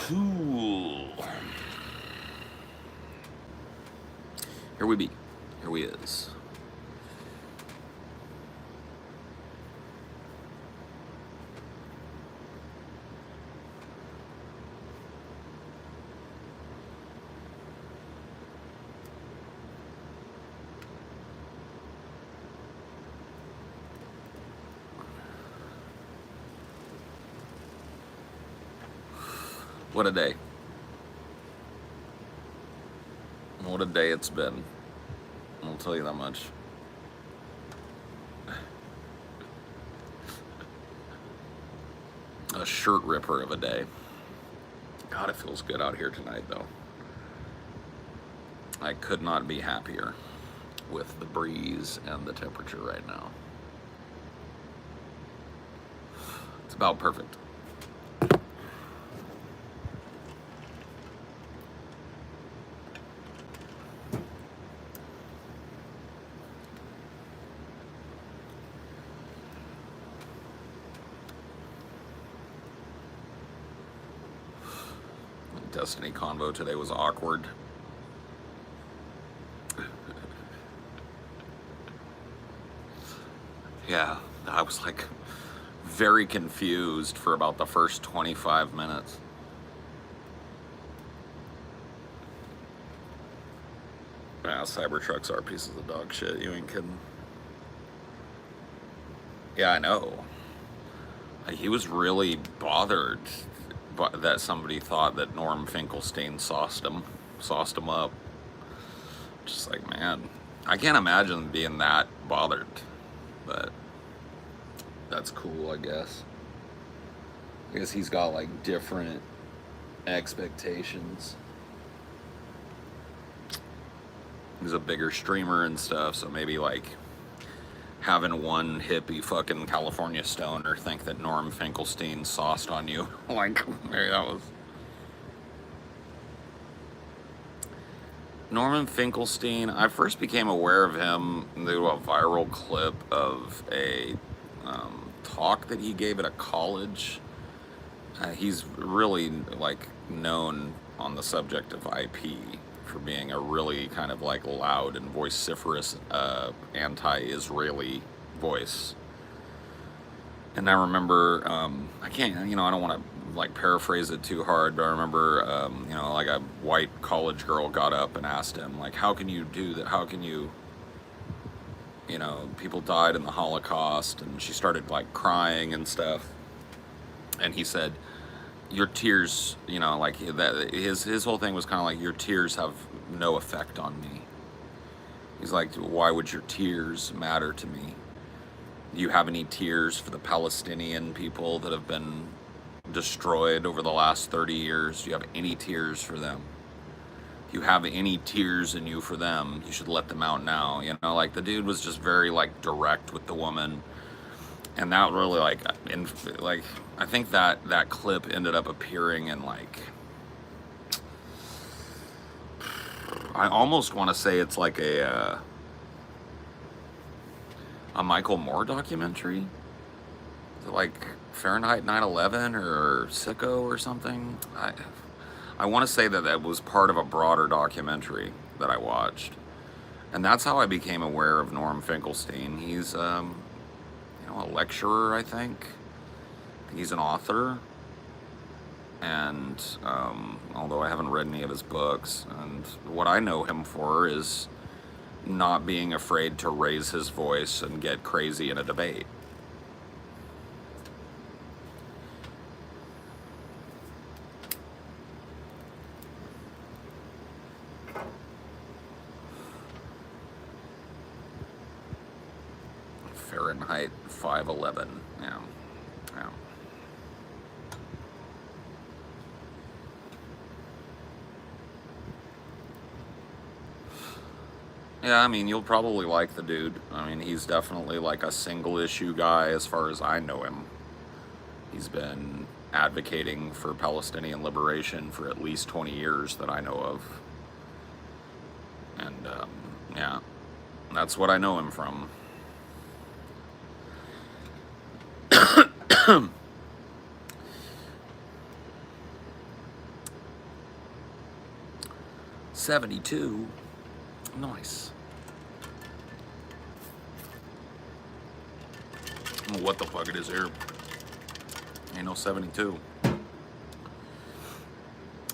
Cool. Here we be. Here we is. What a day. What a day it's been. I'll tell you that much. A shirt ripper of a day. God, it feels good out here tonight, though. I could not be happier with the breeze and the temperature right now. It's about perfect. Destiny convo today was awkward. Yeah, I was like very confused for about the first 25 minutes. Yeah, Cybertrucks are pieces of dog shit, you ain't kidding. Yeah, I know. He was really bothered that somebody thought that Norm Finkelstein sauced him up. Just like, man, I can't imagine being that bothered, but that's cool, I guess. I guess he's got like different expectations. He's a bigger streamer and stuff, so maybe like having one hippie fucking California stoner think that Norm Finkelstein sauced on you. Like, maybe that was... Norman Finkelstein, I first became aware of him through a viral clip of a talk that he gave at a college. He's really, like, known on the subject of IP for being a really kind of like loud and vociferous anti-Israeli voice. And I remember, I can't, I don't want to like paraphrase it too hard, but I remember, like a white college girl got up and asked him, like, how can you do that? How can you, people died in the Holocaust, and she started like crying and stuff. And he said, your tears, like that, his whole thing was kind of like, your tears have no effect on me. He's like, why would your tears matter to me? Do you have any tears for the Palestinian people that have been destroyed over the last 30 years? Do you have any tears for them? If you have any tears in you for them, you should let them out now. Like the dude was just very like direct with the woman. And that really I think that clip ended up appearing in like, I almost want to say it's like a Michael Moore documentary. Is it like Fahrenheit 9/11 or Sicko or something? I want to say that was part of a broader documentary that I watched. And that's how I became aware of Norm Finkelstein. He's a lecturer, I think. He's an author, and although I haven't read any of his books, and what I know him for is not being afraid to raise his voice and get crazy in a debate. Fahrenheit 5/11. Yeah. Yeah, I mean, you'll probably like the dude. I mean, he's definitely like a single issue guy as far as I know him. He's been advocating for Palestinian liberation for at least 20 years that I know of. And, yeah, that's what I know him from. 72. Nice. I don't know what the fuck it is here. Ain't no 72.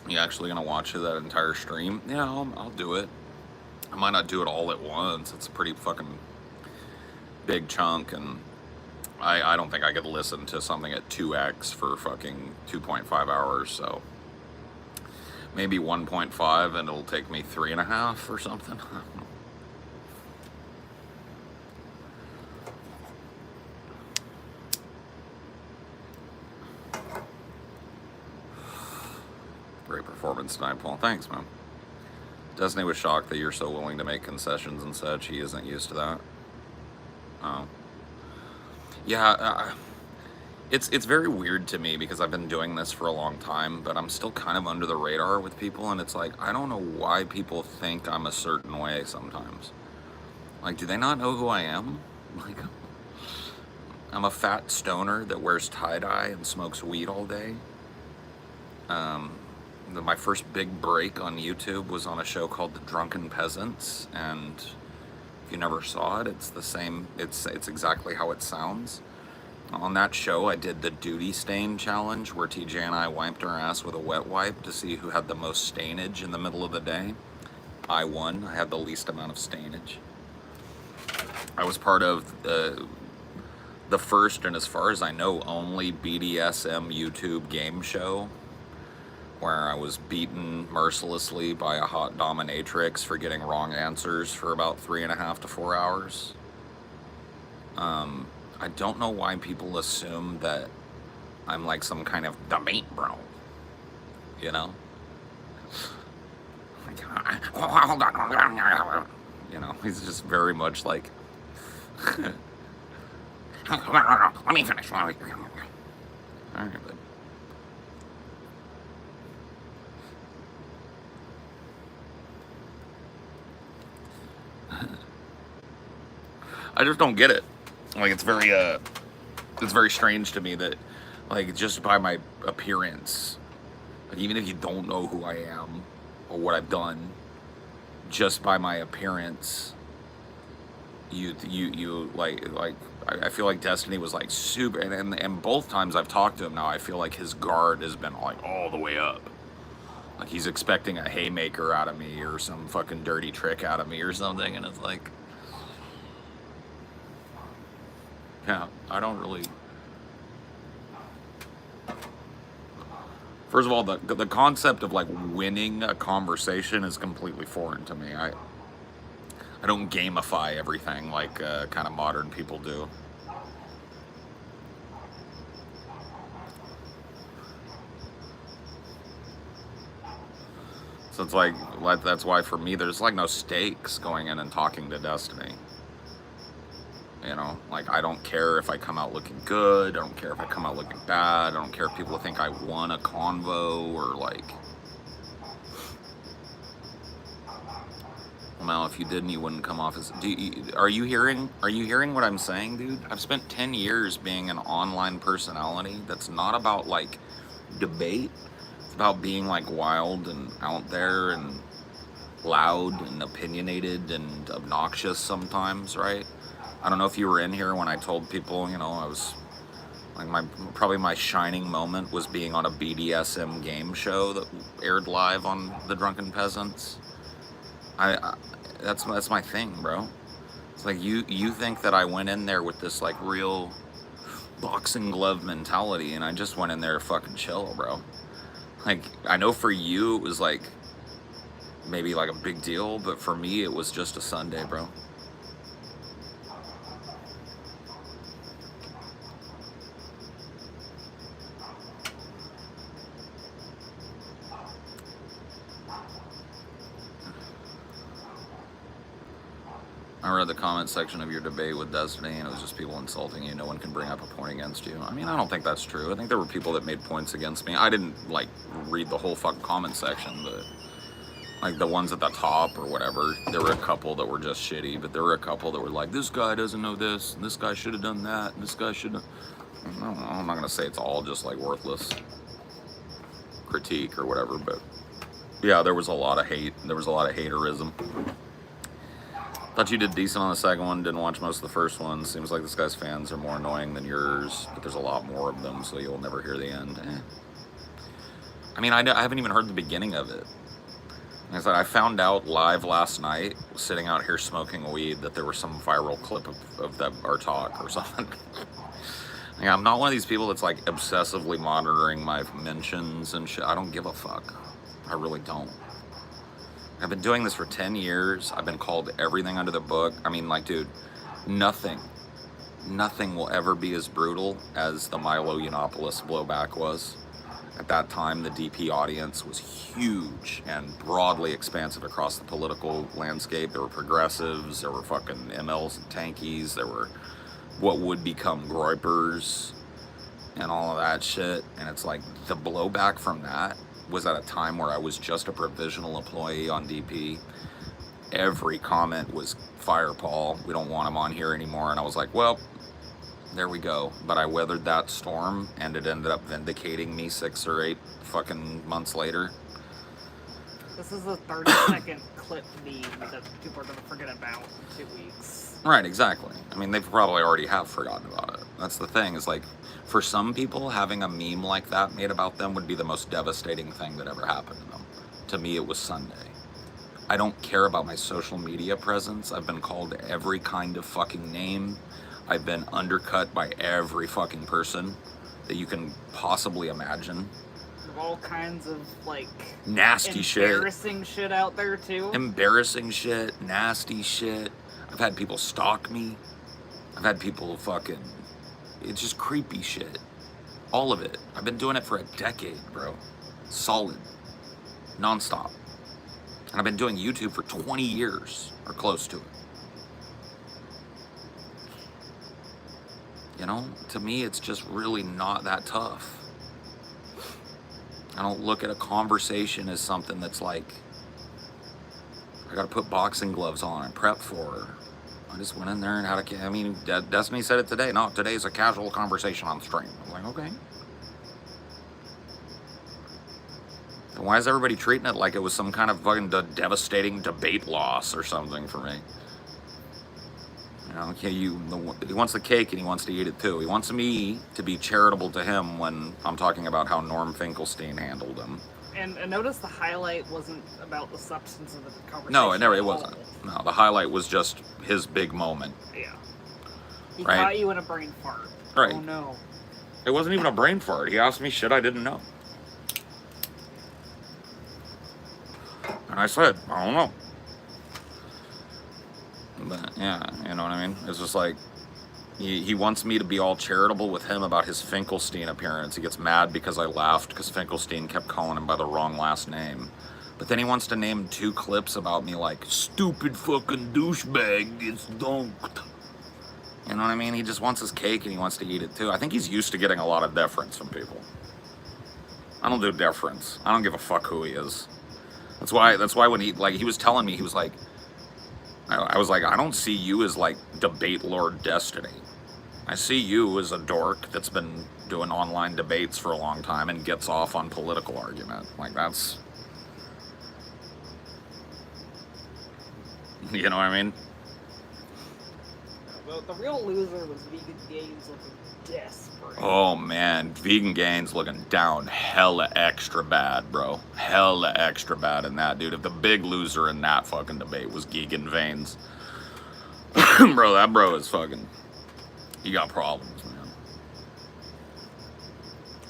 You actually gonna watch that entire stream? Yeah, I'll do it. I might not do it all at once. It's a pretty fucking big chunk, and I don't think I could listen to something at 2x for fucking 2.5 hours, so maybe 1.5, and it'll take me 3.5 or something. Great performance tonight, Paul. Thanks, man. Destiny was shocked that you're so willing to make concessions and such. He isn't used to that. Oh. Yeah, it's very weird to me because I've been doing this for a long time, but I'm still kind of under the radar with people, and it's like, I don't know why people think I'm a certain way sometimes. Like, do they not know who I am? Like, I'm a fat stoner that wears tie-dye and smokes weed all day. My first big break on YouTube was on a show called The Drunken Peasants, and if you never saw it, it's the same, it's exactly how it sounds. On that show, I did the duty stain challenge, where TJ and I wiped our ass with a wet wipe to see who had the most stainage in the middle of the day. I won. I had the least amount of stainage. I was part of the first, and as far as I know, only BDSM YouTube game show, where I was beaten mercilessly by a hot dominatrix for getting wrong answers for about 3.5 to 4 hours. I don't know why people assume that I'm like some kind of debate bro, you know? Hold on. You know, he's just very much like, let me finish. All right, but I just don't get it. Like, it's very strange to me that, like, just by my appearance, like, even if you don't know who I am or what I've done, just by my appearance, you like I feel like Destiny was like super, and both times I've talked to him now, I feel like his guard has been like all the way up. Like, he's expecting a haymaker out of me or some fucking dirty trick out of me or something, and it's like, yeah, I don't really. First of all, the concept of like winning a conversation is completely foreign to me. I don't gamify everything like kind of modern people do. So it's like, that's why for me there's like no stakes going in and talking to Destiny. You know, like, I don't care if I come out looking good, I don't care if I come out looking bad, I don't care if people think I won a convo or like, well, if you didn't, you wouldn't come off as. Are you hearing what I'm saying, dude? I've spent 10 years being an online personality that's not about like debate. It's about being like wild and out there and loud and opinionated and obnoxious sometimes, right? I don't know if you were in here when I told people, you know, I was like, probably my shining moment was being on a BDSM game show that aired live on The Drunken Peasants. That's my thing, bro. It's like, you think that I went in there with this like real boxing glove mentality, and I just went in there to fucking chill, bro. Like, I know for you it was like maybe like a big deal, but for me it was just a Sunday, bro. I read the comment section of your debate with Destiny, and it was just people insulting you. No one can bring up a point against you. I mean, I don't think that's true. I think there were people that made points against me. I didn't, like, read the whole fucking comment section, but, like, the ones at the top or whatever, there were a couple that were just shitty, but there were a couple that were like, this guy doesn't know this, and this guy should have done that, and this guy should have. I don't know, I'm not going to say it's all just, like, worthless critique or whatever, but Yeah, there was a lot of hate. There was a lot of haterism. Thought you did decent on the second one. Didn't watch most of the first one. Seems like this guy's fans are more annoying than yours, but there's a lot more of them, so you'll never hear the end. I mean, I haven't even heard the beginning of it. Like I said, I found out live last night, sitting out here smoking weed, that there was some viral clip of our talk or something. Like, I'm not one of these people that's like obsessively monitoring my mentions and shit. I don't give a fuck. I really don't. I've been doing this for 10 years. I've been called everything under the book. I mean, like, dude, nothing will ever be as brutal as the Milo Yiannopoulos blowback was. At that time, the DP audience was huge and broadly expansive across the political landscape. There were progressives, there were fucking MLs and tankies, there were what would become groypers and all of that shit. And it's like the blowback from that was at a time where I was just a provisional employee on DP. Every comment was fire Paul, we don't want him on here anymore. And I was like, well, there we go. But I weathered that storm and it ended up vindicating me 6 or 8 fucking months later. This is a 30-second clip meme that people are going to forget about in 2 weeks. Right, exactly. I mean, they probably already have forgotten about it. That's the thing, is like, for some people, having a meme like that made about them would be the most devastating thing that ever happened to them. To me, it was Sunday. I don't care about my social media presence. I've been called every kind of fucking name. I've been undercut by every fucking person that you can possibly imagine. There's all kinds of, like, nasty shit. Embarrassing shit out there, too. Embarrassing shit, nasty shit. I've had people stalk me. I've had people fucking... It's just creepy shit. All of it. I've been doing it for a decade, bro. Solid. Non-stop. And I've been doing YouTube for 20 years, or close to it. You know, to me, it's just really not that tough. I don't look at a conversation as something that's like, I gotta put boxing gloves on and prep for her. I just went in there and had a, I mean, Destiny said it today. No, today's a casual conversation on stream. I was like, okay. And why is everybody treating it like it was some kind of fucking devastating debate loss or something for me? You know, okay, he wants the cake and he wants to eat it too. He wants me to be charitable to him when I'm talking about how Norm Finkelstein handled him. And notice the highlight wasn't about the substance of the conversation. No, it wasn't. No, the highlight was just his big moment. Yeah. He right? caught you in a brain fart. Right. Oh no. It wasn't even a brain fart. He asked me shit I didn't know. And I said, I don't know. But yeah, you know what I mean? It's just like, he wants me to be all charitable with him about his Finkelstein appearance. He gets mad because I laughed because Finkelstein kept calling him by the wrong last name. But then he wants to name 2 clips about me like, stupid fucking douchebag gets dunked. You know what I mean? He just wants his cake and he wants to eat it too. I think he's used to getting a lot of deference from people. I don't do deference. I don't give a fuck who he is. That's why when he was telling me, he was like, I was like, I don't see you as like debate Lord Destiny. I see you as a dork that's been doing online debates for a long time and gets off on political argument. Like, that's... You know what I mean? The real loser was Vegan Gains looking desperate. Oh man, Vegan Gains looking down hella extra bad, bro. Hella extra bad in that, dude. If the big loser in that fucking debate was Geegan Veins, bro, that bro is fucking... He got problems, man.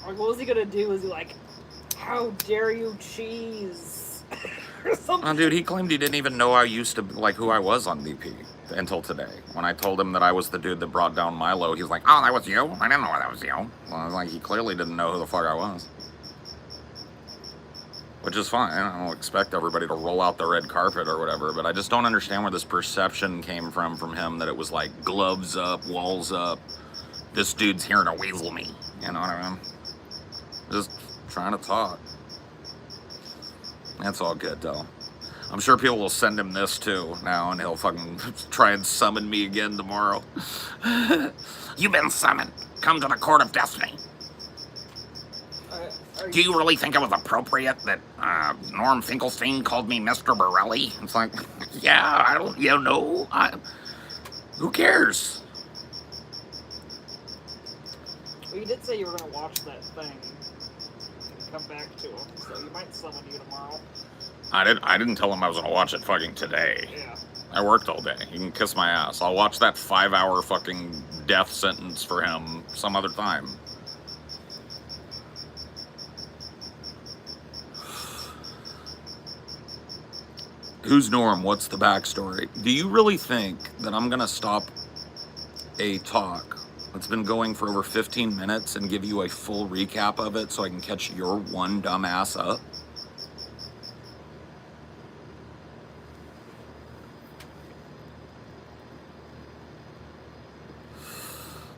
Like, what was he gonna do? Was he like, how dare you cheese? Or something? Oh, dude, he claimed he didn't even know I used to, like, who I was on DP until today. When I told him that I was the dude that brought down Milo, he was like, oh, that was you? I didn't know that was you. Well, I was like, he clearly didn't know who the fuck I was. Which is fine. I don't expect everybody to roll out the red carpet or whatever, but I just don't understand where this perception came from him that it was like gloves up, walls up. This dude's here to weasel me. You know what I mean? Just trying to talk. That's all good, though. I'm sure people will send him this, too, now, and he'll fucking try and summon me again tomorrow. You've been summoned. Come to the Court of Destiny. Do you really think it was appropriate that Norm Finkelstein called me Mr. Borelli? It's like, yeah, I don't, you know, who cares? Well, you did say you were going to watch that thing and come back to him, so you might summon you tomorrow. I didn't tell him I was going to watch it fucking today. Yeah. I worked all day. You can kiss my ass. I'll watch that 5-hour fucking death sentence for him some other time. Who's Norm? What's the backstory? Do you really think that I'm gonna stop a talk that's been going for over 15 minutes and give you a full recap of it so I can catch your one dumb ass up?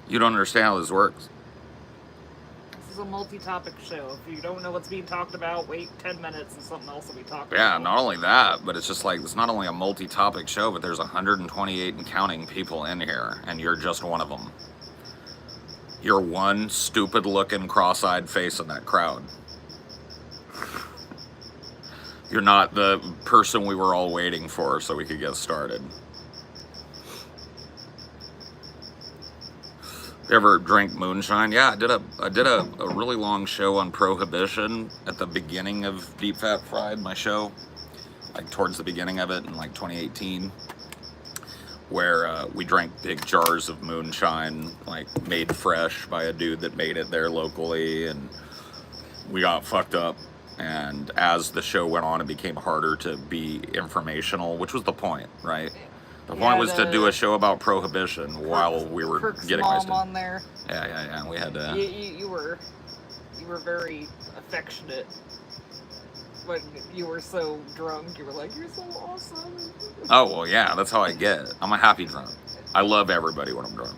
You don't understand how this works. This is a multi-topic show. If you don't know what's being talked about, wait 10 minutes and something else will be talked about. Yeah, not only that, but it's just like, it's not only a multi-topic show, but there's 128 and counting people in here, and you're just one of them. You're one stupid-looking, cross-eyed face in that crowd. You're not the person we were all waiting for so we could get started. Ever drank moonshine? Yeah, I did a really long show on prohibition at the beginning of Deep Fat Fried, my show, like towards the beginning of it in like 2018, where we drank big jars of moonshine, like made fresh by a dude that made it there locally, and we got fucked up. And as the show went on, it became harder to be informational, which was the point, right? The point was to do a show about prohibition while we were Kirk's getting mom wasted. on there. Yeah. We had to. You were very affectionate when you were so drunk. You were like, "You're so awesome." Oh well, yeah, that's how I get. I'm a happy drunk. I love everybody when I'm drunk.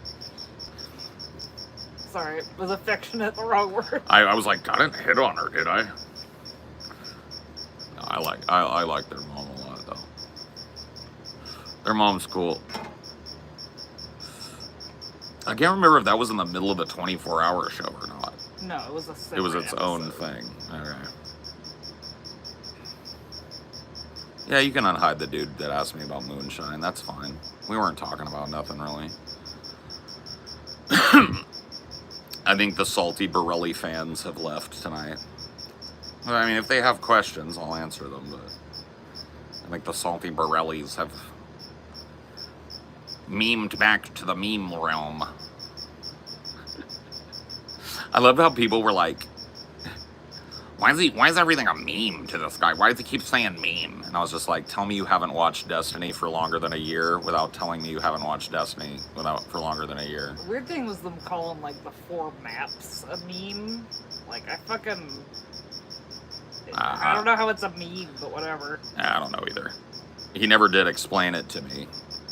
Sorry, was affectionate the wrong word? I was like, I didn't hit on her, did I? No, I like their mom a lot though. Their mom's cool. I can't remember if that was in the middle of the 24-hour show or not. No, it was a separate It was its own episode. thing. Okay. Yeah, you can unhide the dude that asked me about moonshine. That's fine. We weren't talking about nothing really. I think the salty Borelli fans have left tonight. Well, I mean, if they have questions, I'll answer them, but I think the salty Borellis have memed back to the meme realm. I love how people were like, why is everything a meme to this guy? Why does he keep saying meme? And I was just like, tell me you haven't watched Destiny for longer than a year without telling me you haven't watched Destiny for longer than a year. The weird thing was them calling like the 4 maps a meme. Like I don't know how it's a meme, but whatever. I don't know either. He never did explain it to me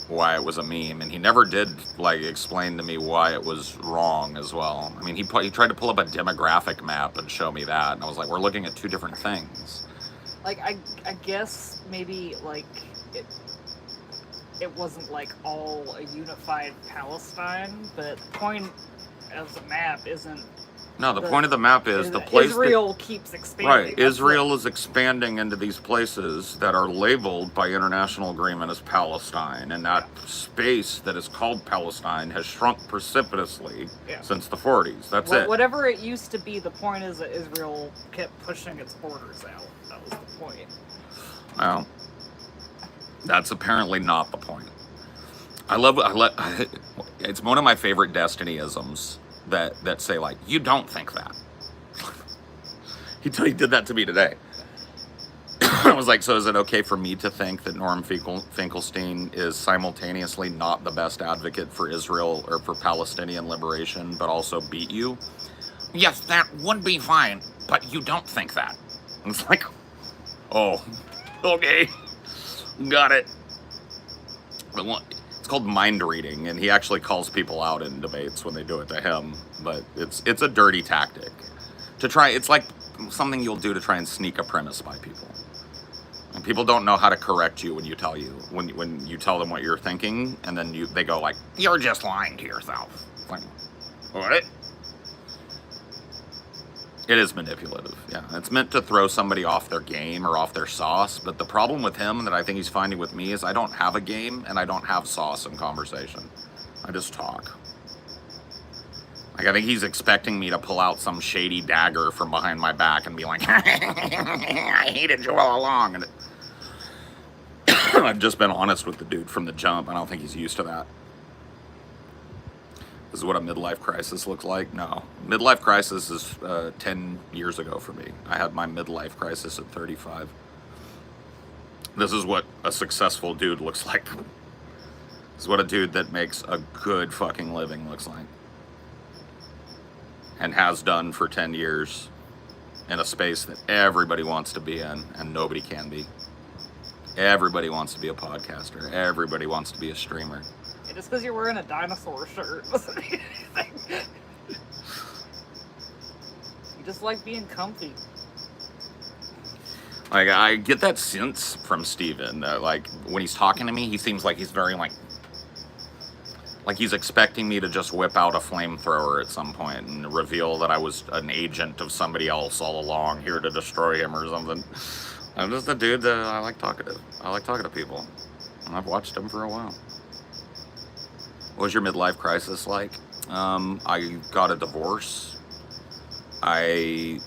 why it was a meme, and he never did like explain to me why it was wrong as well. I mean, he tried to pull up a demographic map and show me that, and I was like, we're looking at 2 different things. Like I guess maybe like it wasn't like all a unified Palestine, but the point of the map isn't. No, the point of the map is the place Israel keeps expanding. Right, Israel is expanding into these places that are labeled by international agreement as Palestine, and that space that is called Palestine has shrunk precipitously since the 40s. That's it. Whatever it used to be, the point is that Israel kept pushing its borders out. That was the point. Well, that's apparently not the point. It's one of my favorite Destiny-isms that say like, you don't think that. He did that to me today. I was like, so is it okay for me to think that Norm Finkelstein is simultaneously not the best advocate for Israel or for Palestinian liberation, but also beat you? Yes, that would be fine, but you don't think that. And it's like, oh, okay, got it. It's called mind reading, and he actually calls people out in debates when they do it to him. But it's a dirty tactic to try. It's like something you'll do to try and sneak a premise by people. And people don't know how to correct you when you tell them what you're thinking, and then they go like, "You're just lying to yourself." Like, what? It is manipulative, yeah. It's meant to throw somebody off their game or off their sauce, but the problem with him that I think he's finding with me is I don't have a game and I don't have sauce in conversation. I just talk. Like, I think he's expecting me to pull out some shady dagger from behind my back and be like, I hated you all along. And I've just been honest with the dude from the jump. I don't think he's used to that. This is what a midlife crisis looks like? No. Midlife crisis is 10 years ago for me. I had my midlife crisis at 35. This is what a successful dude looks like. This is what a dude that makes a good fucking living looks like. And has done for 10 years in a space that everybody wants to be in and nobody can be. Everybody wants to be a podcaster. Everybody wants to be a streamer. Yeah, just because you're wearing a dinosaur shirt doesn't mean anything. You just like being comfy. Like, I get that sense from Steven. Like, when he's talking to me, he seems like he's very, like he's expecting me to just whip out a flamethrower at some point and reveal that I was an agent of somebody else all along, here to destroy him or something. I'm just a dude that I like talking to. I like talking to people. And I've watched him for a while. What was your midlife crisis like? I got a divorce. I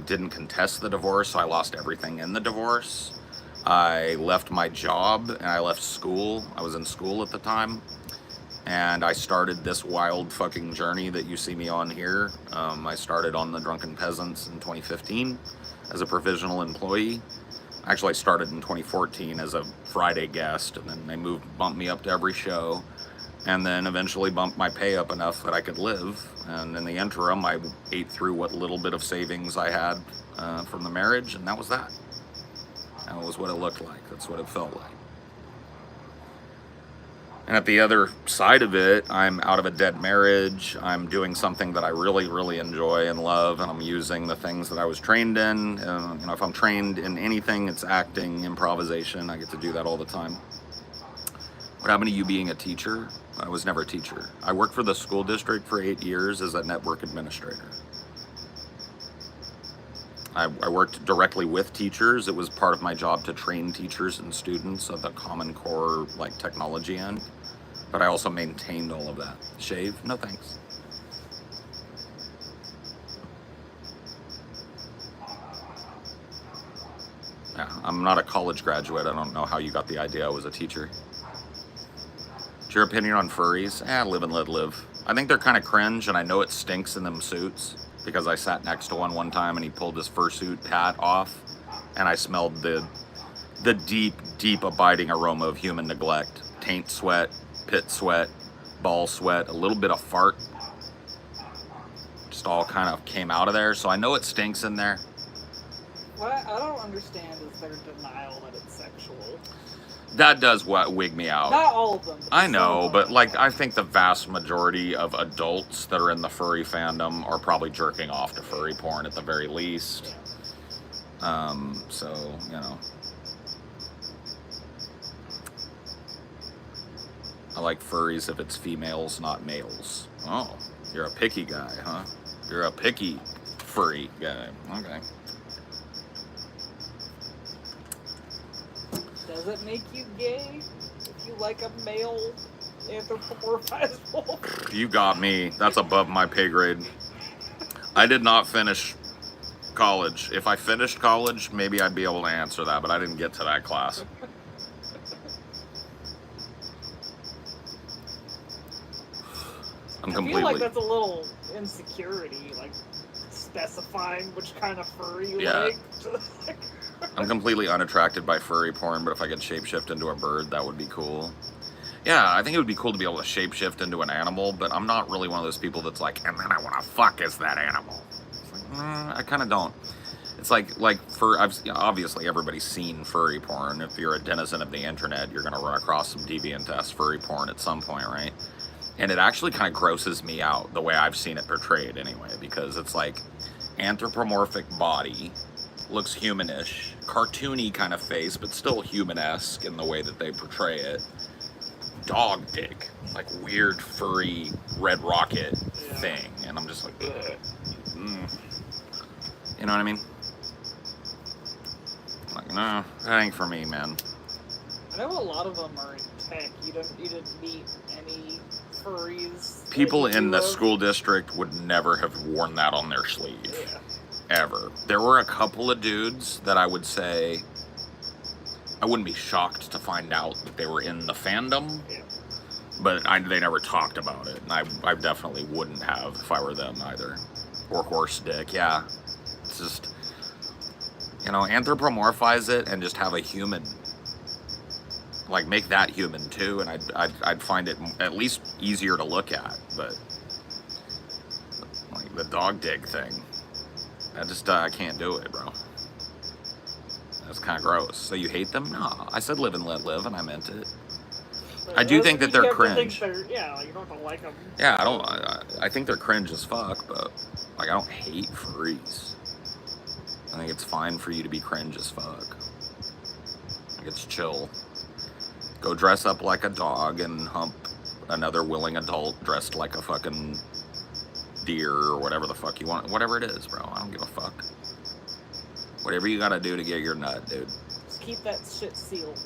didn't contest the divorce, so I lost everything in the divorce. I left my job and I left school. I was in school at the time. And I started this wild fucking journey that you see me on here. I started on the Drunken Peasants in 2015 as a provisional employee. Actually, I started in 2014 as a Friday guest, and then they bumped me up to every show, and then eventually bumped my pay up enough that I could live. And in the interim, I ate through what little bit of savings I had from the marriage, and that was that. That was what it looked like. That's what it felt like. And at the other side of it, I'm out of a dead marriage. I'm doing something that I really, really enjoy and love, and I'm using the things that I was trained in. If I'm trained in anything, it's acting, improvisation. I get to do that all the time. What happened to you being a teacher? I was never a teacher. I worked for the school district for 8 years as a network administrator. I worked directly with teachers. It was part of my job to train teachers and students of the Common Core, like, technology end. But I also maintained all of that. Shave? No thanks. Yeah, I'm not a college graduate. I don't know how you got the idea I was a teacher. What's your opinion on furries? Live and let live. I think they're kind of cringe, and I know it stinks in them suits, because I sat next to one time and he pulled his fursuit hat off, and I smelled the deep, deep abiding aroma of human neglect. Taint sweat, pit sweat, ball sweat, a little bit of fart. Just all kind of came out of there, so I know it stinks in there. What I don't understand is their denial that it's sexual. That does wig me out. Not all of them. I know, but like, I think the vast majority of adults that are in the furry fandom are probably jerking off to furry porn at the very least. Yeah. So, you know. I like furries if it's females, not males. Oh, you're a picky guy, huh? You're a picky furry guy. Okay. Does it make you gay if you like a male anthropomorphized wolf? You got me. That's above my pay grade. I did not finish college. If I finished college, maybe I'd be able to answer that, but I didn't get to that class. I feel like that's a little insecurity, like specifying which kind of furry you like. I'm completely unattracted by furry porn, but if I could shapeshift into a bird, that would be cool. Yeah, I think it would be cool to be able to shapeshift into an animal, but I'm not really one of those people that's like, and then I want to fuck as that animal. It's like, I kind of don't. It's like obviously everybody's seen furry porn. If you're a denizen of the internet, you're going to run across some deviant-ass furry porn at some point, right? And it actually kind of grosses me out, the way I've seen it portrayed anyway, because it's like anthropomorphic body, looks humanish, cartoony kind of face, but still human-esque in the way that they portray it. Dog dick, like weird furry red rocket thing, and I'm just like, ugh. You know what I mean? Like, no, that ain't for me, man. I know a lot of them are in tech. You didn't meet any furries. People in the school district would never have worn that on their sleeve. Yeah. Ever. There were a couple of dudes that I would say I wouldn't be shocked to find out that they were in the fandom. Yeah. But they never talked about it. And I definitely wouldn't have if I were them either. Or horse dick, yeah. It's just, you know, anthropomorphize it and just have a human. Like, make that human too, and I'd find it at least easier to look at. But, like, the dog dick thing, I can't do it, bro. That's kind of gross. So you hate them? No, I said live and let live, and I meant it. I do think that they're cringe. Yeah, like, you don't have to like them. Yeah, I think they're cringe as fuck, but, like, I don't hate furries. I think it's fine for you to be cringe as fuck. Like, it's chill. Go dress up like a dog and hump another willing adult dressed like a fucking deer or whatever the fuck you want. Whatever it is, bro. I don't give a fuck. Whatever you gotta do to get your nut, dude. Just keep that shit sealed.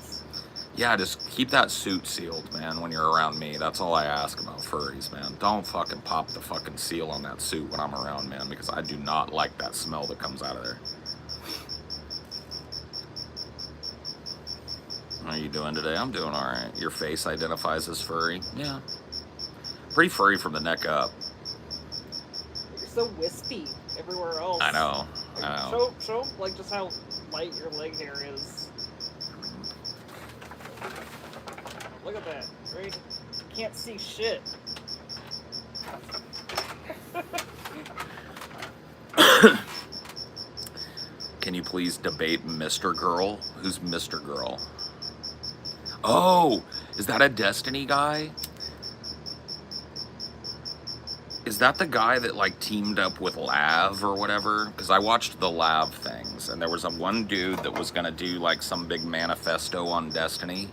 Yeah, just keep that suit sealed, man, when you're around me. That's all I ask about furries, man. Don't fucking pop the fucking seal on that suit when I'm around, man, because I do not like that smell that comes out of there. How are you doing today? I'm doing alright. Your face identifies as furry? Yeah. Pretty furry from the neck up. You're so wispy everywhere else. I know. Like, I know. Show, like, just how light your leg hair is. Look at that, right? You can't see shit. Can you please debate Mr. Girl? Who's Mr. Girl? Oh, is that a Destiny guy? Is that the guy that, like, teamed up with Lav or whatever? Because I watched the Lav things, and there was one dude that was gonna do, like, some big manifesto on Destiny.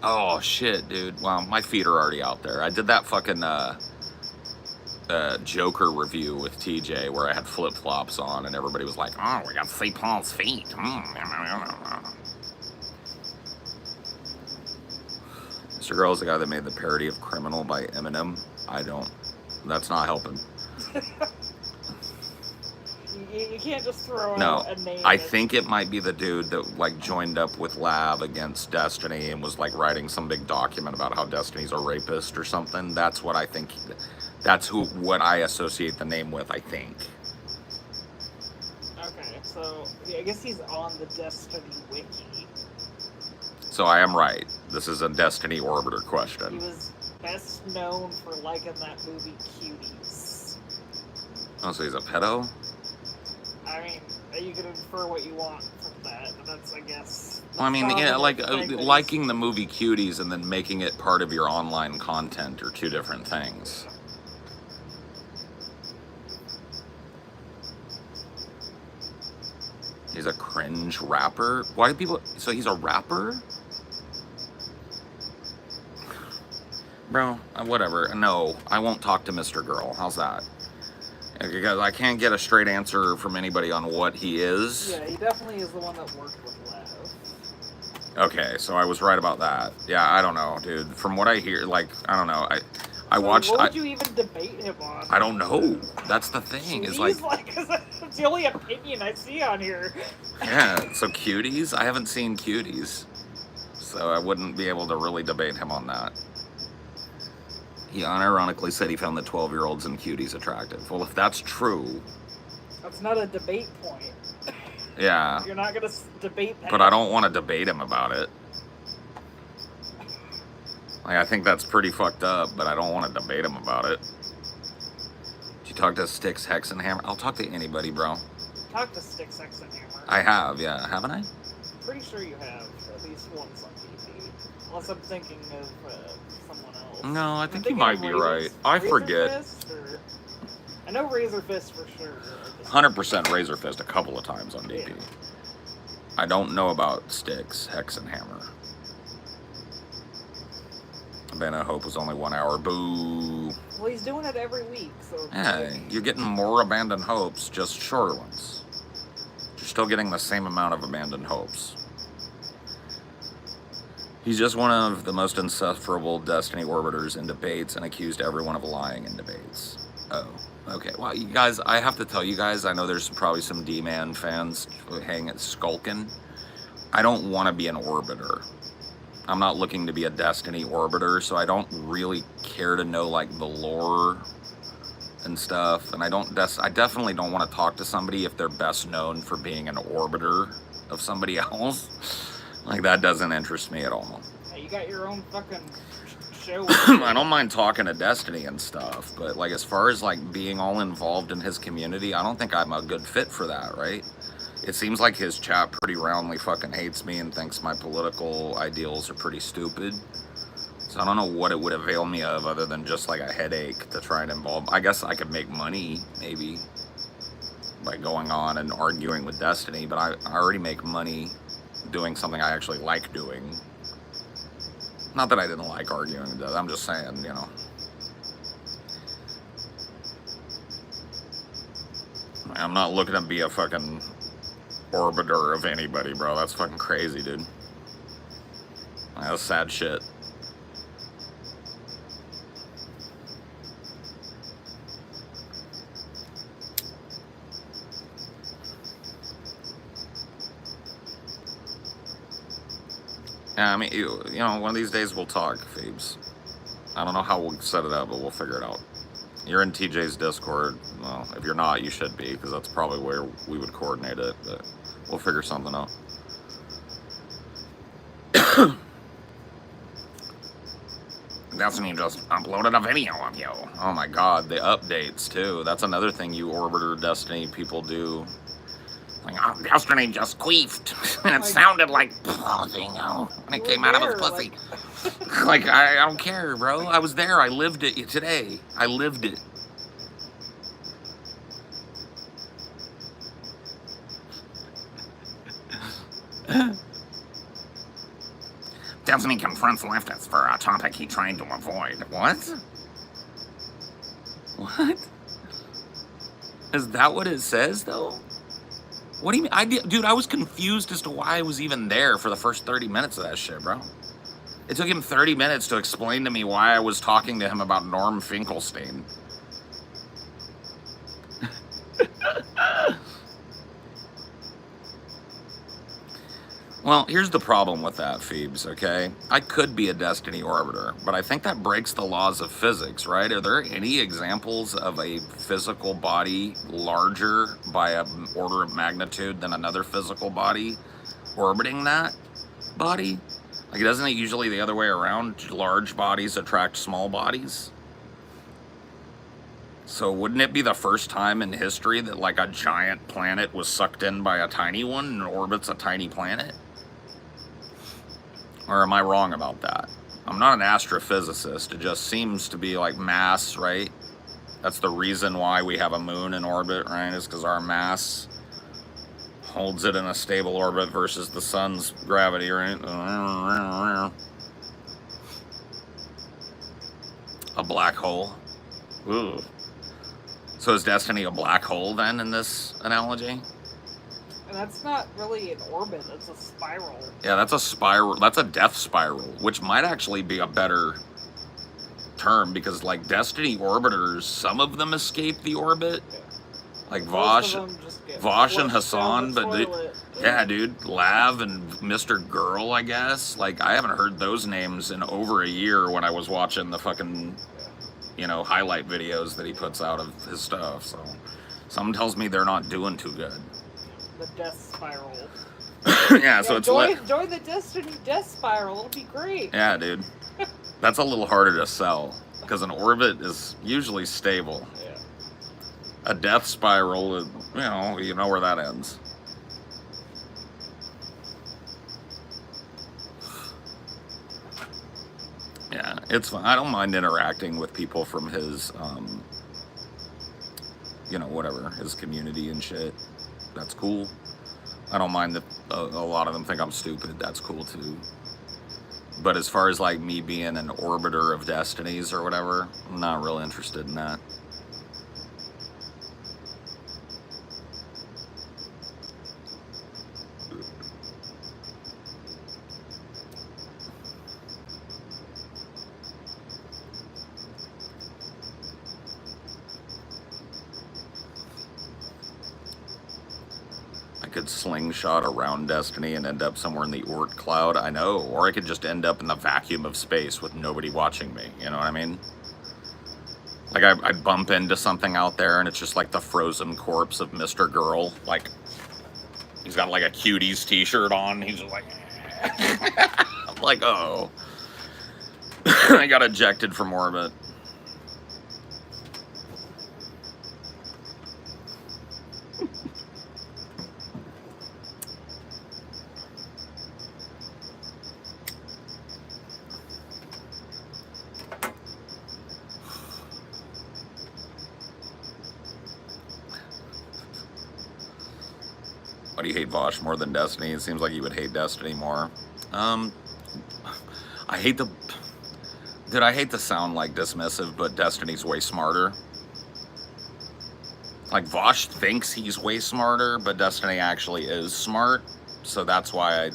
Oh, shit, dude. Wow, my feet are already out there. I did that fucking, Joker review with TJ where I had flip-flops on and everybody was like, oh, we got St. Paul's feet. Mr. Girl's the guy that made the parody of Criminal by Eminem. That's not helping. You can't just throw No, out a name. I think it might be the dude that, like, joined up with Lab against Destiny and was, like, writing some big document about how Destiny's a rapist or something. That's what I think. That's what I associate the name with, I think. Okay, so yeah, I guess he's on the Destiny wiki. So I am right. This is a Destiny Orbiter question. He was best known for liking that movie Cuties. Oh, so he's a pedo? I mean, you can infer what you want from that, but that's, I guess... Well, I mean, yeah, like, liking the movie Cuties and then making it part of your online content are two different things. He's a cringe rapper? Why do people... So he's a rapper? Bro, whatever. No, I won't talk to Mr. Girl. How's that? Because I can't get a straight answer from anybody on what he is. Yeah, he definitely is the one that worked with Lav. Okay, so I was right about that. Yeah, I don't know, dude. From what I hear, like, I don't know. I watched... What would you even debate him on? I don't know. That's the thing. Is like... It's the only opinion I see on here. Yeah, so Cuties? I haven't seen Cuties. So I wouldn't be able to really debate him on that. He unironically said he found the 12-year-olds and Cuties attractive. Well, if that's true... That's not a debate point. Yeah. You're not going to debate that. But I don't want to debate him about it. Like, I think that's pretty fucked up, but I don't want to debate him about it. Did you talk to Styx, Hex, and Hammer? I'll talk to anybody, bro. Talk to Styx, Hex, and Hammer. I have, yeah. Haven't I? Pretty sure you have at least once on TV. Unless I'm thinking of someone else. No, I think you might be right. I forget. I know Razor Fist for sure. 100% Razor Fist a couple of times on DP. Yeah. I don't know about Styx, Hex, and Hammer. Abandoned Hope was only 1 hour. Boo. Well, he's doing it every week, so. Yeah, you're getting more Abandoned Hopes, just shorter ones. You're still getting the same amount of Abandoned Hopes. He's just one of the most insufferable Destiny orbiters in debates and accused everyone of lying in debates. Oh, okay. Well, you guys, I have to tell you guys, I know there's probably some D-Man fans skulking. I don't want to be an orbiter. I'm not looking to be a Destiny orbiter, so I don't really care to know like the lore and stuff. And I definitely don't want to talk to somebody if they're best known for being an orbiter of somebody else. Like, that doesn't interest me at all. Hey, you got your own fucking show. I don't mind talking to Destiny and stuff, but like as far as like being all involved in his community, I don't think I'm a good fit for that, right? It seems like his chat pretty roundly fucking hates me and thinks my political ideals are pretty stupid. So I don't know what it would avail me of other than just like a headache to try and involve. I guess I could make money, maybe, by going on and arguing with Destiny, but I already make money doing something I actually like doing. Not that I didn't like arguing with Destiny, I'm just saying, you know. I'm not looking to be a fucking orbiter of anybody, bro. That's fucking crazy, dude. That's sad shit. Yeah, I mean, you know, one of these days we'll talk, Phoebes. I don't know how we'll set it up, but we'll figure it out. You're in TJ's Discord. Well, if you're not, you should be, because that's probably where we would coordinate it, but we'll figure something out. That's when you just uploaded a video of you. Oh my god, the updates, too. That's another thing you Orbiter Destiny people do. Like, oh, Destiny just queefed, and it sounded like, when it came out of his pussy. Like, I don't care, bro. I was there. I lived it today. I lived it. Destiny confronts leftists for a topic he tried to avoid. What? What? Is that what it says, though? What do you mean? Dude, I was confused as to why I was even there for the first 30 minutes of that shit, bro. It took him 30 minutes to explain to me why I was talking to him about Norm Finkelstein. Well, here's the problem with that, Phoebes, okay? I could be a Destiny orbiter, but I think that breaks the laws of physics, right? Are there any examples of a physical body larger by an order of magnitude than another physical body orbiting that body? Like, doesn't it usually the other way around? Large bodies attract small bodies? So wouldn't it be the first time in history that, like, a giant planet was sucked in by a tiny one and orbits a tiny planet? Or am I wrong about that? I'm not an astrophysicist. It just seems to be like mass, right? That's the reason why we have a moon in orbit, right? Is because our mass holds it in a stable orbit versus the sun's gravity, right? A black hole. Ooh. So is Destiny a black hole then in this analogy? And that's not really an orbit, it's a spiral. Yeah, that's a spiral. That's a death spiral, which might actually be a better term because, like, Destiny orbiters, some of them escape the orbit. Yeah. Like Vosh and Hassan, but yeah, dude, Lav and Mr. Girl, I guess. Like, I haven't heard those names in over a year when I was watching the fucking, you know, highlight videos that he puts out of his stuff. So, something tells me they're not doing too good. The death spiral. Yeah, so it's join the Destiny death spiral. It'll be great. Yeah, dude. That's a little harder to sell because an orbit is usually stable. Yeah. A death spiral, you know where that ends. Yeah, it's fun. I don't mind interacting with people from his, whatever, his community and shit. That's cool. I don't mind that a lot of them think I'm stupid. That's cool too. But as far as like me being an orbiter of destinies or whatever, I'm not real interested in that. I could slingshot around Destiny and end up somewhere in the Oort cloud, I know, or I could just end up in the vacuum of space with nobody watching me, you know what I mean? Like I bump into something out there and it's just like the frozen corpse of Mr. Girl, like he's got like a Cuties t-shirt on, he's just like, I'm like, oh, I got ejected from orbit. Why do you hate Vosh more than Destiny? It seems like you would hate Destiny more. I hate the... Did I hate to sound like dismissive, but Destiny's way smarter. Like, Vosh thinks he's way smarter, but Destiny actually is smart. So that's why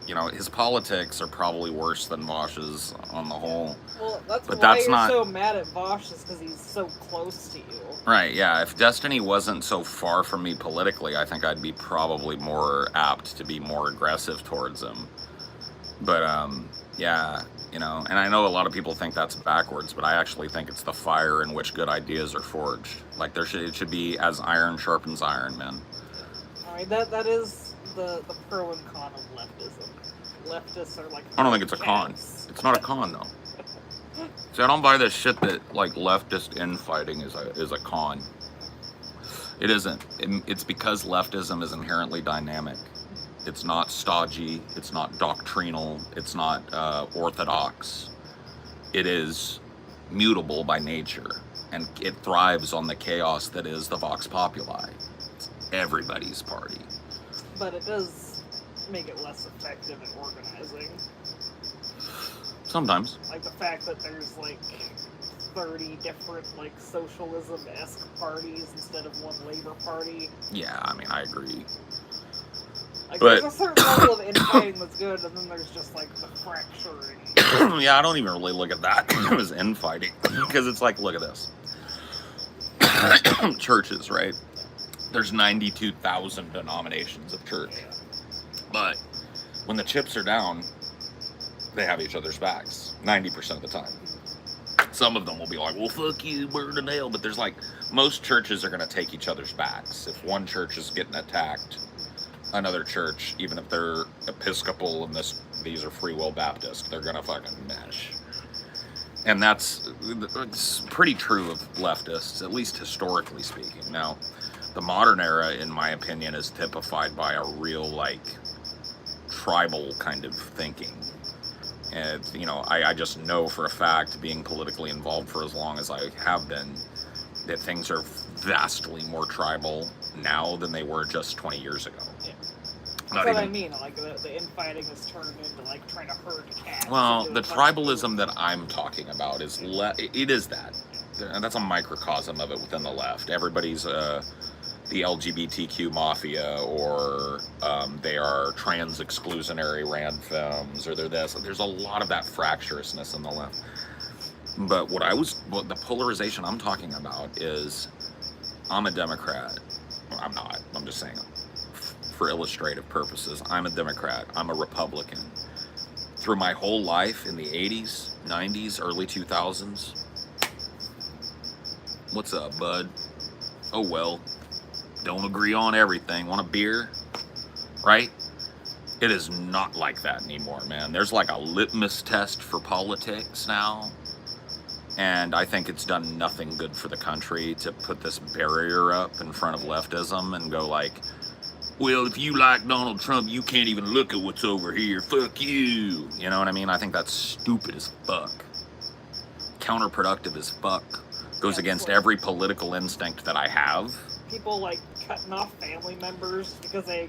you know, his politics are probably worse than Vosh's on the whole. Well, that's but why that's you're not... so mad at Vosh, is because he's so close to you. Right, yeah. If Destiny wasn't so far from me politically, I think I'd be probably more apt to be more aggressive towards him. But, yeah, you know, and I know a lot of people think that's backwards, but I actually think it's the fire in which good ideas are forged. Like, it should be as iron sharpens iron, man. Alright, that is the pro and con of leftism. Leftists are like... I don't think it's a con. It's not a con, though. See, I don't buy this shit that, like, leftist infighting is a con. It isn't. It's because leftism is inherently dynamic. It's not stodgy. It's not doctrinal. It's not orthodox. It is mutable by nature. And it thrives on the chaos that is the Vox Populi. It's everybody's party. But it does make it less effective at organizing. Sometimes. Like the fact that there's like 30 different like socialism-esque parties instead of one labor party. Yeah, I mean, I agree. Like but... there's a certain level of infighting that's good, and then there's just like the fracturing. Yeah, I don't even really look at that as infighting, because it's like, look at this. Churches, right? There's 92,000 denominations of church. But when the chips are down, they have each other's backs 90% of the time. Some of them will be like, well, fuck you, burn in hell. But there's like, most churches are going to take each other's backs. If one church is getting attacked, another church, even if they're Episcopal and these are Free Will Baptist, they're going to fucking mesh. And it's pretty true of leftists, at least historically speaking. Now, the modern era, in my opinion, is typified by a real, like, tribal kind of thinking. And, you know, I just know for a fact, being politically involved for as long as I have been, that things are vastly more tribal now than they were just 20 years ago. Yeah. That's what I mean, like, the infighting has turned into, like, trying to herd cats. Well, the tribalism that I'm talking about is, it is that. And that's a microcosm of it within the left. Everybody's, the LGBTQ mafia, or they are trans exclusionary rand films, or they're this. There's a lot of that fractiousness in the left. But what the polarization I'm talking about is, I'm a Democrat. Well, I'm not. I'm just saying, for illustrative purposes, I'm a Democrat. I'm a Republican. Through my whole life in the 80s, 90s, early 2000s. What's up, bud? Oh, well. Don't agree on everything. Want a beer? Right? It is not like that anymore, man. There's like a litmus test for politics now. And I think it's done nothing good for the country to put this barrier up in front of leftism and go like, well, if you like Donald Trump, you can't even look at what's over here. Fuck you. You know what I mean? I think that's stupid as fuck. Counterproductive as fuck. Goes against every political instinct that I have. People like cutting off family members because they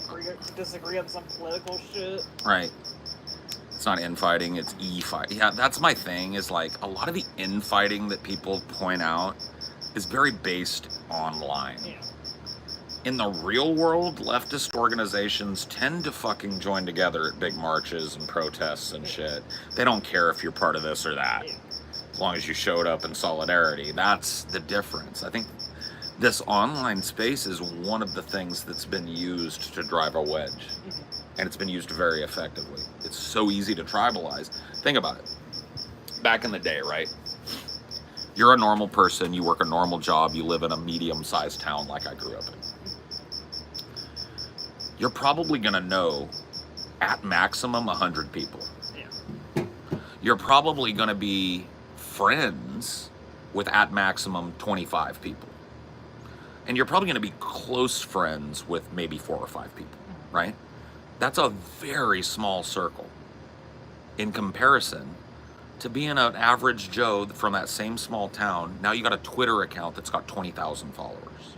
disagree on some political shit. Right. It's not infighting, it's e-fight. Yeah, that's my thing, is like a lot of the infighting that people point out is very based online. Yeah. In the real world, leftist organizations tend to fucking join together at big marches and protests and shit. They don't care if you're part of this or that, as long as you showed up in solidarity. That's the difference. I think this online space is one of the things that's been used to drive a wedge. And it's been used very effectively. It's so easy to tribalize. Think about it. Back in the day, right? You're a normal person, you work a normal job, you live in a medium-sized town like I grew up in. You're probably gonna know, at maximum, 100 people. Yeah. You're probably gonna be friends with, at maximum, 25 people. And you're probably gonna be close friends with maybe 4 or 5 people, right? That's a very small circle in comparison to being an average Joe from that same small town. Now you got a Twitter account that's got 20,000 followers,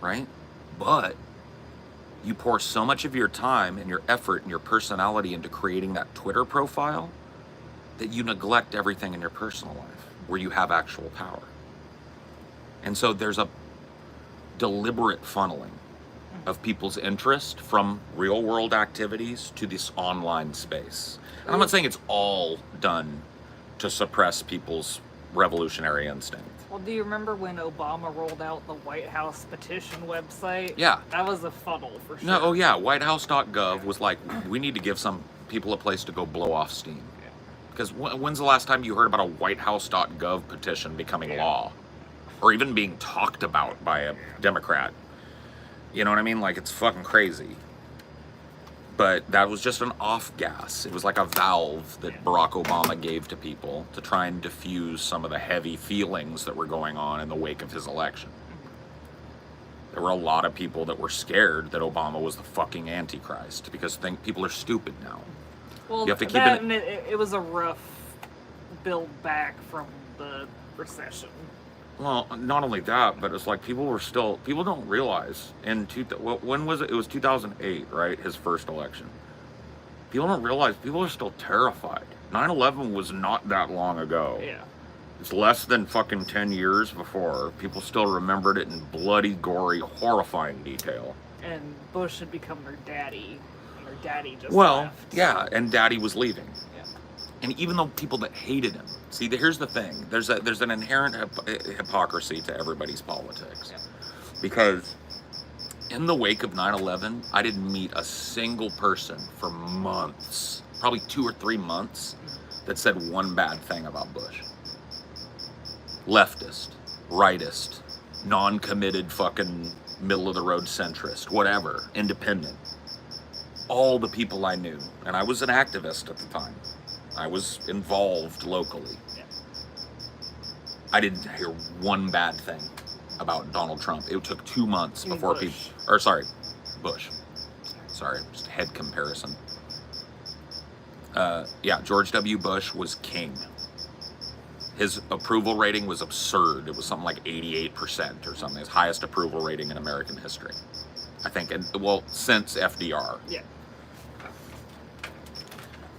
right? But you pour so much of your time and your effort and your personality into creating that Twitter profile that you neglect everything in your personal life where you have actual power. And so there's a deliberate funneling of people's interest from real world activities to this online space. And I'm not saying it's all done to suppress people's revolutionary instinct. Well, do you remember when Obama rolled out the White House petition website? Yeah. That was a funnel for sure. No, oh yeah, whitehouse.gov was like, we need to give some people a place to go blow off steam. Yeah. Because when's the last time you heard about a whitehouse.gov petition becoming law? Or even being talked about by a Democrat? You know what I mean? Like, it's fucking crazy. But that was just an off gas. It was like a valve that Barack Obama gave to people to try and diffuse some of the heavy feelings that were going on in the wake of his election. There were a lot of people that were scared that Obama was the fucking Antichrist because people are stupid now. Well, you have to keep that, and it was a rough build back from the recession. Well, not only that, but it's like people don't realize when was it? It was 2008, right? His first election. People don't realize people are still terrified. 9/11 was not that long ago. Yeah. It's less than fucking 10 years before. People still remembered it in bloody, gory, horrifying detail. And Bush had become their daddy. And their daddy just Well, left. yeah, and Daddy was leaving. Yeah. And even though people that hated him, see, here's the thing. There's an inherent hypocrisy to everybody's politics. Yeah. Because in the wake of 9/11, I didn't meet a single person for months, probably 2 or 3 months, that said one bad thing about Bush. Leftist, rightist, non-committed fucking middle-of-the-road centrist, whatever, independent. All the people I knew, and I was an activist at the time. I was involved locally. Yeah. I didn't hear one bad thing about Donald Trump. It took 2 months You mean before Bush. Bush. Sorry, just head comparison. Yeah, George W. Bush was king. His approval rating was absurd. It was something like 88% or something. His highest approval rating in American history, I think. And well, since FDR. Yeah.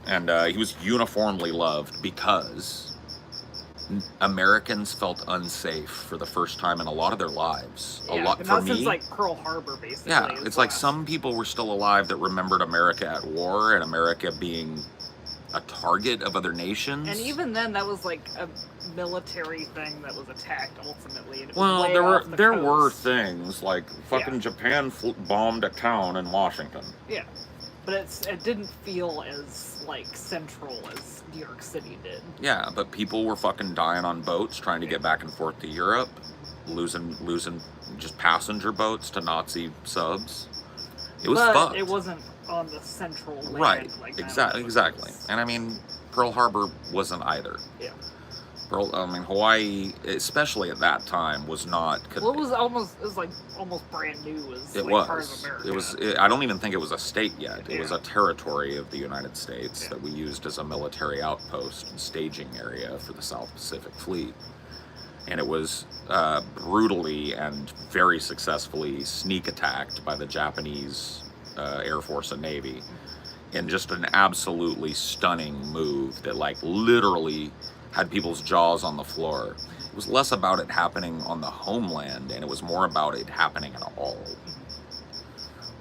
And he was uniformly loved because Americans felt unsafe for the first time in a lot of their lives. Yeah, a lot but for not me. since like Pearl Harbor, basically. Yeah, is it's like last. some people were still alive that remembered America at war and America being a target of other nations. And even then, that was like a military thing that was attacked ultimately. And it was Well, way there off the were coast. things like fucking Yeah. Japan bombed a town in Washington. Yeah, but it didn't feel as like central as New York City did. Yeah, but people were fucking dying on boats trying to get back and forth to Europe, losing just passenger boats to Nazi subs. It was but fucked. it wasn't on the central land. Right, Like exactly. And I mean, Pearl Harbor wasn't either. Yeah. Hawaii, especially at that time, was not. Well, it was almost brand new as It like part of was. America. I don't even think it was a state yet. It was Yeah. a territory of the United States Yeah. that we used as a military outpost and staging area for the South Pacific Fleet. And it was brutally and very successfully sneak attacked by the Japanese Air Force and Navy in just an absolutely stunning move that like literally had people's jaws on the floor. It was less about it happening on the homeland, and it was more about it happening at all.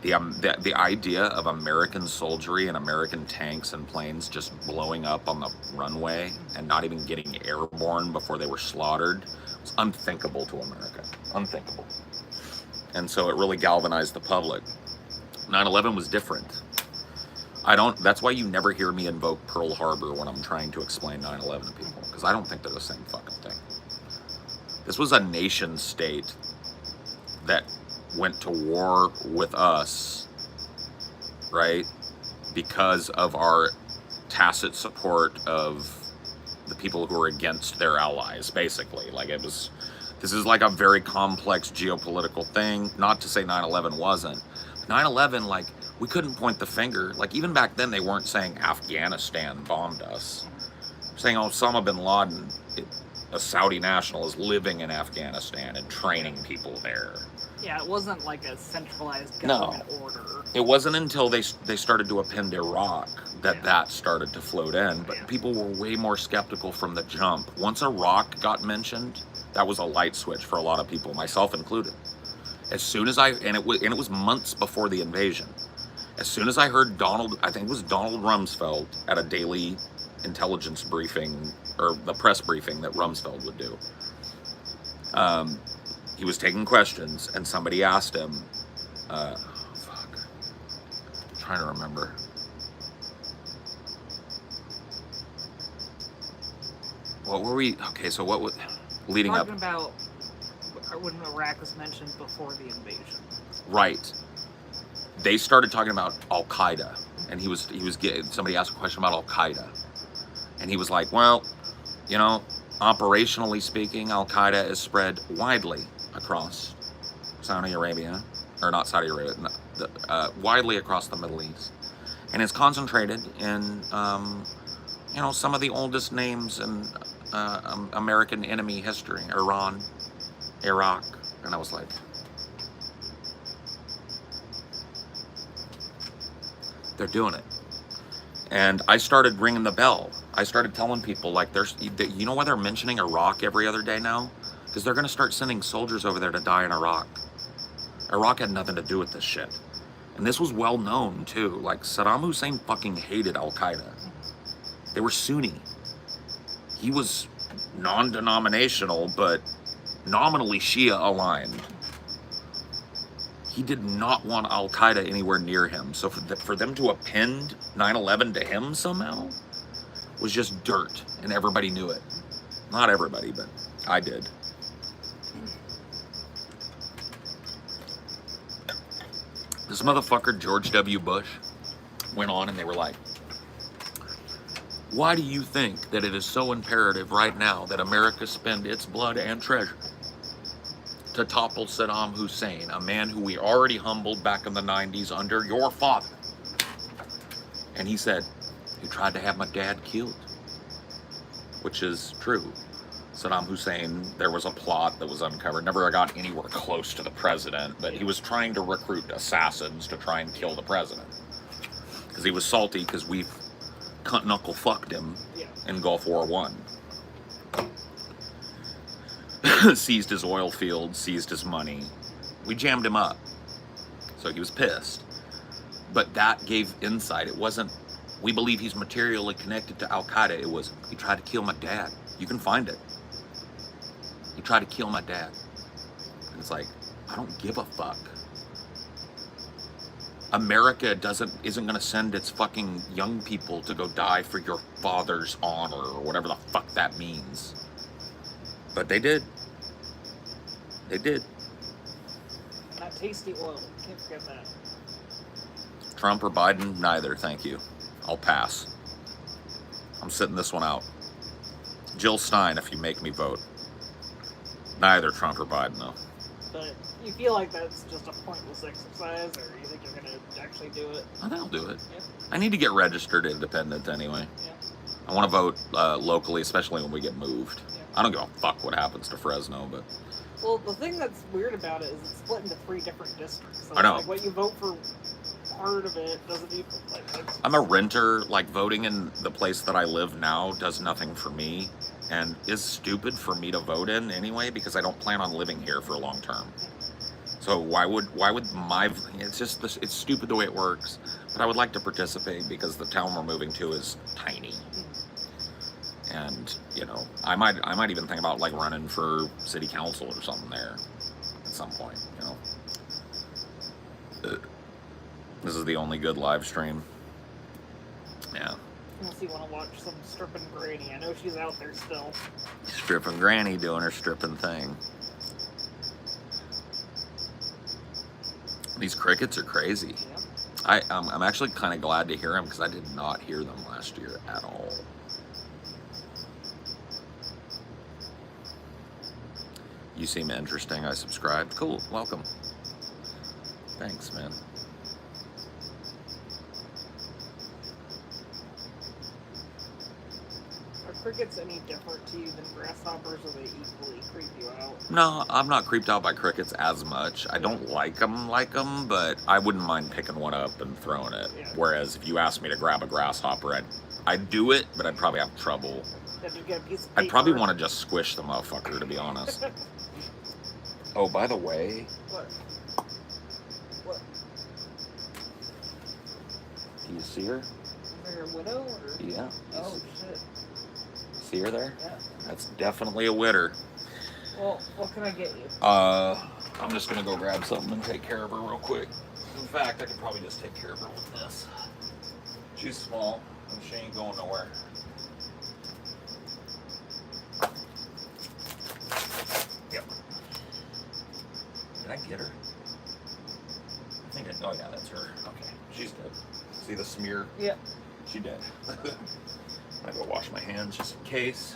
The idea of American soldiery and American tanks and planes just blowing up on the runway and not even getting airborne before they were slaughtered was unthinkable to America. Unthinkable. And so it really galvanized the public. 9/11 was different. That's why you never hear me invoke Pearl Harbor when I'm trying to explain 9/11 to people, because I don't think they're the same fucking thing. This was a nation state that went to war with us, right? Because of our tacit support of the people who were against their allies, basically. Like this is like a very complex geopolitical thing. Not to say 9/11 wasn't. 9/11, like, we couldn't point the finger. Like, even back then, they weren't saying Afghanistan bombed us. Saying Osama bin Laden, a Saudi national, is living in Afghanistan and training people there. Yeah, it wasn't like a centralized government order. It wasn't until they started to append Iraq that started to float in. But people were way more skeptical from the jump. Once Iraq got mentioned, that was a light switch for a lot of people, myself included. As soon as it was months before the invasion. As soon as I heard I think it was Donald Rumsfeld at a daily intelligence briefing, or the press briefing that Rumsfeld would do. He was taking questions, and somebody asked him, I'm trying to remember. What were we, okay, so what was, leading up. Talking about when Iraq was mentioned before the invasion. Right. They started talking about Al-Qaeda, and somebody asked a question about Al-Qaeda, and he was like, well, operationally speaking, Al-Qaeda is spread widely across Saudi Arabia, or not Saudi Arabia, widely across the Middle East, and it's concentrated in, some of the oldest names in American enemy history, Iran, Iraq, and I was like, they're doing it. And I started ringing the bell. I started telling people, like, you know why they're mentioning Iraq every other day now? Because they're going to start sending soldiers over there to die in Iraq. Iraq had nothing to do with this shit. And this was well known, too. Like, Saddam Hussein fucking hated Al-Qaeda. They were Sunni. He was non-denominational, but nominally Shia aligned. He did not want Al-Qaeda anywhere near him. So for them to append 9/11 to him somehow was just dirt, and everybody knew it. Not everybody, but I did. This motherfucker, George W. Bush, went on and they were like, why do you think that it is so imperative right now that America spend its blood and treasure to topple Saddam Hussein, a man who we already humbled back in the 90s under your father? And he said, he tried to have my dad killed, which is true. Saddam Hussein, there was a plot that was uncovered, never got anywhere close to the president, but he was trying to recruit assassins to try and kill the president. Because he was salty because we cunt-knuckle fucked him in Gulf War I. Seized his oil fields, seized his money. We jammed him up. So he was pissed. But that gave insight. It wasn't, we believe he's materially connected to Al-Qaeda. It was, he tried to kill my dad. You can find it. He tried to kill my dad. And it's like, I don't give a fuck. America isn't gonna send its fucking young people to go die for your father's honor, or whatever the fuck that means. But they did. They did. That tasty oil, can't forget that. Trump or Biden, neither, thank you. I'll pass. I'm sitting this one out. Jill Stein, if you make me vote. Neither Trump or Biden, though. But you feel like that's just a pointless exercise, or you think you're going to actually do it? I think I'll do it. Yeah. I need to get registered independent anyway. Yeah. I want to vote locally, especially when we get moved. Yeah. I don't give a fuck what happens to Fresno, but... Well, the thing that's weird about it is it's split into 3 different districts. So I know. Like what you vote for part of it doesn't even like. I'm a renter. Like, voting in the place that I live now does nothing for me, and is stupid for me to vote in anyway because I don't plan on living here for long term. So why would my, it's just this, it's stupid the way it works. But I would like to participate because the town we're moving to is tiny. And, you know, I might even think about like running for city council or something there at some point, you know. This is the only good live stream. Yeah. Unless you want to watch some stripping granny. I know she's out there still. Stripping granny doing her stripping thing. These crickets are crazy. Yeah. I'm actually kind of glad to hear them because I did not hear them last year at all. You seem interesting. I subscribed. Cool. Welcome. Thanks, man. Are crickets any different to you than grasshoppers, or they equally creep you out? No, I'm not creeped out by crickets as much. I don't like them, but I wouldn't mind picking one up and throwing it. Yeah. Whereas if you asked me to grab a grasshopper, I'd do it, but I'd probably have trouble. Then you get a piece of I'd probably paper. want to just squish the motherfucker, to be honest. Oh, by the way, What? What? do you see her? Is there a widow? Or? Yeah. Oh, shit. See her there? Yeah. That's definitely a widder. Well, what can I get you? I'm just gonna go grab something and take care of her real quick. In fact, I could probably just take care of her with this. She's small and she ain't going nowhere. Yep. Did I get her? I think oh yeah, that's her. Okay, she's dead. See the smear? Yep. She dead. I go wash my hands just in case.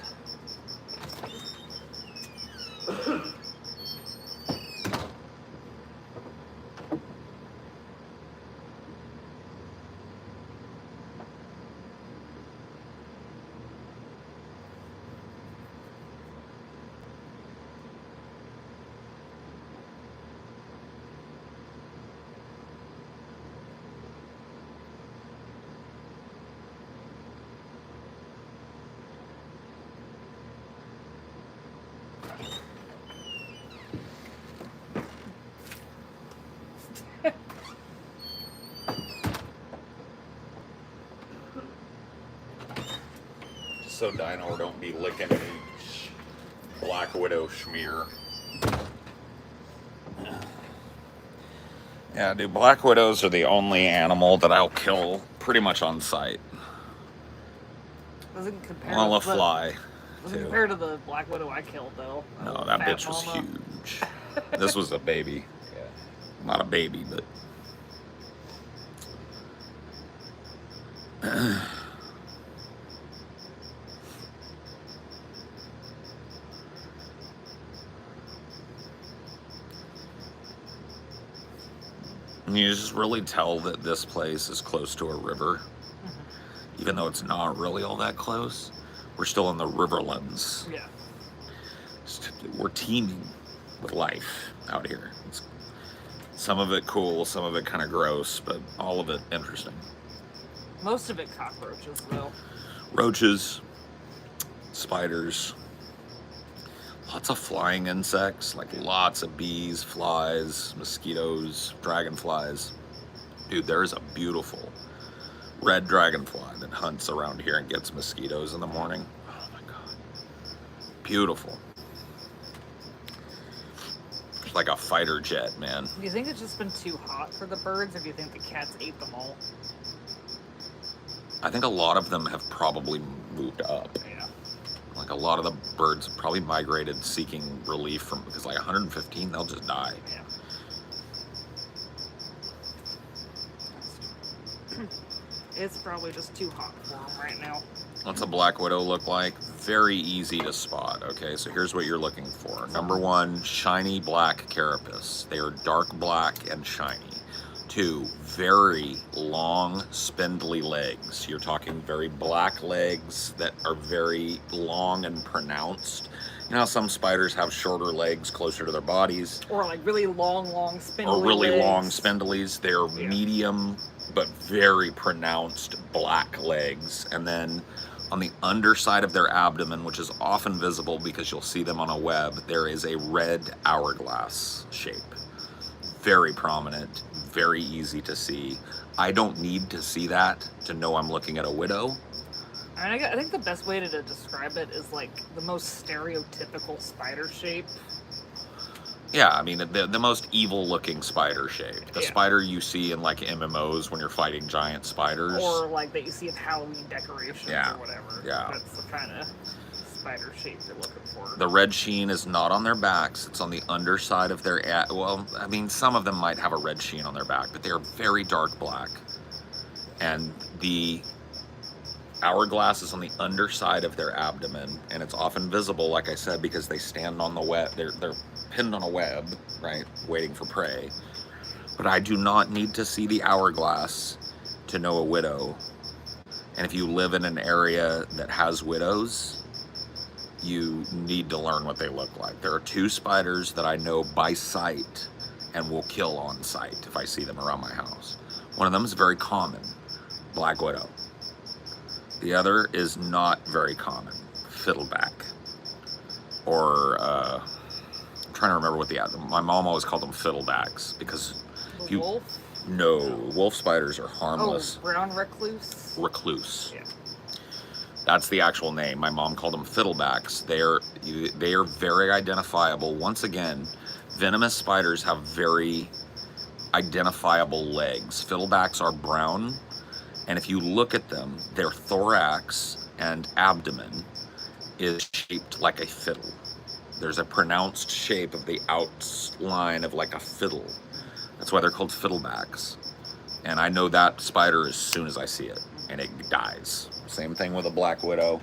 So Dino don't be licking any Black Widow schmear. Yeah, dude, Black Widows are the only animal that I'll kill pretty much on sight. Doesn't compare. Well, a to the- fly. Doesn't too. compare to the Black Widow I killed, though. No, that Fat bitch was mama. huge. This was a baby. Yeah. Not a baby, but... You just really tell that this place is close to a river. Even though it's not really all that close. We're still in the riverlands. Yeah. We're teeming with life out here. It's, some of it cool, some of it kind of gross, but all of it interesting. Most of it cockroaches, though. Roaches, spiders, lots of flying insects, like lots of bees, flies, mosquitoes, dragonflies. Dude, there's a beautiful red dragonfly that hunts around here and gets mosquitoes in the morning. Oh my god. Beautiful. It's like a fighter jet, man. Do you think it's just been too hot for the birds, or do you think the cats ate them all? I think a lot of them have probably moved up. Yeah. Like a lot of the birds have probably migrated seeking relief from, because like 115, they'll just die. Yeah. It's probably just too hot for them right now. What's a Black Widow look like? Very easy to spot, okay? So here's what you're looking for. Number one, shiny black carapace. They are dark black and shiny. Two, very long, spindly legs. You're talking very black legs that are very long and pronounced. You know how some spiders have shorter legs closer to their bodies? Or like really long spindly Or really legs. long spindlies. They're Yeah. medium but very pronounced black legs. And then on the underside of their abdomen, which is often visible because you'll see them on a web, there is a red hourglass shape. Very prominent, very easy to see. I don't need to see that to know I'm looking at a widow. I think the best way to describe it is like the most stereotypical spider shape. Yeah, I mean, the most evil-looking spider shape. The Yeah. spider you see in, like, MMOs when you're fighting giant spiders. Or like that you see in Halloween decorations Yeah. or whatever. Yeah. That's the kind of spider shape you're looking for. The red sheen is not on their backs. It's on the underside of their... Well, I mean, some of them might have a red sheen on their back, but they are very dark black. And the hourglass is on the underside of their abdomen, and it's often visible, like I said, because they stand on the web. They're pinned on a web, right, waiting for prey. But I do not need to see the hourglass to know a widow. And if you live in an area that has widows, you need to learn what they look like. There are two spiders that I know by sight and will kill on sight if I see them around my house. One of them is very common, black widow. The other is not very common, fiddleback. Or, I'm trying to remember what my mom always called them fiddlebacks, because The wolf? No, wolf spiders are harmless. Oh, brown recluse? Recluse. Yeah. That's the actual name. My mom called them fiddlebacks. They are very identifiable. Once again, venomous spiders have very identifiable legs. Fiddlebacks are brown, and if you look at them, their thorax and abdomen is shaped like a fiddle. There's a pronounced shape of the outline of like a fiddle. That's why they're called fiddlebacks. And I know that spider as soon as I see it, and it dies. Same thing with a black widow.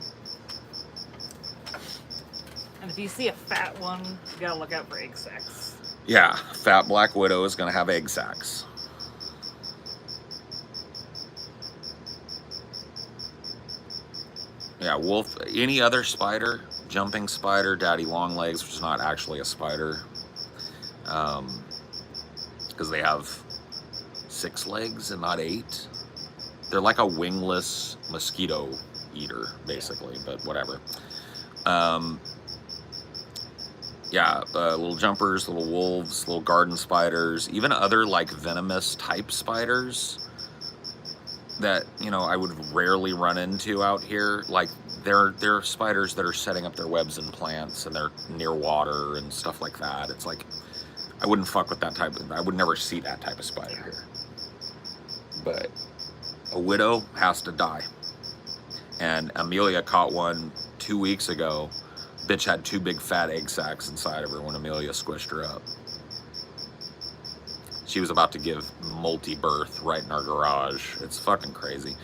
And if you see a fat one, you gotta look out for egg sacs. Yeah, fat black widow is gonna have egg sacs. Yeah, wolf, any other spider, jumping spider, daddy long legs, which is not actually a spider, because they have 6 legs and not 8. They're like a wingless mosquito eater, basically, but whatever. Yeah, little jumpers, little wolves, little garden spiders, even other like venomous type spiders that, you know, I would rarely run into out here. Like they're spiders that are setting up their webs in plants and they're near water and stuff like that. It's like, I wouldn't fuck with that type of, I would never see that type of spider here. But a widow has to die. And Amelia caught one 2 weeks ago. Bitch had 2 big fat egg sacs inside of her when Amelia squished her up. She was about to give multi-birth right in our garage. It's fucking crazy.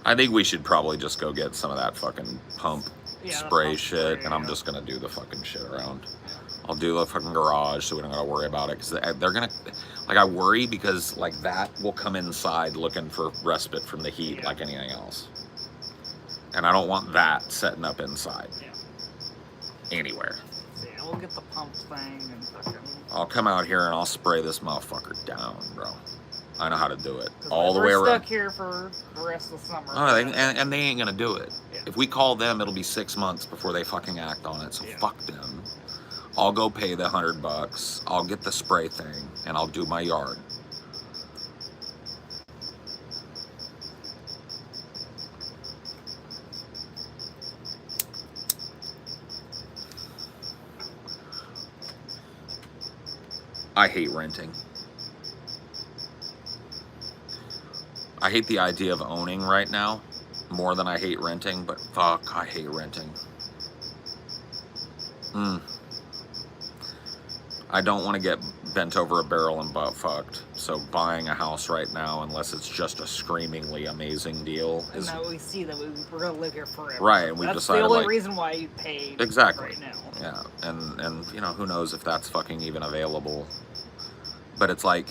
I think we should probably just go get some of that fucking pump spray pump shit, spray, and I'm just gonna do the fucking shit around. I'll do the fucking garage so we don't gotta worry about it, because they're gonna, like, I worry because like that will come inside looking for respite from the heat like anything else. And I don't want that setting up inside. Anywhere. So yeah, we'll get the pump thing and fucking... I'll come out here and I'll spray this motherfucker down, bro. I know how to do it. All the way We're around. stuck here for the rest of the summer. Oh, and they ain't gonna do it. Yeah. If we call them, it'll be 6 months before they fucking act on it, so fuck them. I'll go pay the $100. I'll get the spray thing, and I'll do my yard. I hate renting. I hate the idea of owning right now more than I hate renting, but fuck, I hate renting. I don't want to get bent over a barrel and butt fucked. So buying a house right now, unless it's just a screamingly amazing deal, is... And now we see that we're going to live here forever. Right, and we've that's decided, the only like... reason why you paid Exactly. right now. Yeah, and you know, who knows if that's fucking even available. But it's like...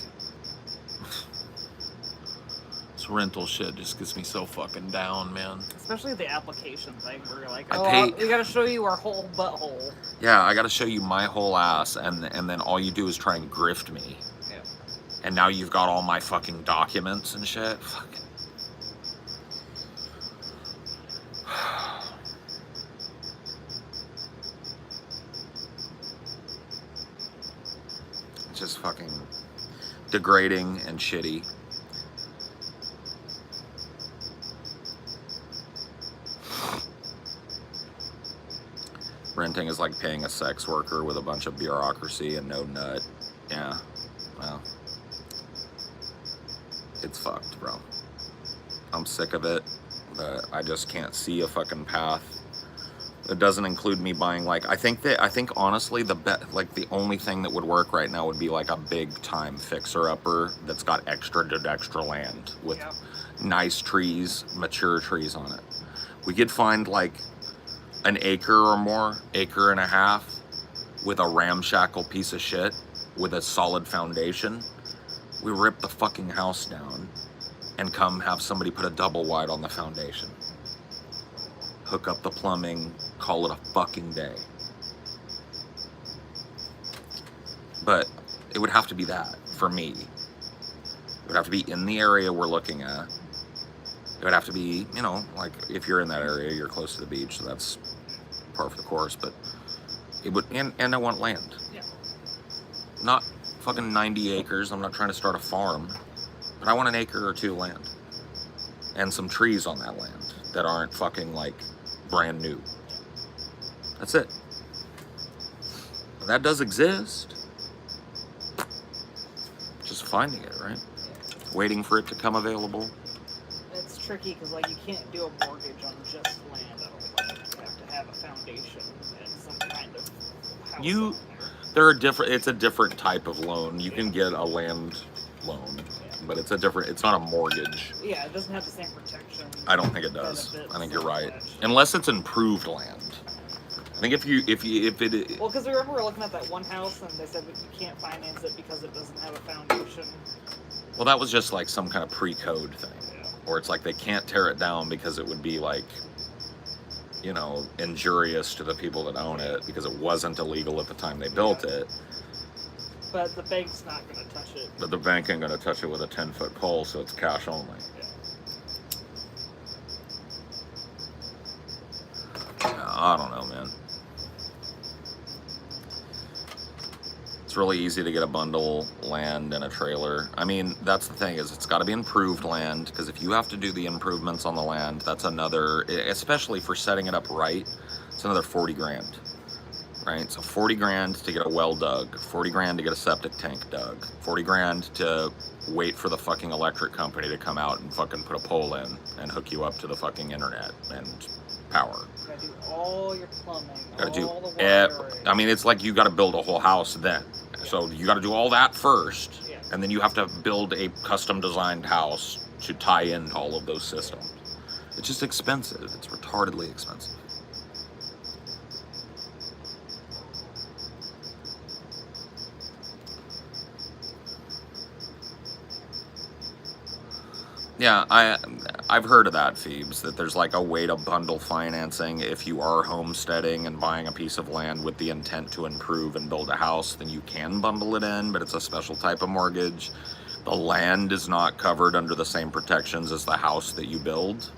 This rental shit just gets me so fucking down, man. Especially the application thing where you're like, we gotta show you our whole butthole. Yeah, I gotta show you my whole ass, and then all you do is try and grift me. Yeah. And now you've got all my fucking documents and shit. Fucking. It's just fucking degrading and shitty. Renting is like paying a sex worker with a bunch of bureaucracy and no nut. Yeah, well, it's fucked, bro. I'm sick of it, but I just can't see a fucking path. It doesn't include me buying, like, I think honestly the only thing that would work right now would be like a big time fixer-upper that's got extra land with nice trees, mature trees on it. We could find like an acre or more, acre and a half, with a ramshackle piece of shit with a solid foundation. We rip the fucking house down and come have somebody put a double wide on the foundation. Hook up the plumbing, call it a fucking day. But it would have to be that for me. It would have to be in the area we're looking at. It would have to be, you know, like if you're in that area, you're close to the beach, so that's par for the course. But it would, and I want land. Yeah. Not fucking 90 acres. I'm not trying to start a farm, but I want an acre or two of land and some trees on that land that aren't fucking like brand new. That's it. That does exist. Just finding it, right? Yeah. Waiting for it to come available. It's tricky because like you can't do a mortgage on just land. I don't think you have to have a foundation and some kind of house. It's a different type of loan. You can get a land loan, but it's not a mortgage. Yeah, it doesn't have the same protection. I don't think it does. I think you're right. Such. Unless it's improved land. I think if it. Well, because remember we were looking at that one house and they said that you can't finance it because it doesn't have a foundation. Well, that was just like some kind of pre-code thing. Yeah. Or it's like they can't tear it down because it would be like, you know, injurious to the people that own it because it wasn't illegal at the time they built it. But the bank's not going to touch it. But the bank ain't going to touch it with a 10-foot pole, so it's cash only. Yeah. I don't know, man. It's really easy to get a bundle land and a trailer. I mean, that's the thing, is it's got to be improved land, because if you have to do the improvements on the land, that's another, especially for setting it up right, it's another 40 grand, right? So 40 grand to get a well dug, 40 grand to get a septic tank dug, 40 grand to wait for the fucking electric company to come out and fucking put a pole in and hook you up to the fucking internet and power. You gotta do all your plumbing, Gotta do all the wiring. I mean, it's like you gotta build a whole house then. So you gotta do all that first, and then you have to build a custom designed house to tie into all of those systems. It's just expensive. It's retardedly expensive. Yeah, I've heard of that, Phoebes, that there's like a way to bundle financing. If you are homesteading and buying a piece of land with the intent to improve and build a house, then you can bundle it in, but it's a special type of mortgage. The land is not covered under the same protections as the house that you build.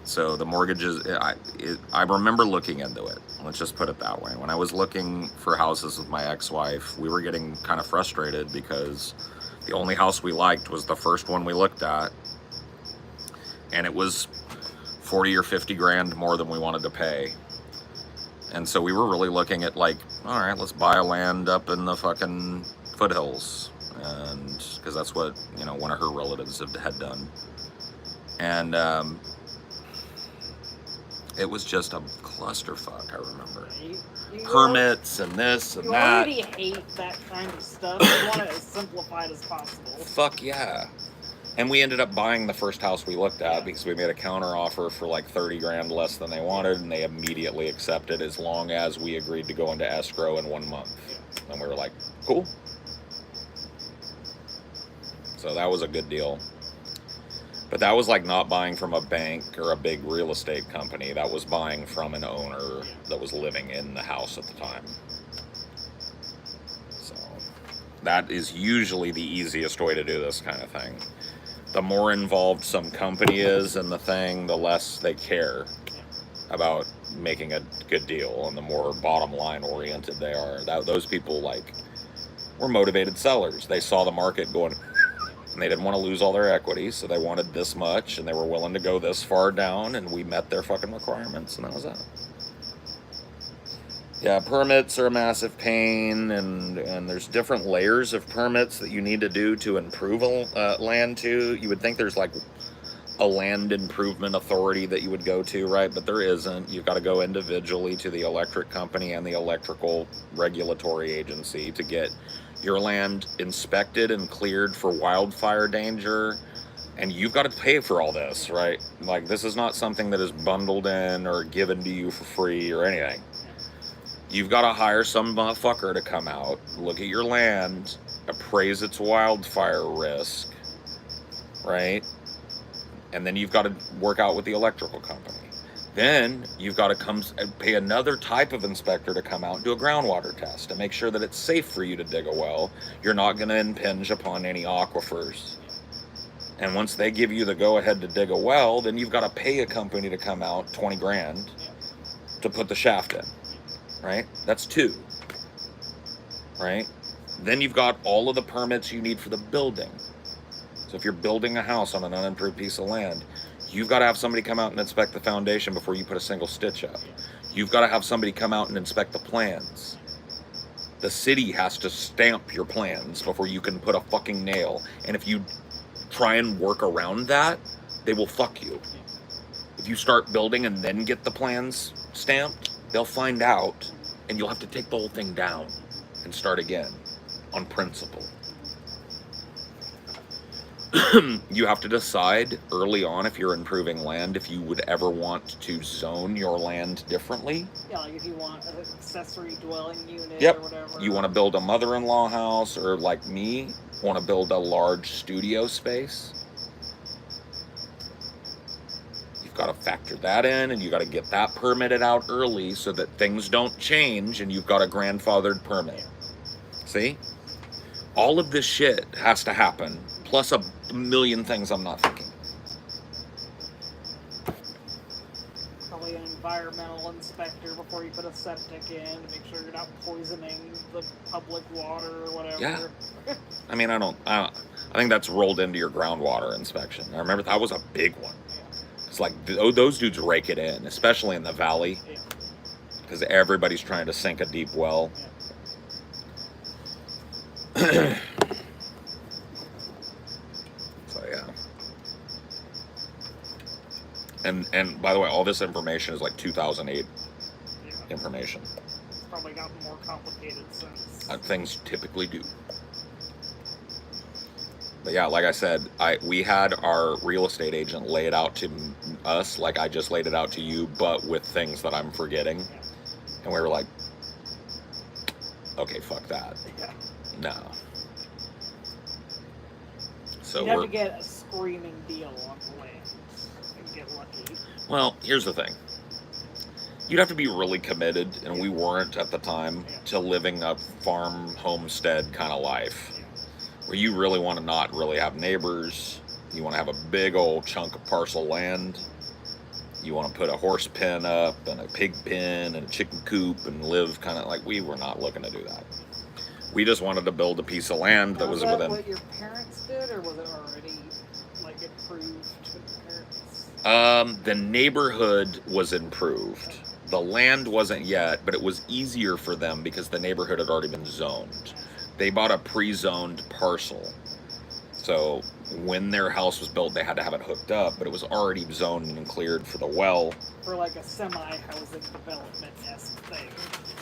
So the mortgage is, I remember looking into it. Let's just put it that way. When I was looking for houses with my ex-wife, we were getting kind of frustrated because the only house we liked was the first one we looked at, and it was 40 or 50 grand more than we wanted to pay. And so we were really looking at like, all right, let's buy a land up in the fucking foothills, and because that's what, you know, one of her relatives had done. And it was just a clusterfuck, I remember. Permits and this and that. You already hate that kind of stuff. You want it as simplified as possible. Fuck yeah. And we ended up buying the first house we looked at because we made a counter offer for like 30 grand less than they wanted, and they immediately accepted as long as we agreed to go into escrow in 1 month. And we were like, cool. So that was a good deal. But that was like not buying from a bank or a big real estate company. That was buying from an owner that was living in the house at the time. So that is usually the easiest way to do this kind of thing. The more involved some company is in the thing, the less they care about making a good deal, and the more bottom line oriented they are. Those people were motivated sellers. They saw the market going, and they didn't want to lose all their equity, so they wanted this much, and they were willing to go this far down, and we met their fucking requirements, and that was that. Yeah, permits are a massive pain, and there's different layers of permits that you need to do to improve land too. You would think there's like a land improvement authority that you would go to, right? But there isn't. You've got to go individually to the electric company and the electrical regulatory agency to get your land inspected and cleared for wildfire danger. And you've got to pay for all this, right? Like, this is not something that is bundled in or given to you for free or anything. You've got to hire some motherfucker to come out, look at your land, appraise its wildfire risk, right? And then you've got to work out with the electrical company. Then you've got to come pay another type of inspector to come out and do a groundwater test to make sure that it's safe for you to dig a well. You're not going to impinge upon any aquifers. And once they give you the go-ahead to dig a well, then you've got to pay a company to come out 20 grand to put the shaft in. Right? That's 2. Right? Then you've got all of the permits you need for the building. So if you're building a house on an unimproved piece of land, you've got to have somebody come out and inspect the foundation before you put a single stitch up. You've got to have somebody come out and inspect the plans. The city has to stamp your plans before you can put a fucking nail. And if you try and work around that, they will fuck you. If you start building and then get the plans stamped, they'll find out, and you'll have to take the whole thing down and start again on principle. You have to decide early on, if you're improving land, if you would ever want to zone your land differently. Yeah, like if you want an accessory dwelling unit Yep. or whatever. You want to build a mother-in-law house, or like me, want to build a large studio space. Got to factor that in, and you got to get that permitted out early so that things don't change, and you've got a grandfathered permit. See? All of this shit has to happen, plus a million things I'm not thinking. Probably an environmental inspector before you put a septic in to make sure you're not poisoning the public water or whatever. Yeah. I mean, I think that's rolled into your groundwater inspection. I remember that was a big one. It's like, those dudes rake it in, especially in the valley, because everybody's trying to sink a deep well. So yeah. And by the way, all this information is like 2008 information. It's probably gotten more complicated since. Things typically do. But yeah, like I said, we had our real estate agent lay it out to us like I just laid it out to you, but with things that I'm forgetting. And we were like, okay, fuck that. Yeah. No. So you have to get a screaming deal on the land and get lucky. Well, here's the thing. You'd have to be really committed, and we weren't at the time, to living a farm homestead kind of life. Where you really want to not really have neighbors. You want to have a big old chunk of parcel land. You want to put a horse pen up and a pig pen and a chicken coop and live kind of like, we were not looking to do that. We just wanted to build a piece of land that was within. Was that what your parents did, or was it already like improved to the parents? The neighborhood was improved. The land wasn't yet, but it was easier for them because the neighborhood had already been zoned. They bought a pre-zoned parcel. So when their house was built, they had to have it hooked up, but it was already zoned and cleared for the well. For like a semi-housing development-esque thing.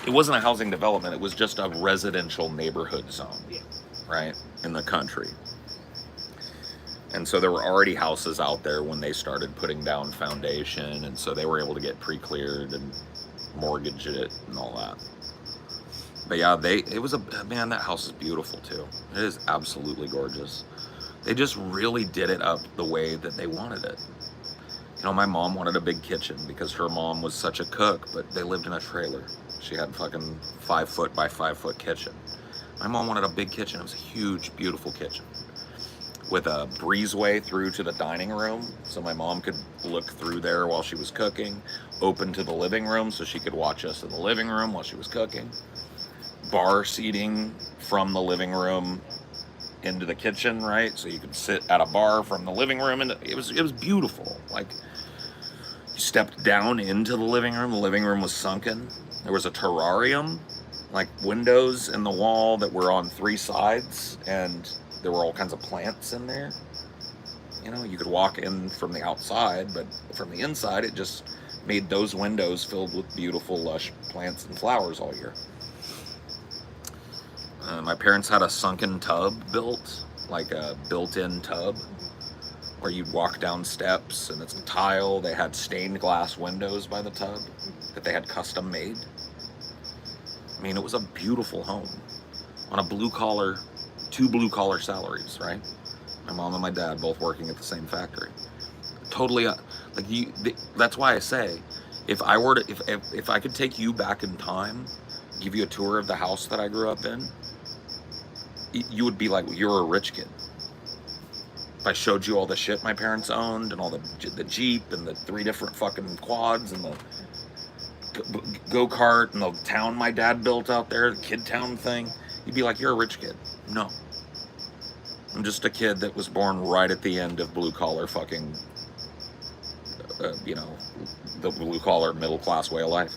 It wasn't a housing development, it was just a residential neighborhood zone, right, in the country. And so there were already houses out there when they started putting down foundation, and so they were able to get pre-cleared and mortgage it and all that. But yeah, man, that house is beautiful too. It is absolutely gorgeous. They just really did it up the way that they wanted it. You know, my mom wanted a big kitchen because her mom was such a cook, but they lived in a trailer. She had fucking 5 foot by 5 foot kitchen. My mom wanted a big kitchen. It was a huge, beautiful kitchen with a breezeway through to the dining room, so my mom could look through there while she was cooking, open to the living room so she could watch us in the living room while she was cooking, bar seating from the living room into the kitchen, right? So you could sit at a bar from the living room, and it was beautiful. Like, you stepped down into the living room was sunken. There was a terrarium, like windows in the wall that were on 3 sides, and there were all kinds of plants in there. You know, you could walk in from the outside, but from the inside, it just made those windows filled with beautiful, lush plants and flowers all year. My parents had a sunken tub built, like a built-in tub, where you'd walk down steps, and it's tile. They had stained glass windows by the tub that they had custom made. I mean, it was a beautiful home on a blue-collar, 2 blue-collar salaries, right? My mom and my dad both working at the same factory. Totally, that's why I say, if I could take you back in time, give you a tour of the house that I grew up in, you would be like, you're a rich kid. If I showed you all the shit my parents owned, and all the Jeep, and the 3 different fucking quads, and the go-kart, and the town my dad built out there, the kid town thing, you'd be like, you're a rich kid. No. I'm just a kid that was born right at the end of blue-collar fucking, the blue-collar middle-class way of life.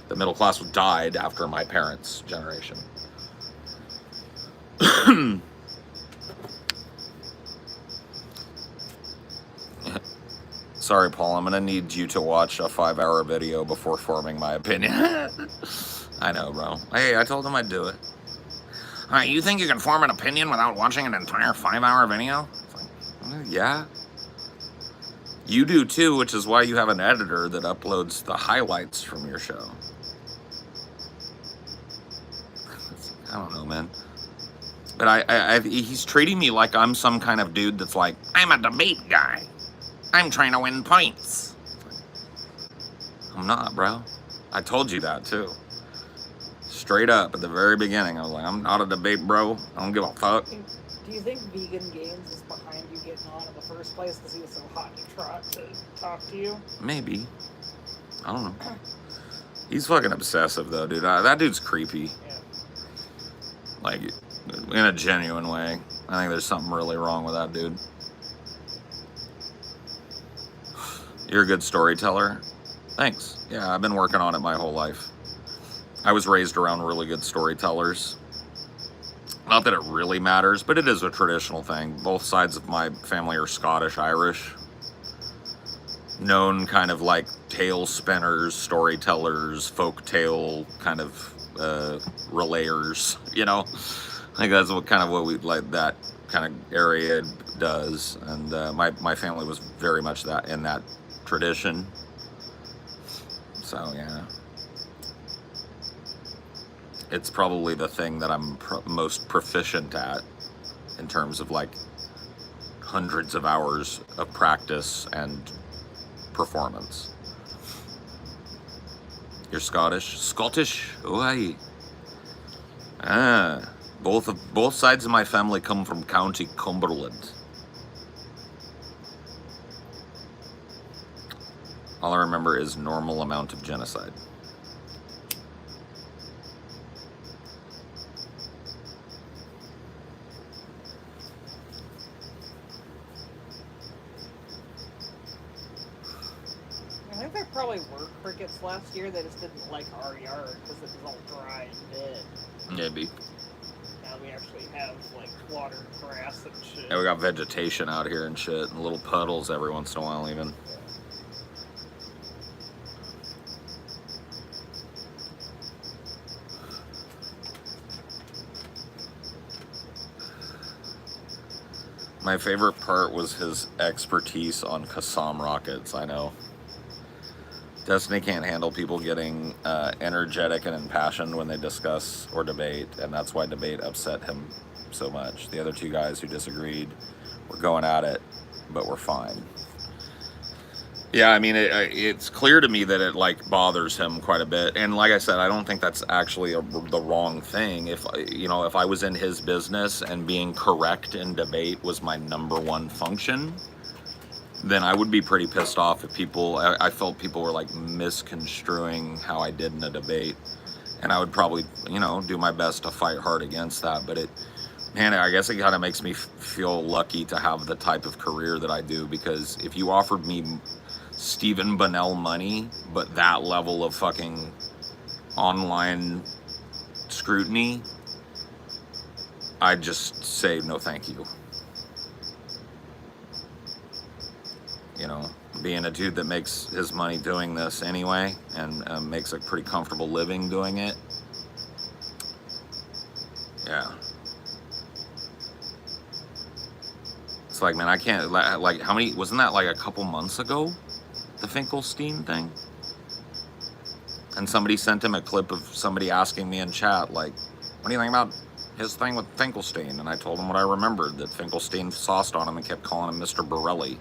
The middle class died after my parents' generation. Sorry, Paul, I'm going to need you to watch a 5-hour video before forming my opinion. I know, bro. Hey, I told him I'd do it. You think you can form an opinion without watching an entire 5-hour video? It's like, yeah. You do too, which is why you have an editor that uploads the highlights from your show. I don't know, man. But he's treating me like I'm some kind of dude that's like, I'm a debate guy. I'm trying to win points. I'm not, bro. I told you that too. Straight up at the very beginning, I was like, I'm not a debate bro. I don't give a fuck. Do you think Vegan Games is behind you getting on in the first place because he was so hot to trot to talk to you? Maybe. I don't know. He's fucking obsessive though, dude. That dude's creepy. Yeah. Like, in a genuine way. I think there's something really wrong with that dude. You're a good storyteller. Thanks. Yeah, I've been working on it my whole life. I was raised around really good storytellers. Not that it really matters, but it is a traditional thing. Both sides of my family are Scottish-Irish. Known kind of like tale spinners, storytellers, folk tale kind of relayers, you know? I think that's what we like, that kind of area does. And my family was very much that in that tradition. So yeah, it's probably the thing that I'm most proficient at in terms of like hundreds of hours of practice and performance. You're Scottish? Scottish? Oh, aye. Both sides of my family come from County Cumberland. All I remember is normal amount of genocide. I think there probably were crickets last year. They just didn't like our yard because it was all dry and dead. Maybe. Now we actually have like water and grass and shit. Yeah, we got vegetation out here and shit, and little puddles every once in a while even. Yeah. My favorite part was his expertise on Qassam rockets, I know. Destiny can't handle people getting energetic and impassioned when they discuss or debate, and that's why debate upset him so much. The other 2 guys who disagreed we're going at it, but we're fine. Yeah, I mean, it's clear to me that it like bothers him quite a bit, and like I said, I don't think that's actually the wrong thing. If if I was in his business and being correct in debate was my number one function, then I would be pretty pissed off if I felt people were like misconstruing how I did in a debate, and I would probably do my best to fight hard against that. But man, I guess it kind of makes me feel lucky to have the type of career that I do, because if you offered me Stephen Bunnell money, but that level of fucking online scrutiny, I'd just say no thank you. Being a dude that makes his money doing this anyway, and makes a pretty comfortable living doing it. Yeah. It's like, man, I can't, like, how many, wasn't that like a couple months ago? The Finkelstein thing? And somebody sent him a clip of somebody asking me in chat, like, what do you think about his thing with Finkelstein? And I told him what I remembered, that Finkelstein sauced on him and kept calling him Mr. Borelli.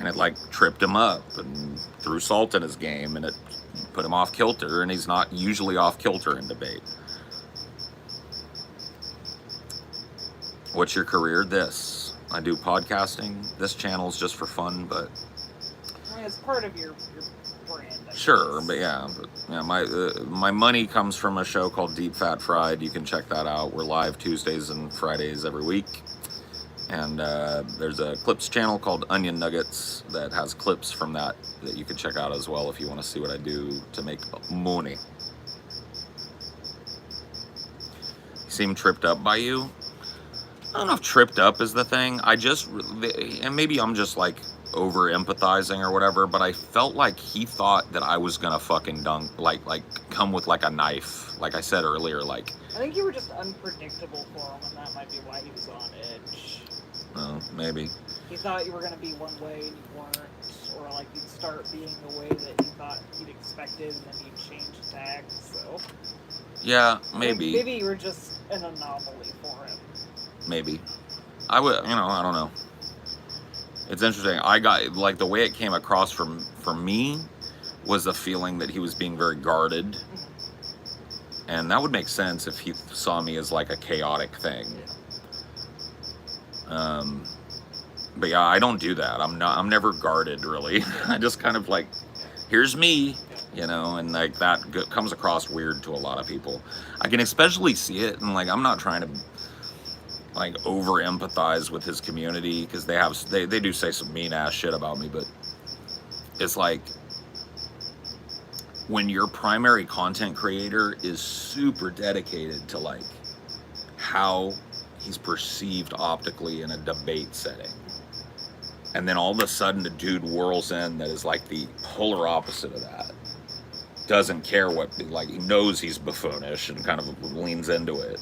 And it, like, tripped him up and threw salt in his game, and it put him off kilter, and he's not usually off kilter in debate. What's your career? This. I do podcasting. This channel's just for fun, but... I mean, it's part of your brand, I Sure, guess. but yeah, my money comes from a show called Deep Fat Fried. You can check that out. We're live Tuesdays and Fridays every week. And there's a clips channel called Onion Nuggets that has clips from that you can check out as well if you want to see what I do to make money. Seem tripped up by you? I don't know if tripped up is the thing. And maybe I'm just like over empathizing or whatever, but I felt like he thought that I was gonna fucking like come with like a knife. Like I said earlier, like... I think you were just unpredictable for him, and that might be why he was on edge. Oh, maybe. He thought you were going to be one way and you weren't, or like you'd start being the way that he thought he'd expected, and then you'd change tags, so... Yeah, maybe. Maybe you were just an anomaly for him. Maybe. I would, I don't know. It's interesting. I got, like, the way it came across from me was the feeling that he was being very guarded. Mm-hmm. And that would make sense if he saw me as, like, a chaotic thing. Yeah. But yeah, I don't do that. I'm never guarded, really. I just kind of, like, here's me, and, like, that comes across weird to a lot of people. I can especially see it, and, like, I'm not trying to... like over empathize with his community, because they do say some mean ass shit about me, but it's like when your primary content creator is super dedicated to like how he's perceived optically in a debate setting, and then all of a sudden a dude whirls in that is like the polar opposite of that, doesn't care what, like, he knows he's buffoonish and kind of leans into it.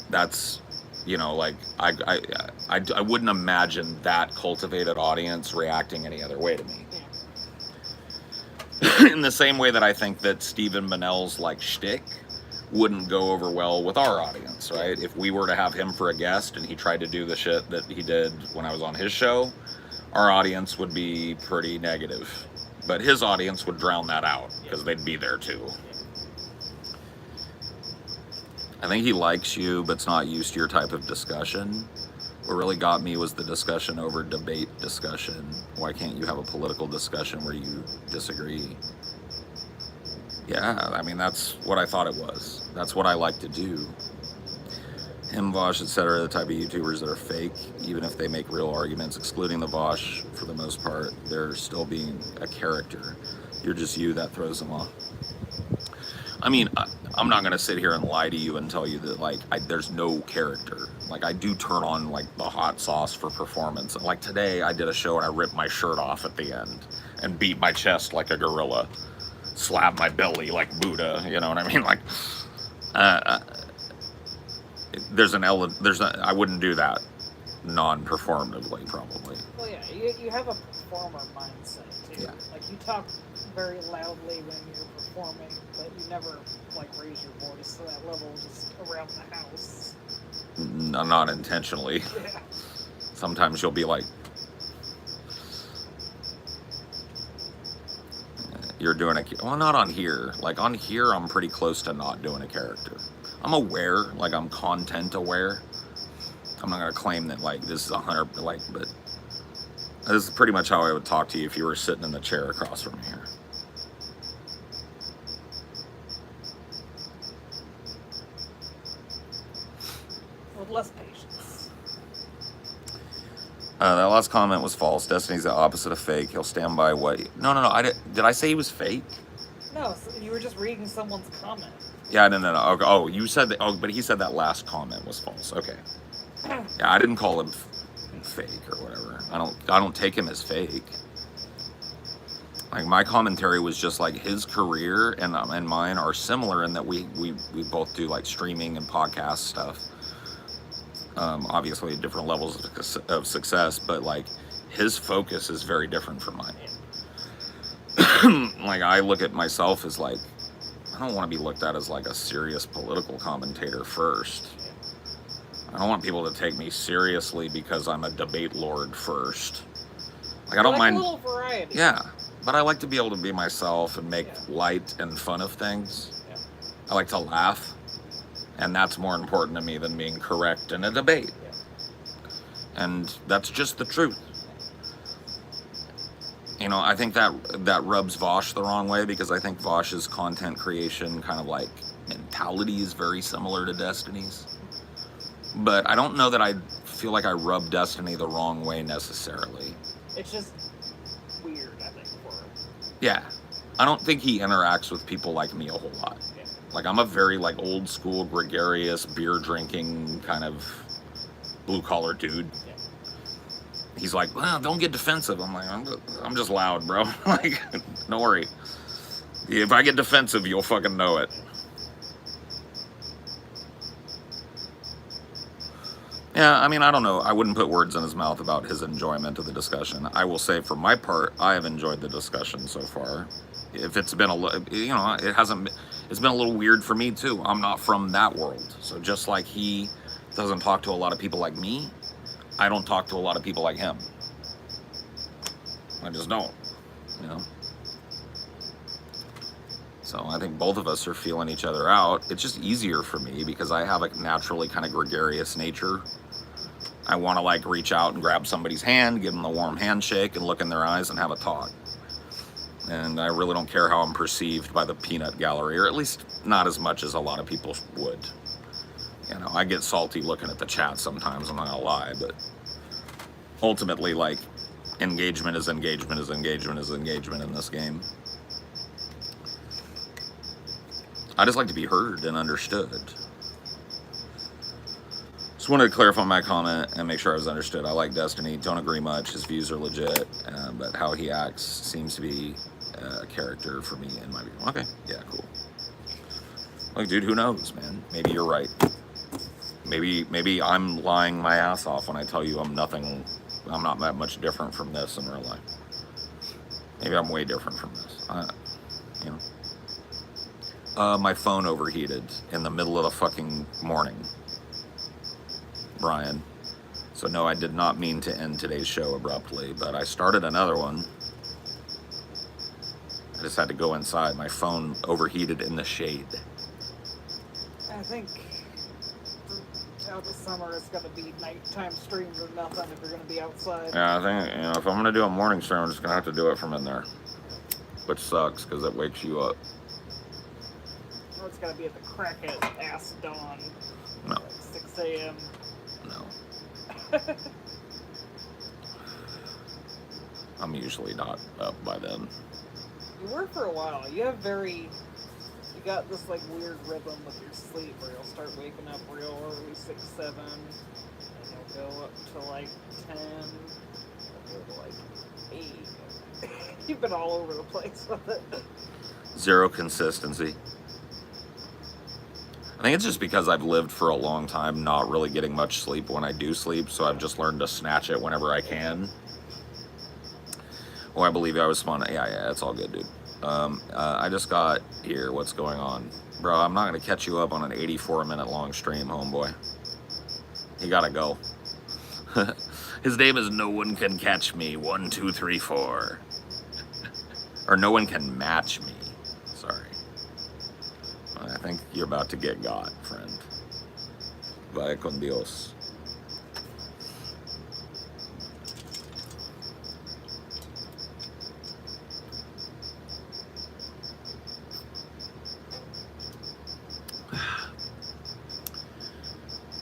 That's, like, I wouldn't imagine that cultivated audience reacting any other way to me. Yeah. In the same way that I think that Stephen Bunnell's, like, shtick wouldn't go over well with our audience, right? If we were to have him for a guest and he tried to do the shit that he did when I was on his show, our audience would be pretty negative. But his audience would drown that out, because they'd be there too. I think he likes you, but's not used to your type of discussion. What really got me was the discussion over debate discussion. Why can't you have a political discussion where you disagree? Yeah, I mean, that's what I thought it was. That's what I like to do. Him, Vosh, etc. are the type of YouTubers that are fake. Even if they make real arguments, excluding the Vosh, for the most part, they're still being a character. You're just you, that throws them off. I mean, I'm not going to sit here and lie to you and tell you that, like, there's no character. Like, I do turn on, like, the hot sauce for performance. Like, today I did a show and I ripped my shirt off at the end and beat my chest like a gorilla. Slapped my belly like Buddha, you know what I mean? Like, I wouldn't do that non-performatively, probably. Well, yeah, you have a performer mindset, too. Yeah. Like, you talk very loudly when you're performing, but you never, like, raise your voice to that level just around the house. not intentionally. Yeah. Sometimes you'll be like, you're doing a, well, not on here. Like on here, I'm pretty close to not doing a character. I'm aware, like I'm content aware. I'm not gonna claim that like this is 100, like, but this is pretty much how I would talk to you if you were sitting in the chair across from me here. With less patience. That last comment was false. Destiny's the opposite of fake. He'll stand by what? No. Did I say he was fake? No, so you were just reading someone's comment. Yeah, no. Okay. Oh, you said that. Oh, but he said that last comment was false. Okay. Yeah, I didn't call him fake or whatever. I don't take him as fake. Like my commentary was just like his career and mine are similar in that we both do like streaming and podcast stuff. Obviously different levels of success, but like his focus is very different from mine. Like I look at myself as like, I don't want to be looked at as like a serious political commentator first. I don't want people to take me seriously because I'm a debate lord first. Like I don't mind. A little variety. Yeah, but I like to be able to be myself and make light and fun of things. Yeah. I like to laugh, and that's more important to me than being correct in a debate. Yeah. And that's just the truth. You know, I think that rubs Vosh the wrong way because I think Vosh's content creation kind of like mentality is very similar to Destiny's. But I don't know that I feel like I rub Destiny the wrong way necessarily. It's just weird, I think, for him. Yeah. I don't think he interacts with people like me a whole lot. Yeah. Like, I'm a very, like, old school, gregarious, beer-drinking kind of blue-collar dude. Yeah. He's like, well, don't get defensive. I'm like, I'm just loud, bro. Like, don't worry. If I get defensive, you'll fucking know it. Yeah, I mean, I don't know. I wouldn't put words in his mouth about his enjoyment of the discussion. I will say, for my part, I have enjoyed the discussion so far. If it's been it's been a little weird for me too. I'm not from that world. So just like he doesn't talk to a lot of people like me, I don't talk to a lot of people like him. I just don't, you know? So I think both of us are feeling each other out. It's just easier for me because I have a naturally kind of gregarious nature. I want to like reach out and grab somebody's hand, give them a warm handshake and look in their eyes and have a talk. And I really don't care how I'm perceived by the peanut gallery, or at least not as much as a lot of people would. You know, I get salty looking at the chat sometimes, I'm not gonna lie, but ultimately, like, engagement is engagement is engagement is engagement in this game. I just like to be heard and understood. Just wanted to clarify my comment and make sure I was understood. I like Destiny, don't agree much, his views are legit, but how he acts seems to be a character for me in my view. Okay, yeah, cool. Like, dude, who knows, man? Maybe you're right. Maybe I'm lying my ass off when I tell you I'm not that much different from this in real life. Maybe I'm way different from this. You know. My phone overheated in the middle of the fucking morning, Brian. So no, I did not mean to end today's show abruptly, but I started another one. I just had to go inside. My phone overheated in the shade. I think throughout the summer it's going to be nighttime streams or nothing if you're going to be outside. Yeah, I think, if I'm going to do a morning stream, I'm just going to have to do it from in there. Which sucks, because it wakes you up. Or it's got to be at the crack of ass dawn. No. Like 6 a.m. No. I'm usually not up by then. You were for a while. You got this like weird rhythm with your sleep where you'll start waking up real early, 6, 7, and you'll go up to like 10, you'll go to like 8. You've been all over the place with it. Zero consistency. I think it's just because I've lived for a long time not really getting much sleep when I do sleep, so I've just learned to snatch it whenever I can. Oh, I believe I was spun. Yeah, it's all good, dude. I just got here. What's going on? Bro, I'm not going to catch you up on an 84-minute long stream, homeboy. He gotta go. His name is No One Can Catch Me, 1, 2, 3, 4. Or No One Can Match Me. Sorry. I think you're about to get got, friend. Vaya con Dios.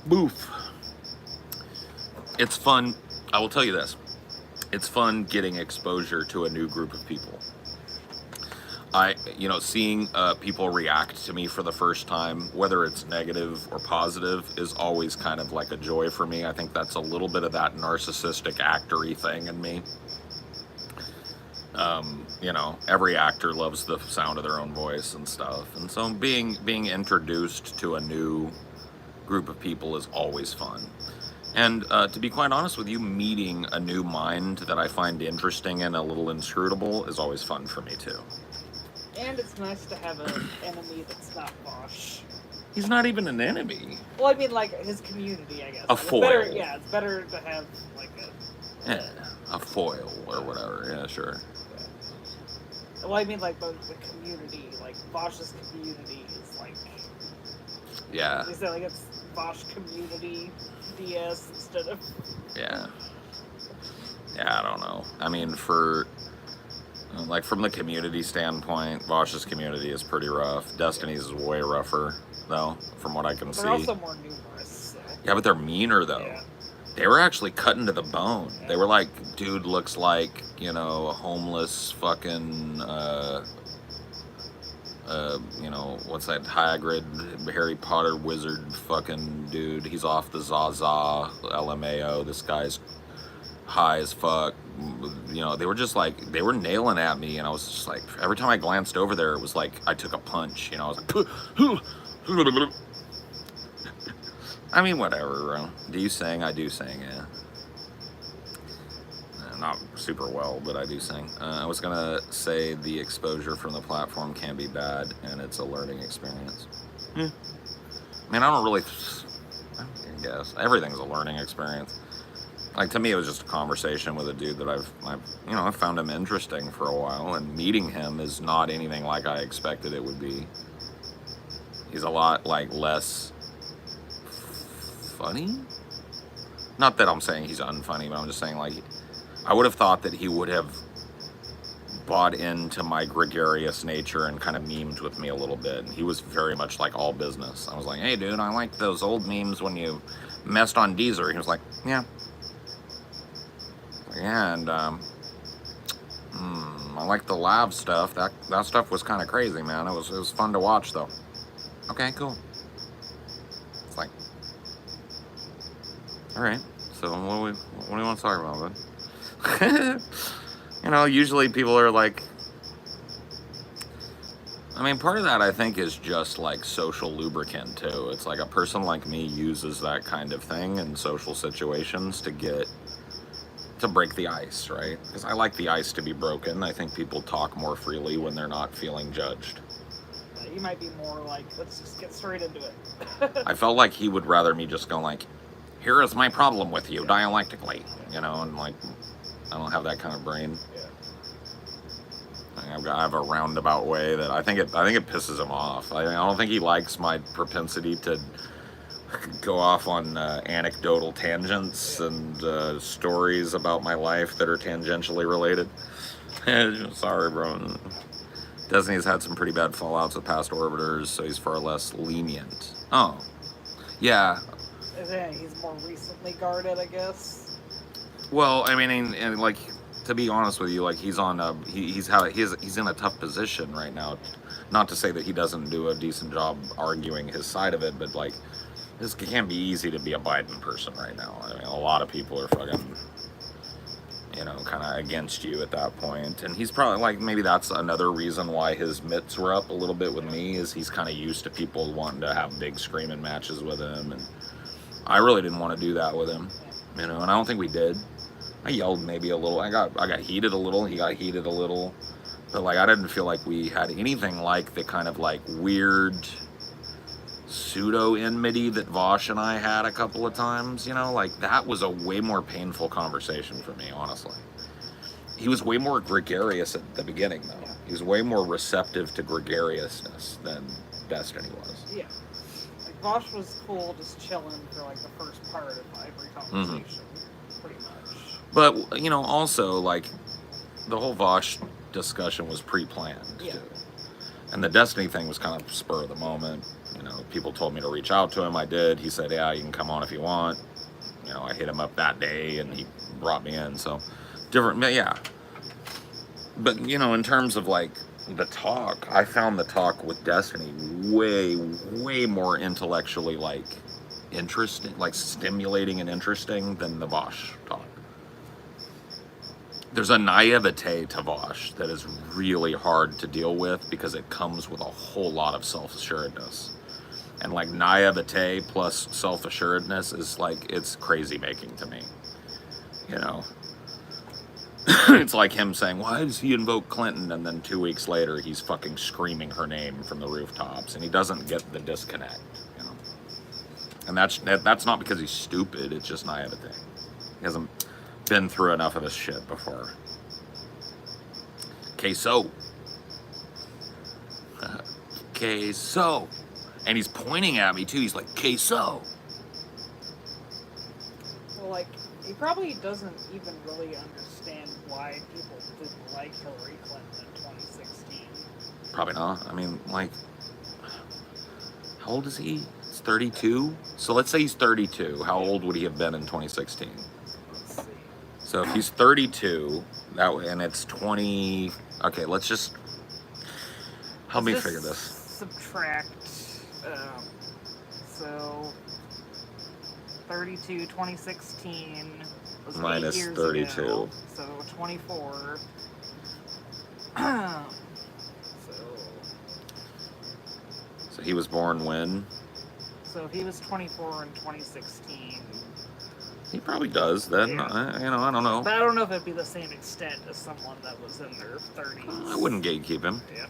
Boof. It's fun. I will tell you this. It's fun getting exposure to a new group of people. Seeing people react to me for the first time, whether it's negative or positive, is always kind of like a joy for me. I think that's a little bit of that narcissistic actor-y thing in me. Every actor loves the sound of their own voice and stuff. And so being introduced to a new group of people is always fun. And to be quite honest with you, meeting a new mind that I find interesting and a little inscrutable is always fun for me too. And it's nice to have an enemy that's not Bosch. He's not even an enemy. Well, I mean, like, his community, I guess. A foil. It's better to have, like, a foil or whatever. Yeah, sure. Yeah. Well, I mean, like, the community, like, Bosch's community is, like... Yeah. You say, like, it's Bosch community DS instead of... Yeah. Yeah, I don't know. I mean, from the community standpoint, Bosch's community is pretty rough. Destiny's is way rougher, though, from what I can see. They're also more numerous, so. Yeah, but they're meaner, though. Yeah. They were actually cutting to the bone. Yeah. They were like, dude looks like, a homeless fucking, what's that, Hagrid, Harry Potter wizard fucking dude. He's off the Zaza, LMAO. This guy's high as fuck. They were just like, they were nailing at me, and I was just like, every time I glanced over there, it was like I took a punch. I was like, I mean, whatever, bro. Do you sing? I do sing, yeah. Not super well, but I do sing. I was gonna say the exposure from the platform can be bad, and it's a learning experience. I mean, I guess everything's a learning experience. Like, to me, it was just a conversation with a dude that I've found him interesting for a while, and meeting him is not anything like I expected it would be. He's a lot, like, less funny? Not that I'm saying he's unfunny, but I'm just saying, like, I would have thought that he would have bought into my gregarious nature and kind of memed with me a little bit. He was very much like all business. I was like, hey, dude, I like those old memes when you messed on Deezer. He was like, yeah. Yeah, and I like the lab stuff. That stuff was kind of crazy, man. It was fun to watch, though. Okay, cool. It's like, all right. So what do you want to talk about, bud? Usually people are like, I mean, part of that I think is just like social lubricant too. It's like a person like me uses that kind of thing in social situations to break the ice, right? Because I like the ice to be broken. I think people talk more freely when they're not feeling judged. You might be more like, let's just get straight into it. I felt like he would rather me just go like, here is my problem with you, dialectically, and like, I don't have that kind of brain. Yeah. I have a roundabout way that I think it pisses him off. I don't think he likes my propensity to go off on anecdotal tangents and stories about my life that are tangentially related. Sorry, bro. Destiny's had some pretty bad fallouts with past orbiters, so he's far less lenient. Oh, yeah. He's more recently guarded, I guess. Well, I mean, and like, to be honest with you, like, he's in a tough position right now. Not to say that he doesn't do a decent job arguing his side of it, but like, this can't be easy to be a Biden person right now. I mean, a lot of people are fucking, kind of against you at that point. And he's probably, like, maybe that's another reason why his mitts were up a little bit with me, is he's kind of used to people wanting to have big screaming matches with him. And I really didn't want to do that with him, and I don't think we did. I yelled maybe a little. I got heated a little. He got heated a little. But, like, I didn't feel like we had anything like the kind of, like, weird pseudo enmity that Vosh and I had a couple of times, you know, like that was a way more painful conversation for me, honestly. He was way more gregarious at the beginning, though. Yeah. He was way more receptive to gregariousness than Destiny was. Yeah. Like, Vosh was cool just chilling for, like, the first part of every conversation, pretty much. But, you know, also, like, the whole Vosh discussion was pre-planned, Yeah. too. And the Destiny thing was kind of spur of the moment. You know, people told me to reach out to him. I did. He said, yeah, you can come on if you want. You know, I hit him up that day, and he brought me in, so... Different, yeah. But, you know, in terms of, like, the talk, I found the talk with Destiny way more intellectually, like, interesting, like, stimulating and interesting than the Vosh talk. There's a naivete to Vosh that is really hard to deal with because it comes with a whole lot of self-assuredness. And, like, naivete plus self-assuredness is, like, it's crazy-making to me. You know? It's like him saying, why does he invoke Clinton? And then 2 weeks later, he's fucking screaming her name from the rooftops. And he doesn't get the disconnect, you know? And that's not because he's stupid. It's just naivete. He hasn't been through enough of this shit before. Queso. Queso. And he's pointing at me, too. He's like, queso. Well, like, he probably doesn't even really understand why people didn't like Hillary Clinton in 2016. Probably not. I mean, like, how old is he? He's 32? So let's say he's 32. How old would he have been in 2016? Let's see. So if he's 32, and it's 20... Okay, let's just... Help me figure this. Subtract... so... 32, 2016 was minus 8 years 32. Ago, so 24. So he was born when? So if he was 24 in 2016. He probably does then. Yeah. You know, I don't know. But I don't know if it'd be the same extent as someone that was in their 30s. I wouldn't gatekeep him. Yeah.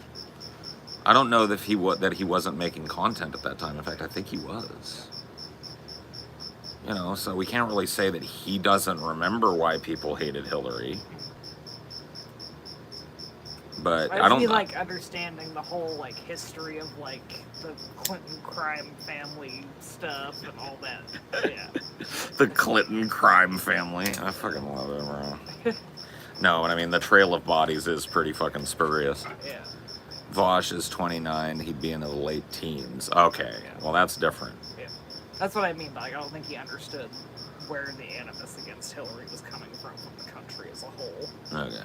I don't know that he wasn't making content at that time. In fact, I think he was. You know, so we can't really say that he doesn't remember why people hated Hillary. But I don't like understanding the whole like history of like the Clinton crime family stuff and all that. Yeah. The Clinton crime family. I fucking love it, bro. No, and I mean the trail of bodies is pretty fucking spurious. Yeah. Vosh is 29. He'd be in the late teens. Okay. Yeah. Well, that's different. Yeah. That's what I mean. Like, I don't think he understood where the animus against Hillary was coming from the country as a whole. Okay.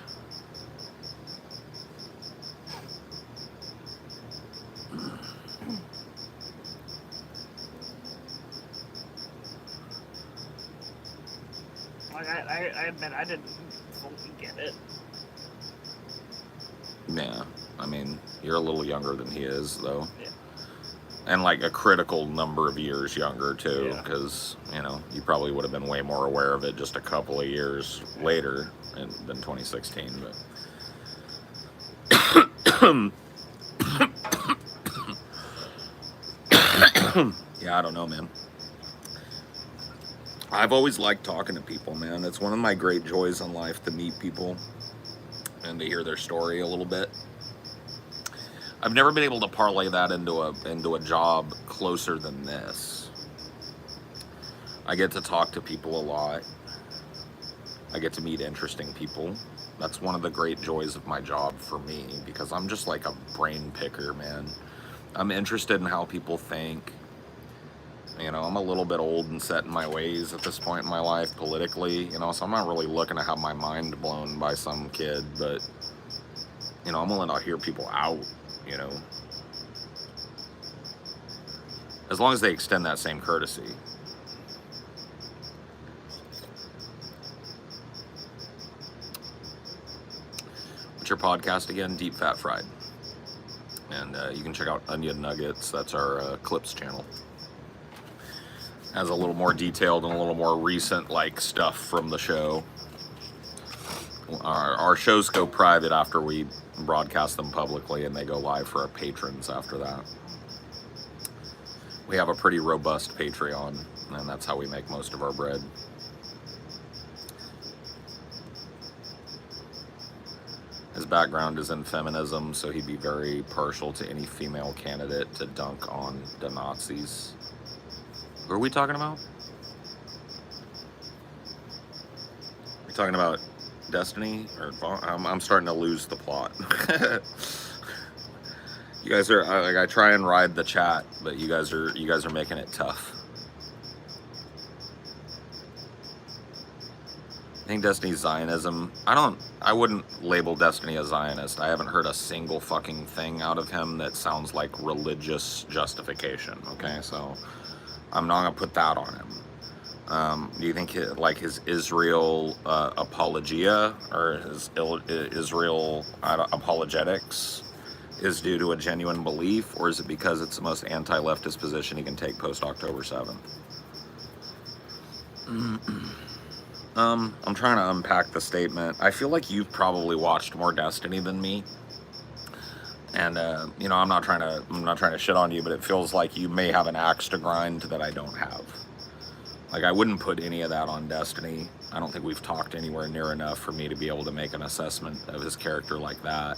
Like, I admit I didn't fully get it. Yeah. I mean, you're a little younger than he is, though. Yeah. And like a critical number of years younger, too, Yeah. because, you know, you probably would have been way more aware of it just a couple of years later than 2016, but... Yeah, I don't know, man. I've always liked talking to people, man. It's one of my great joys in life to meet people and to hear their story a little bit. I've never been able to parlay that into a job closer than this. I get to talk to people a lot. I get to meet interesting people. That's one of the great joys of my job for me, because I'm just like a brain picker, man. I'm interested in how people think. You know, I'm a little bit old and set in my ways at this point in my life politically, you know, so I'm not really looking to have my mind blown by some kid, but, you know, I'm willing to hear people out, you know, as long as they extend that same courtesy. What's your podcast again? Deep Fat Fried. And you can check out Onion Nuggets. That's our Clips channel. Has a little more detailed and a little more recent like stuff from the show. Our shows go private after we broadcast them publicly, and they go live for our patrons after that. We have a pretty robust Patreon, and that's how we make most of our bread. His background is in feminism, so he'd be very partial to any female candidate to dunk on the Nazis. Who are we talking about? We're talking about Destiny, or I'm starting to lose the plot. You guys are like, I try and ride the chat, but you guys are making it tough. I think Destiny's Zionism. I wouldn't label Destiny a Zionist. I haven't heard a single fucking thing out of him that sounds like religious justification. Okay, so I'm not gonna put that on him. Do you think his Israel apologia or his Israel apologetics is due to a genuine belief, or is it because it's the most anti-leftist position he can take post-October 7th? I'm trying to unpack the statement. I feel like you've probably watched more Destiny than me, and you know, I'm not trying to shit on you, but it feels like you may have an axe to grind that I don't have. Like, I wouldn't put any of that on Destiny. I don't think we've talked anywhere near enough for me to be able to make an assessment of his character like that.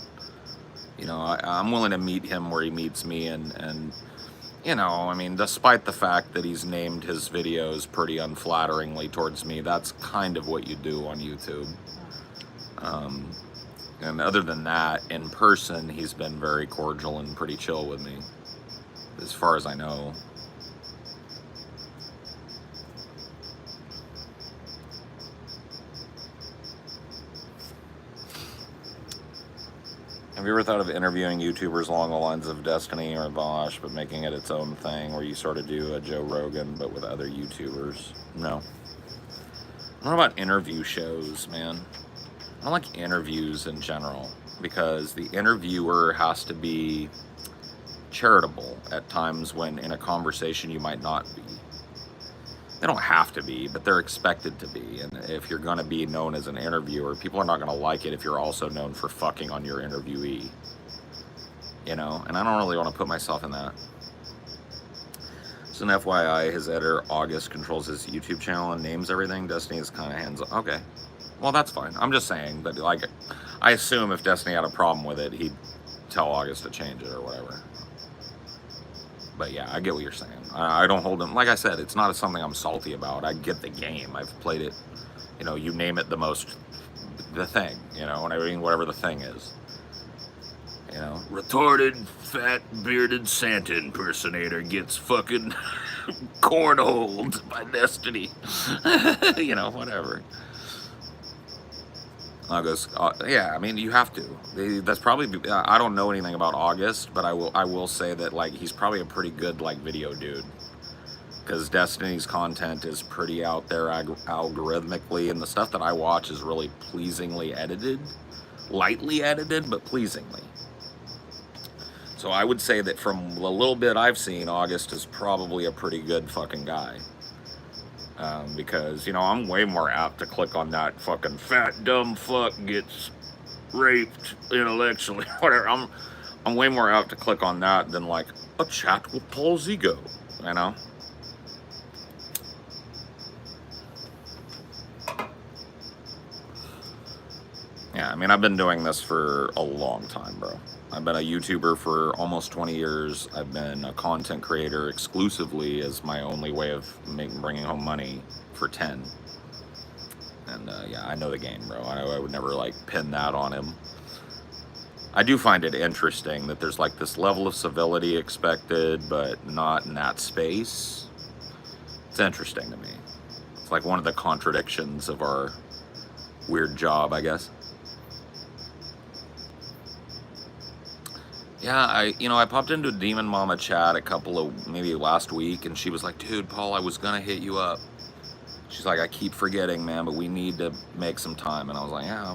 You know, I'm willing to meet him where he meets me, and you know, I mean, despite the fact that he's named his videos pretty unflatteringly towards me, that's kind of what you do on YouTube. And other than that, in person, he's been very cordial and pretty chill with me, as far as I know. Have you ever thought of interviewing YouTubers along the lines of Destiny or Bosch, but making it its own thing, where you sort of do a Joe Rogan, but with other YouTubers? No. I don't know about interview shows, man. I don't like interviews in general, because the interviewer has to be charitable at times when in a conversation you might not be. They don't have to be, but they're expected to be. And if you're going to be known as an interviewer, people are not going to like it if you're also known for fucking on your interviewee. You know? And I don't really want to put myself in that. So an FYI, his editor, August, controls his YouTube channel and names everything. Destiny is kind of hands-on. Okay. Well, that's fine. I'm just saying that, like, I assume if Destiny had a problem with it, he'd tell August to change it or whatever. But yeah, I get what you're saying. I don't hold him. Like I said, it's not something I'm salty about. I get the game. I've played it. You know, you name it the thing. You know, and I mean, whatever the thing is. You know, retarded, fat, bearded Santa impersonator gets fucking cornholed by Destiny. You know, whatever. August, yeah, I mean, you have to. That's probably, I don't know anything about August, but I will say that, like, he's probably a pretty good, like, video dude. Because Destiny's content is pretty out there algorithmically, and the stuff that I watch is really pleasingly edited. Lightly edited, but pleasingly. So I would say that from the little bit I've seen, August is probably a pretty good fucking guy. Because, you know, I'm way more apt to click on that fucking fat, dumb fuck gets raped intellectually, whatever. I'm way more apt to click on that than, like, a chat with Paul Zigo, you know? Yeah, I mean, I've been doing this for a long time, bro. I've been a YouTuber for almost 20 years. I've been a content creator exclusively as my only way of bringing home money for 10. And yeah, I know the game, bro. I would never, like, pin that on him. I do find it interesting that there's, like, this level of civility expected, but not in that space. It's interesting to me. It's like one of the contradictions of our weird job, I guess. Yeah, I popped into a Demon Mama chat maybe last week, and she was like, dude, Paul, I was gonna hit you up. She's like, I keep forgetting, man, but we need to make some time. And I was like, yeah,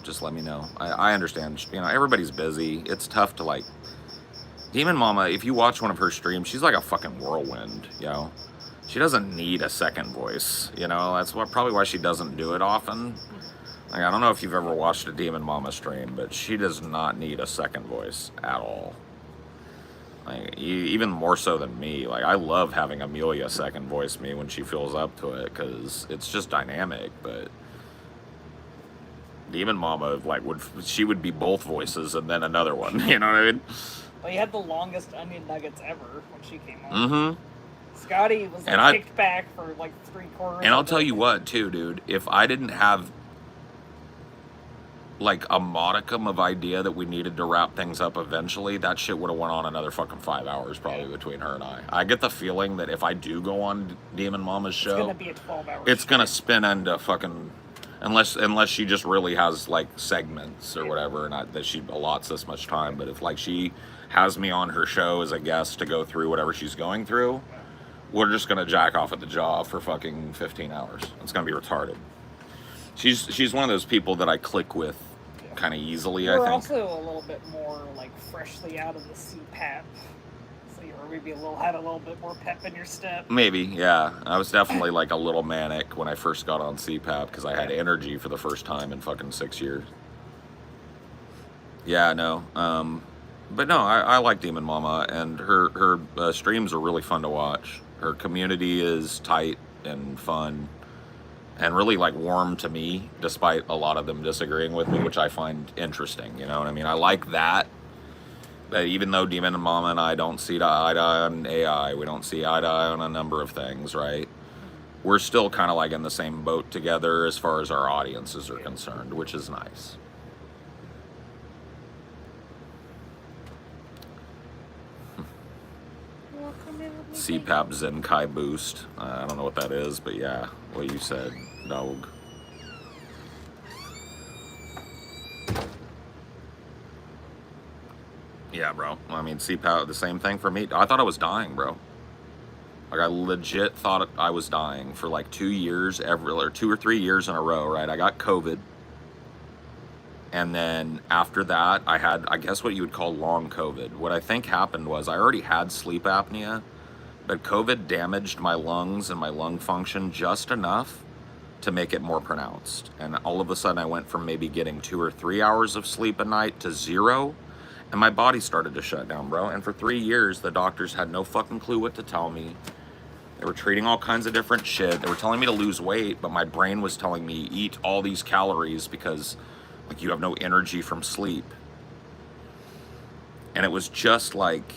just let me know. I understand, everybody's busy. It's tough to, like, Demon Mama, if you watch one of her streams, she's like a fucking whirlwind, She doesn't need a second voice, That's probably why she doesn't do it often. Like, I don't know if you've ever watched a Demon Mama stream, but she does not need a second voice at all. Like, even more so than me. Like, I love having Amelia second voice me when she feels up to it, because it's just dynamic. But Demon Mama, like, she would be both voices and then another one. You know what I mean? Well, you had the longest onion nuggets ever when she came on. Mm-hmm. Scotty was like kicked back for like 3/4. And I'll tell you what, too, dude. If I didn't have like a modicum of idea that we needed to wrap things up eventually, that shit would have went on another fucking 5 hours probably between her and I. I get the feeling that if I do go on Demon Mama's show, it's gonna be a 12-hour. It's gonna spin into fucking, unless she just really has like segments or whatever, and that she allots this much time. But if like she has me on her show as a guest to go through whatever she's going through, we're just gonna jack off at the jaw for fucking 15 hours. It's gonna be retarded. She's one of those people that I click with kind of easily. You're I think. Also a little bit more like freshly out of the CPAP, so you were maybe had a little bit more pep in your step. Maybe, yeah. I was definitely like a little manic when I first got on CPAP because I had energy for the first time in fucking 6 years. Yeah, no. But no, I like Demon Mama, and her streams are really fun to watch. Her community is tight and fun, and really like warm to me, despite a lot of them disagreeing with me, which I find interesting. You know what I mean? I like that even though Demon Mama and I don't see eye to eye on AI, we don't see eye to eye on a number of things, right? We're still kind of like in the same boat together as far as our audiences are concerned, which is nice. CPAP Zenkai boost. I don't know what that is, but yeah, what you said, dog. Yeah, bro. I mean, CPAP, the same thing for me. I thought I was dying, bro. Like, I legit thought I was dying for like 2 years, 2 or 3 years in a row, right? I got COVID. And then after that, I had, I guess what you would call long COVID. What I think happened was I already had sleep apnea, but COVID damaged my lungs and my lung function just enough to make it more pronounced. And all of a sudden I went from maybe getting 2 or 3 hours of sleep a night to 0. And my body started to shut down, bro. And for 3 years, the doctors had no fucking clue what to tell me. They were treating all kinds of different shit. They were telling me to lose weight, but my brain was telling me eat all these calories because like you have no energy from sleep. And it was just like,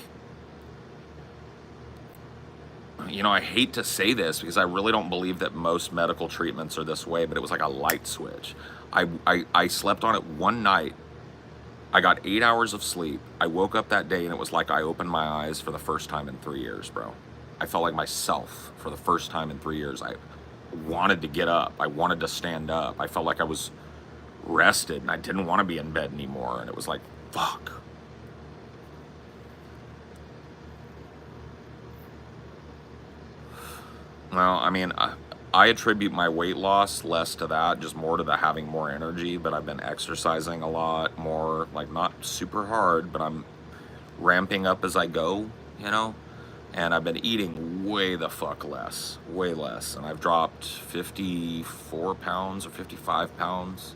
you know, I hate to say this because I really don't believe that most medical treatments are this way, but it was like a light switch. I slept on it one night. I got 8 hours of sleep. I woke up that day and it was like I opened my eyes for the first time in 3 years, bro. I felt like myself for the first time in 3 years. I wanted to get up. I wanted to stand up. I felt like I was rested and I didn't want to be in bed anymore. And it was like, fuck. Well, I mean, I attribute my weight loss less to that, just more to the having more energy, but I've been exercising a lot more, like not super hard, but I'm ramping up as I go, you know? And I've been eating way the fuck less, way less. And I've dropped 54 pounds or 55 pounds,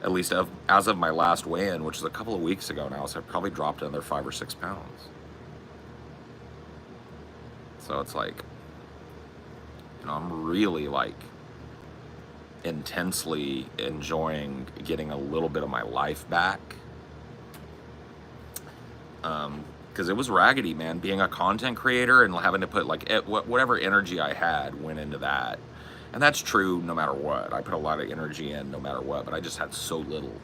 at least as of my last weigh-in, which is a couple of weeks ago now, so I've probably dropped another 5 or 6 pounds. So it's like, you know, I'm really like intensely enjoying getting a little bit of my life back. Because it was raggedy, man, being a content creator and having to put like whatever energy I had went into that. And that's true no matter what. I put a lot of energy in no matter what, but I just had so little.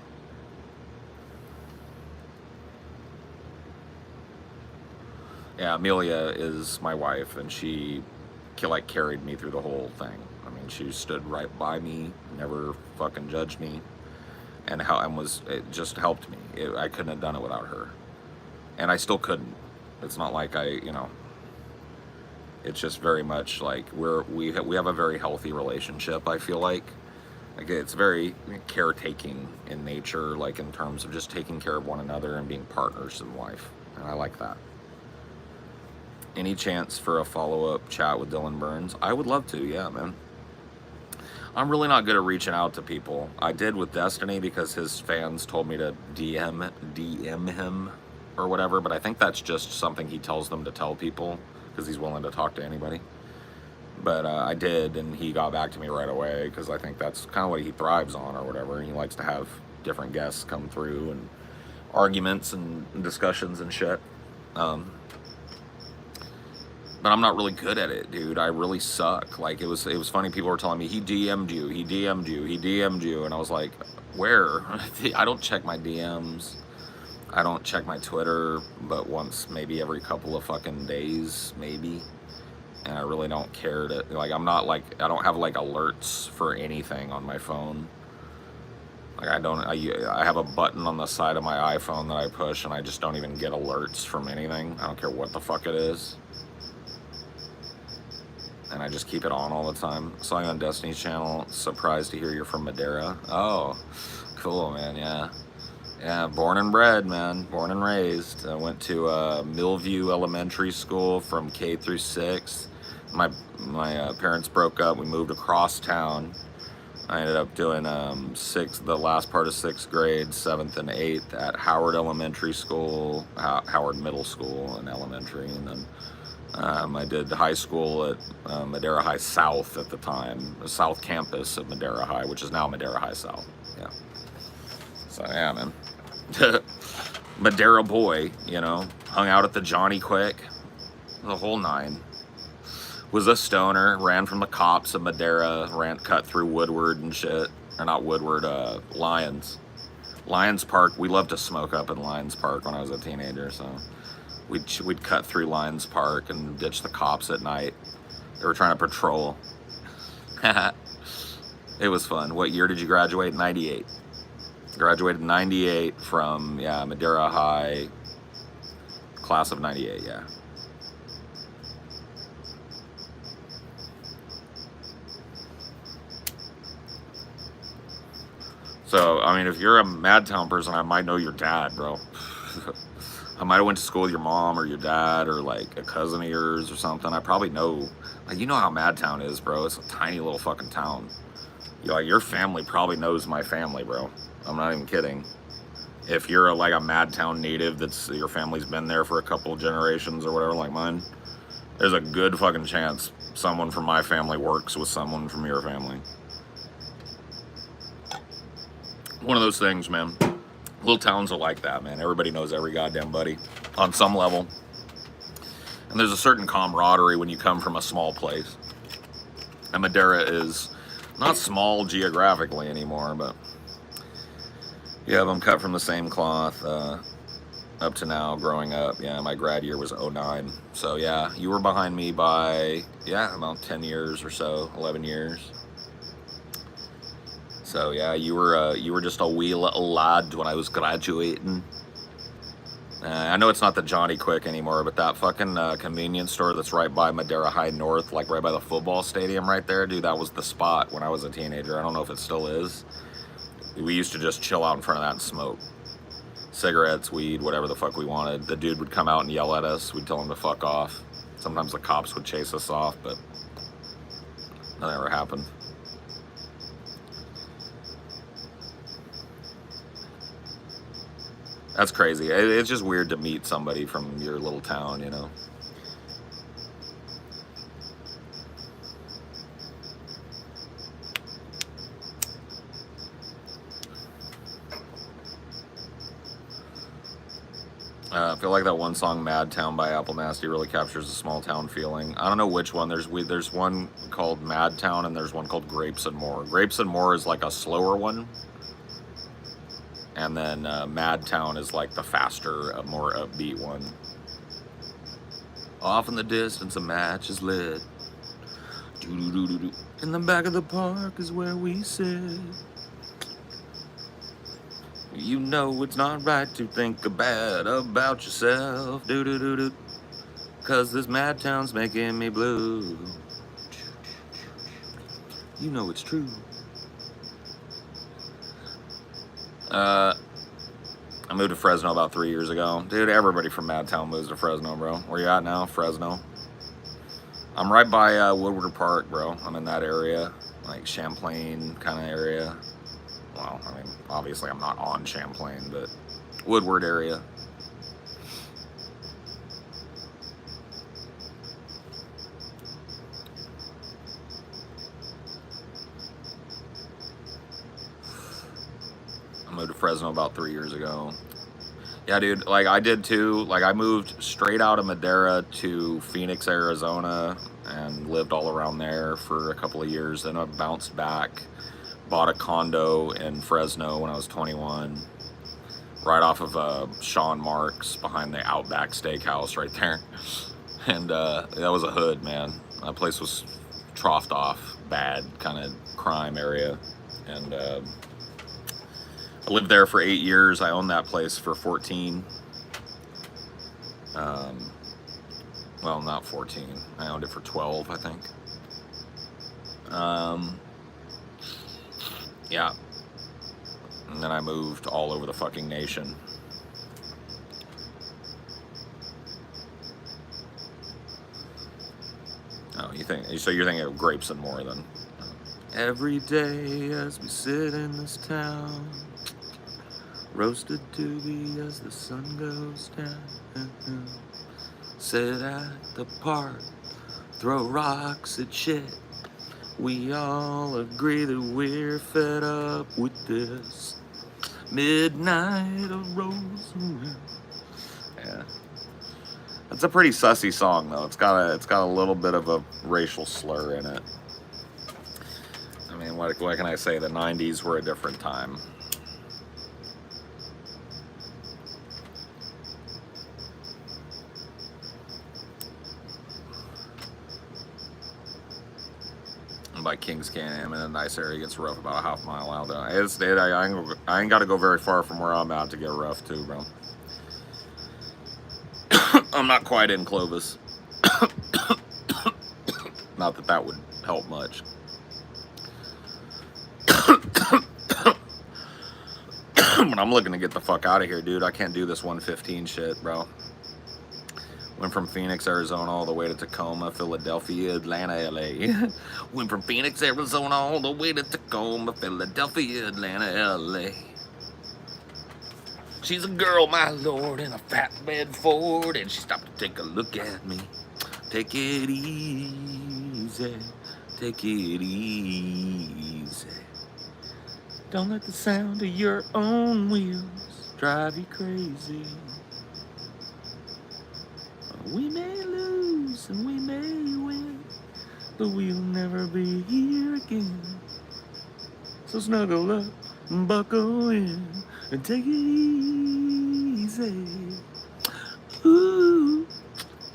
Yeah, Amelia is my wife, and she like carried me through the whole thing. I mean, she stood right by me, never fucking judged me, and it just helped me. I couldn't have done it without her, and I still couldn't. It's not like you know. It's just very much like we have a very healthy relationship. I feel like it's very caretaking in nature, like in terms of just taking care of one another and being partners in life, and I like that. Any chance for a follow-up chat with Dylan Burns? I would love to, yeah, man. I'm really not good at reaching out to people. I did with Destiny because his fans told me to DM him. or whatever, but I think that's just something he tells them to tell people because he's willing to talk to anybody. But I did, and he got back to me right away because I think that's kind of what he thrives on or whatever. He likes to have different guests come through and arguments and discussions and shit. But I'm not really good at it, dude. I really suck. Like, it was funny. People were telling me, he DM'd you, he DM'd you, he DM'd you. And I was like, where? I don't check my DMs. I don't check my Twitter, but once maybe every couple of fucking days, maybe. And I really don't care to, like, I'm not like, I don't have like alerts for anything on my phone. Like, I have a button on the side of my iPhone that I push, and I just don't even get alerts from anything. I don't care what the fuck it is. And I just keep it on all the time. Saw you on Destiny's channel. Surprised to hear you're from Madeira. Oh, cool, man. Yeah. Yeah, born and bred, man. Born and raised. I went to Millview Elementary School from K through 6. My parents broke up. We moved across town. I ended up doing the last part of 6th grade, 7th and 8th at Howard Elementary School, Howard Middle School and elementary, and then I did high school at Madeira High South at the time, the South Campus of Madeira High, which is now Madeira High South. Yeah. So yeah, man. Madeira boy, you know, hung out at the Johnny Quick, the whole 9. Was a stoner, ran from the cops of Madeira, cut through Woodward and shit. Or not Woodward, Lions. Lions Park, we loved to smoke up in Lions Park when I was a teenager, so we'd cut through Lions Park and ditch the cops at night. They were trying to patrol. It was fun. What year did you graduate? 98. Graduated in 98 from, yeah, Madeira High, class of 98, yeah. So, I mean, if you're a Madtown person, I might know your dad, bro. I might have went to school with your mom or your dad or, like, a cousin of yours or something. I probably know. Like, you know how Madtown is, bro. It's a tiny little fucking town. Like, your family probably knows my family, bro. I'm not even kidding. If you're like a Madtown native that's your family's been there for a couple generations or whatever, like mine, there's a good fucking chance someone from my family works with someone from your family. One of those things, man. Little towns are like that, man. Everybody knows every goddamn buddy on some level. And there's a certain camaraderie when you come from a small place. And Madeira is not small geographically anymore, but yeah, I'm cut from the same cloth up to now, growing up. Yeah, my grad year was 09. So yeah, you were behind me by, yeah, about 10 years or so, 11 years. So yeah, you were just a wee little lad when I was graduating. I know it's not the Johnny Quick anymore, but that fucking convenience store that's right by Madeira High North, like right by the football stadium right there, dude, that was the spot when I was a teenager. I don't know if it still is. We used to just chill out in front of that and smoke. Cigarettes, weed, whatever the fuck we wanted. The dude would come out and yell at us. We'd tell him to fuck off. Sometimes the cops would chase us off, but that never happened. That's crazy. It's just weird to meet somebody from your little town, you know? I feel like that one song, Mad Town by Apple Nasty, really captures the small town feeling. I don't know which one. There's one called Mad Town and there's one called Grapes and More. Grapes and More is like a slower one. And then Mad Town is like the faster, more upbeat one. Off in the distance, a match is lit. Doo-doo-doo-doo-doo. In the back of the park is where we sit. You know it's not right to think bad about yourself. Doo-doo-doo-doo. 'Cause this Mad Town's making me blue. You know it's true. I moved to Fresno about 3 years ago. Dude, everybody from Madtown moves to Fresno, bro. Where you at now? Fresno. I'm right by Woodward Park, bro. I'm in that area, like Champlain kind of area. Well, I mean, obviously I'm not on Champlain, but Woodward area. Fresno about 3 years ago. Yeah, dude, like I did too. Like I moved straight out of Madera to Phoenix, Arizona, and lived all around there for a couple of years. Then I bounced back, bought a condo in Fresno when I was 21, right off of Sean Marks behind the Outback Steakhouse right there. And that was a hood, man. That place was troughed off, bad kind of crime area. And I lived there for 8 years. I owned that place for 14. Well, not 14. I owned it for 12, I think. Yeah. And then I moved all over the fucking nation. Oh, you think so? You're thinking of Grapes and More then? Every day as we sit in this town, roasted doobie as the sun goes down. Sit at the park, throw rocks at shit. We all agree that we're fed up with this. Midnight rolls around. Yeah. It's a pretty sussy song though. It's got a little bit of a racial slur in it. I mean, what can I say? The 90s were a different time. By Kings Canyon, I'm in a nice area. It gets rough about a half mile out there. I ain't got to go very far from where I'm at to get rough too, bro. I'm not quite in Clovis. Not that that would help much. But I'm looking to get the fuck out of here, dude. I can't do this 115 shit, bro. Went from Phoenix, Arizona, all the way to Tacoma, Philadelphia, Atlanta, LA. Went from Phoenix, Arizona, all the way to Tacoma, Philadelphia, Atlanta, LA. She's a girl, my lord, in a flatbed Ford, and she stopped to take a look at me. Take it easy, take it easy. Don't let the sound of your own wheels drive you crazy. We may lose and we may win, but we'll never be here again. So snuggle up and buckle in and take it easy. Ooh,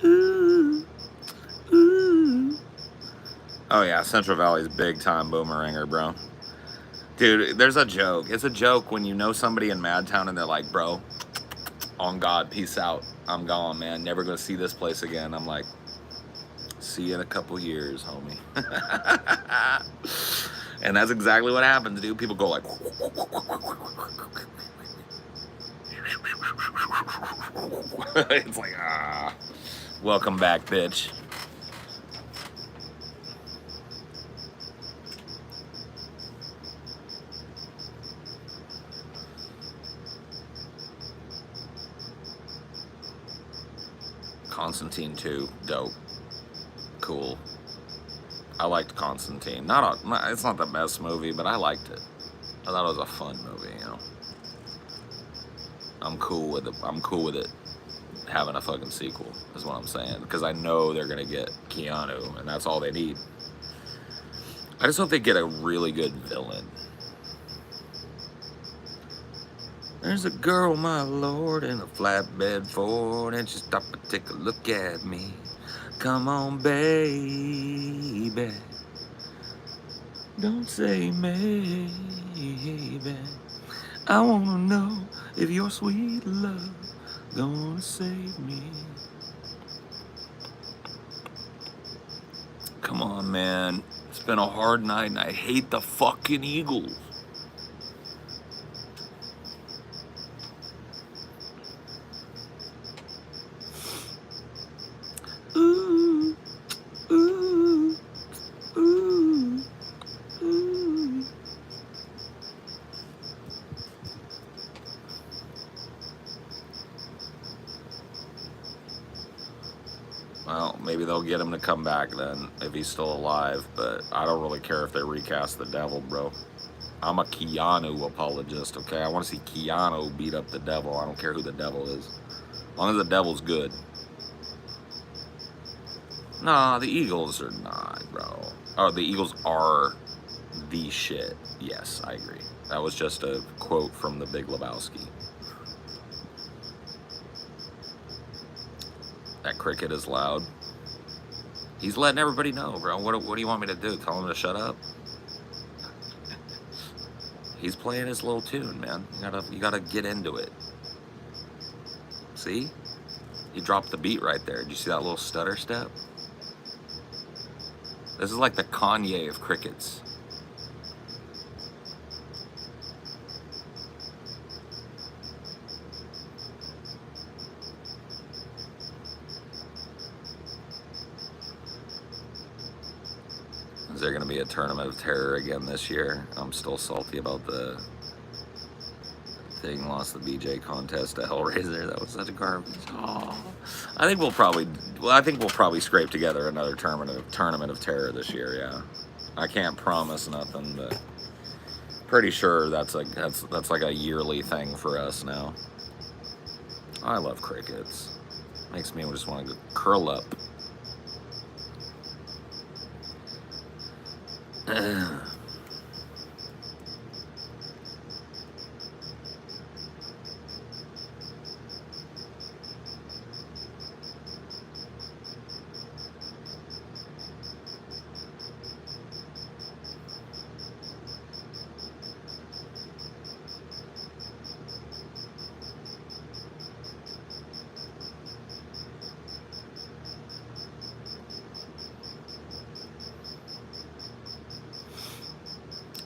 ooh, ooh. Oh yeah, Central Valley's big time boomeranger, bro. Dude, there's a joke. It's a joke when you know somebody in Madtown and they're like, bro, on God, peace out. I'm gone, man. Never gonna see this place again. I'm like, see you in a couple years, homie. And that's exactly what happens, dude. People go like, it's like, welcome back, bitch. Constantine 2, dope, cool. I liked Constantine. It's not the best movie, but I liked it. I thought it was a fun movie, you know. I'm cool with it. I'm cool with it having a fucking sequel, is what I'm saying, because I know they're gonna get Keanu, and that's all they need. I just hope they get a really good villain. There's a girl, my lord, in a flatbed Ford, and she stopped to take a look at me. Come on, baby, don't say maybe. I wanna know if your sweet love gonna save me. Come on, man. It's been a hard night, and I hate the fucking Eagles. Ooh, ooh, ooh, ooh. Well, maybe they'll get him to come back then, if he's still alive, but I don't really care if they recast the devil, bro. I'm a Keanu apologist, okay? I want to see Keanu beat up the devil. I don't care who the devil is. As long as the devil's good. Nah, the Eagles are not, bro. Oh, the Eagles are the shit. Yes, I agree. That was just a quote from the Big Lebowski. That cricket is loud. He's letting everybody know, bro. What do you want me to do? Tell him to shut up? He's playing his little tune, man. You gotta get into it. See? He dropped the beat right there. Did you see that little stutter step? This is like the Kanye of crickets. Is there going to be a tournament of terror again this year? I'm still salty about the thing. Lost the BJ contest to Hellraiser. That was such a garbage. Oh. I think we'll probably scrape together another tournament of terror this year. Yeah, I can't promise nothing, but pretty sure that's like a yearly thing for us now. I love crickets. Makes me just want to go curl up.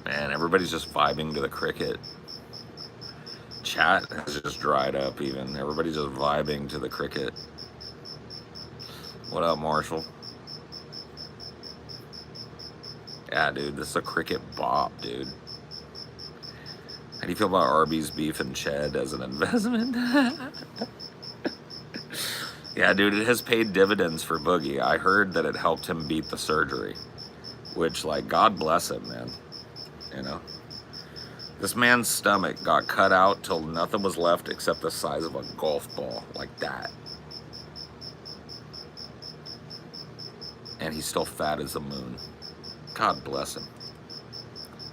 Man, everybody's just vibing to the cricket. Chat has just dried up even. Everybody's just vibing to the cricket. What up, Marshall? Yeah, dude, this is a cricket bop, dude. How do you feel about Arby's beef and Ched as an investment? Yeah, dude, it has paid dividends for Boogie. I heard that it helped him beat the surgery, which, like, God bless him, man. You know, this man's stomach got cut out till nothing was left except the size of a golf ball, like that. And he's still fat as the moon. God bless him.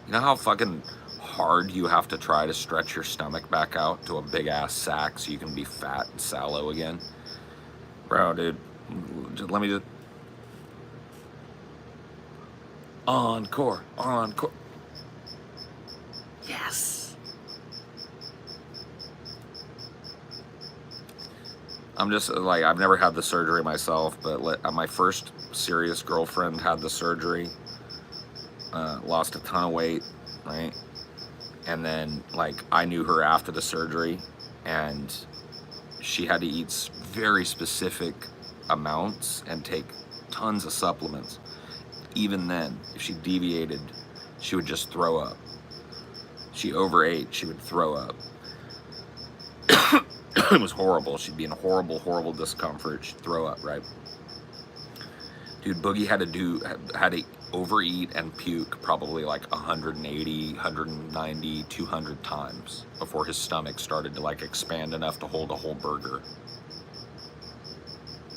You know how fucking hard you have to try to stretch your stomach back out to a big ass sack so you can be fat and sallow again? Bro, dude, let me just... Encore. Yes. I'm just like, I've never had the surgery myself, but my first serious girlfriend had the surgery, lost a ton of weight, right? And then, like, I knew her after the surgery, and she had to eat very specific amounts and take tons of supplements. Even then, if she deviated, she would just throw up. She overate, she would throw up. It was horrible. She'd be in horrible discomfort. She'd throw up, right? Dude, Boogie had to overeat and puke probably like 180, 190, 200 times before his stomach started to like expand enough to hold a whole burger.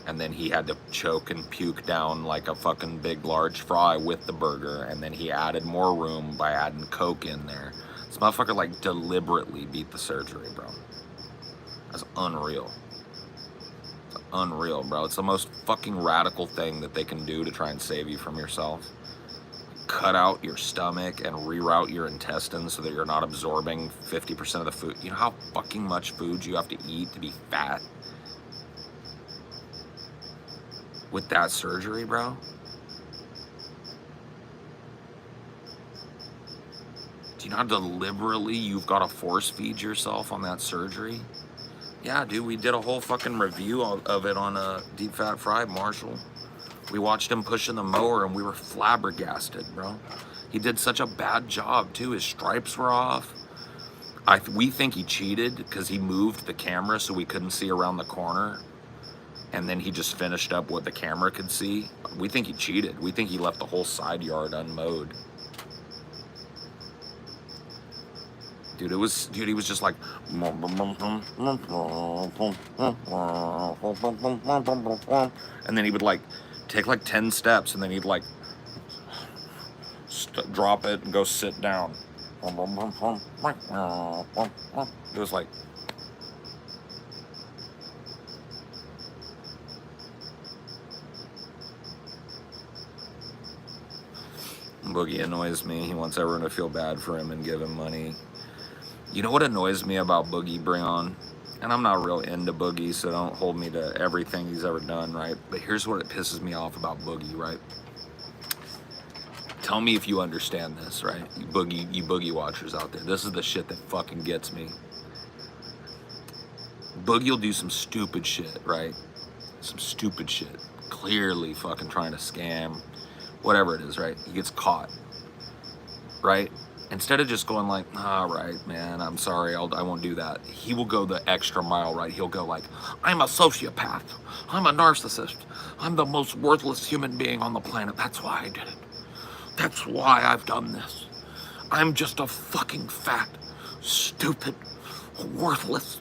And then he had to choke and puke down like a fucking big large fry with the burger, and then he added more room by adding Coke in there. This motherfucker like deliberately beat the surgery, bro. That's unreal. It's unreal, bro. It's the most fucking radical thing that they can do to try and save you from yourself. Cut out your stomach and reroute your intestines so that you're not absorbing 50% of the food. You know how fucking much food you have to eat to be fat? With that surgery, bro? Do you know how deliberately you've got to force feed yourself on that surgery? Yeah, dude, we did a whole fucking review of it on Deep Fat Fried, Marshall. We watched him pushing the mower and we were flabbergasted, bro. He did such a bad job, too. His stripes were off. We think he cheated because he moved the camera so we couldn't see around the corner. And then he just finished up what the camera could see. We think he cheated. We think he left the whole side yard unmowed. Dude, he was just like, and then he would like take like 10 steps, and then he'd like drop it and go sit down. It was like, Boogie annoys me. He wants everyone to feel bad for him and give him money. You know what annoys me about Boogie, Breon? And I'm not real into Boogie, so don't hold me to everything he's ever done, right? But here's what it pisses me off about Boogie, right? Tell me if you understand this, right? You Boogie watchers out there. This is the shit that fucking gets me. Boogie will do some stupid shit, right? Some stupid shit. Clearly fucking trying to scam. Whatever it is, right? He gets caught, right? Instead of just going like, all right, man, I'm sorry, I won't do that. He will go the extra mile, right? He'll go like, I'm a sociopath. I'm a narcissist. I'm the most worthless human being on the planet. That's why I did it. That's why I've done this. I'm just a fucking fat, stupid, worthless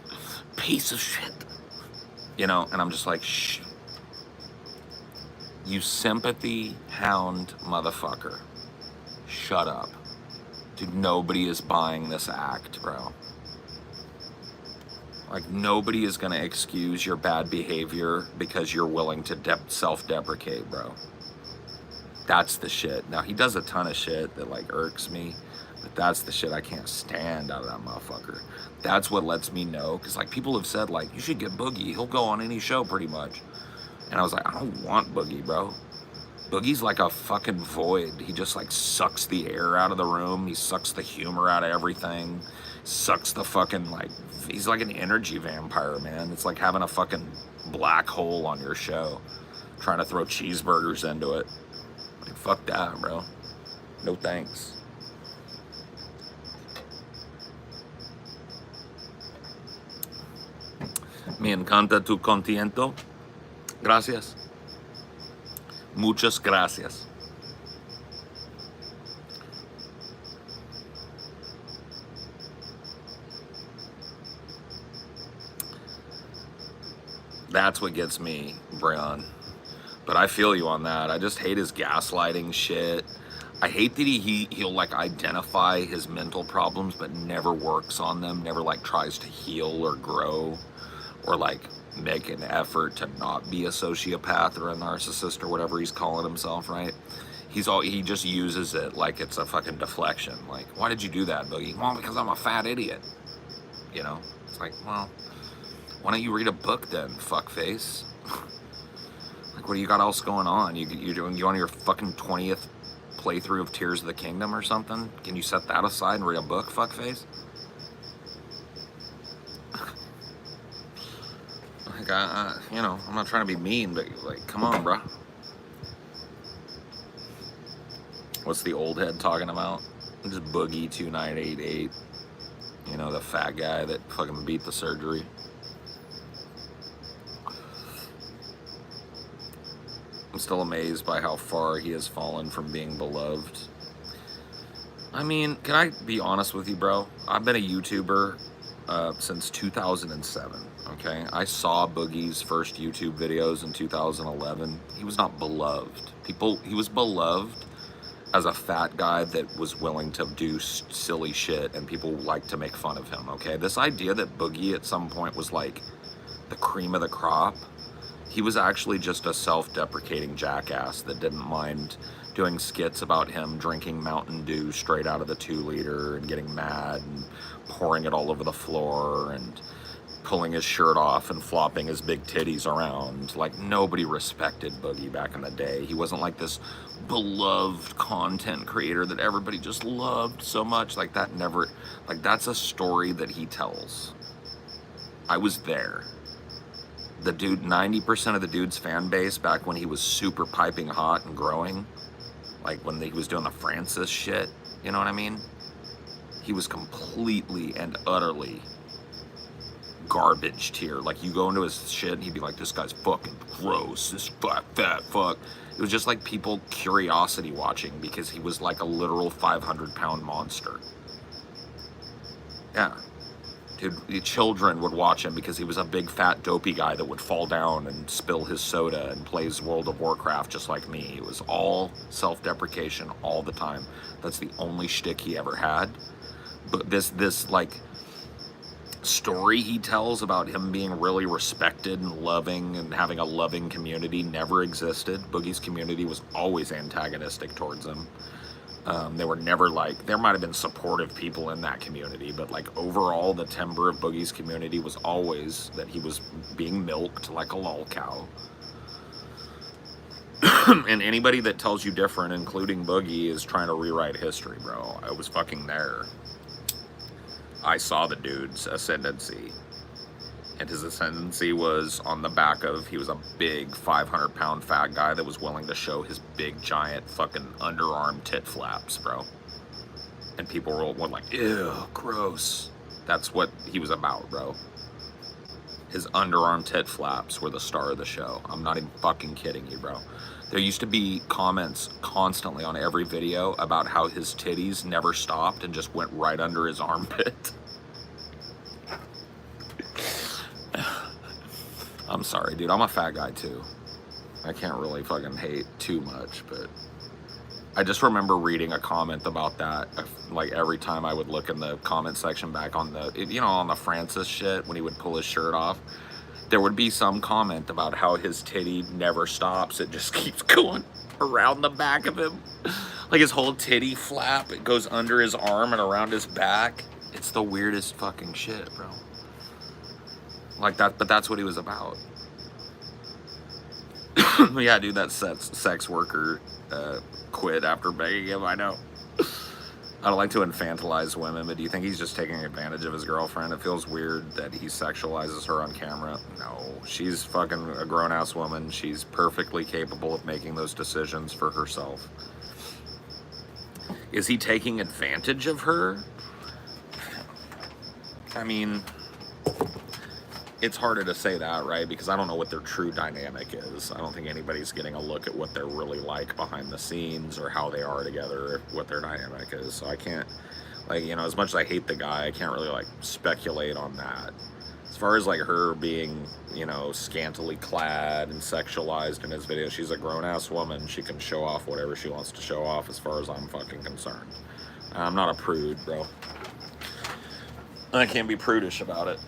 piece of shit. You know, and I'm just like, shh. You sympathy hound motherfucker. Shut up. Dude, nobody is buying this act, bro. Like, nobody is gonna excuse your bad behavior because you're willing to self-deprecate, bro. That's the shit. Now, he does a ton of shit that, like, irks me, but that's the shit I can't stand out of that motherfucker. That's what lets me know, because, like, people have said, like, you should get Boogie. He'll go on any show, pretty much. And I was like, I don't want Boogie, bro. Boogie's like a fucking void. He just like sucks the air out of the room. He sucks the humor out of everything. Sucks the fucking like, he's like an energy vampire, man. It's like having a fucking black hole on your show. Trying to throw cheeseburgers into it. Like, fuck that, bro. No thanks. Me encanta tu contento. Gracias. Muchas gracias. That's what gets me, Breon. But I feel you on that. I just hate his gaslighting shit. I hate that he'll like identify his mental problems but never works on them, never like tries to heal or grow or like make an effort to not be a sociopath or a narcissist or whatever he's calling himself, right? He just uses it like it's a fucking deflection. Like, why did you do that, Boogie? Well, because I'm a fat idiot. You know? It's like, well, why don't you read a book then, fuckface? Like, what do you got else going on? You on your fucking 20th playthrough of Tears of the Kingdom or something? Can you set that aside and read a book, fuckface? Like, you know, I'm not trying to be mean, but like, come on, bro. What's the old head talking about? Just Boogie 2988. You know, the fat guy that fucking beat the surgery. I'm still amazed by how far he has fallen from being beloved. I mean, can I be honest with you, bro? I've been a YouTuber since 2007, okay? I saw Boogie's first YouTube videos in 2011. He was not beloved. He was beloved as a fat guy that was willing to do silly shit, and people liked to make fun of him, okay? This idea that Boogie at some point was like the cream of the crop, he was actually just a self-deprecating jackass that didn't mind doing skits about him drinking Mountain Dew straight out of the 2-liter and getting mad and pouring it all over the floor and pulling his shirt off and flopping his big titties around. Like, nobody respected Boogie back in the day. He wasn't like this beloved content creator that everybody just loved so much. Like, that never, like, that's a story that he tells. I was there. The dude, 90% of the dude's fan base back when he was super piping hot and growing, like when he was doing the Francis shit, you know what I mean? He was completely and utterly garbage tier. Like, you go into his shit and he'd be like, this guy's fucking gross, this fat fuck. It was just like people curiosity watching because he was like a literal 500-pound monster. Yeah. Dude, the children would watch him because he was a big fat dopey guy that would fall down and spill his soda and plays World of Warcraft just like me. It was all self-deprecation all the time. That's the only shtick he ever had. But this like story he tells about him being really respected and loving and having a loving community never existed. Boogie's community was always antagonistic towards him. They were never like, there might have been supportive people in that community, but like overall, the timber of Boogie's community was always that he was being milked like a lol cow. And anybody that tells you different, including Boogie, is trying to rewrite history, bro. I was fucking there. I saw the dude's ascendancy. And his ascendancy was on the back of, he was a big 500-pound fat guy that was willing to show his big giant fucking underarm tit flaps, bro. And people were like, ew, gross. That's what he was about, bro. His underarm tit flaps were the star of the show. I'm not even fucking kidding you, bro. There used to be comments constantly on every video about how his titties never stopped and just went right under his armpit. I'm sorry, dude. I'm a fat guy, too. I can't really fucking hate too much, but I just remember reading a comment about that, like, every time I would look in the comment section back on the, you know, on the Francis shit, when he would pull his shirt off, there would be some comment about how his titty never stops. It just keeps going around the back of him. Like, his whole titty flap, it goes under his arm and around his back. It's the weirdest fucking shit, bro. Like that, but that's what he was about. Yeah, dude, that sex worker quit after begging him, I know. I don't like to infantilize women, but do you think he's just taking advantage of his girlfriend? It feels weird that he sexualizes her on camera. No, she's fucking a grown-ass woman. She's perfectly capable of making those decisions for herself. Is he taking advantage of her? I mean, it's harder to say that, right? Because I don't know what their true dynamic is. I don't think anybody's getting a look at what they're really like behind the scenes or how they are together, what their dynamic is. So I can't, like, you know, as much as I hate the guy, I can't really, like, speculate on that. As far as, like, her being, you know, scantily clad and sexualized in his video, she's a grown-ass woman. She can show off whatever she wants to show off as far as I'm fucking concerned. I'm not a prude, bro. I can't be prudish about it.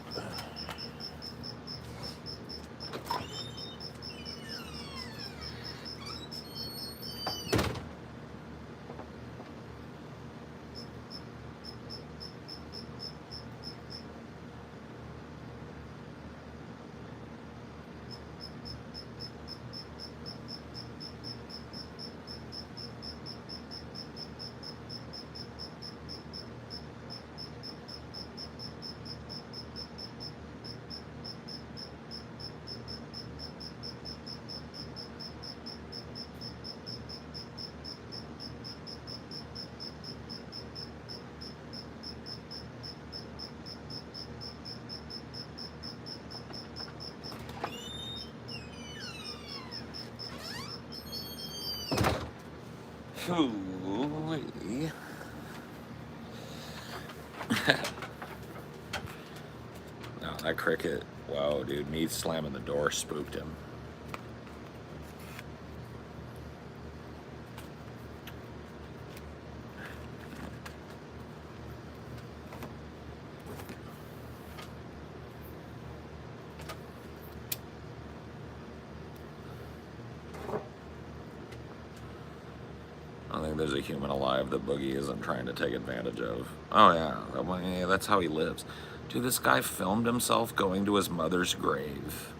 Holy. No, that cricket. Whoa, dude. Me slamming the door spooked him. I think there's a human alive that Boogie isn't trying to take advantage of. Oh, yeah. That's how he lives. Dude, this guy filmed himself going to his mother's grave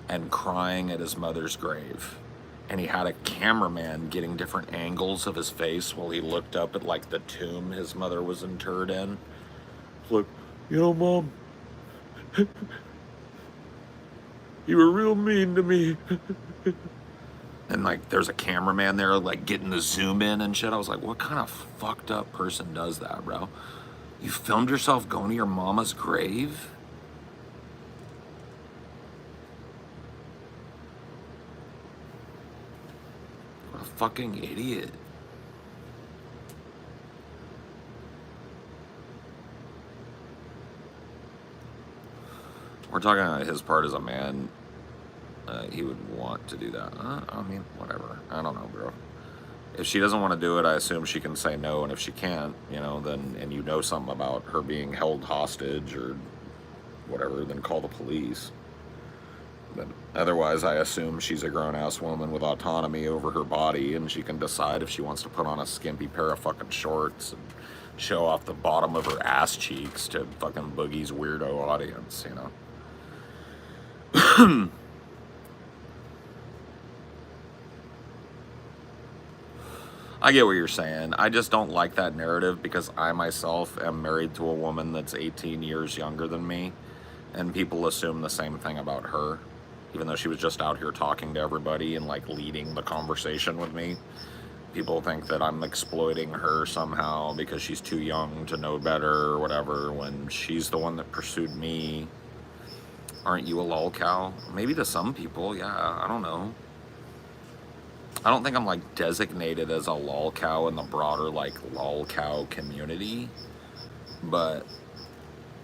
and crying at his mother's grave. And he had a cameraman getting different angles of his face while he looked up at, like, the tomb his mother was interred in. Look, you know, Mom, you were real mean to me. And, like, there's a cameraman there, like, getting the zoom in and shit. I was like, what kind of fucked up person does that, bro? You filmed yourself going to your mama's grave? What a fucking idiot. We're talking about his part as a man. He would want to do that. I mean, whatever. I don't know, bro. If she doesn't want to do it, I assume she can say no, and if she can't, you know, then, and you know something about her being held hostage or whatever, then call the police. But otherwise, I assume she's a grown-ass woman with autonomy over her body, and she can decide if she wants to put on a skimpy pair of fucking shorts and show off the bottom of her ass cheeks to fucking Boogie's weirdo audience, you know? I get what you're saying. I just don't like that narrative because I myself am married to a woman that's 18 years younger than me, and people assume the same thing about her, even though she was just out here talking to everybody and like leading the conversation with me. People think that I'm exploiting her somehow because she's too young to know better or whatever, when she's the one that pursued me. Aren't you a lol cow? Maybe to some people, yeah, I don't know. I don't think I'm like designated as a lol cow in the broader like lol cow community, but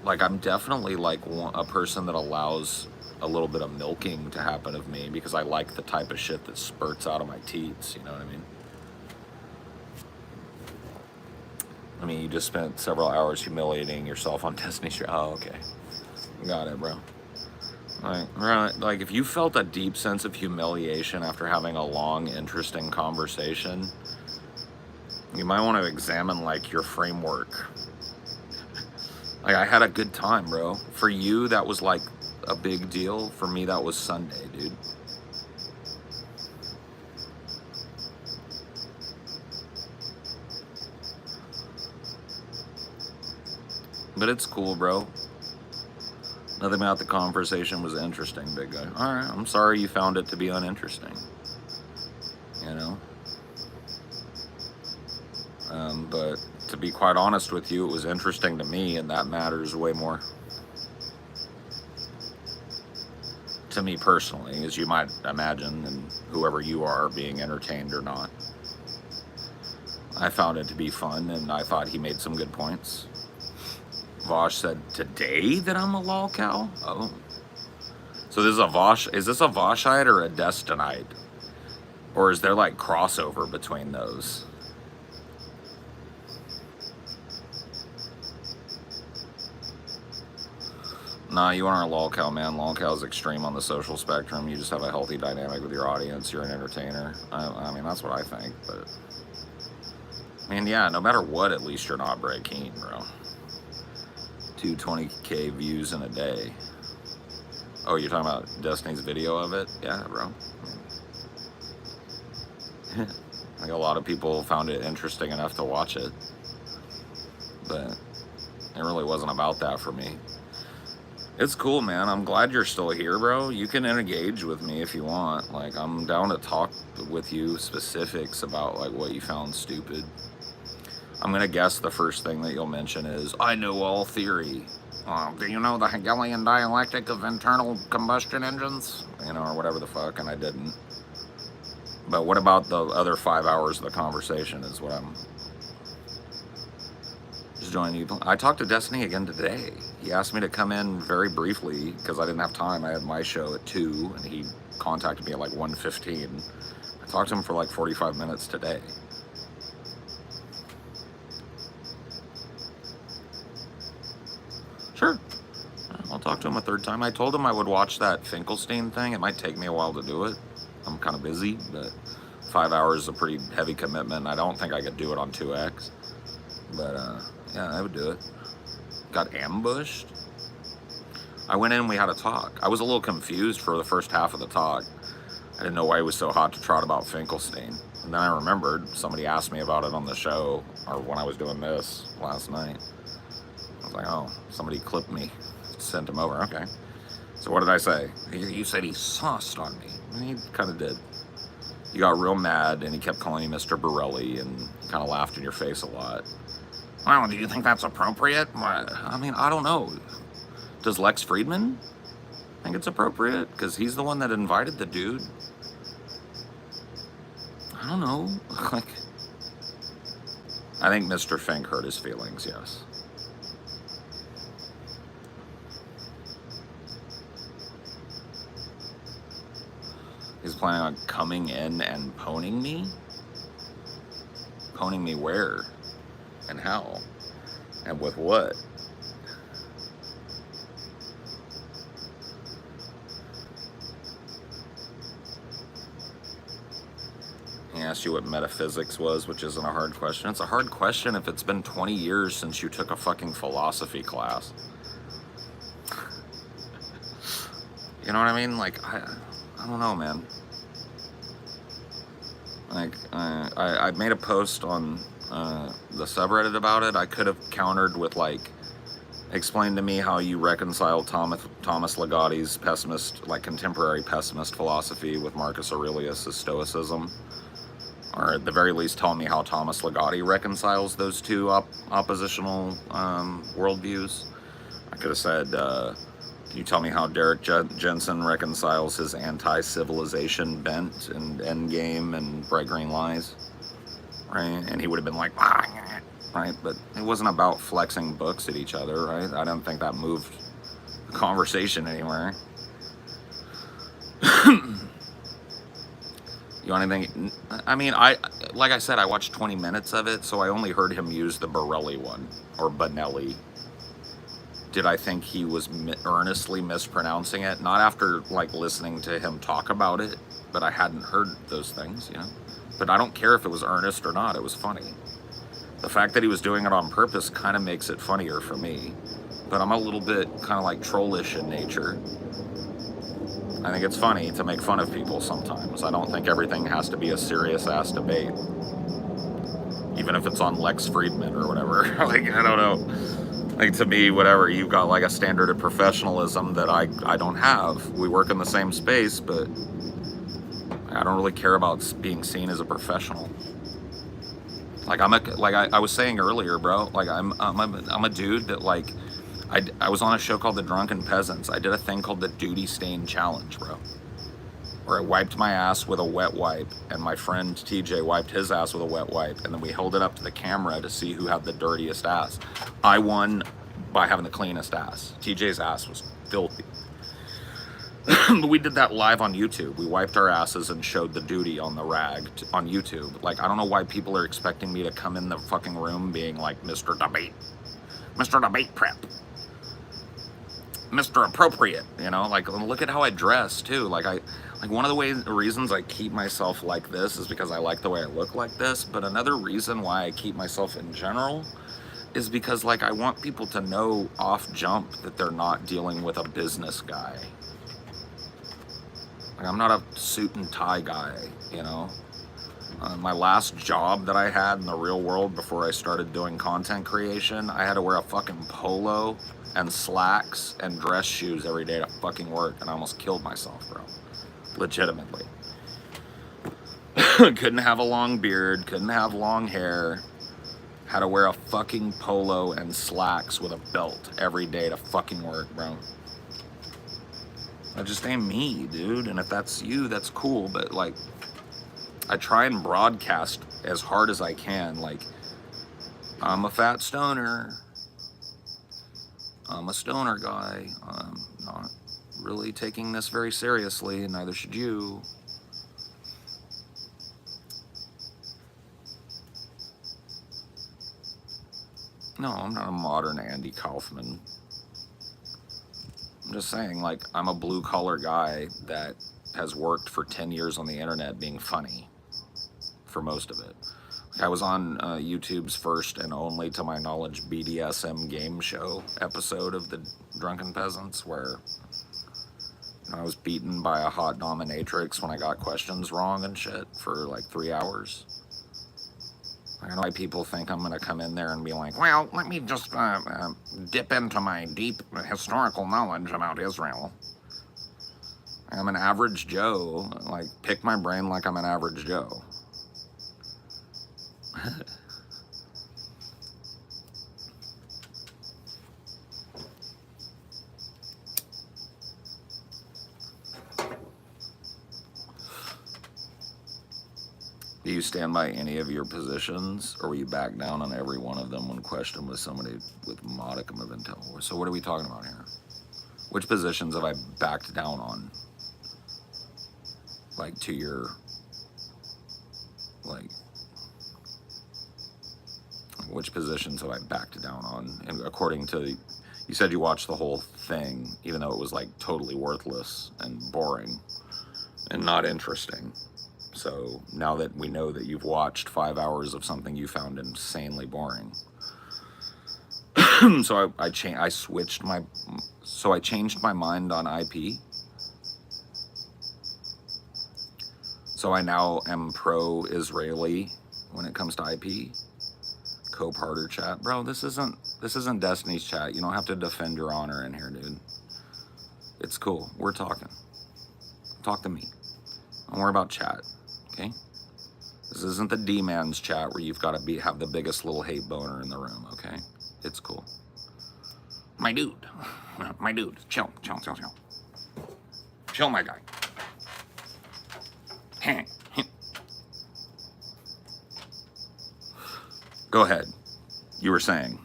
like I'm definitely like a person that allows a little bit of milking to happen of me because I like the type of shit that spurts out of my teats, you know what I mean? I mean, you just spent several hours humiliating yourself on Destiny's Street. Oh, okay. Got it, bro. Like, if you felt a deep sense of humiliation after having a long, interesting conversation, you might want to examine, like, your framework. Like, I had a good time, bro. For you, that was, like, a big deal. For me, that was Sunday, dude. But it's cool, bro. Nothing about the conversation was interesting, big guy. Alright, I'm sorry you found it to be uninteresting. You know? But to be quite honest with you, it was interesting to me, and that matters way more. To me personally, as you might imagine, and whoever you are being entertained or not. I found it to be fun, and I thought he made some good points. Vosh said today that I'm a lol cow? Oh. So this is a Vosh, is this a Voshite or a Destinite? Or is there like crossover between those? Nah, you aren't a lol cow, man. Lol cow is extreme on the social spectrum. You just have a healthy dynamic with your audience. You're an entertainer. I mean, that's what I think, but... I mean, yeah, no matter what, at least you're not Brett Keane, bro. 220K views in a day. Oh, you're talking about Destiny's video of it? Yeah, bro. I think a lot of people found it interesting enough to watch it. But it really wasn't about that for me. It's cool, man. I'm glad you're still here, bro. You can engage with me if you want. Like, I'm down to talk with you specifics about, like, what you found stupid. I'm going to guess the first thing that you'll mention is, I know all theory. Do you know the Hegelian dialectic of internal combustion engines? You know, or whatever the fuck, and I didn't. But what about the other 5 hours of the conversation is what I'm just joining you. I talked to Destiny again today. He asked me to come in very briefly because I didn't have time. I had my show at 2, and he contacted me at like 1:15. I talked to him for like 45 minutes today. Sure. I'll talk to him a third time. I told him I would watch that Finkelstein thing. It might take me a while to do it. I'm kind of busy, but 5 hours is a pretty heavy commitment. I don't think I could do it on 2X. But, yeah, I would do it. Got ambushed. I went in and we had a talk. I was a little confused for the first half of the talk. I didn't know why he was so hot to trot about Finkelstein. And then I remembered somebody asked me about it on the show, or when I was doing this last night. I was like, oh, somebody clipped me, sent him over. Okay. So what did I say? You said he sauced on me. And he kind of did. He got real mad, and he kept calling you Mr. Borelli, and kind of laughed in your face a lot. Well, do you think that's appropriate? I mean, I don't know. Does Lex Friedman think it's appropriate? Because he's the one that invited the dude. I don't know. Like, I think Mr. Fink hurt his feelings, yes. He's planning on coming in and poning me? Poning me where? And how? And with what? He asked you what metaphysics was, which isn't a hard question. It's a hard question if it's been 20 years since you took a fucking philosophy class. You know what I mean? Like, I don't know, man. Like, I made a post on the subreddit about it. I could have countered with, like, explain to me how you reconcile Thomas Ligotti's pessimist, like contemporary pessimist philosophy with Marcus Aurelius' Stoicism. Or at the very least, tell me how Thomas Ligotti reconciles those two oppositional worldviews. I could have said, can you tell me how Derek Jensen reconciles his anti-civilization bent and Endgame and Bright Green Lies, right? And he would have been like, right? But it wasn't about flexing books at each other, right? I don't think that moved the conversation anywhere. You want anything? I mean, like I said, I watched 20 minutes of it, so I only heard him use the Borelli one, or Bonelli. Did I think he was earnestly mispronouncing it? Not after, like, listening to him talk about it, but I hadn't heard those things, you know? But I don't care if it was earnest or not, it was funny. The fact that he was doing it on purpose kind of makes it funnier for me. But I'm a little bit kind of like trollish in nature. I think it's funny to make fun of people sometimes. I don't think everything has to be a serious-ass debate. Even if it's on Lex Friedman or whatever. Like, I don't know. Like, to me, whatever, you've got, like, a standard of professionalism that I don't have. We work in the same space, but I don't really care about being seen as a professional. Like, I was saying earlier, bro, like, I'm a dude that, like, I was on a show called The Drunken Peasants. I did a thing called the Duty Stain Challenge, bro. Where I wiped my ass with a wet wipe, and my friend TJ wiped his ass with a wet wipe, and then we held it up to the camera to see who had the dirtiest ass. I won by having the cleanest ass. TJ's ass was filthy. But we did that live on YouTube. We wiped our asses and showed the duty on the rag on YouTube. Like, I don't know why people are expecting me to come in the fucking room being like, Mr. Debate. Mr. Debate Prep. Mr. Appropriate, you know? Like, look at how I dress, too. Like, one of the reasons I keep myself like this is because I like the way I look like this. But another reason why I keep myself in general is because, like, I want people to know off jump that they're not dealing with a business guy. Like, I'm not a suit and tie guy, you know? My last job that I had in the real world before I started doing content creation, I had to wear a fucking polo and slacks and dress shoes every day to fucking work, and I almost killed myself, bro. Legitimately. Couldn't have a long beard, couldn't have long hair. Had to wear a fucking polo and slacks with a belt every day to fucking work, bro. That just ain't me, dude. And if that's you, that's cool. But, like, I try and broadcast as hard as I can. Like, I'm a fat stoner. I'm a stoner guy. I'm not really taking this very seriously, and neither should you. No, I'm not a modern Andy Kaufman. I'm just saying, like, I'm a blue-collar guy that has worked for 10 years on the internet being funny for most of it. Like, I was on YouTube's first and only, to my knowledge, BDSM game show episode of The Drunken Peasants, where, you know, I was beaten by a hot dominatrix when I got questions wrong and shit for, like, 3 hours. I don't know why people think I'm going to come in there and be like, well, let me just dip into my deep historical knowledge about Israel. I'm an average Joe. Like, pick my brain like I'm an average Joe. Do you stand by any of your positions, or will you back down on every one of them when questioned with somebody with modicum of intel? So what are we talking about here? Which positions have I backed down on? like to your, like, which positions have I backed down on? And according to, you said you watched the whole thing, even though it was like totally worthless and boring and not interesting. So now that we know that you've watched 5 hours of something you found insanely boring, so I changed my mind on IP. So I now am pro-Israeli when it comes to IP. Cope-harder chat, bro. This isn't Destiny's chat. You don't have to defend your honor in here, dude. It's cool. We're talking. Talk to me. Don't worry about chat. Okay. This isn't the D-man's chat where you've got to have the biggest little hate boner in the room. Okay. It's cool. My dude. My dude. Chill. Chill. Chill. Chill. Chill, my guy. Go ahead. You were saying.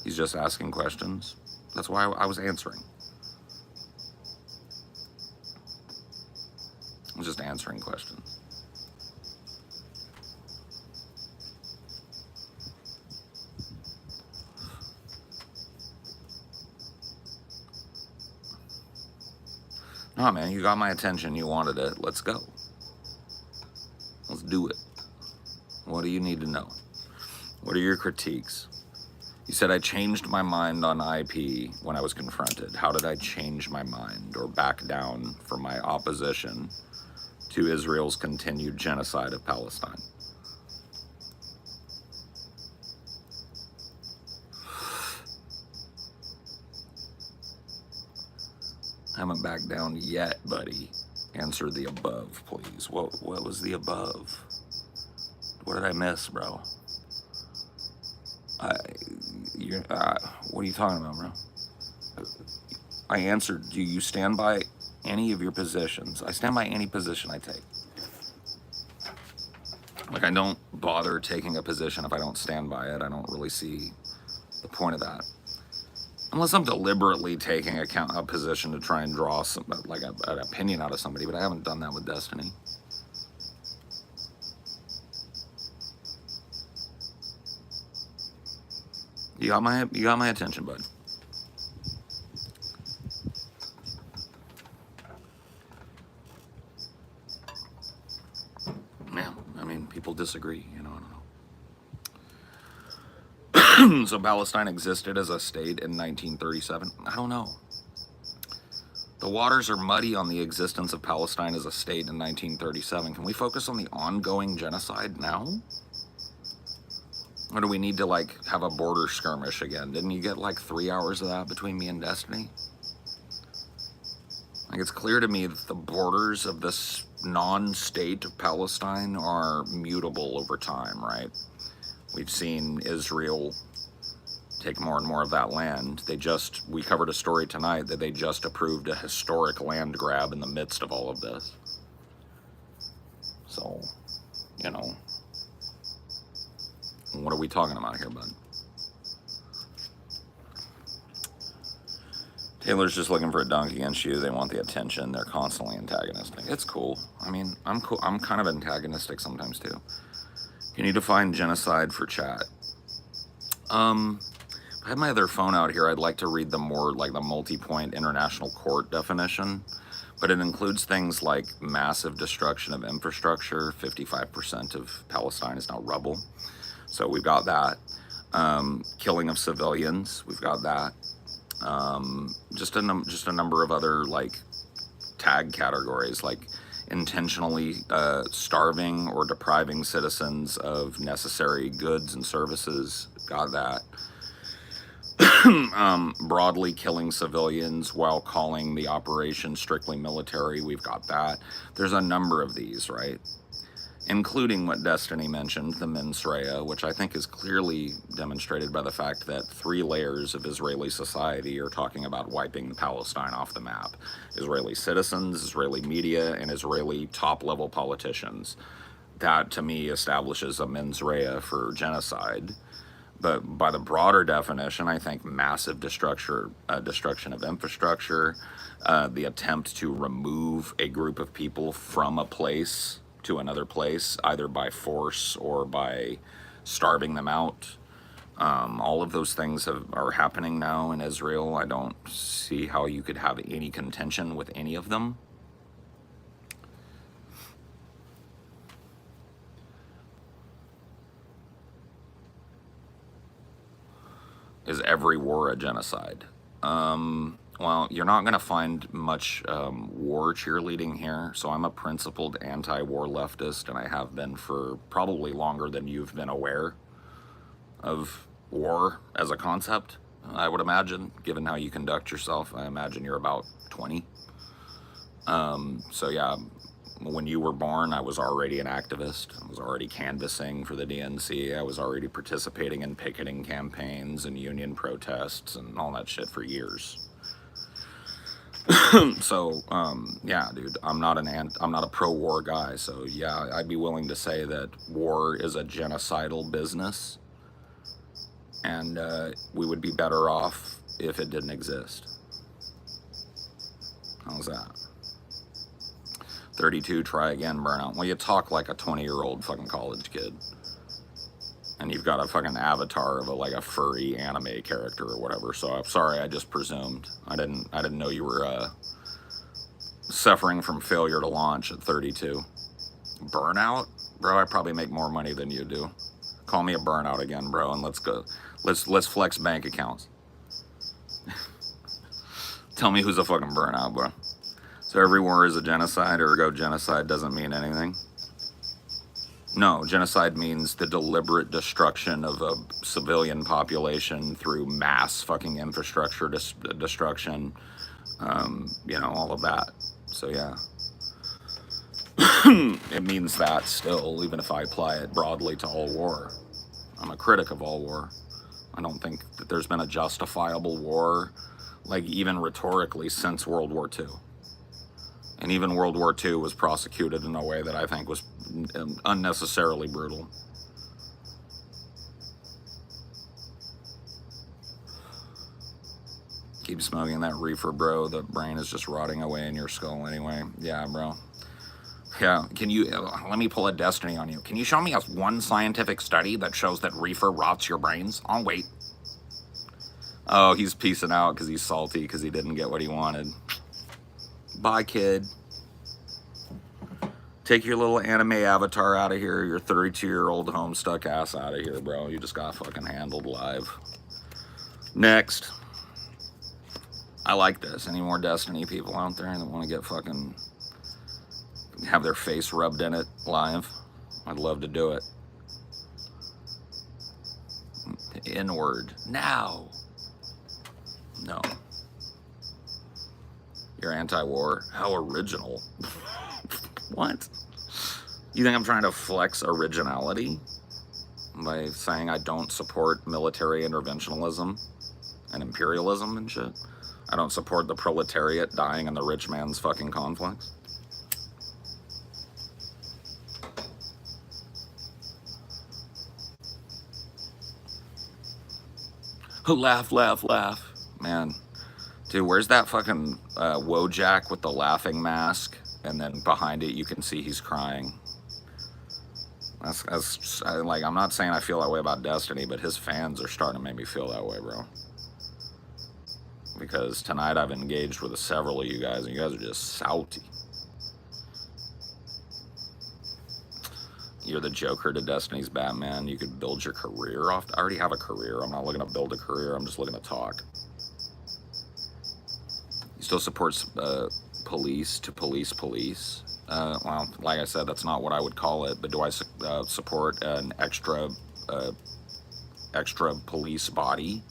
He's just asking questions. That's why I was answering. I was just answering questions. No, man, you got my attention. You wanted it. Let's go. Let's do it. What do you need to know? What are your critiques? You said I changed my mind on IP when I was confronted. How did I change my mind or back down from my opposition to Israel's continued genocide of Palestine? I haven't backed down yet, buddy. Answer the above, please. What was the above? What did I miss, bro? What are you talking about, bro? I answered, do you stand by any of your positions? I stand by any position I take. Like, I don't bother taking a position if I don't stand by it. I don't really see the point of that. Unless I'm deliberately taking a position to try and draw some, like an opinion out of somebody, but I haven't done that with Destiny. You got my attention, bud. Yeah, I mean, people disagree, you know, I don't know. So Palestine existed as a state in 1937? I don't know. The waters are muddy on the existence of Palestine as a state in 1937. Can we focus on the ongoing genocide now? Or do we need to, like, have a border skirmish again? Didn't you get, like, 3 hours of that between me and Destiny? Like, it's clear to me that the borders of this non-state of Palestine are mutable over time, right? We've seen Israel take more and more of that land. We covered a story tonight that they just approved a historic land grab in the midst of all of this. So, you know, what are we talking about here, bud? Taylor's just looking for a dunk against you. They want the attention. They're constantly antagonistic. It's cool. I mean, I'm cool. I'm kind of antagonistic sometimes too. Can you define genocide for chat? If I had my other phone out here, I'd like to read the more like the multi-point international court definition, but it includes things like massive destruction of infrastructure. 55% of Palestine is now rubble. So we've got that. Killing of civilians, we've got that. Just a number of other like tag categories, like intentionally starving or depriving citizens of necessary goods and services, got that. Broadly killing civilians while calling the operation strictly military, we've got that. There's a number of these, right? Including what Destiny mentioned, the mens rea, which I think is clearly demonstrated by the fact that 3 layers of Israeli society are talking about wiping Palestine off the map. Israeli citizens, Israeli media, and Israeli top-level politicians. That, to me, establishes a mens rea for genocide. But by the broader definition, I think massive destruction of infrastructure, the attempt to remove a group of people from a place to another place, either by force or by starving them out. All of those things are happening now in Israel. I don't see how you could have any contention with any of them. Is every war a genocide? Well, you're not going to find much war cheerleading here. So I'm a principled anti-war leftist, and I have been for probably longer than you've been aware of war as a concept, I would imagine, given how you conduct yourself. I imagine you're about 20. So yeah, when you were born, I was already an activist. I was already canvassing for the DNC. I was already participating in picketing campaigns and union protests and all that shit for years. So, yeah, dude, I'm not a pro-war guy. So yeah, I'd be willing to say that war is a genocidal business, and we would be better off if it didn't exist. How's that? 32, try again, burnout. Well, you talk like a 20-year-old fucking college kid. And you've got a fucking avatar of like a furry anime character or whatever. So I'm sorry, I just presumed. I didn't know you were suffering from failure to launch at 32. Burnout? Bro, I probably make more money than you do. Call me a burnout again, bro, and let's go. Let's flex bank accounts. Tell me who's a fucking burnout, bro. So every war is a genocide, ergo genocide doesn't mean anything? No, genocide means the deliberate destruction of a civilian population through mass fucking infrastructure destruction, you know, all of that. So yeah. It means that still, even if I apply it broadly to all war. I'm a critic of all war. I don't think that there's been a justifiable war, like even rhetorically, since World War II. And even World War II was prosecuted in a way that I think was unnecessarily brutal. Keep smoking that reefer, bro. The brain is just rotting away in your skull anyway. Yeah, bro. Yeah, can you, let me pull a destiny on you. Can you show me one scientific study that shows that reefer rots your brains? I'll wait. Oh, he's peacing out because he's salty because he didn't get what he wanted. Bye, kid. Take your little anime avatar out of here. Your 32-year-old homestuck ass out of here, bro. You just got fucking handled live. Next. I like this. Any more Destiny people out there that want to get fucking... have their face rubbed in it live? I'd love to do it. Inward. Now. No. You're anti-war? How original. What? You think I'm trying to flex originality by saying I don't support military interventionism and imperialism and shit? I don't support the proletariat dying in the rich man's fucking conflicts? Laugh, laugh, laugh. Man. Dude, where's that fucking Wojak with the laughing mask? And then behind it, you can see he's crying. That's like, I'm not saying I feel that way about Destiny, but his fans are starting to make me feel that way, bro. Because tonight I've engaged with several of you guys, and you guys are just salty. You're the Joker to Destiny's Batman. You could build your career off. I already have a career. I'm not looking to build a career. I'm just looking to talk. He still supports police to police. Well, like I said, that's not what I would call it. But do I support an extra police body,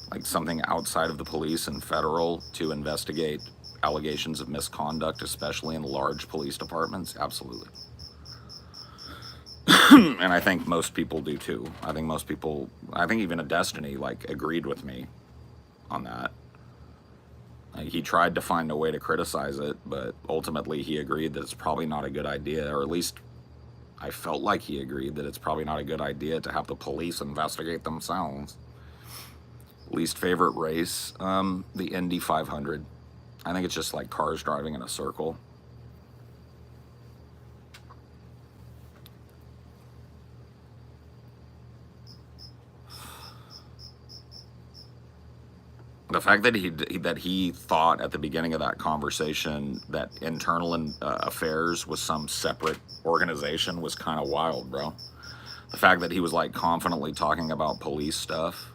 like something outside of the police and federal, to investigate allegations of misconduct, especially in large police departments? Absolutely. And I think most people do too. I think even a Destiny like agreed with me on that. He tried to find a way to criticize it, but ultimately he agreed that it's probably not a good idea, or at least I felt like he agreed that it's probably not a good idea to have the police investigate themselves. Least favorite race, the Indy 500. I think it's just like cars driving in a circle. The fact that he thought at the beginning of that conversation that internal affairs was some separate organization was kind of wild, bro. The fact that he was like confidently talking about police stuff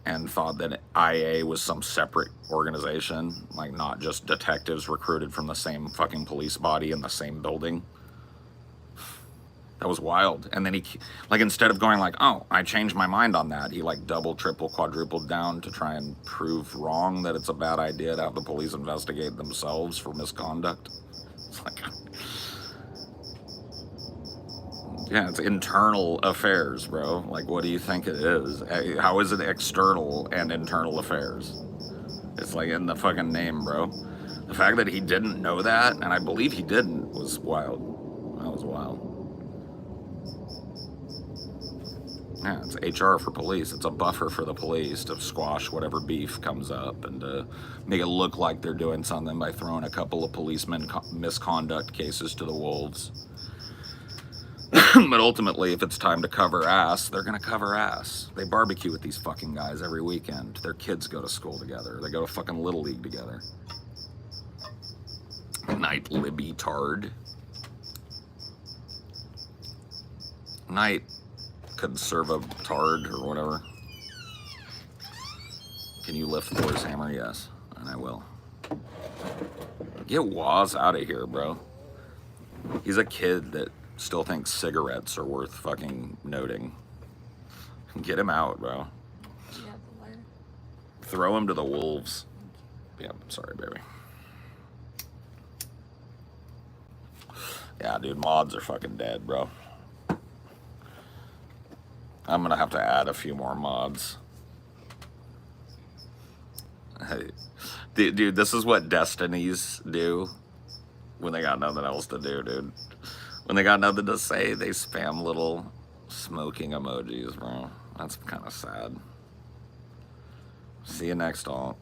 and thought that IA was some separate organization, like not just detectives recruited from the same fucking police body in the same building. That was wild. And then he, like, instead of going like, oh, I changed my mind on that, he like double, triple, quadrupled down to try and prove wrong that it's a bad idea to have the police investigate themselves for misconduct. It's like, yeah, it's internal affairs, bro. Like, what do you think it is? How is it external and internal affairs? It's like in the fucking name, bro. The fact that he didn't know that, and I believe he didn't, was wild. That was wild. Yeah, it's HR for police. It's a buffer for the police to squash whatever beef comes up and to make it look like they're doing something by throwing a couple of policemen misconduct cases to the wolves. But ultimately, if it's time to cover ass, they're gonna cover ass. They barbecue with these fucking guys every weekend. Their kids go to school together. They go to fucking Little League together. Night, Libby Tard. Night, conservatard or whatever. Can you lift Thor's hammer? Yes, and I will. Get Waz out of here, bro. He's a kid that still thinks cigarettes are worth fucking noting. Get him out, bro. Do you have the lighter? Throw him to the wolves. Yeah, sorry, baby. Yeah, dude, mods are fucking dead, bro. I'm gonna have to add a few more mods. Hey, dude, this is what Destinies do when they got nothing else to do, dude. When they got nothing to say, they spam little smoking emojis, bro. That's kind of sad. See you next alt.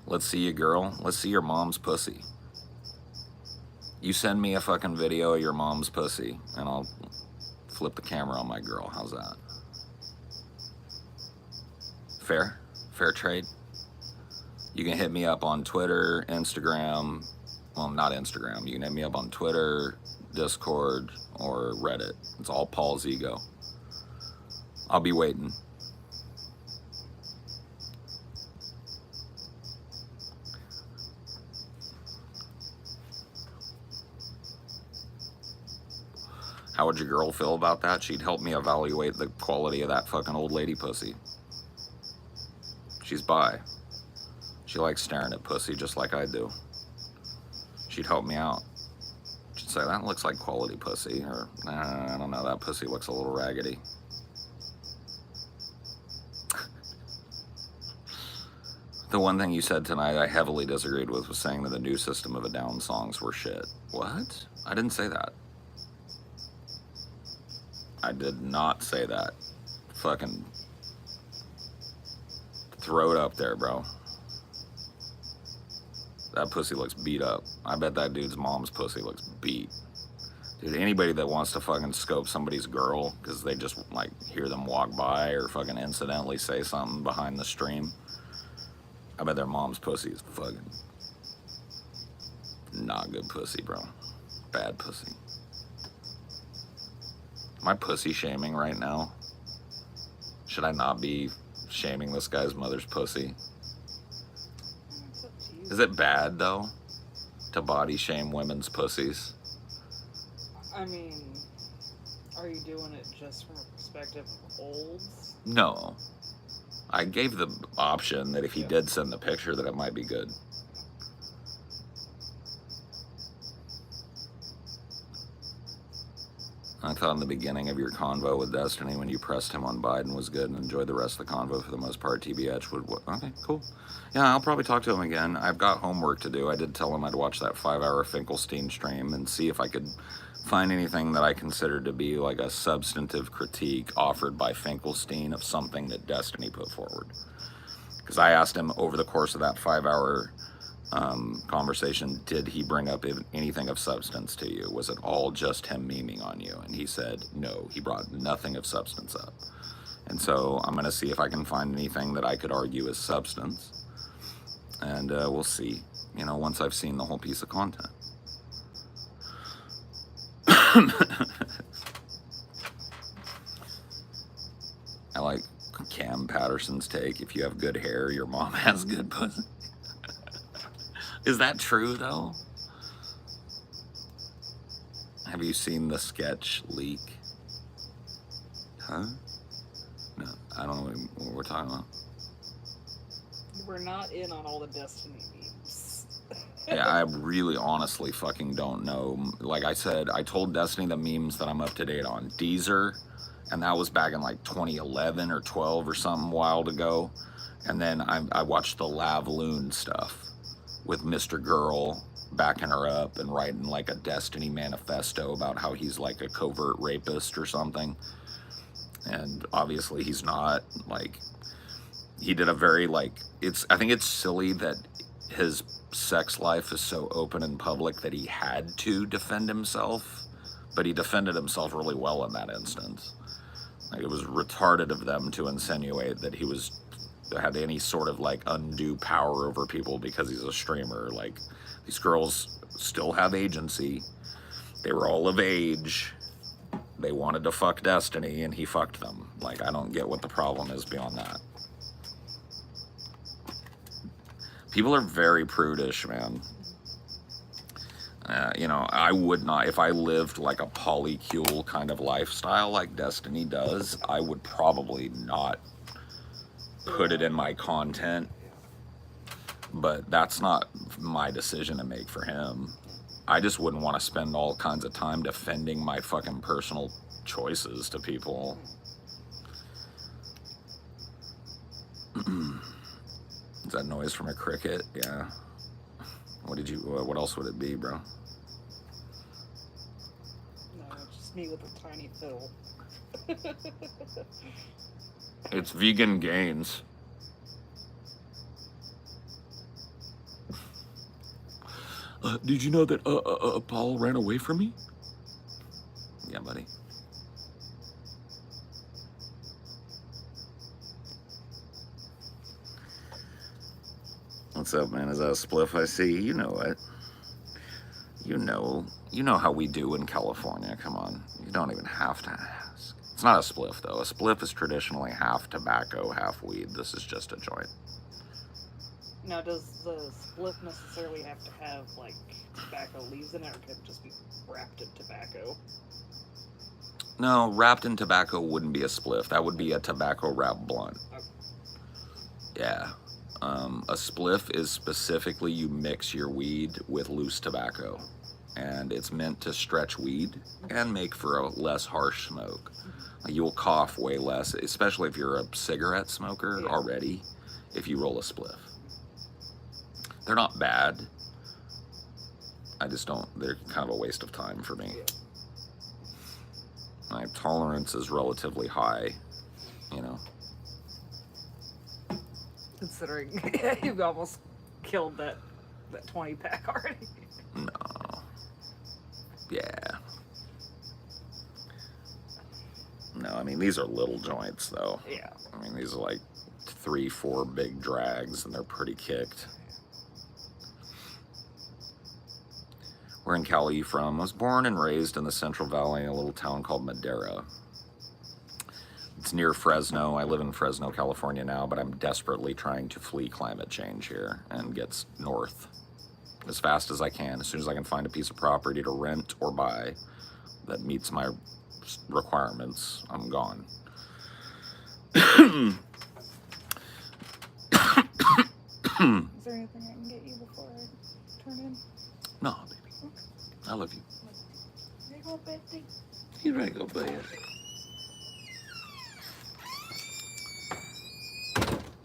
Let's see you, girl. Let's see your mom's pussy. You send me a fucking video of your mom's pussy, and I'll flip the camera on my girl. How's that? Fair? Fair trade? You can hit me up on Twitter, Instagram. Well, not Instagram. You can hit me up on Twitter, Discord, or Reddit. It's all Paul's ego. I'll be waiting. How would your girl feel about that? She'd help me evaluate the quality of that fucking old lady pussy. She's bi. She likes staring at pussy just like I do. She'd help me out. She'd say, that looks like quality pussy, or nah, I don't know, that pussy looks a little raggedy. The one thing you said tonight I heavily disagreed with was saying that the new System of a Down songs were shit. What? I didn't say that. I did not say that. Fucking throw it up there, bro. That pussy looks beat up. I bet that dude's mom's pussy looks beat. Dude, anybody that wants to fucking scope somebody's girl because they just like hear them walk by or fucking incidentally say something behind the stream, I bet their mom's pussy is fucking not good pussy, bro. Bad pussy. Am I pussy shaming right now? Should I not be shaming this guy's mother's pussy? It's up to you. Is it bad, though, to body shame women's pussies? I mean, are you doing it just from a perspective of olds? No. I gave the option that if he did send the picture that it might be good. I thought in the beginning of your convo with Destiny, when you pressed him on Biden, was good and enjoyed the rest of the convo for the most part. TBH would. Okay, cool. Yeah, I'll probably talk to him again. I've got homework to do. I did tell him I'd watch that 5-hour Finkelstein stream and see if I could find anything that I considered to be like a substantive critique offered by Finkelstein of something that Destiny put forward. Because I asked him over the course of that 5-hour conversation, did he bring up anything of substance to you? Was it all just him memeing on you? And he said no, he brought nothing of substance up. And so I'm going to see if I can find anything that I could argue as substance. And we'll see, you know, once I've seen the whole piece of content. I like Cam Patterson's take, if you have good hair, your mom has good pussy. Is that true, though? Have you seen the sketch leak? Huh? No, I don't know what we're talking about. We're not in on all the Destiny memes. Yeah, I really honestly fucking don't know. Like I said, I told Destiny the memes that I'm up to date on. Deezer, and that was back in like 2011 or 12 or something wild ago. And then I watched the Lavloon stuff with Mr. Girl backing her up and writing like a Destiny manifesto about how he's like a covert rapist or something. And obviously he's not. Like, he did a very like, I think it's silly that his sex life is so open and public that he had to defend himself, but he defended himself really well in that instance. Like, it was retarded of them to insinuate that he had any sort of like undue power over people because he's a streamer. Like, these girls still have agency. They were all of age. They wanted to fuck Destiny and he fucked them. Like, I don't get what the problem is beyond that. People are very prudish, man. You know, I would not, if I lived like a polycule kind of lifestyle like Destiny does, I would probably not put it in my content. But that's not my decision to make for him. I just wouldn't want to spend all kinds of time defending my fucking personal choices to people. Is that noise from a cricket? Yeah. What else would it be, bro? No, it's just me with a tiny fiddle. It's vegan gains. Did you know that Paul ran away from me? Yeah, buddy. What's up, man? Is that a spliff I see? You know it. You know how we do in California. Come on. You don't even have to ask. It's not a spliff, though. A spliff is traditionally half tobacco, half weed. This is just a joint. Now, does the split necessarily have to have, like, tobacco leaves in it, or can it just be wrapped in tobacco? No, wrapped in tobacco wouldn't be a spliff. That would be a tobacco wrapped blunt. Okay. Yeah. A spliff is specifically you mix your weed with loose tobacco. And it's meant to stretch weed and make for a less harsh smoke. Like, you'll cough way less, especially if you're a cigarette smoker already, if you roll a spliff. They're not bad. I just don't, they're kind of a waste of time for me. My tolerance is relatively high, you know. Considering you've almost killed that 20-pack already. No. Yeah. No, I mean, these are little joints, though. Yeah. I mean, these are like 3-4 big drags, and they're pretty kicked. Where in Cali are you from? I was born and raised in the Central Valley in a little town called Madera. It's near Fresno. I live in Fresno, California now, but I'm desperately trying to flee climate change here and get north as fast as I can. As soon as I can find a piece of property to rent or buy that meets my requirements, I'm gone. Is there anything I can get you before I turn in? No, baby. I love you. There you go, baby. You ready to go bed?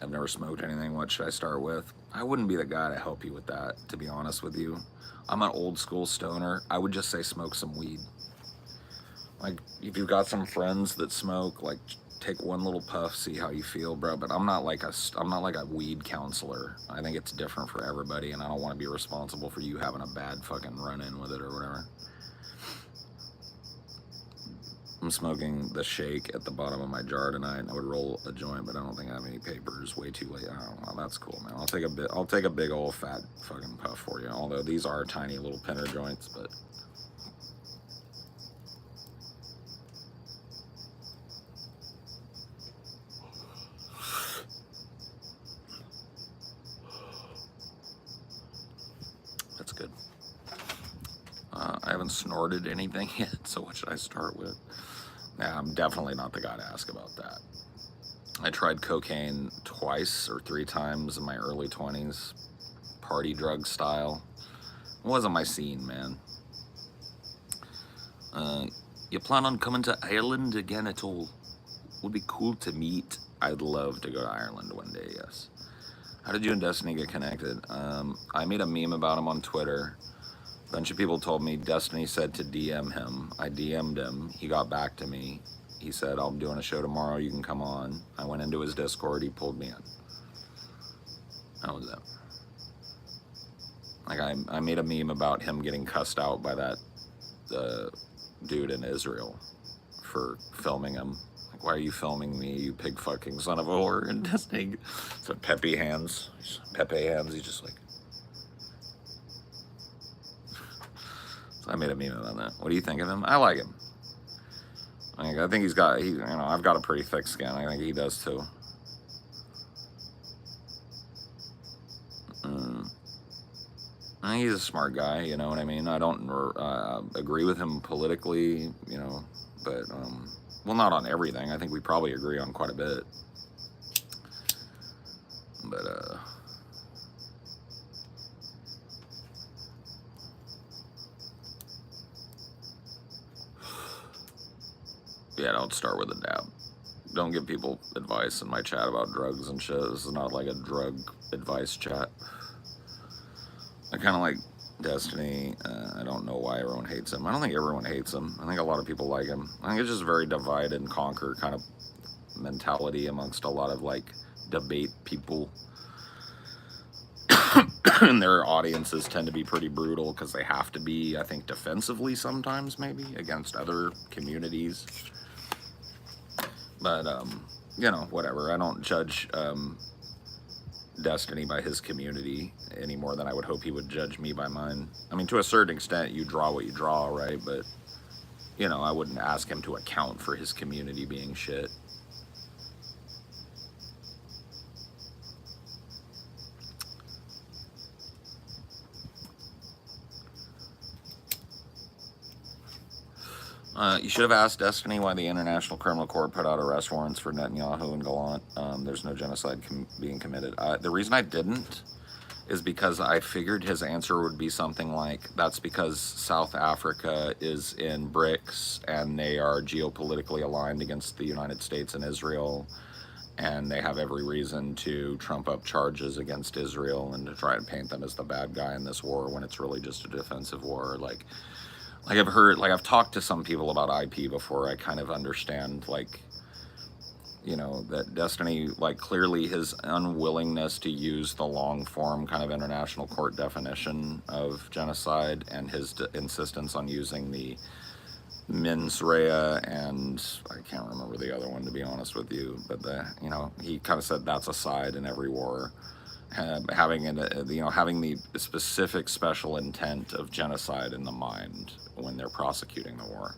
I've never smoked anything. What should I start with? I wouldn't be the guy to help you with that, to be honest with you. I'm an old school stoner. I would just say smoke some weed. Like, if you've got some friends that smoke, like, take one little puff, see how you feel, bro. But I'm not like a weed counselor. I think it's different for everybody, and I don't want to be responsible for you having a bad fucking run-in with it or whatever. I'm smoking the shake at the bottom of my jar tonight. I would roll a joint, but I don't think I have any papers. Way too late. Oh, well, that's cool, man. I'll take a big old fat fucking puff for you. Although these are tiny little pinner joints, but. That's good. I haven't snorted anything yet, so what should I start with? Yeah, I'm definitely not the guy to ask about that. I tried cocaine twice or 3 times in my early 20s, party drug style. It wasn't my scene, man. You plan on coming to Ireland again at all? Would be cool to meet. I'd love to go to Ireland one day, yes. How did you and Destiny get connected? I made a meme about him on Twitter. A bunch of people told me Destiny said to DM him. I DM'd him. He got back to me. He said, I'm doing a show tomorrow. You can come on. I went into his Discord. He pulled me in. How was that? Like, I made a meme about him getting cussed out by that dude in Israel for filming him. Like, why are you filming me, you pig fucking son of a whore? And Destiny said Pepe hands. He's just like... So I made a meme about that. What do you think of him? I like him. I think I've got a pretty thick skin. I think he does too. I think he's a smart guy, you know what I mean? I don't agree with him politically, you know, but, well, not on everything. I think we probably agree on quite a bit. But, yeah, don't start with a dab. Don't give people advice in my chat about drugs and shit. This is not like a drug advice chat. I kind of like Destiny. I don't know why everyone hates him. I don't think everyone hates him. I think a lot of people like him. I think it's just very divide and conquer kind of mentality amongst a lot of like debate people. And their audiences tend to be pretty brutal because they have to be, I think, defensively sometimes maybe against other communities. But, you know, whatever. I don't judge Destiny by his community any more than I would hope he would judge me by mine. I mean, to a certain extent, you draw what you draw, right? But, you know, I wouldn't ask him to account for his community being shit. You should have asked Destiny why the International Criminal Court put out arrest warrants for Netanyahu and Gallant. There's no genocide being committed. The reason I didn't is because I figured his answer would be something like, that's because South Africa is in BRICS and they are geopolitically aligned against the United States and Israel, and they have every reason to trump up charges against Israel and to try and paint them as the bad guy in this war when it's really just a defensive war. Like I've talked to some people about IP before. I kind of understand, like, you know, that Destiny, like, clearly his unwillingness to use the long form kind of international court definition of genocide and his insistence on using the mens rea, and I can't remember the other one, to be honest with you, but you know, he kind of said that's a side in every war. Having the specific special intent of genocide in the mind when they're prosecuting the war,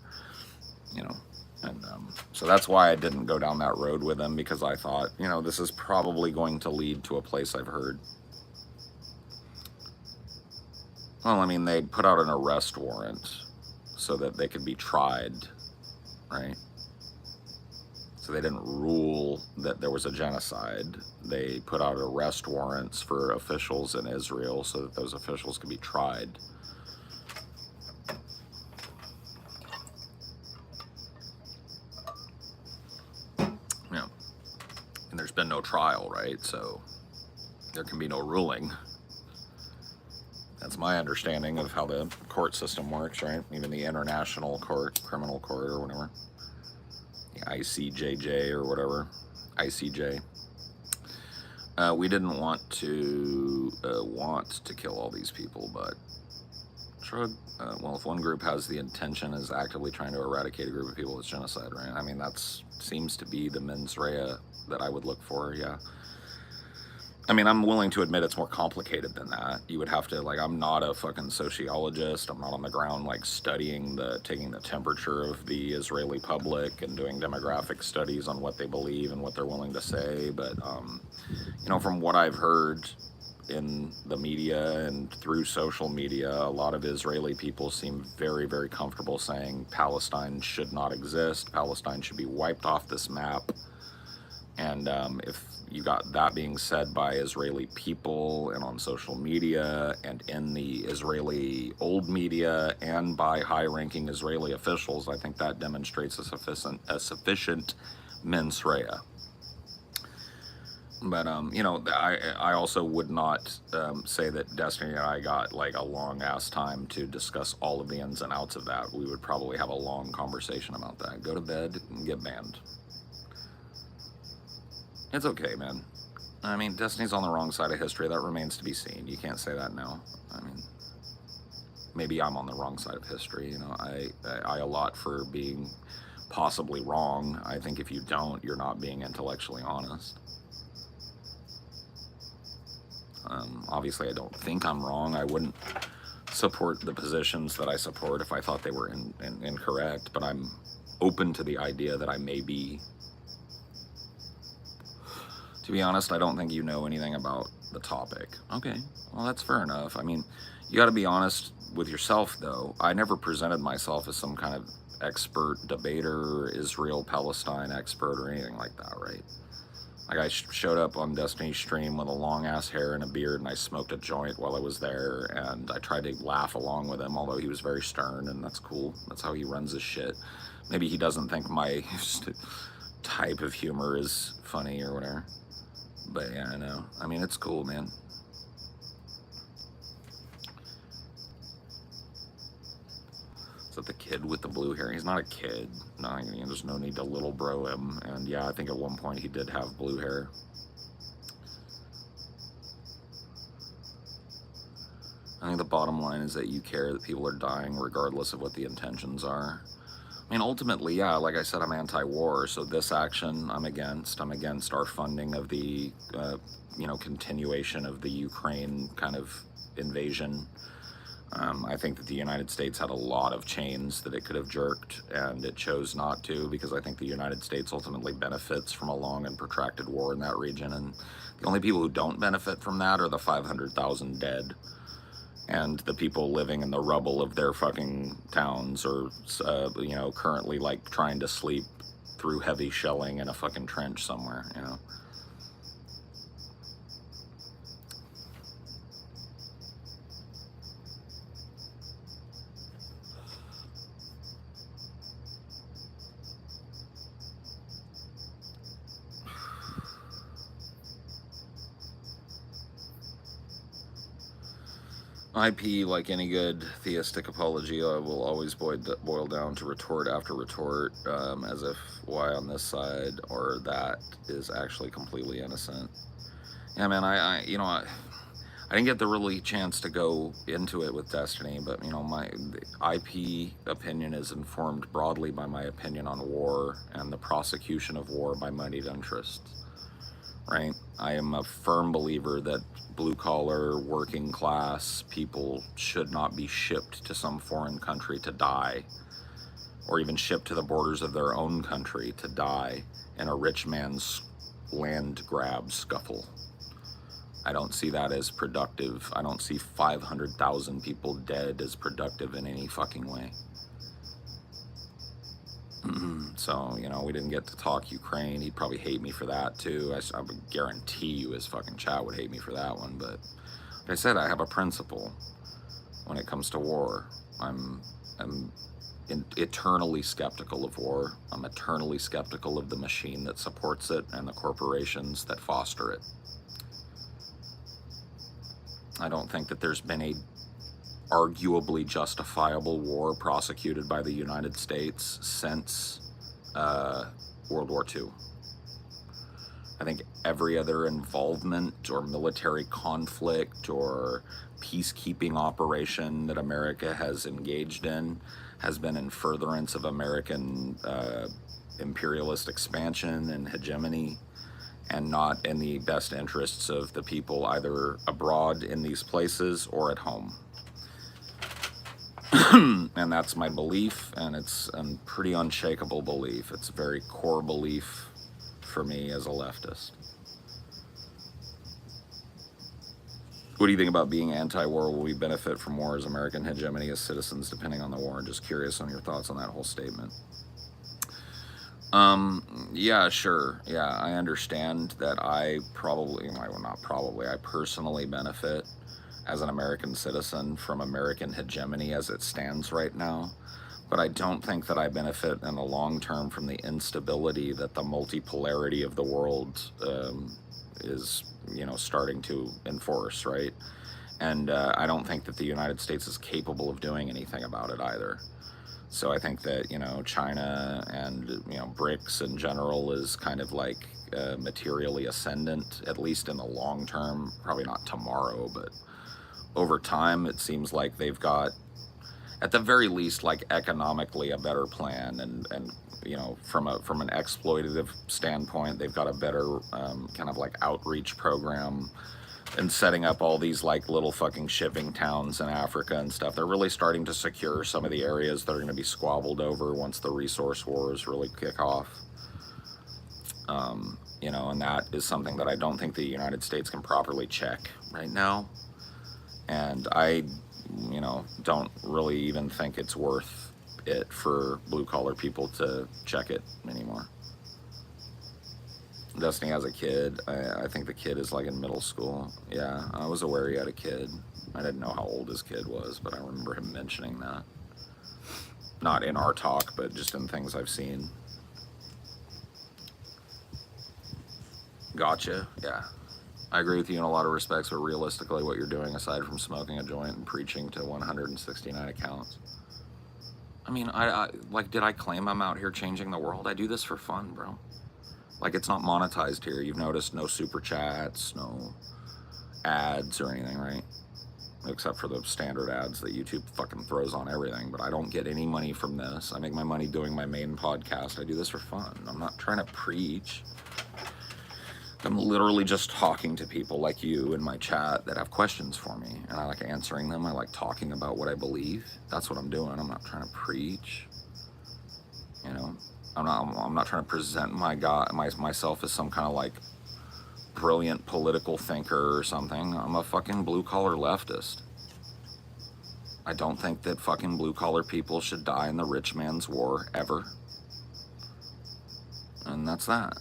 you know, and so that's why I didn't go down that road with him, because I thought, you know, this is probably going to lead to a place I've heard. Well, I mean, they put out an arrest warrant so that they could be tried, right? So they didn't rule that there was a genocide. They put out arrest warrants for officials in Israel so that those officials could be tried. trial, right? So there can be no ruling. That's my understanding of how the court system works, right? Even the international court, criminal court or whatever. The ICJJ or whatever. ICJ. We didn't want to kill all these people, but shrug. Well, if one group has the intention is actively trying to eradicate a group of people, it's genocide, right? I mean, that seems to be the mens rea that I would look for, yeah. I mean, I'm willing to admit it's more complicated than that. You would have to, like, I'm not a fucking sociologist. I'm not on the ground, like, taking the temperature of the Israeli public and doing demographic studies on what they believe and what they're willing to say. But, you know, from what I've heard in the media and through social media, a lot of Israeli people seem very, very comfortable saying Palestine should not exist. Palestine should be wiped off this map. And if you got that being said by Israeli people and on social media and in the Israeli old media and by high-ranking Israeli officials, I think that demonstrates a sufficient mens rea. But, you know, I also would not say that Destiny and I got, like, a long-ass time to discuss all of the ins and outs of that. We would probably have a long conversation about that. Go to bed and get banned. It's okay, man. I mean, Destiny's on the wrong side of history. That remains to be seen. You can't say that now. I mean, maybe I'm on the wrong side of history. You know, I allot for being possibly wrong. I think if you don't, you're not being intellectually honest. Obviously, I don't think I'm wrong. I wouldn't support the positions that I support if I thought they were incorrect, but I'm open to the idea that I may be. To be honest, I don't think you know anything about the topic. Okay, well, that's fair enough. I mean, you got to be honest with yourself, though. I never presented myself as some kind of expert debater, Israel-Palestine expert, or anything like that, right? Like, I showed up on Destiny's stream with a long-ass hair and a beard, and I smoked a joint while I was there, and I tried to laugh along with him, although he was very stern, and that's cool. That's how he runs his shit. Maybe he doesn't think my type of humor is funny or whatever. But yeah, I know. I mean, it's cool, man. Is that the kid with the blue hair? He's not a kid. No, there's no need to little bro him. And yeah, I think at one point he did have blue hair. I think the bottom line is that you care that people are dying regardless of what the intentions are. I mean, ultimately, yeah, like I said, I'm anti-war, so this action I'm against. I'm against our funding of the, you know, continuation of the Ukraine kind of invasion. I think that the United States had a lot of chains that it could have jerked, and it chose not to, because I think the United States ultimately benefits from a long and protracted war in that region, and the only people who don't benefit from that are the 500,000 dead. And the people living in the rubble of their fucking towns, or, you know, currently, like, trying to sleep through heavy shelling in a fucking trench somewhere, you know. IP, like any good theistic apology, will always boil down to retort after retort, as if why on this side or that is actually completely innocent. Yeah, man, you know, I didn't get the really chance to go into it with Destiny, but, you know, my IP opinion is informed broadly by my opinion on war and the prosecution of war by moneyed interests. Right? I am a firm believer that blue-collar, working-class people should not be shipped to some foreign country to die, or even shipped to the borders of their own country to die in a rich man's land grab scuffle. I don't see that as productive. I don't see 500,000 people dead as productive in any fucking way. So, you know, we didn't get to talk Ukraine. He'd probably hate me for that, too. I would guarantee you his fucking chat would hate me for that one. But like I said, I have a principle when it comes to war. I'm eternally skeptical of war. I'm eternally skeptical of the machine that supports it and the corporations that foster it. I don't think that there's been a arguably justifiable war prosecuted by the United States since World War II. I think every other involvement or military conflict or peacekeeping operation that America has engaged in has been in furtherance of American imperialist expansion and hegemony, and not in the best interests of the people either abroad in these places or at home. And that's my belief, and it's a pretty unshakable belief. It's a very core belief for me as a leftist. What do you think about being anti-war? Will we benefit from war as American hegemony as citizens depending on the war? Just curious on your thoughts on that whole statement. Yeah, sure. Yeah, I understand that I personally benefit as an American citizen from American hegemony as it stands right now. But I don't think that I benefit in the long term from the instability that the multipolarity of the world is, starting to enforce, right? And I don't think that the United States is capable of doing anything about it either. So I think that, China and, BRICS in general is kind of like materially ascendant, at least in the long term. Probably not tomorrow, but over time it seems like they've got, at the very least, like economically a better plan, and from an exploitative standpoint, they've got a better kind of like outreach program and setting up all these like little fucking shipping towns in Africa and stuff. They're really starting to secure some of the areas that are going to be squabbled over once the resource wars really kick off. And that is something that I don't think the United States can properly check right now. And I don't really even think it's worth it for blue-collar people to check it anymore. Destiny has a kid. I think the kid is like in middle school. Yeah, I was aware he had a kid. I didn't know how old his kid was, but I remember him mentioning that. Not in our talk, but just in things I've seen. Gotcha, yeah. I agree with you in a lot of respects, but realistically what you're doing, aside from smoking a joint and preaching to 169 accounts. I mean, did I claim I'm out here changing the world? I do this for fun, bro. Like, it's not monetized here. You've noticed no super chats, no ads or anything, right? Except for the standard ads that YouTube fucking throws on everything. But I don't get any money from this. I make my money doing my main podcast. I do this for fun. I'm not trying to preach. I'm literally just talking to people like you in my chat that have questions for me, and I like answering them. I like talking about what I believe. That's what I'm doing. I'm not trying to preach. I'm not trying to present myself as some kind of like brilliant political thinker or something. I'm a fucking blue-collar leftist. I don't think that fucking blue-collar people should die in the rich man's war ever. And that's that,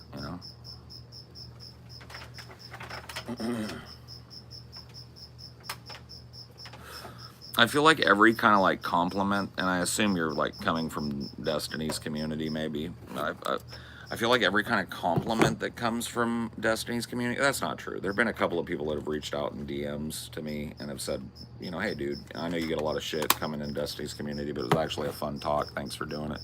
I feel like every kind of like compliment, and I assume you're like coming from Destiny's community maybe. I feel like every kind of compliment that comes from Destiny's community, that's not true. There have been a couple of people that have reached out in DMs to me and have said, hey dude, I know you get a lot of shit coming in Destiny's community, but it was actually a fun talk. Thanks for doing it.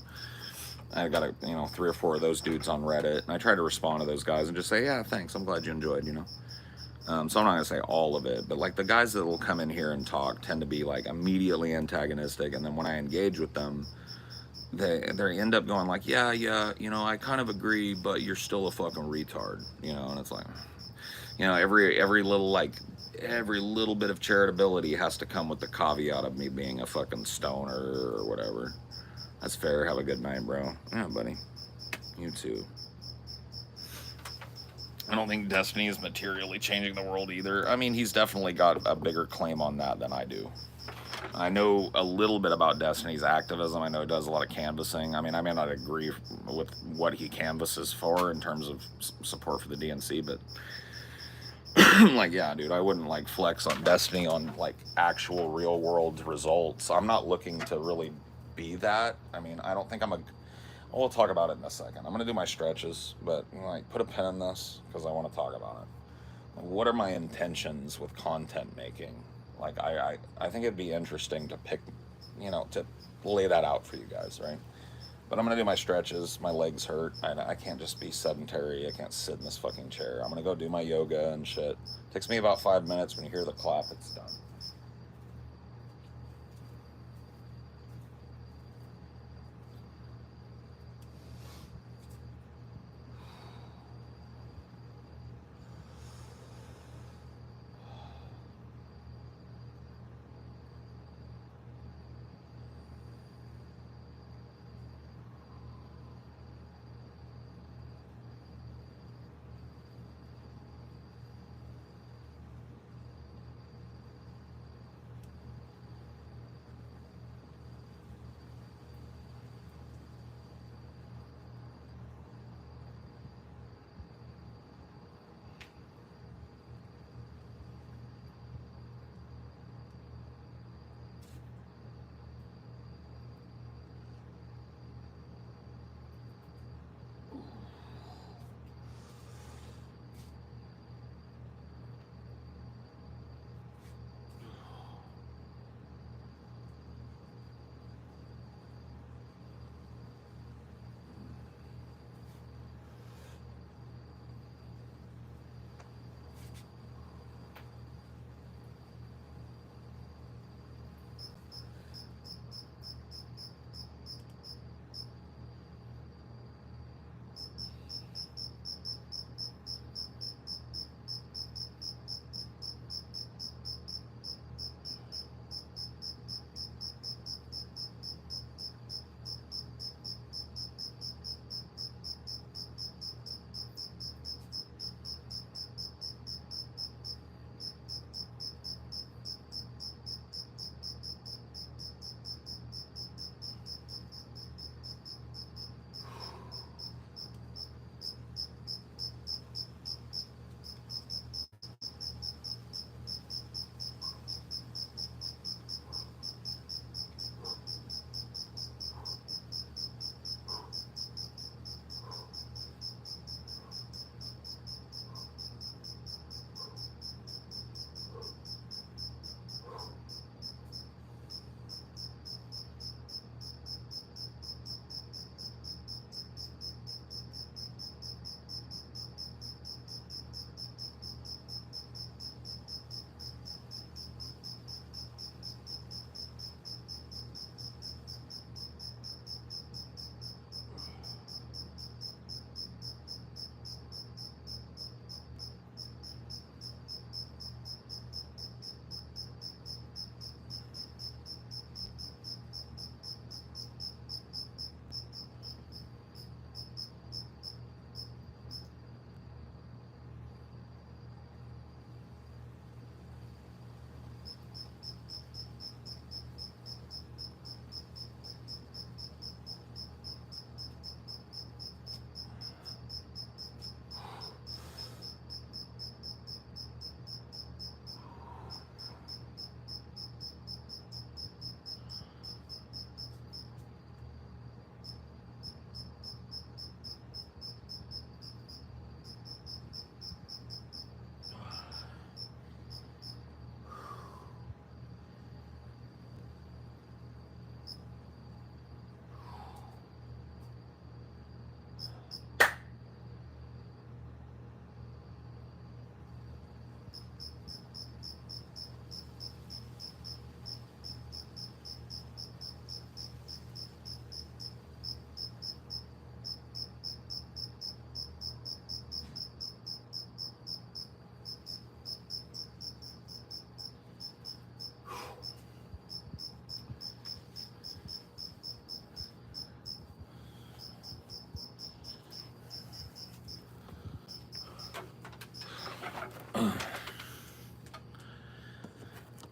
I got 3 or 4 of those dudes on Reddit, and I try to respond to those guys and just say, yeah, thanks, I'm glad you enjoyed, So I'm not gonna say all of it, but like the guys that will come in here and talk tend to be like immediately antagonistic, and then when I engage with them, they end up going like, yeah, I kind of agree, but you're still a fucking retard, and it's like, every little bit of charitability has to come with the caveat of me being a fucking stoner or whatever. That's fair. Have a good night, bro. Yeah, buddy. You too. I don't think Destiny is materially changing the world either. I mean, he's definitely got a bigger claim on that than I do. I know a little bit about Destiny's activism. I know he does a lot of canvassing. I mean, I may not agree with what he canvasses for in terms of support for the DNC, but like, yeah, dude, I wouldn't like flex on Destiny on like actual real world results. I'm not looking to really be that. I mean, I don't think I'm a. We'll talk about it in a second. I'm gonna do my stretches, but like put a pin in this because I want to talk about it. Like, what are my intentions with content making? Like I think it'd be interesting to pick, to lay that out for you guys, right? But I'm gonna do my stretches. My legs hurt. I can't just be sedentary. I can't sit in this fucking chair. I'm gonna go do my yoga and shit. Takes me about 5 minutes. When you hear the clap, it's done.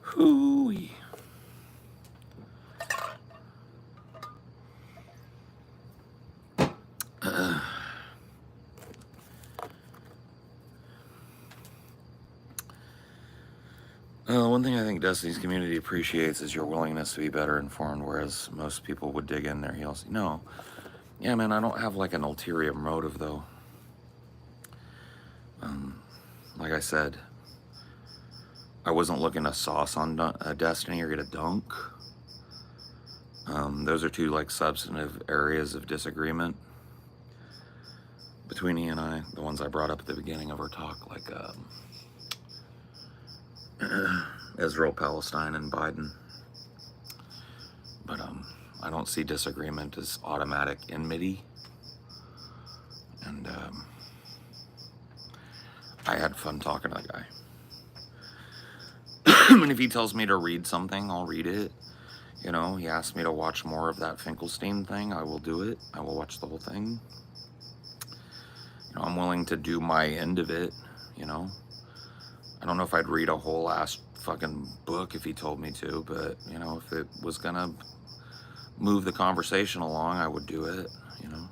Hooey. One thing I think Destiny's community appreciates is your willingness to be better informed, whereas most people would dig in their heels. No. Yeah, man, I don't have like an ulterior motive, though. Like I said, I wasn't looking to sauce on Destiny or get a dunk. Those are two like substantive areas of disagreement between he and I, the ones I brought up at the beginning of our talk, like Israel, Palestine, and Biden. But I don't see disagreement as automatic enmity. And I had fun talking to the guy. And if he tells me to read something, I'll read it. You know, he asked me to watch more of that Finkelstein thing. I will do it. I will watch the whole thing. You know, I'm willing to do my end of it, you know. I don't know if I'd read a whole ass fucking book if he told me to, but, you know, if it was gonna move the conversation along, I would do it, you know.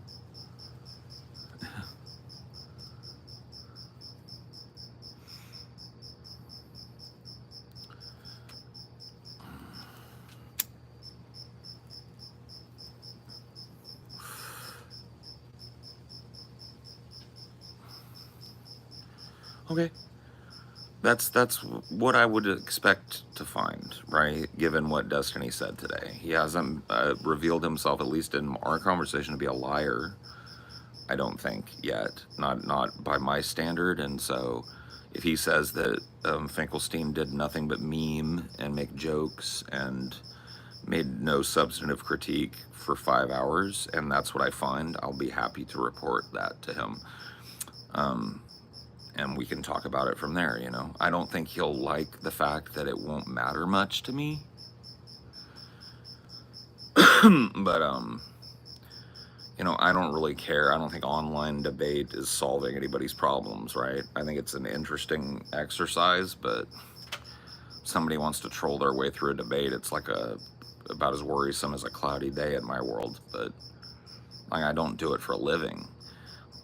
Okay. That's what I would expect to find, right? Given what Destiny said today. He hasn't revealed himself, at least in our conversation, to be a liar, I don't think, yet. Not by my standard. And so if he says that Finkelstein did nothing but meme and make jokes and made no substantive critique for 5 hours, and that's what I find, I'll be happy to report that to him. And we can talk about it from there, you know. I don't think he'll like the fact that it won't matter much to me. But, you know, I don't really care. I don't think online debate is solving anybody's problems, right? I think it's an interesting exercise, but somebody wants to troll their way through a debate, it's like about as worrisome as a cloudy day in my world. But, like, I don't do it for a living.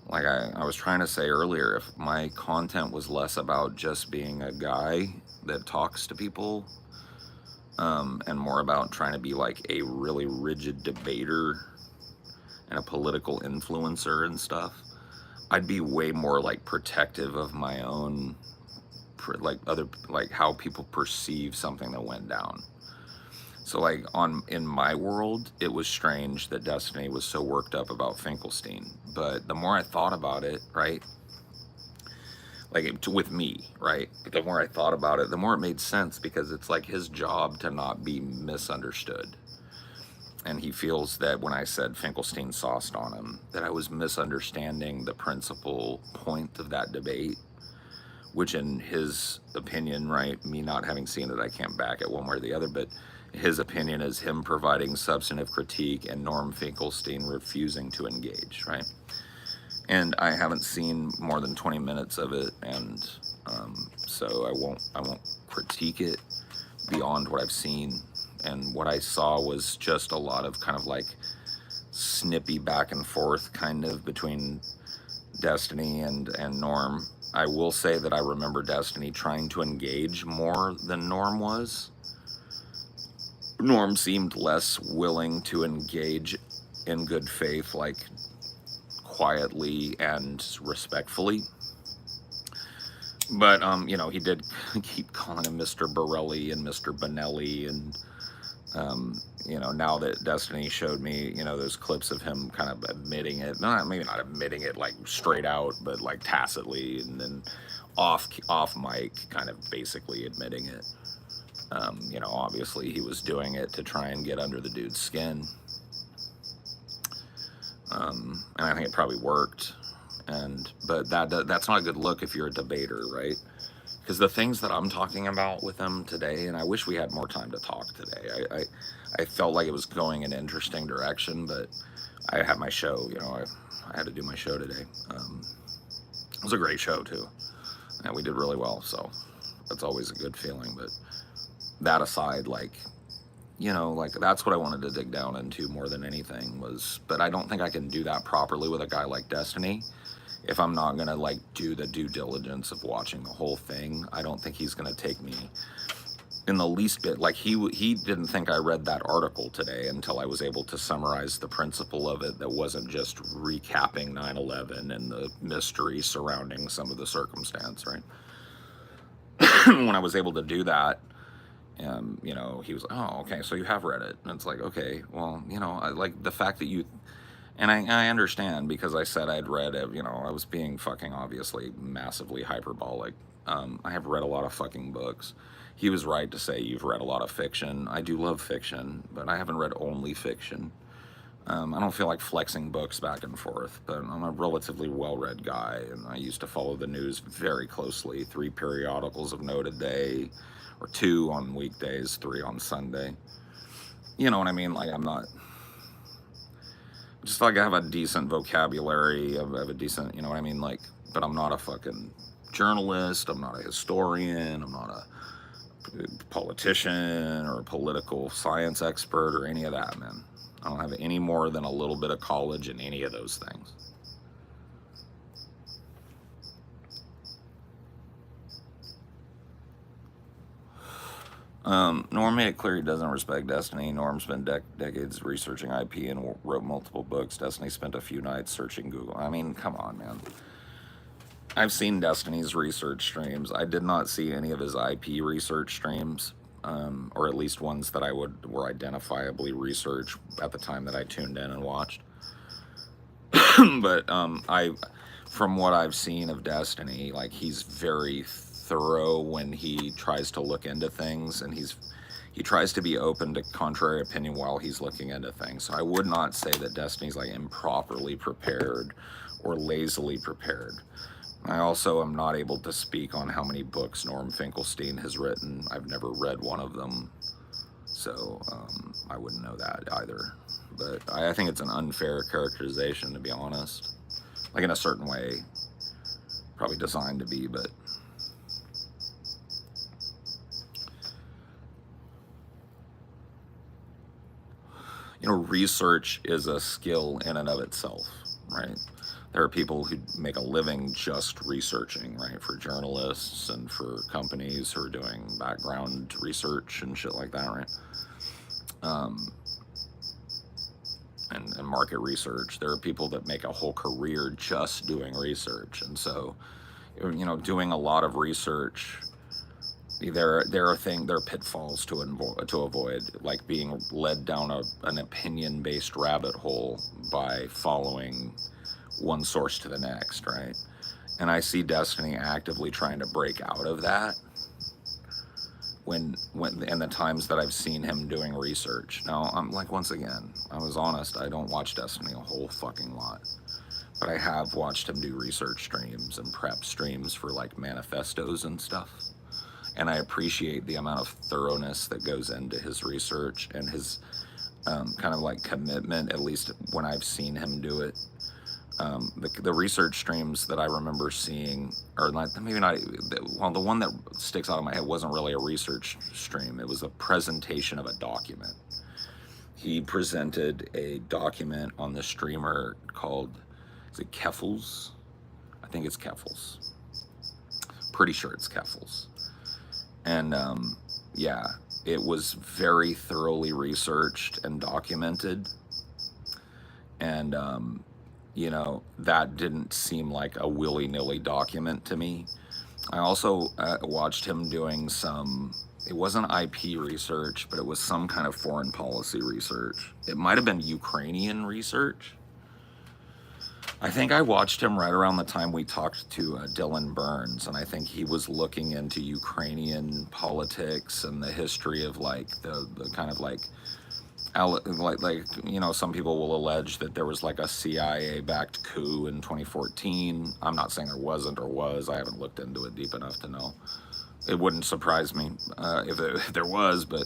Like I was trying to say earlier, if my content was less about just being a guy that talks to people, and more about trying to be like a really rigid debater and a political influencer and stuff, I'd be way more like protective of my own, like how people perceive something that went down. So like in my world, it was strange that Destiny was so worked up about Finkelstein. But the more I thought about it, right, like with me, right, the more I thought about it, the more it made sense, because it's like his job to not be misunderstood. And he feels that when I said Finkelstein sauced on him, that I was misunderstanding the principal point of that debate, which in his opinion, right, me not having seen it, I can't back it one way or the other, but his opinion is him providing substantive critique and Norm Finkelstein refusing to engage, right? And I haven't seen more than 20 minutes of it, and so I won't critique it beyond what I've seen. And what I saw was just a lot of kind of like snippy back and forth kind of between Destiny and Norm. I will say that I remember Destiny trying to engage more than Norm was. Norm seemed less willing to engage in good faith, like quietly and respectfully. But, you know, he did keep calling him Mr. Borelli and Mr. Bonelli. And, you know, now that Destiny showed me, you know, those clips of him kind of admitting it, maybe not admitting it like straight out, but like tacitly, and then off mic kind of basically admitting it. You know, obviously he was doing it to try and get under the dude's skin. And I think it probably worked. But that's not a good look if you're a debater, right? Because the things that I'm talking about with him today, and I wish we had more time to talk today. I felt like it was going in an interesting direction, but I had my show, you know, I had to do my show today. It was a great show too. And we did really well, so that's always a good feeling. But that aside, like, you know, like that's what I wanted to dig down into more than anything was, but I don't think I can do that properly with a guy like Destiny if I'm not gonna like do the due diligence of watching the whole thing. I don't think he's gonna take me in the least bit. Like he didn't think I read that article today until I was able to summarize the principle of it that wasn't just recapping 9/11 and the mystery surrounding some of the circumstance, right? When I was able to do that, you know, he was like, oh, okay, so you have read it. And it's like, okay, well, you know, I like the fact that you, and I understand because I said I'd read it, you know, I was being fucking obviously massively hyperbolic. I have read a lot of fucking books. He was right to say you've read a lot of fiction. I do love fiction, but I haven't read only fiction. I don't feel like flexing books back and forth, but I'm a relatively well-read guy, and I used to follow the news very closely. 3 periodicals of note a day, or 2 on weekdays, 3 on Sunday. You know what I mean? Like, I'm not... Just like I have a decent vocabulary, I have a decent, you know what I mean? Like, but I'm not a fucking journalist, I'm not a historian, I'm not a politician or a political science expert or any of that, man. I don't have any more than a little bit of college in any of those things. Norm made it clear he doesn't respect Destiny. Norm's been decades researching IP and wrote multiple books. Destiny spent a few nights searching Google. I mean, come on, man. I've seen Destiny's research streams. I did not see any of his IP research streams, or at least ones that were identifiably researched at the time that I tuned in and watched. But from what I've seen of Destiny, like, he's very thorough when he tries to look into things, and he tries to be open to contrary opinion while he's looking into things. So I would not say that Destiny's like improperly prepared or lazily prepared. I also am not able to speak on how many books Norm Finkelstein has written. I've never read one of them, so I wouldn't know that either. But I think it's an unfair characterization, to be honest. Like, in a certain way, probably designed to be, but... You know, research is a skill in and of itself, right? There are people who make a living just researching, right? For journalists and for companies who are doing background research and shit like that, right? And market research. There are people that make a whole career just doing research. And so, you know, doing a lot of research, there are pitfalls to avoid, like being led down an opinion-based rabbit hole by following one source to the next, right? And I see Destiny actively trying to break out of that when in the times that I've seen him doing research. Now, I'm like, once again, I was honest, I don't watch Destiny a whole fucking lot, but I have watched him do research streams and prep streams for like manifestos and stuff. And I appreciate the amount of thoroughness that goes into his research and his kind of like commitment, at least when I've seen him do it. The research streams that I remember seeing, or maybe not, well, the one that sticks out of my head wasn't really a research stream. It was a presentation of a document. He presented a document on the streamer called, is it Keffels? I think it's Keffels. Pretty sure it's Keffels. And yeah, it was very thoroughly researched and documented. And you know, that didn't seem like a willy-nilly document to me. I also watched him doing it wasn't IP research, but it was some kind of foreign policy research. It might have been Ukrainian research. I think I watched him right around the time we talked to Dylan Burns, and I think he was looking into Ukrainian politics and the history of like the kind of like you know, some people will allege that there was like a CIA-backed coup in 2014. I'm not saying there wasn't or was. I haven't looked into it deep enough to know. It wouldn't surprise me if there was, but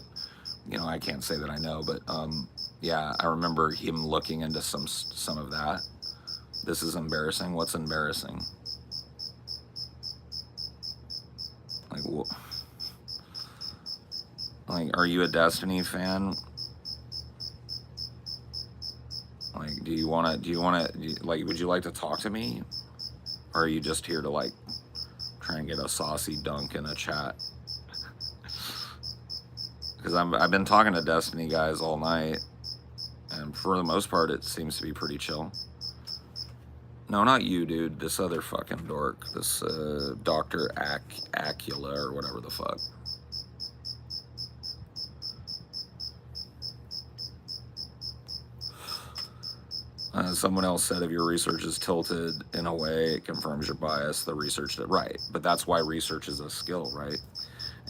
you know, I can't say that I know. But yeah, I remember him looking into some of that. This is embarrassing. What's embarrassing? Like, are you a Destiny fan? Like, like, would you like to talk to me? Or are you just here to, like, try and get a saucy dunk in a chat? Because I've been talking to Destiny guys all night, and for the most part, it seems to be pretty chill. No, not you, dude. This other fucking dork. This Dr. Acula or whatever the fuck. Someone else said if your research is tilted in a way, it confirms your bias. The research that right, but that's why research is a skill, right?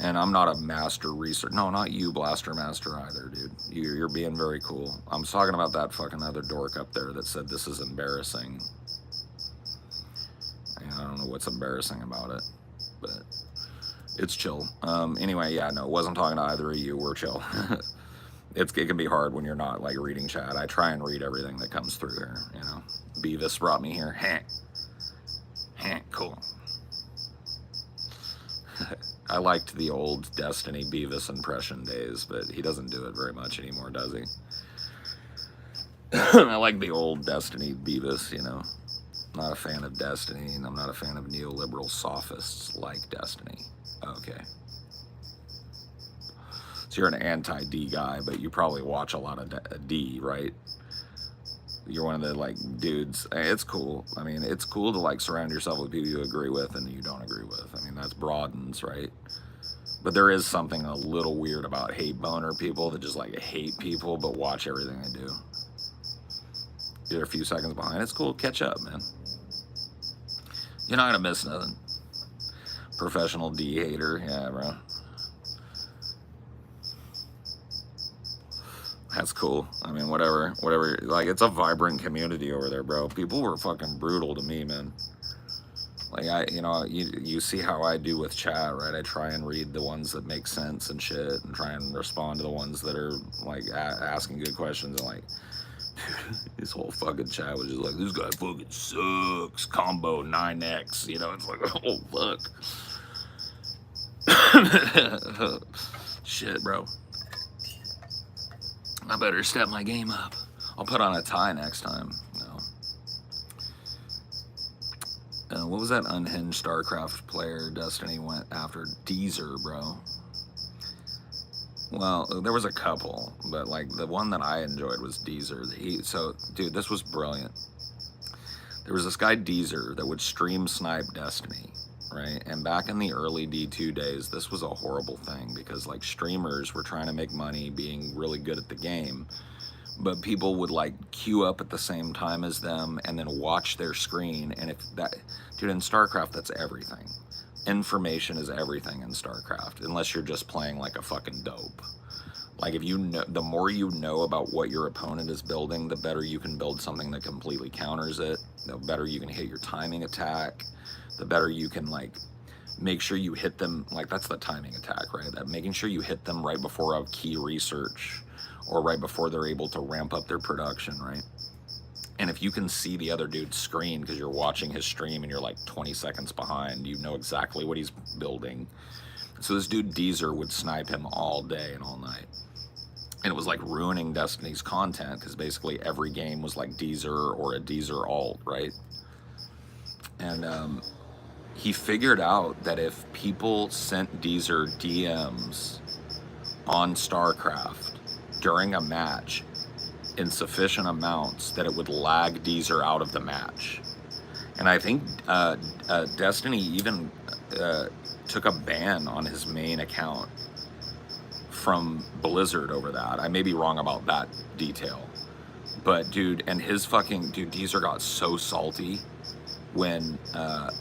And I'm not a master research. No, not you, Blaster Master either, dude. You're being very cool. I'm talking about that fucking other dork up there that said this is embarrassing. I don't know what's embarrassing about it, but it's chill. Anyway, yeah, no, wasn't talking to either of you. We're chill. It can be hard when you're not like reading chat. I try and read everything that comes through here, you know. Beavis brought me here. Cool. I liked the old Destiny Beavis impression days, but he doesn't do it very much anymore, does he? I like the old Destiny Beavis, you know. Not a fan of Destiny, and I'm not a fan of neoliberal sophists like Destiny. Okay. So you're an anti-D guy, but you probably watch a lot of D, right? You're one of the like dudes. It's cool. I mean, it's cool to like surround yourself with people you agree with and you don't agree with. I mean, that's broadens, right? But there is something a little weird about hate boner people that just like hate people but watch everything they do. You're a few seconds behind. It's cool. Catch up, man. You're not gonna miss nothing. Professional D hater, yeah, bro. That's cool. I mean, whatever. Like, it's a vibrant community over there, bro. People were fucking brutal to me, man. Like, you see how I do with chat, right? I try and read the ones that make sense and shit, and try and respond to the ones that are like asking good questions. And like, this whole fucking chat was just like, this guy fucking sucks. Combo 9x, you know? It's like, oh fuck. Shit, bro. I better step my game up. I'll put on a tie next time. No. What was that unhinged StarCraft player Destiny went after? Deezer, bro. Well, there was a couple, but like the one that I enjoyed was Deezer. So, dude, this was brilliant. There was this guy Deezer that would stream snipe Destiny, right? And back in the early D2 days, this was a horrible thing because like streamers were trying to make money being really good at the game, but people would like queue up at the same time as them and then watch their screen. And if that, dude, in StarCraft, that's everything. Information is everything in StarCraft, unless you're just playing like a fucking dope. Like if you know, the more you know about what your opponent is building, the better you can build something that completely counters it. The better you can hit your timing attack. The better you can like make sure you hit them. Like that's the timing attack, right? That making sure you hit them right before a key research or right before they're able to ramp up their production, right? And if you can see the other dude's screen because you're watching his stream and you're like 20 seconds behind, you know exactly what he's building. So this dude Deezer would snipe him all day and all night. And it was like ruining Destiny's content because basically every game was like Deezer or a Deezer alt, right? And he figured out that if people sent Deezer DMs on StarCraft during a match in sufficient amounts that it would lag Deezer out of the match. And I think Destiny even took a ban on his main account from Blizzard over that. I may be wrong about that detail. But dude, and his fucking, dude, Deezer got so salty when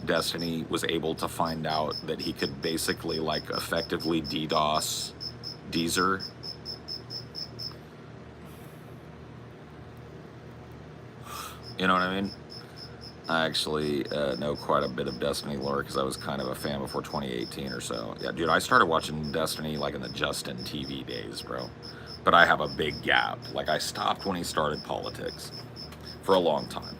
Destiny was able to find out that he could basically like effectively DDoS Deezer. You know what I mean? I actually know quite a bit of Destiny lore because I was kind of a fan before 2018 or so. Yeah, dude, I started watching Destiny like in the Justin TV days, bro. But I have a big gap. Like I stopped when he started politics for a long time.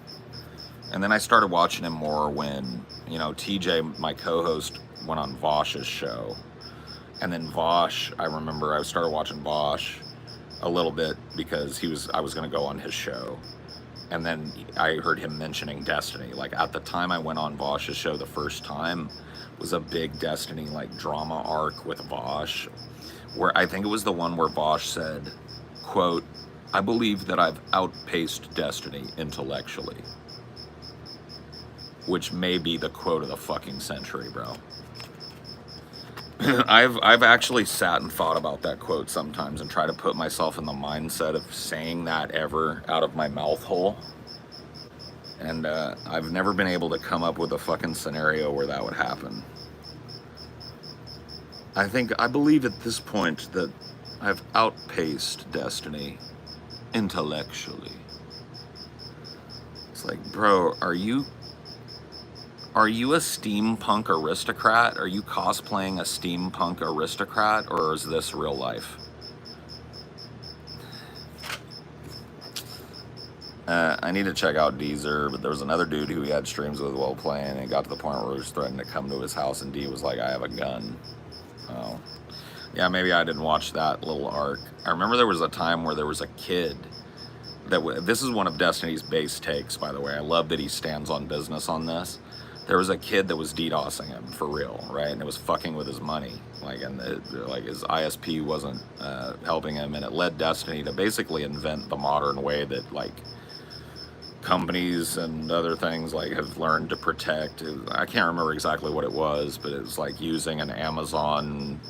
And then I started watching him more when, you know, TJ, my co-host, went on Vosh's show. And then Vosh, I remember I started watching Vosh a little bit because I was going to go on his show. And then I heard him mentioning Destiny. Like at the time I went on Vosh's show the first time, was a big Destiny like drama arc with Vosh, where I think it was the one where Vosh said, quote, "I believe that I've outpaced Destiny intellectually," which may be the quote of the fucking century, bro. I've actually sat and thought about that quote sometimes and try to put myself in the mindset of saying that ever out of my mouth hole. And I've never been able to come up with a fucking scenario where that would happen. I believe at this point that I've outpaced Destiny intellectually. It's like, bro, are you a steampunk aristocrat? Are you cosplaying a steampunk aristocrat, or is this real life? I need to check out Deezer, but there was another dude who he had streams with while playing, and it got to the point where he was threatening to come to his house, and D was like, "I have a gun." Oh. Yeah, maybe I didn't watch that little arc. I remember there was a time where there was a kid that this is one of Destiny's base takes, by the way. I love that he stands on business on this. There was a kid that was DDoSing him for real, right? And it was fucking with his money, like, and like his ISP wasn't helping him, and it led Destiny to basically invent the modern way that like companies and other things like have learned to protect. I can't remember exactly what it was, but it was like using an Amazon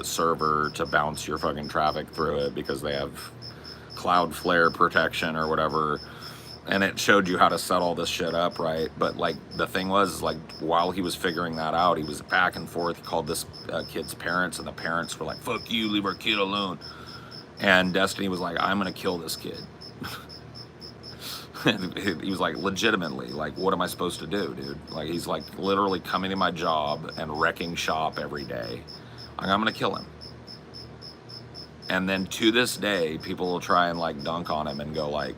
server to bounce your fucking traffic through it because they have Cloudflare protection or whatever. And it showed you how to set all this shit up, right? But like the thing was, like, while he was figuring that out, he was back and forth. He called this kid's parents, and the parents were like, "Fuck you, leave our kid alone." And Destiny was like, "I'm gonna kill this kid." He was like, legitimately, like, what am I supposed to do, dude? Like, he's like literally coming to my job and wrecking shop every day. Like, I'm gonna kill him. And then to this day, people will try and like dunk on him and go like,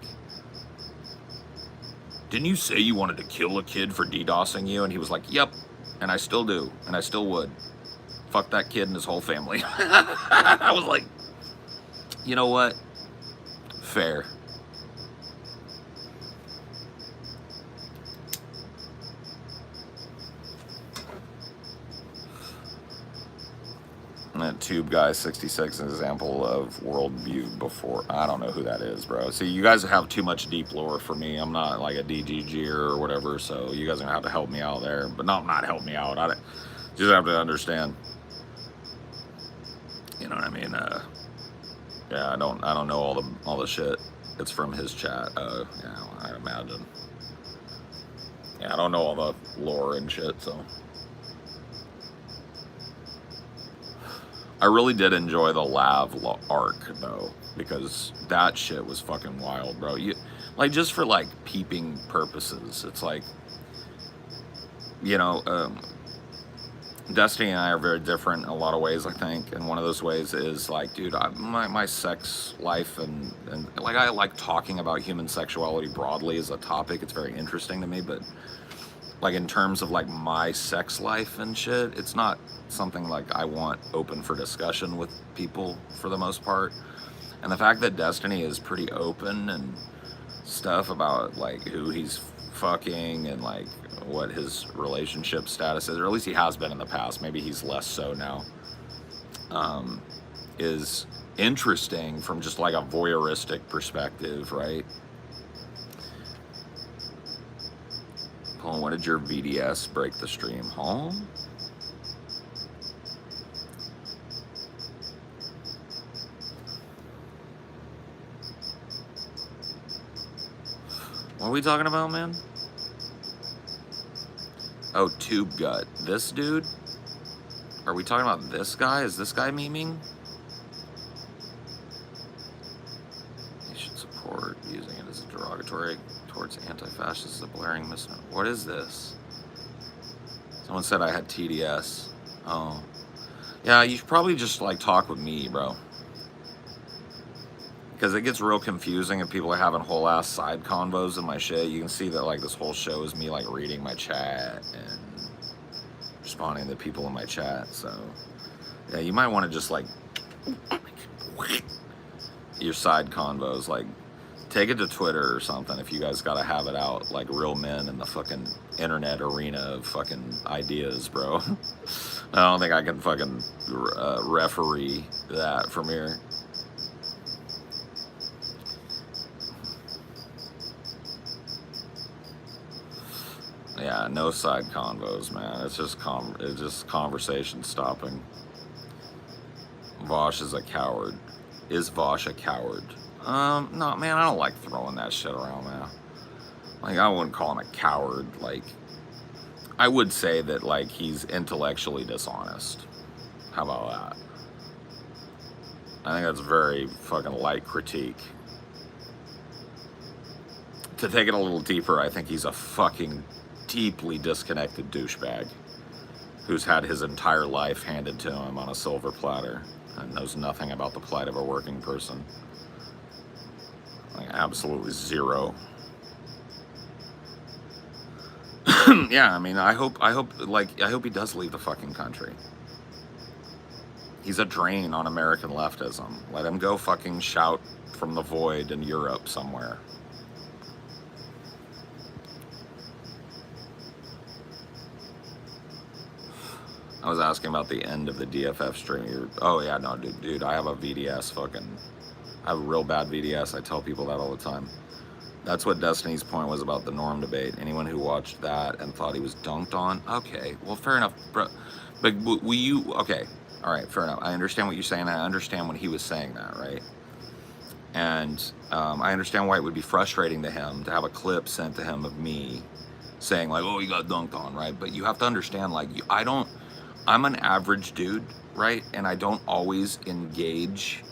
"Didn't you say you wanted to kill a kid for DDoSing you?" And he was like, "Yep, and I still do, and I still would. Fuck that kid and his whole family." I was like, you know what? Fair. And that tube guy 66 an example of worldview before. I don't know who that is, bro. See, you guys have too much deep lore for me. I'm not like a DGG or whatever, so you guys are gonna have to help me out there. But not help me out. I just have to understand. You know what I mean? Yeah, I don't know all the shit. It's from his chat. Yeah, I imagine. Yeah, I don't know all the lore and shit, so. I really did enjoy the Lav arc though, because that shit was fucking wild, bro. You like, just for like peeping purposes, it's like, you know, Destiny and I are very different in a lot of ways, I think, and one of those ways is like, dude, my sex life and like, I like talking about human sexuality broadly as a topic. It's very interesting to me, but like in terms of like my sex life and shit, it's not something like I want open for discussion with people for the most part. And the fact that Destiny is pretty open and stuff about like who he's fucking and like what his relationship status is, or at least he has been in the past, maybe he's less so now, is interesting from just like a voyeuristic perspective, right? Paul, when did your VDS break the stream? Huh? What are we talking about, man? Oh, Tube Gut. This dude? Are we talking about this guy? Is this guy memeing? You should support using it as a derogatory towards anti-fascists, a blaring misnomer. What is this? Someone said I had TDS. Oh. Yeah, you should probably just like talk with me, bro. Because it gets real confusing if people are having whole ass side convos in my shit. You can see that like this whole show is me like reading my chat and responding to people in my chat. So yeah, you might want to just like your side convos, like take it to Twitter or something if you guys gotta have it out like real men in the fucking internet arena of fucking ideas, bro. I don't think I can fucking referee that from here. Yeah, no side convos, man. It's just conversation stopping. Vosh is a coward. Is Vosh a coward? No, man, I don't like throwing that shit around, man. Like, I wouldn't call him a coward. Like, I would say that, like, he's intellectually dishonest. How about that? I think that's very fucking light critique. To take it a little deeper, I think he's a fucking deeply disconnected douchebag who's had his entire life handed to him on a silver platter and knows nothing about the plight of a working person. Like, absolutely zero. Yeah, I mean, I hope he does leave the fucking country. He's a drain on American leftism. Let him go fucking shout from the void in Europe somewhere. I was asking about the end of the DFF stream. Oh yeah, no, dude, I have a VDS fucking... I have a real bad VDS. I tell people that all the time. That's what Destiny's point was about the norm debate. Anyone who watched that and thought he was dunked on, okay, well, fair enough, bro. But okay, all right, fair enough. I understand what you're saying. I understand when he was saying that, right? And I understand why it would be frustrating to him to have a clip sent to him of me saying, like, oh, you got dunked on, right? But you have to understand, like, I'm an average dude, right? And I don't always engage.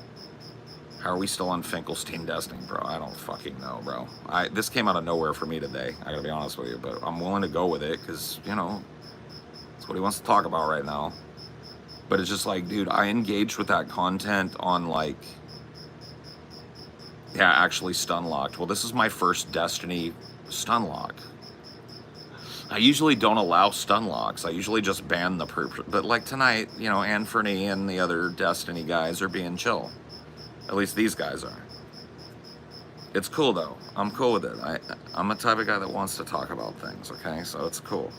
How are we still on Finkelstein Destiny, bro? I don't fucking know, bro. This came out of nowhere for me today. I gotta be honest with you, but I'm willing to go with it because, you know, it's what he wants to talk about right now. But it's just like, dude, I engaged with that content on, like, yeah, actually stun locked. Well, this is my first Destiny stun lock. I usually don't allow stun locks. I usually just ban the but like tonight, you know, Anthony and the other Destiny guys are being chill. At least these guys are. It's cool though. I'm cool with it. I'm a type of guy that wants to talk about things, okay? So it's cool.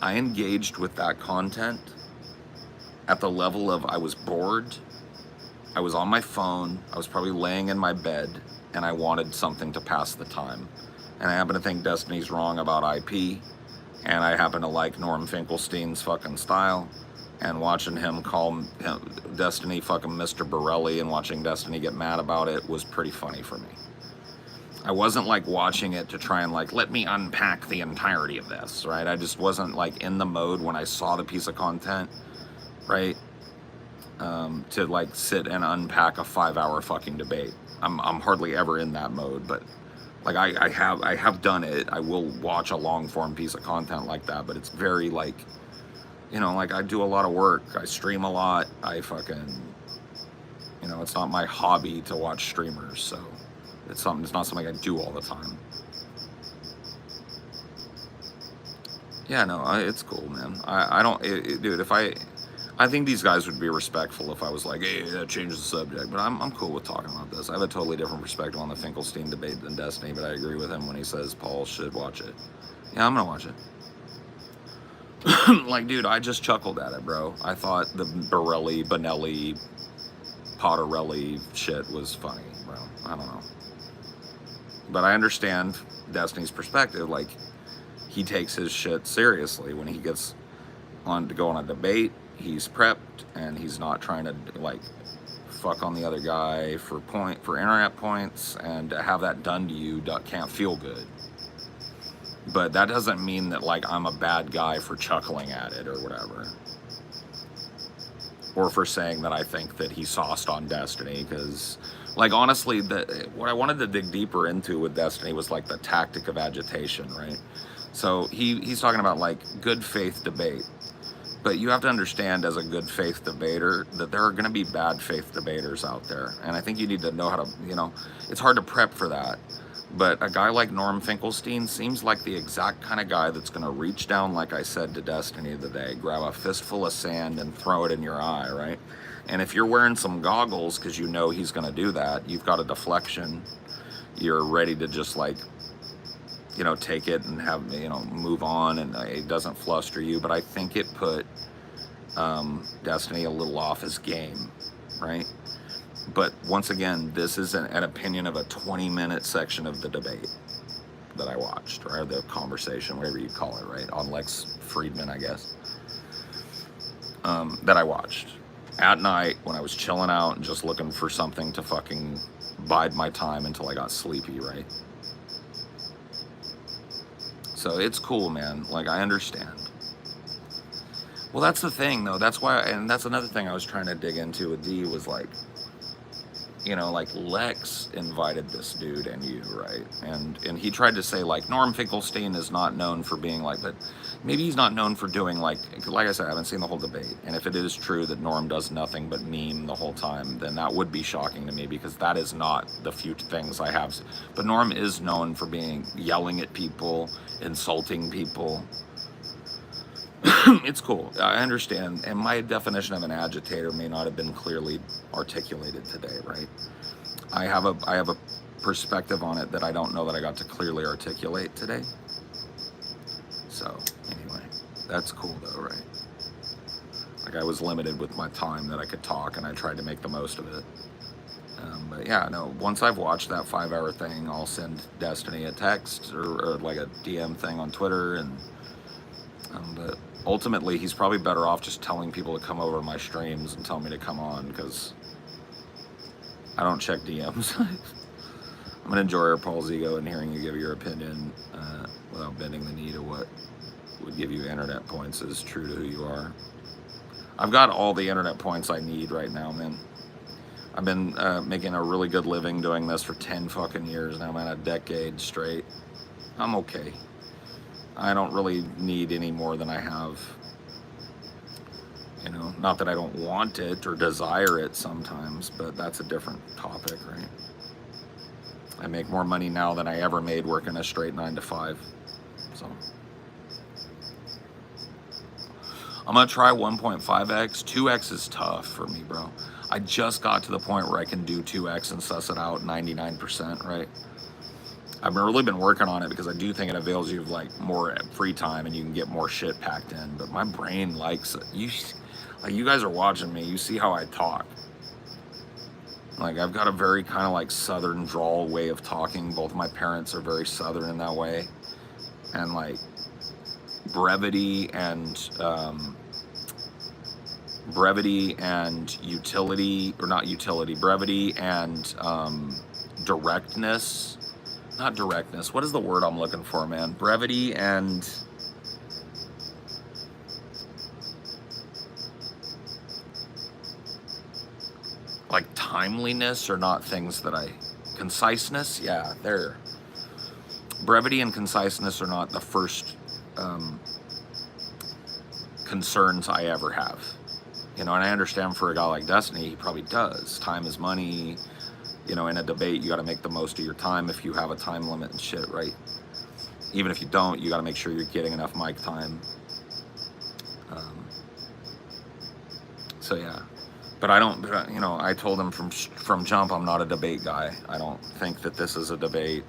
I engaged with that content at the level of I was bored, I was on my phone, I was probably laying in my bed, and I wanted something to pass the time. And I happen to think Destiny's wrong about IP, and I happen to like Norm Finkelstein's fucking style, and watching him call Destiny fucking Mr. Borelli and watching Destiny get mad about it was pretty funny for me. I wasn't like watching it to try and like, let me unpack the entirety of this, right? I just wasn't like in the mode when I saw the piece of content, right? To like sit and unpack a 5-hour fucking debate. I'm hardly ever in that mode, but like I have done it. I will watch a long form piece of content like that, but it's very like, you know, like I do a lot of work. I stream a lot. I fucking, you know, it's not my hobby to watch streamers, so it's not something I do all the time. Yeah, no, it's cool, man. I don't, dude, I think these guys would be respectful if I was like, hey, that changes the subject, but I'm cool with talking about this. I have a totally different perspective on the Finkelstein debate than Destiny, but I agree with him when he says Paul should watch it. Yeah, I'm gonna watch it. Like, dude, I just chuckled at it, bro. I thought the Borelli, Bonelli, Potterelli shit was funny, bro. I don't know. But I understand Destiny's perspective. Like, he takes his shit seriously when he gets on to go on a debate. He's prepped, and he's not trying to, like, fuck on the other guy for internet points, and to have that done to you can't feel good. But that doesn't mean that, like, I'm a bad guy for chuckling at it or whatever. Or for saying that I think that he sauced on Destiny, because, like, honestly, what I wanted to dig deeper into with Destiny was, like, the tactic of agitation, right? So he's talking about, like, good faith debate. But you have to understand, as a good faith debater, that there are going to be bad faith debaters out there. And I think you need to know how to, you know, it's hard to prep for that. But a guy like Norm Finkelstein seems like the exact kind of guy that's going to reach down, like I said to Destiny today, grab a fistful of sand and throw it in your eye, right? And if you're wearing some goggles because you know he's going to do that, you've got a deflection, you're ready to just, like, take it and have, move on, and it doesn't fluster you. But I think it put Destiny a little off his game, right? But once again, this is an opinion of a 20-minute section of the debate that I watched, or the conversation, whatever you call it, right? On Lex Friedman, I guess, that I watched at night when I was chilling out and just looking for something to fucking bide my time until I got sleepy, right? So it's cool, man. Like, I understand. Well, that's the thing, though. That's why, and that's another thing I was trying to dig into with D, was like, like Lex invited this dude and you, right? And he tried to say, like, Norm Finkelstein is not known for being like, but maybe he's not known for doing, like I said, I haven't seen the whole debate. And if it is true that Norm does nothing but meme the whole time, then that would be shocking to me, because that is not the few things I have. But Norm is known for yelling at people, insulting people. It's cool. I understand. And my definition of an agitator may not have been clearly articulated today, right? I have a perspective on it that I don't know that I got to clearly articulate today. So anyway, that's cool though, right? Like, I was limited with my time that I could talk, and I tried to make the most of it. But yeah, no, once I've watched that 5-hour thing, I'll send Destiny a text or like a DM thing on Twitter, and but ultimately, he's probably better off just telling people to come over to my streams and tell me to come on, because I don't check DMs. I'm an enjoyer of Paul's ego and hearing you give your opinion without bending the knee to what would give you internet points is true to who you are. I've got all the internet points I need right now, man. I've been making a really good living doing this for 10 fucking years now, man, a decade straight. I'm okay. I don't really need any more than I have. Not that I don't want it or desire it sometimes, but that's a different topic, right? I make more money now than I ever made working a straight 9 to 5. So I'm gonna try 1.5x. 2x is tough for me, bro. I just got to the point where I can do 2x and suss it out 99%, right? I've really been working on it because I do think it avails you of like more free time and you can get more shit packed in. But my brain likes it. You guys are watching me. You see how I talk. Like, I've got a very kind of like southern drawl way of talking. Both my parents are very southern in that way, and like brevity and utility, or not utility, brevity and directness. Not directness. What is the word I'm looking for, man? Brevity and like timeliness are not things that conciseness. Yeah, there. Brevity and conciseness are not the first concerns I ever have. And I understand for a guy like Destiny, he probably does. Time is money. In a debate, you got to make the most of your time if you have a time limit and shit, right? Even if you don't, you got to make sure you're getting enough mic time. So yeah, but I don't. I told him from jump, I'm not a debate guy. I don't think that this is a debate.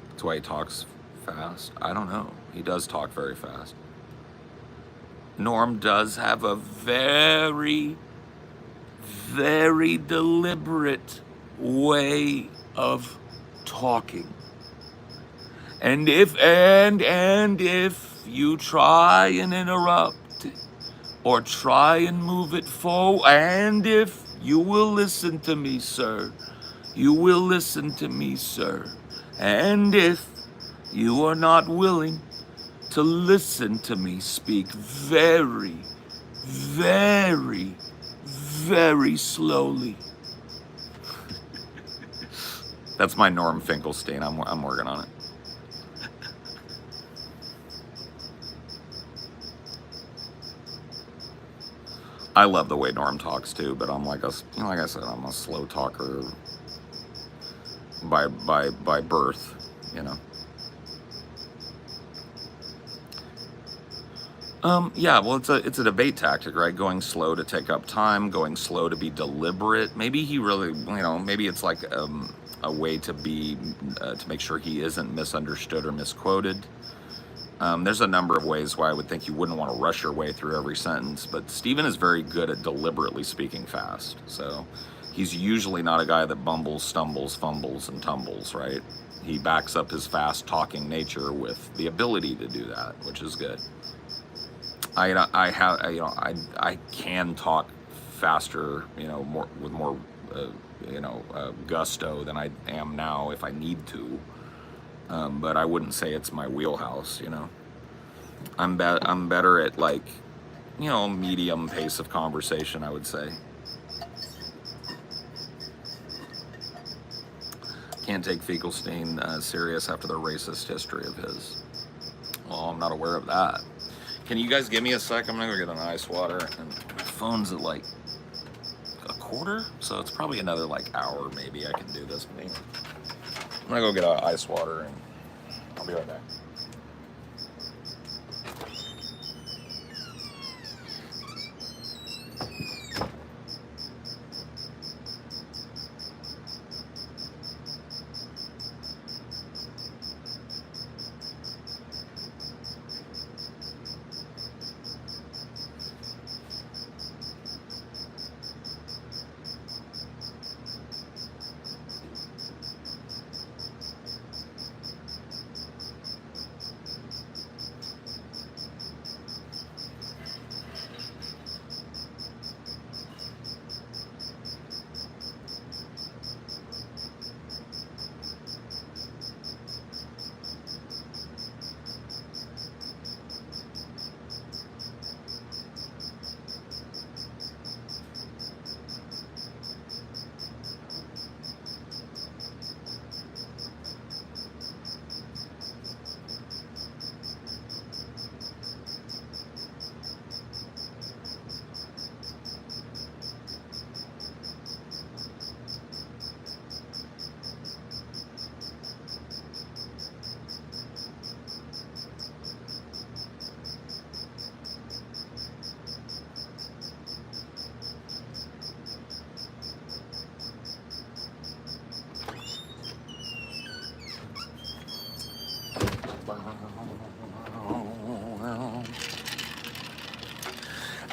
That's why he talks fast. I don't know. He does talk very fast. Norm does have a very, very deliberate way of talking. And if you try and interrupt or try and move it forward, and if you will listen to me, sir, you will listen to me, sir. And if you are not willing to listen to me speak very, very, very slowly. That's my Norm Finkelstein. I'm working on it. I love the way Norm talks too, but I'm like I said, I'm a slow talker by birth, Yeah, well, it's a debate tactic, right? Going slow to take up time, going slow to be deliberate. Maybe he really, maybe it's like a way to be to make sure he isn't misunderstood or misquoted. There's a number of ways why I would think you wouldn't want to rush your way through every sentence, but Steven is very good at deliberately speaking fast. So he's usually not a guy that bumbles, stumbles, fumbles, and tumbles, right? He backs up his fast talking nature with the ability to do that, which is good. I can talk faster, more with more, gusto than I am now if I need to. But I wouldn't say it's my wheelhouse. I'm better at like, medium pace of conversation, I would say. Can't take Finkelstein serious after the racist history of his. Well, I'm not aware of that. Can you guys give me a sec? I'm gonna go get an ice water, and my phone's at like a quarter, so it's probably another like hour maybe I can do this. I'm gonna go get an ice water, and I'll be right back.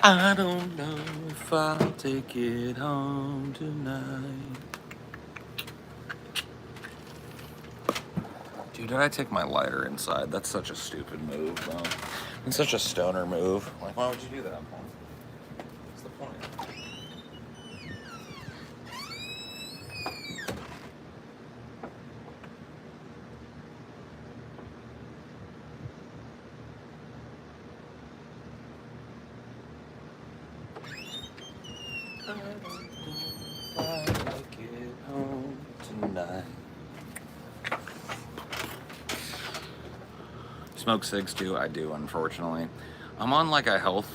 I don't know if I'll take it home tonight. Dude, did I take my lighter inside? That's such a stupid move, bro. It's such a stoner move. Like, why would you do that, Paul? What's the point? I don't know if I'll take it home tonight. Smoke cigs too? I do, unfortunately. I'm on like a health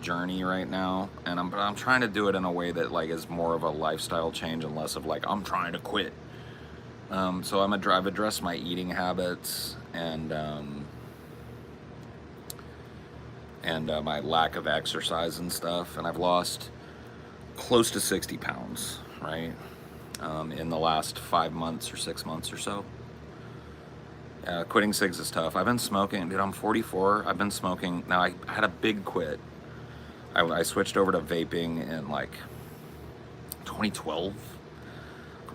journey right now, and I'm trying to do it in a way that like is more of a lifestyle change and less of like I'm trying to quit. So I've addressed my eating habits and my lack of exercise and stuff, and I've lost close to 60 pounds, right? In the last 5 months or 6 months or so. Quitting cigs is tough. I've been smoking, dude, I'm 44. I've been smoking. Now, I had a big quit. I switched over to vaping in like 2012,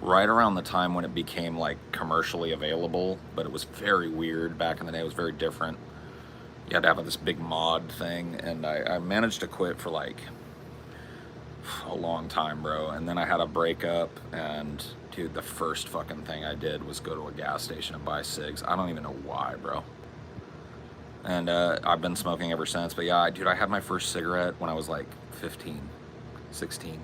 right around the time when it became like commercially available, but it was very weird back in the day. It was very different. You had to have this big mod thing, and I managed to quit for like a long time, bro. And then I had a breakup, and dude, the first fucking thing I did was go to a gas station and buy cigs. I don't even know why, bro. And I've been smoking ever since. But yeah, dude, I had my first cigarette when I was like 15, 16,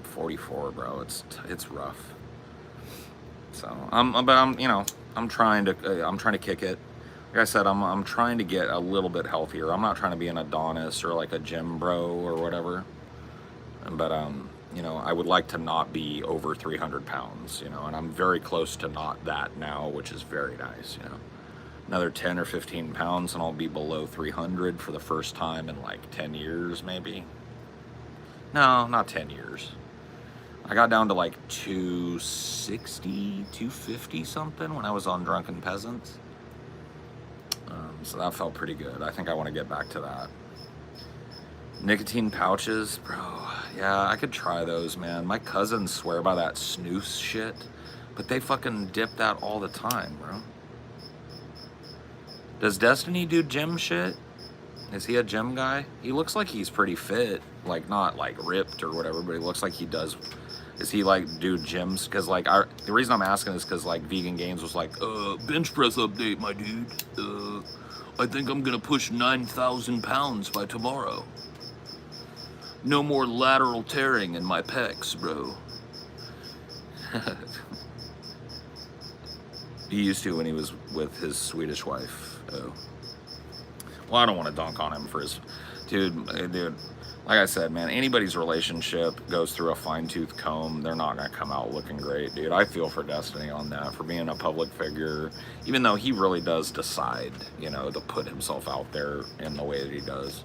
44, bro. It's rough. So I'm trying to kick it. Like I said, I'm trying to get a little bit healthier. I'm not trying to be an Adonis or like a gym bro or whatever. But I would like to not be over 300 pounds, and I'm very close to not that now, which is very nice, another 10 or 15 pounds and I'll be below 300 for the first time in like 10 years maybe. No, not 10 years. I got down to like 260, 250 something when I was on Drunken Peasants. So that felt pretty good. I think I want to get back to that. Nicotine pouches, bro. Yeah, I could try those, man. My cousins swear by that snooze shit, but they fucking dip that all the time, bro. Does Destiny do gym shit? Is he a gym guy? He looks like he's pretty fit, like not like ripped or whatever, but he looks like he does. Is he like do gyms? Because like the reason I'm asking is because like Vegan Games was like, bench press update, my dude. I think I'm gonna push 9,000 pounds by tomorrow. No more lateral tearing in my pecs, bro. He used to when he was with his Swedish wife. Oh. Well, I don't want to dunk on him for his... Dude, like I said, man, anybody's relationship goes through a fine-tooth comb. They're not going to come out looking great, dude. I feel for Destiny on that, for being a public figure, even though he really does decide, you know, to put himself out there in the way that he does.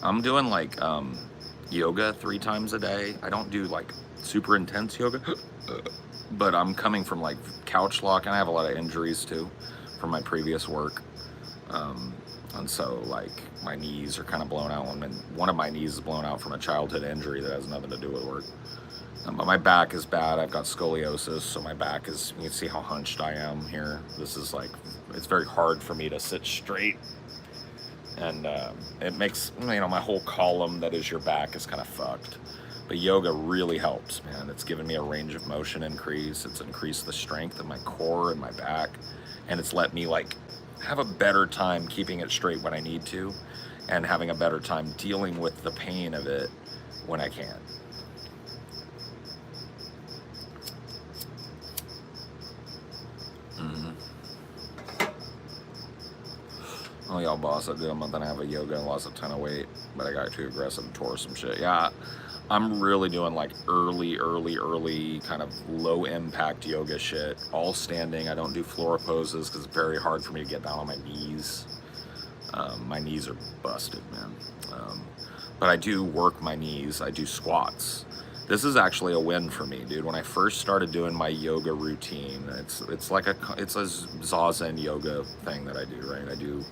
I'm doing, like, yoga 3 times a day. I don't do, like, super intense yoga, but I'm coming from, like, couch lock, and I have a lot of injuries, too, from my previous work. And so, like, my knees are kind of blown out, and one of my knees is blown out from a childhood injury that has nothing to do with work. But my back is bad. I've got scoliosis, so my back is, you can see how hunched I am here. This is, like, it's very hard for me to sit straight. And it makes, you know, my whole column that is your back is kind of fucked. But yoga really helps, man. It's given me a range of motion increase. It's increased the strength of my core and my back. And it's let me, like, have a better time keeping it straight when I need to, and having a better time dealing with the pain of it when I can. Oh, y'all, boss, I did a month and a half of yoga and lost a ton of weight, but I got too aggressive and tore some shit. Yeah, I'm really doing like early kind of low impact yoga shit, all standing. I don't do floor poses because it's very hard for me to get down on my knees. My knees are busted, man. But I do work my knees. I do squats. This is actually a win for me, dude. When I first started doing my yoga routine, it's a zazen yoga thing that I do, right? I do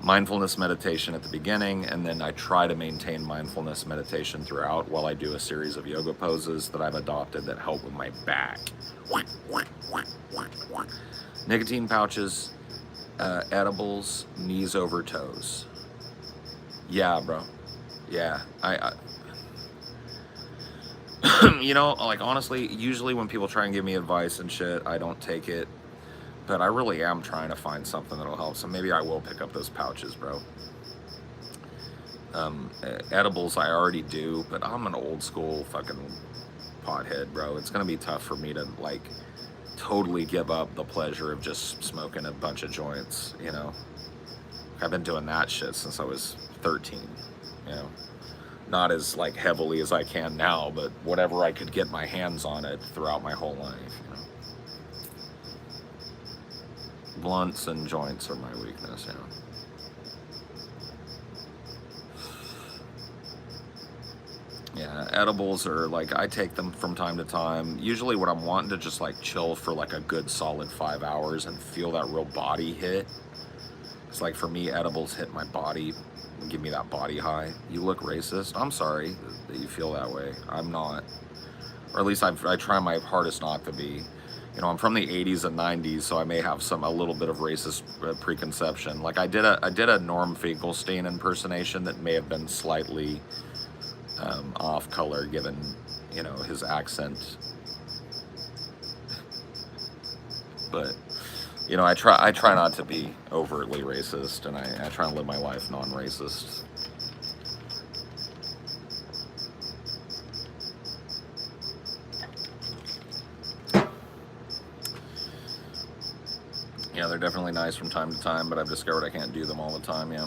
mindfulness meditation at the beginning, and then I try to maintain mindfulness meditation throughout while I do a series of yoga poses that I've adopted that help with my back. Nicotine pouches, edibles, knees over toes. Yeah, bro. Yeah, I you know, like, honestly, usually when people try and give me advice and shit, I don't take it. But I really am trying to find something that'll help. So maybe I will pick up those pouches, bro. Edibles I already do, but I'm an old school fucking pothead, bro. It's gonna be tough for me to, like, totally give up the pleasure of just smoking a bunch of joints, you know? I've been doing that shit since I was 13, you know? Not as, like, heavily as I can now, but whatever I could get my hands on it throughout my whole life, you know? Blunts and joints are my weakness, you know? Yeah, edibles are, like, I take them from time to time. Usually when I'm wanting to just, like, chill for, like, a good solid 5 hours and feel that real body hit. It's like, for me, edibles hit my body, give me that body high. You look racist. I'm sorry that you feel that way. I'm not. Or at least I try my hardest not to be. You know, I'm from the 80s and 90s, so I may have a little bit of racist preconception. Like, I did a Norm Finkelstein impersonation that may have been slightly off color given, you know, his accent. But, you know, I try not to be overtly racist, and I try and live my life non-racist. Yeah, they're definitely nice from time to time, but I've discovered I can't do them all the time, yeah.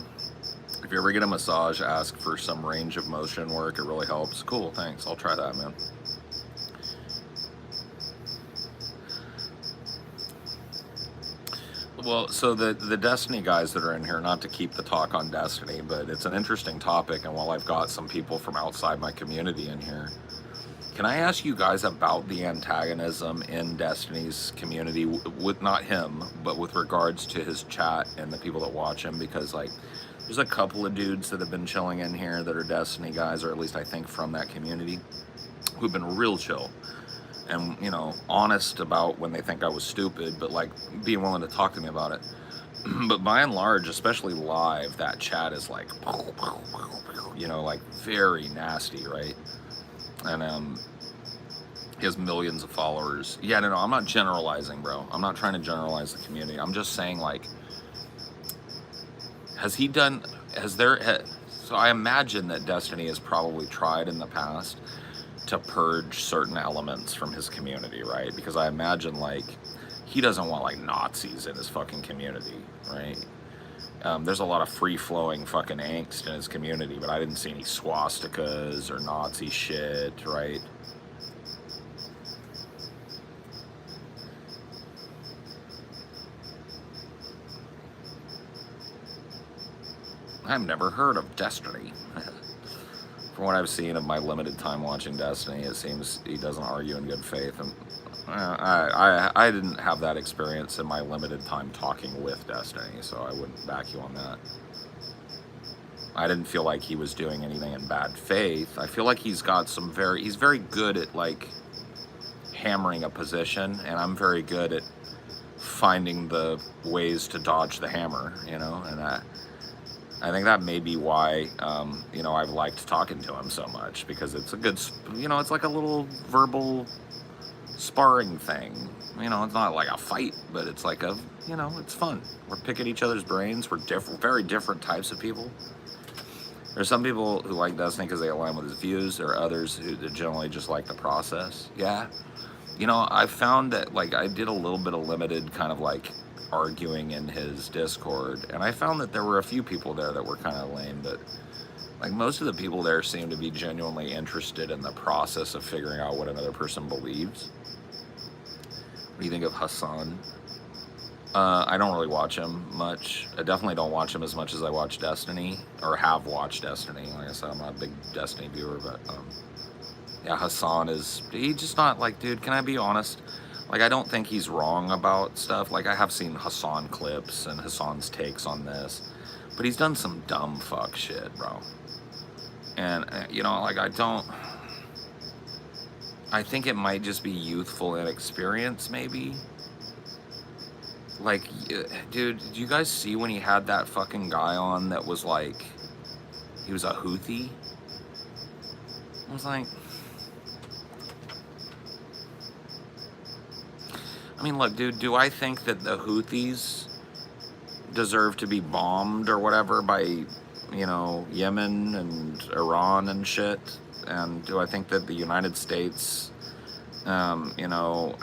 If you ever get a massage, ask for some range of motion work. It really helps. Cool, thanks. I'll try that, man. Well, so the Destiny guys that are in here, not to keep the talk on Destiny, but it's an interesting topic, and while I've got some people from outside my community in here, can I ask you guys about the antagonism in Destiny's community with not him, but with regards to his chat and the people that watch him? Because like, there's a couple of dudes that have been chilling in here that are Destiny guys, or at least I think from that community, who've been real chill and, you know, honest about when they think I was stupid, but like being willing to talk to me about it. But by and large, especially live, that chat is like, you know, like very nasty, right? And he has millions of followers. Yeah, no, I'm not generalizing, bro. I'm not trying to generalize the community. I'm just saying, like, so I imagine that Destiny has probably tried in the past to purge certain elements from his community, right? Because I imagine, like, he doesn't want, like, Nazis in his fucking community, right? There's a lot of free-flowing fucking angst in his community, but I didn't see any swastikas or Nazi shit, right? I've never heard of Destiny. From what I've seen of my limited time watching Destiny, it seems he doesn't argue in good faith, and I didn't have that experience in my limited time talking with Destiny, so I wouldn't back you on that. I didn't feel like he was doing anything in bad faith. I feel like he's got he's very good at like hammering a position, and I'm very good at finding the ways to dodge the hammer, you know, and I think that may be why, you know, I've liked talking to him so much, because it's a good, you know, it's like a little verbal sparring thing. You know, it's not like a fight, but it's like a, you know, it's fun. We're picking each other's brains. We're very different types of people. There's some people who like Destiny because they align with his views. There are others who generally just like the process. Yeah. You know, I found that, like, I did a little bit of limited kind of like arguing in his Discord, and I found that there were a few people there that were kind of lame, but like most of the people there seem to be genuinely interested in the process of figuring out what another person believes. What do you think of Hassan? I don't really watch him much. I definitely don't watch him as much as I watch Destiny, or have watched Destiny. Like I said, I'm not a big Destiny viewer, but yeah, Hassan he's just not like, dude, can I be honest? Like, I don't think he's wrong about stuff. Like, I have seen Hassan clips and Hassan's takes on this, but he's done some dumb fuck shit, bro. And, you know, like, I think it might just be youthful inexperience, maybe. Like, dude, did you guys see when he had that fucking guy on that was like, he was a Houthi? I was like, I mean, look, dude, do I think that the Houthis deserve to be bombed or whatever by, you know, Yemen and Iran and shit? And do I think that the United States, you know,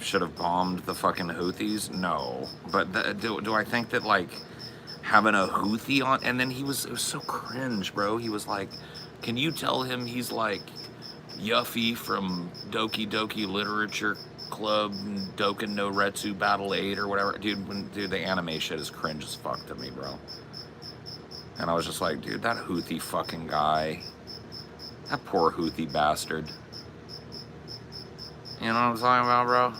should have bombed the fucking Houthis? No. But do I think that, like, having a Houthi on, and then it was so cringe, bro. He was like, can you tell him he's like Yuffie from Doki Doki Literature Club, Doken no Retsu Battle 8 or whatever? Dude, the anime shit is cringe as fuck to me, bro. And I was just like, dude, that Houthi fucking guy, that poor Houthi bastard. You know what I'm talking about, bro?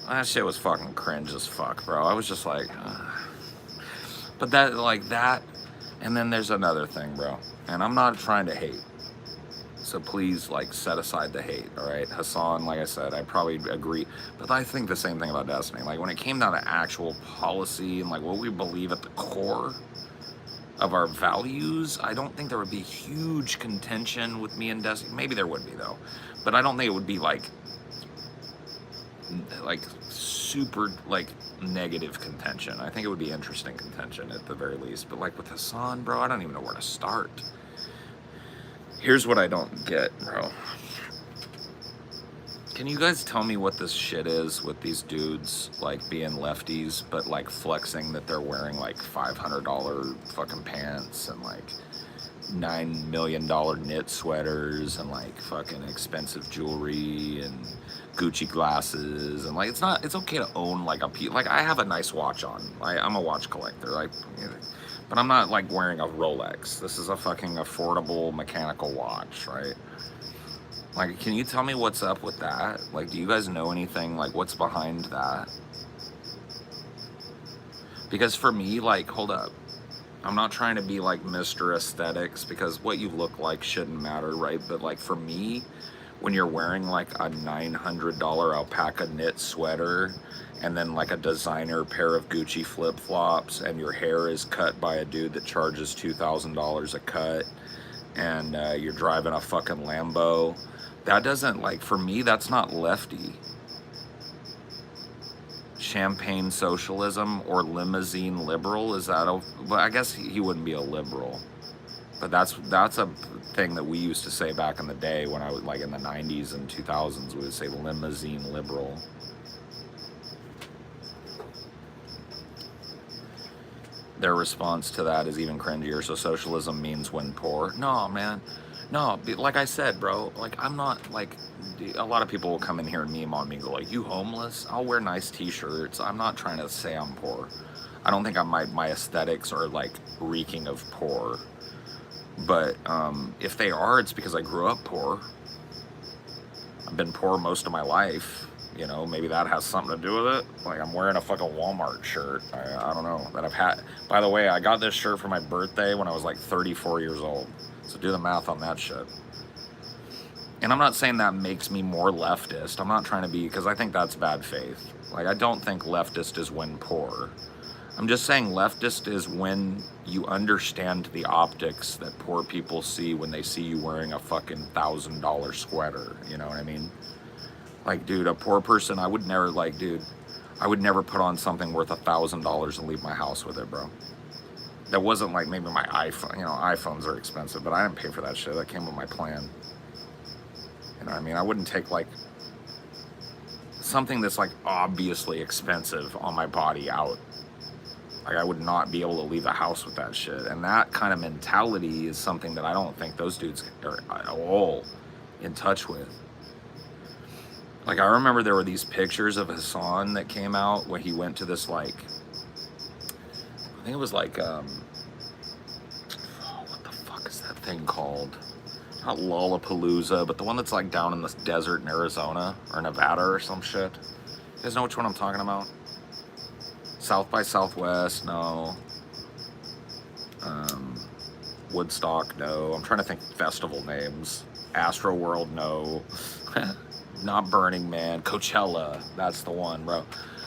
That shit was fucking cringe as fuck, bro. I was just like, but that, like that, and then there's another thing, bro. And I'm not trying to hate, so please, like, set aside the hate, all right? Hassan, like I said, I probably agree, but I think the same thing about Destiny. Like, when it came down to actual policy and, like, what we believe at the core of our values, I don't think there would be huge contention with me and Destiny. Maybe there would be, though, but I don't think it would be, like super, like, negative contention. I think it would be interesting contention at the very least, but, like, with Hassan, bro, I don't even know where to start. Here's what I don't get, bro. Can you guys tell me what this shit is with these dudes, like, being lefties, but, like, flexing that they're wearing, like, $500 fucking pants and, like, $9 million knit sweaters and like fucking expensive jewelry and Gucci glasses, and like it's okay to own like like I have a nice watch on. I'm a watch collector. But I'm not like wearing a Rolex. This is a fucking affordable mechanical watch, right? Like, can you tell me what's up with that? Like, do you guys know anything? Like, what's behind that? Because for me, like, hold up. I'm not trying to be like Mr. Aesthetics, because what you look like shouldn't matter, right? But like for me, when you're wearing like a $900 alpaca knit sweater and then like a designer pair of Gucci flip-flops, and your hair is cut by a dude that charges $2,000 a cut, and you're driving a fucking Lambo, that doesn't, like, for me, that's not lefty. Champagne socialism or limousine liberal, is that well, I guess he wouldn't be a liberal, but that's a thing that we used to say back in the day when I was like in the 90s and 2000s. We would say limousine liberal. Their response to that is even cringier. So socialism means when poor. No, man. No, like I said, bro, like I'm not like, a lot of people will come in here and meme on me and go like, you homeless? I'll wear nice t-shirts. I'm not trying to say I'm poor. I don't think my aesthetics are like reeking of poor. But if they are, it's because I grew up poor. I've been poor most of my life. You know, maybe that has something to do with it. Like, I'm wearing a fucking Walmart shirt. I don't know, that I've had. By the way, I got this shirt for my birthday when I was like 34 years old. So do the math on that shit. And I'm not saying that makes me more leftist. I'm not trying to be, because I think that's bad faith. Like, I don't think leftist is when poor. I'm just saying leftist is when you understand the optics that poor people see when they see you wearing a fucking $1,000 sweater. You know what I mean? Like, dude, a poor person, I would never, like, dude, I would never put on something worth $1,000 and leave my house with it, bro. That wasn't like maybe my iPhone. You know, iPhones are expensive, but I didn't pay for that shit. That came with my plan. You know what I mean? I wouldn't take, like, something that's, like, obviously expensive on my body out. Like, I would not be able to leave the house with that shit. And that kind of mentality is something that I don't think those dudes are at all in touch with. Like, I remember there were these pictures of Hassan that came out when he went to this, like, I think it was like, what the fuck is that thing called? Not Lollapalooza, but the one that's like down in the desert in Arizona or Nevada or some shit. You guys know which one I'm talking about? South by Southwest, no. Woodstock, no. I'm trying to think festival names. Astro World, no. Not Burning Man. Coachella, that's the one, bro.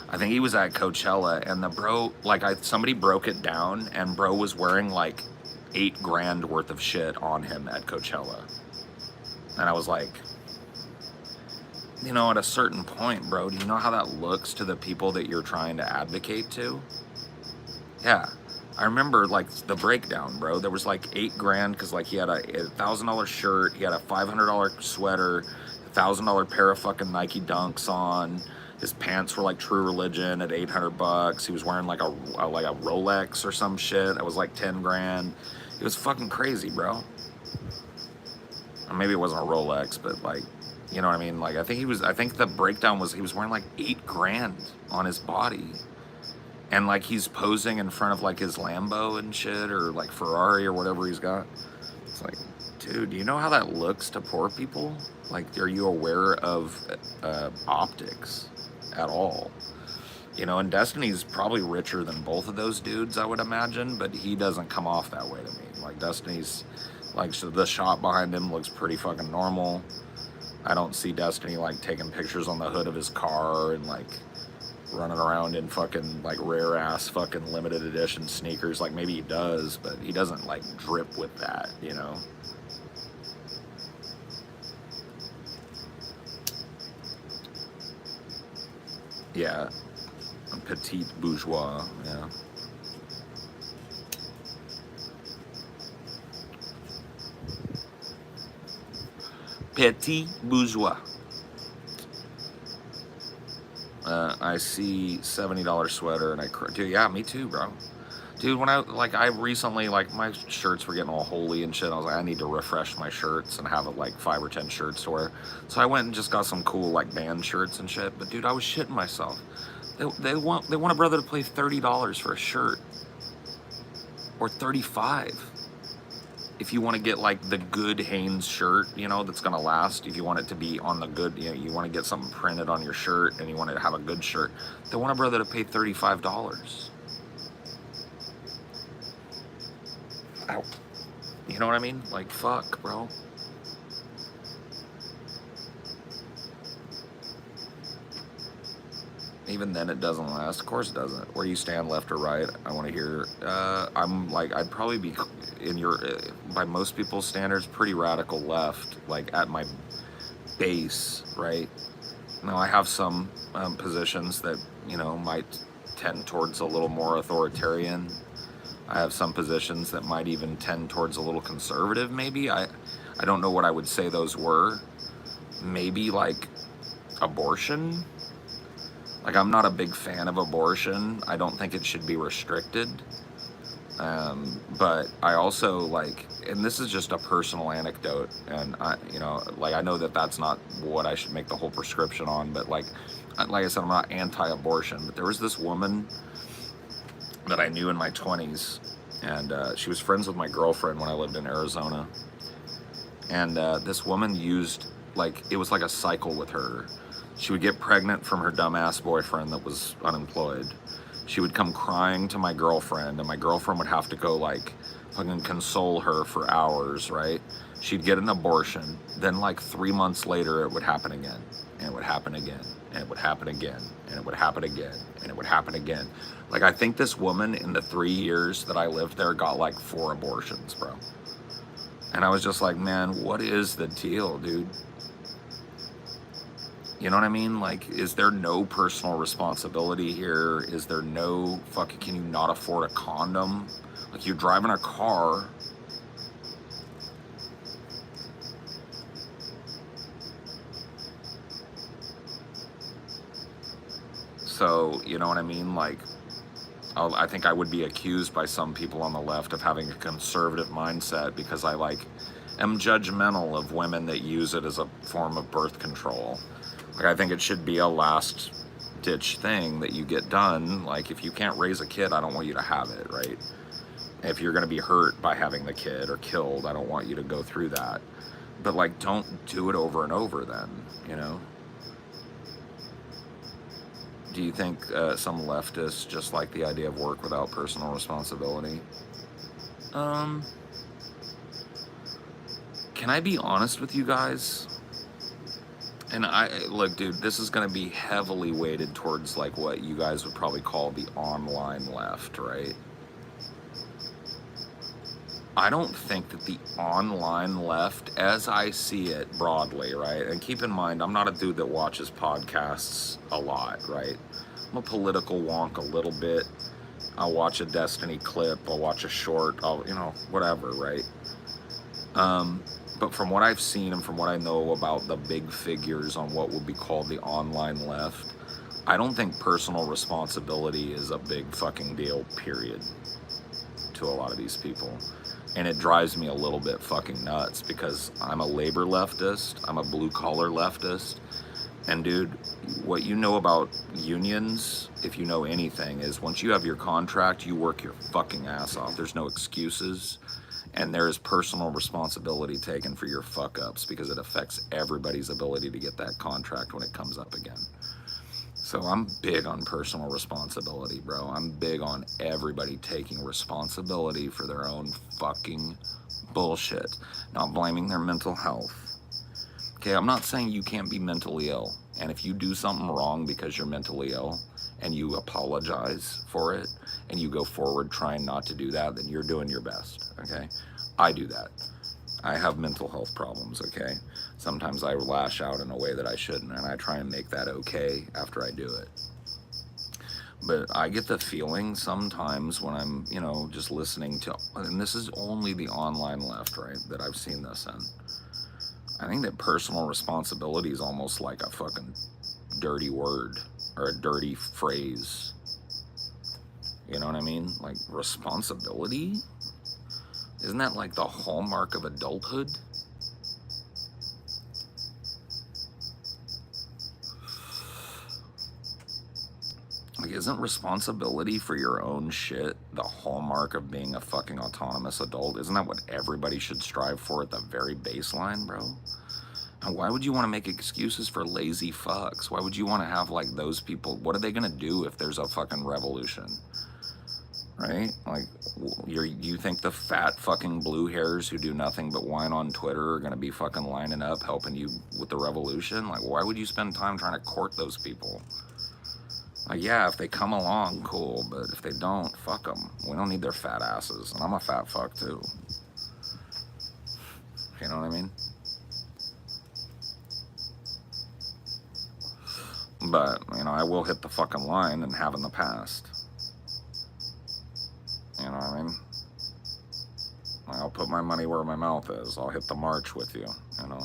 I think he was at Coachella, and the bro, like, somebody broke it down, and bro was wearing like $8,000 worth of shit on him at Coachella. And I was like, you know, at a certain point, bro, do you know how that looks to the people that you're trying to advocate to? Yeah. I remember, like, the breakdown, bro. There was like $8,000 because, like, he had a $1,000 shirt, he had a $500 sweater, $1,000 pair of fucking Nike Dunks on. His pants were like True Religion at $800. He was wearing like a Rolex or some shit that was like $10,000. It was fucking crazy, bro. Or maybe it wasn't a Rolex, but like, you know what I mean? Like, I think the breakdown was he was wearing like $8,000 on his body. And like he's posing in front of like his Lambo and shit, or like Ferrari or whatever he's got. It's like, dude, do you know how that looks to poor people? Like, are you aware of optics at all? You know, and Destiny's probably richer than both of those dudes, I would imagine, but he doesn't come off that way to me. Like, Destiny's, like, so the shot behind him looks pretty fucking normal. I don't see Destiny, like, taking pictures on the hood of his car and, like, running around in fucking, like, rare-ass fucking limited edition sneakers. Like, maybe he does, but he doesn't, like, drip with that, you know? Yeah. A petite bourgeois, yeah. Petit bourgeois. I see $70 sweater and dude, yeah, me too, bro. Dude, when I recently, like, my shirts were getting all holy and shit. I was like, I need to refresh my shirts and have, like, 5 or 10 shirts to wear. So I went and just got some cool, like, band shirts and shit. But, dude, I was shitting myself. They want a brother to pay $30 for a shirt. Or 35 if you want to get, like, the good Hanes shirt, you know, that's going to last. If you want it to be on the good, you know, you want to get something printed on your shirt and you want to have a good shirt, they want a brother to pay $35. Ow. You know what I mean? Like, fuck, bro. Even then, it doesn't last. Of course it doesn't. Where do you stand, left or right? I want to hear. I'm like, I'd probably be in your, by most people's standards, pretty radical left, like at my base, right? Now, I have some positions that, you know, might tend towards a little more authoritarian. I have some positions that might even tend towards a little conservative, maybe. I don't know what I would say those were. Maybe like abortion. Like, I'm not a big fan of abortion. I don't think it should be restricted. But I also, like, and this is just a personal anecdote, and you know, like, I know that that's not what I should make the whole prescription on, but like I said, I'm not anti-abortion, but there was this woman that I knew in my 20s, and she was friends with my girlfriend when I lived in Arizona, and this woman used, like, it was like a cycle with her. She would get pregnant from her dumbass boyfriend that was unemployed. She would come crying to my girlfriend, and my girlfriend would have to go, like, fucking console her for hours, right? She'd get an abortion. Then, like, 3 months later, it would happen again. And it would happen again. And it would happen again. And it would happen again. And it would happen again. Like, I think this woman, in the 3 years that I lived there, got, like, 4 abortions, bro. And I was just like, man, what is the deal, dude? You know what I mean? Like, is there no personal responsibility here? Is there no fucking, can you not afford a condom? Like, you're driving a car. So, you know what I mean? Like, I think I would be accused by some people on the left of having a conservative mindset because I, like, am judgmental of women that use it as a form of birth control. Like, I think it should be a last ditch thing that you get done. Like, if you can't raise a kid, I don't want you to have it, right? If you're going to be hurt by having the kid or killed, I don't want you to go through that. But, like, don't do it over and over then, you know? Do you think some leftists just like the idea of work without personal responsibility? Can I be honest with you guys? And look, dude, this is going to be heavily weighted towards, like, what you guys would probably call the online left, right? I don't think that the online left, as I see it broadly, right? And keep in mind, I'm not a dude that watches podcasts a lot, right? I'm a political wonk a little bit. I'll watch a Destiny clip. I'll watch a short. I'll, you know, whatever, right? But from what I've seen and from what I know about the big figures on what would be called the online left, I don't think personal responsibility is a big fucking deal, period, to a lot of these people. And it drives me a little bit fucking nuts because I'm a labor leftist, I'm a blue collar leftist, and dude, what you know about unions, if you know anything, is once you have your contract, you work your fucking ass off. There's no excuses. And there is personal responsibility taken for your fuck-ups because it affects everybody's ability to get that contract when it comes up again. So I'm big on personal responsibility, bro. I'm big on everybody taking responsibility for their own fucking bullshit, not blaming their mental health. Okay, I'm not saying you can't be mentally ill. And if you do something wrong because you're mentally ill and you apologize for it and you go forward trying not to do that, then you're doing your best, okay? I do that. I have mental health problems, okay? Sometimes I lash out in a way that I shouldn't, and I try and make that okay after I do it. But I get the feeling sometimes when I'm, you know, just listening to, and this is only the online left, right, that I've seen this in. I think that personal responsibility is almost like a fucking dirty word or a dirty phrase. You know what I mean? Like, responsibility? Isn't that like the hallmark of adulthood? Like, isn't responsibility for your own shit the hallmark of being a fucking autonomous adult? Isn't that what everybody should strive for at the very baseline, bro? And why would you want to make excuses for lazy fucks? Why would you want to have, like, those people? What are they going to do if there's a fucking revolution? Right? Like, you think the fat fucking blue hairs who do nothing but whine on Twitter are going to be fucking lining up helping you with the revolution? Like, why would you spend time trying to court those people? Like, yeah, if they come along, cool, but if they don't, fuck them. We don't need their fat asses, and I'm a fat fuck too. You know what I mean? But, you know, I will hit the fucking line and have in the past. You know what I mean? I'll put my money where my mouth is. I'll hit the march with you, you know?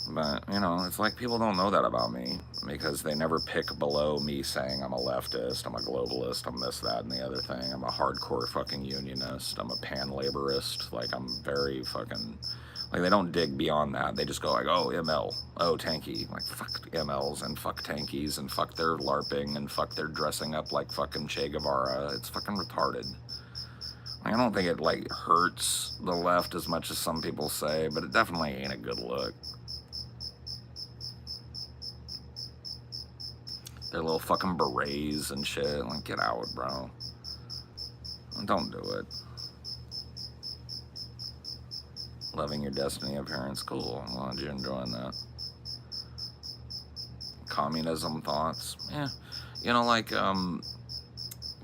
But, you know, it's like people don't know that about me because they never pick below me saying I'm a leftist, I'm a globalist, I'm this, that, and the other thing. I'm a hardcore fucking unionist. I'm a pan-laborist. Like, I'm very fucking... Like, they don't dig beyond that. They just go like, oh, ML, oh, tanky. Like, fuck MLs and fuck tankies and fuck their LARPing and fuck their dressing up like fucking Che Guevara. It's fucking retarded. I don't think it, like, hurts the left as much as some people say, but it definitely ain't a good look. Their little fucking berets and shit. Like, get out, bro. Don't do it. Loving your destiny appearance, cool. I'm glad you're enjoying that. Communism thoughts, yeah. You know, like,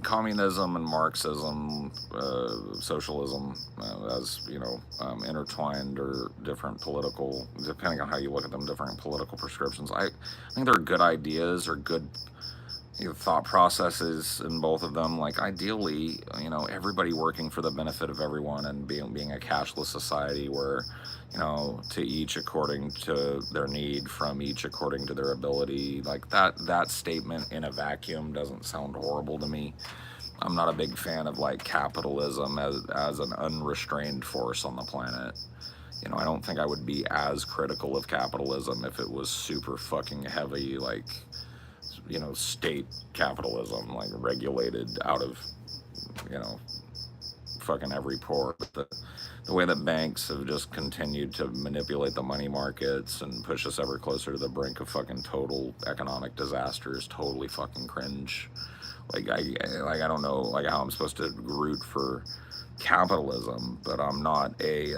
communism and Marxism, socialism, as, you know, intertwined or different political, depending on how you look at them, different political prescriptions. I think they're good ideas or good, you know, thought processes in both of them. Like, ideally, you know, everybody working for the benefit of everyone and being a cashless society where, you know, to each according to their need, from each according to their ability. Like, that statement in a vacuum doesn't sound horrible to me. I'm not a big fan of, like, capitalism as an unrestrained force on the planet. You know, I don't think I would be as critical of capitalism if it was super fucking heavy, like, you know, state capitalism, like, regulated out of, you know, fucking every pore. But the way that banks have just continued to manipulate the money markets and push us ever closer to the brink of fucking total economic disaster is totally fucking cringe. Like, I don't know, like, how I'm supposed to root for capitalism, but I'm not a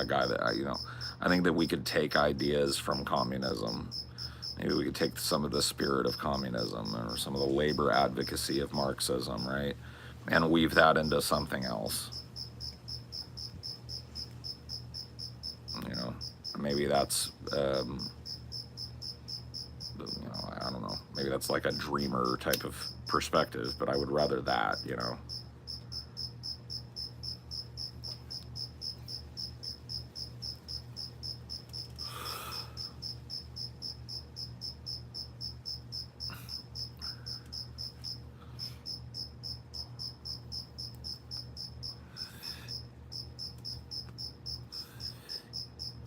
guy that, you know, I think that we could take ideas from communism. Maybe we could take some of the spirit of communism or some of the labor advocacy of Marxism, right? And weave that into something else. You know, maybe that's, you know, I don't know. Maybe that's like a dreamer type of perspective, but I would rather that, you know.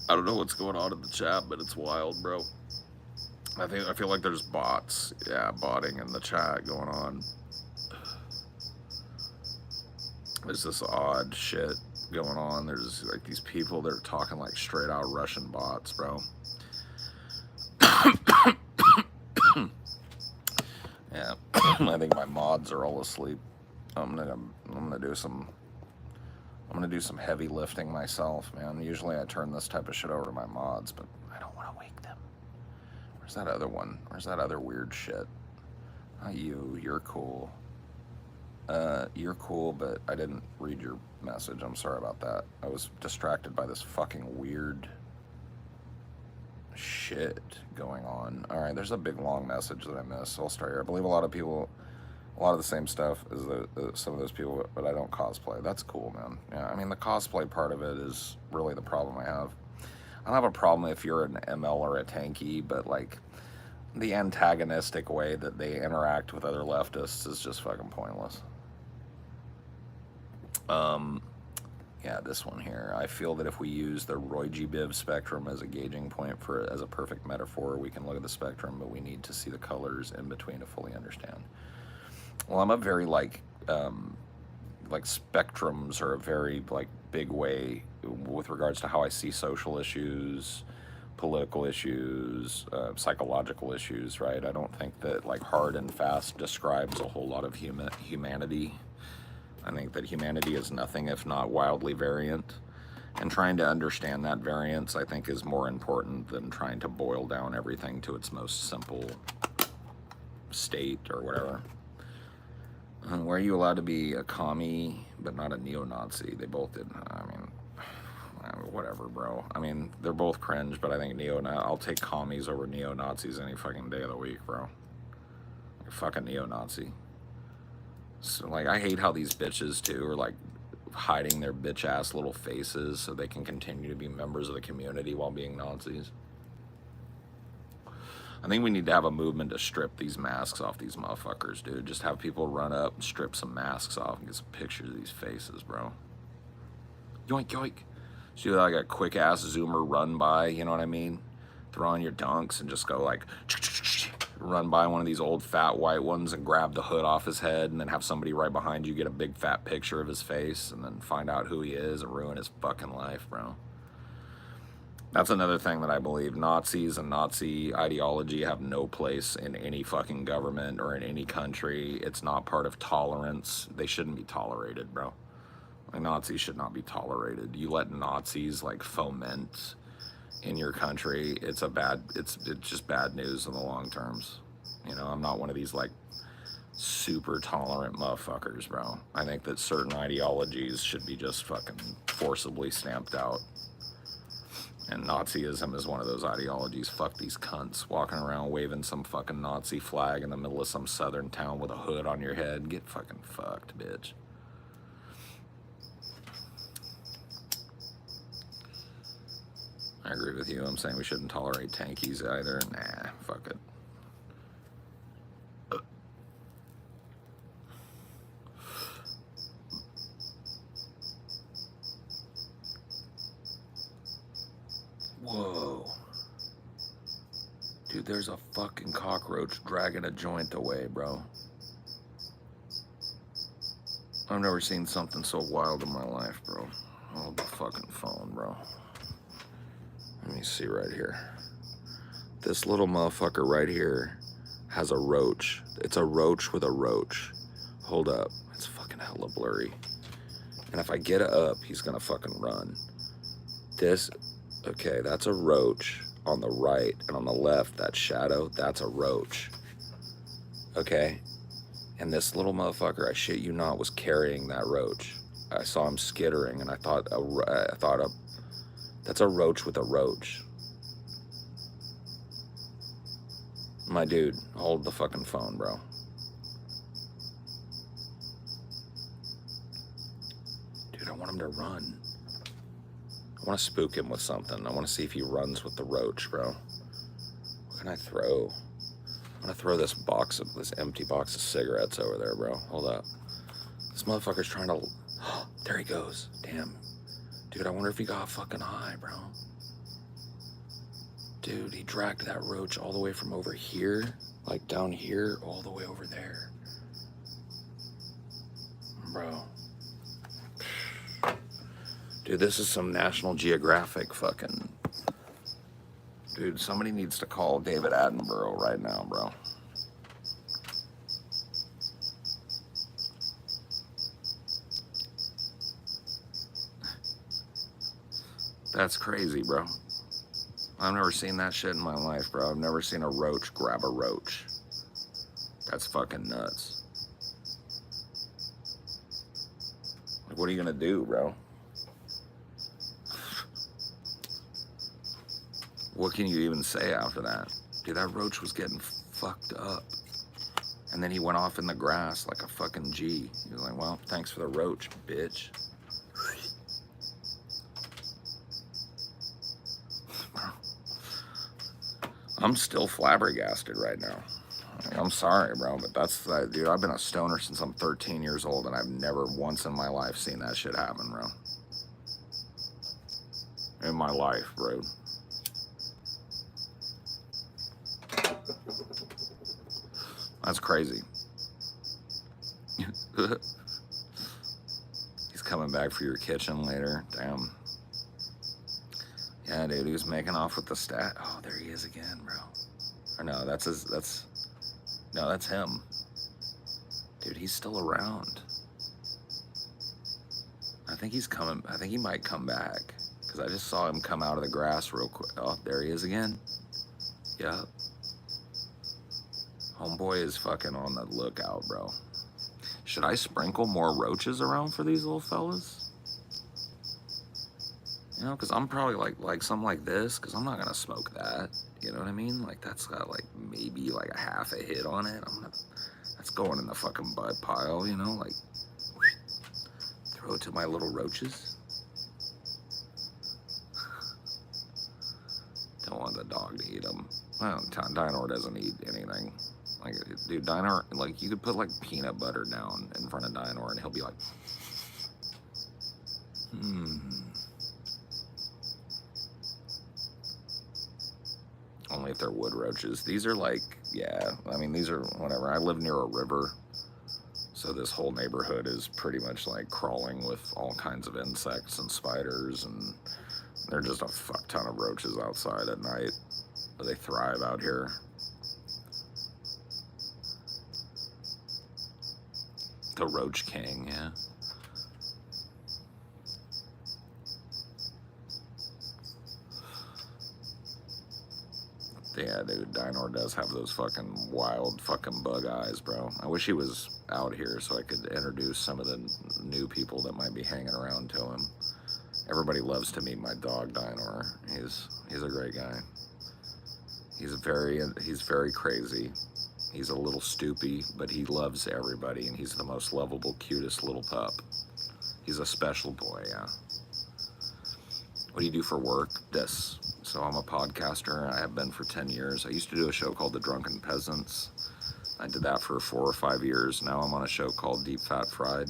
I don't know what's going on in the chat, but it's wild, bro. I feel like there's bots, yeah, botting in the chat going on. There's this odd shit going on. There's like these people that are talking like straight out Russian bots, bro. Yeah, I think my mods are all asleep. I'm gonna do some heavy lifting myself, man. Usually I turn this type of shit over to my mods, but I don't want to wake them. Where's that other one? Where's that other weird shit? Not you. You're cool. You're cool, but I didn't read your message. I'm sorry about that. I was distracted by this fucking weird shit going on. All right, there's a big long message that I missed, so I'll start here. I believe a lot of the same stuff as some of those people, but I don't cosplay. That's cool, man. Yeah, I mean, the cosplay part of it is really the problem I have. I don't have a problem if you're an ML or a tanky, but, like, the antagonistic way that they interact with other leftists is just fucking pointless. Yeah, this one here. I feel that if we use the Roy-G-Biv spectrum as a gauging point as a perfect metaphor, we can look at the spectrum, but we need to see the colors in between to fully understand. Well, I'm a very like spectrums are a very like big way with regards to how I see social issues, political issues, psychological issues, right? I don't think that like hard and fast describes a whole lot of humanity. I think that humanity is nothing if not wildly variant. And trying to understand that variance, I think, is more important than trying to boil down everything to its most simple state or whatever. Were you allowed to be a commie but not a neo-Nazi? They both did. I mean, whatever, bro. I mean, they're both cringe, but I think I'll take commies over neo-Nazis any fucking day of the week, bro. Like, fuck a neo-Nazi. So, like, I hate how these bitches, too, are, like, hiding their bitch-ass little faces so they can continue to be members of the community while being Nazis. I think we need to have a movement to strip these masks off these motherfuckers, dude. Just have people run up and strip some masks off and get some pictures of these faces, bro. Yoink, yoink. So do like a quick-ass zoomer run by, you know what I mean? Throw on your dunks and just go like, run by one of these old fat white ones and grab the hood off his head and then have somebody right behind you get a big fat picture of his face and then find out who he is and ruin his fucking life, bro. That's another thing that I believe. Nazis and Nazi ideology have no place in any fucking government or in any country. It's not part of tolerance. They shouldn't be tolerated, bro. Like, Nazis should not be tolerated. You let Nazis like foment in your country, it's just bad news in the long terms. You know, I'm not one of these like super tolerant motherfuckers, bro. I think that certain ideologies should be just fucking forcibly stamped out. And Nazism is one of those ideologies. Fuck these cunts walking around waving some fucking Nazi flag in the middle of some southern town with a hood on your head. Get fucking fucked, bitch. I agree with you. I'm saying we shouldn't tolerate tankies either. Nah, fuck it. Whoa. Dude, there's a fucking cockroach dragging a joint away, bro. I've never seen something so wild in my life, bro. Hold the fucking phone, bro. Let me see right here. This little motherfucker right here has a roach. It's a roach with a roach. Hold up. It's fucking hella blurry. And if I get it up, he's gonna fucking run. Okay, that's a roach on the right, and on the left, that shadow, that's a roach. Okay? And this little motherfucker, I shit you not, was carrying that roach. I saw him skittering, and I thought that's a roach with a roach. My dude, hold the fucking phone, bro. Dude, I want him to run. I want to spook him with something. I want to see if he runs with the roach, bro. What can I throw? I'm gonna throw this empty box of cigarettes over there, bro. Hold up. This motherfucker's trying to... There he goes. Damn. Dude, I wonder if he got fucking high, bro. Dude, he dragged that roach all the way from over here, like down here, all the way over there. Bro. Dude, this is some National Geographic fucking... Dude, somebody needs to call David Attenborough right now, bro. That's crazy, bro. I've never seen that shit in my life, bro. I've never seen a roach grab a roach. That's fucking nuts. Like, what are you gonna do, bro? What can you even say after that? Dude, that roach was getting fucked up. And then he went off in the grass like a fucking G. He was like, well, thanks for the roach, bitch. I'm still flabbergasted right now. Like, I'm sorry, bro, but that's, dude, I've been a stoner since I'm 13 years old, and I've never once in my life seen that shit happen, bro. In my life, bro. That's crazy. He's coming back for your kitchen later. Damn. Yeah, dude, he was making off with the stat. Oh, there he is again, bro. Or no, that's him. Dude, he's still around. I think he's coming. I think he might come back. Because I just saw him come out of the grass real quick. Oh, there he is again. Yep. Homeboy is fucking on the lookout, bro. Should I sprinkle more roaches around for these little fellas? You know, because I'm probably like something like this, because I'm not going to smoke that. You know what I mean? Like, that's got like maybe like a half a hit on it. That's going in the fucking bud pile, you know? Like, throw it to my little roaches. Don't want the dog to eat them. Well, Dinor doesn't eat anything. Like, dude, Dinor, like, you could put like peanut butter down in front of Dinor and he'll be like, Only if they're wood roaches. These are like, yeah, I mean, these are whatever. I live near a river, so this whole neighborhood is pretty much like crawling with all kinds of insects and spiders, and they're just a fuck ton of roaches outside at night. They thrive out here. The Roach King, yeah. Yeah, dude, Dinor does have those fucking wild fucking bug eyes, bro. I wish he was out here so I could introduce some of the new people that might be hanging around to him. Everybody loves to meet my dog, Dinor. He's a great guy. He's very crazy. He's a little stoopy, but he loves everybody, and he's the most lovable, cutest little pup. He's a special boy, yeah. What do you do for work? This. So I'm a podcaster. I have been for 10 years. I used to do a show called The Drunken Peasants. I did that for 4 or 5 years. Now I'm on a show called Deep Fat Fried.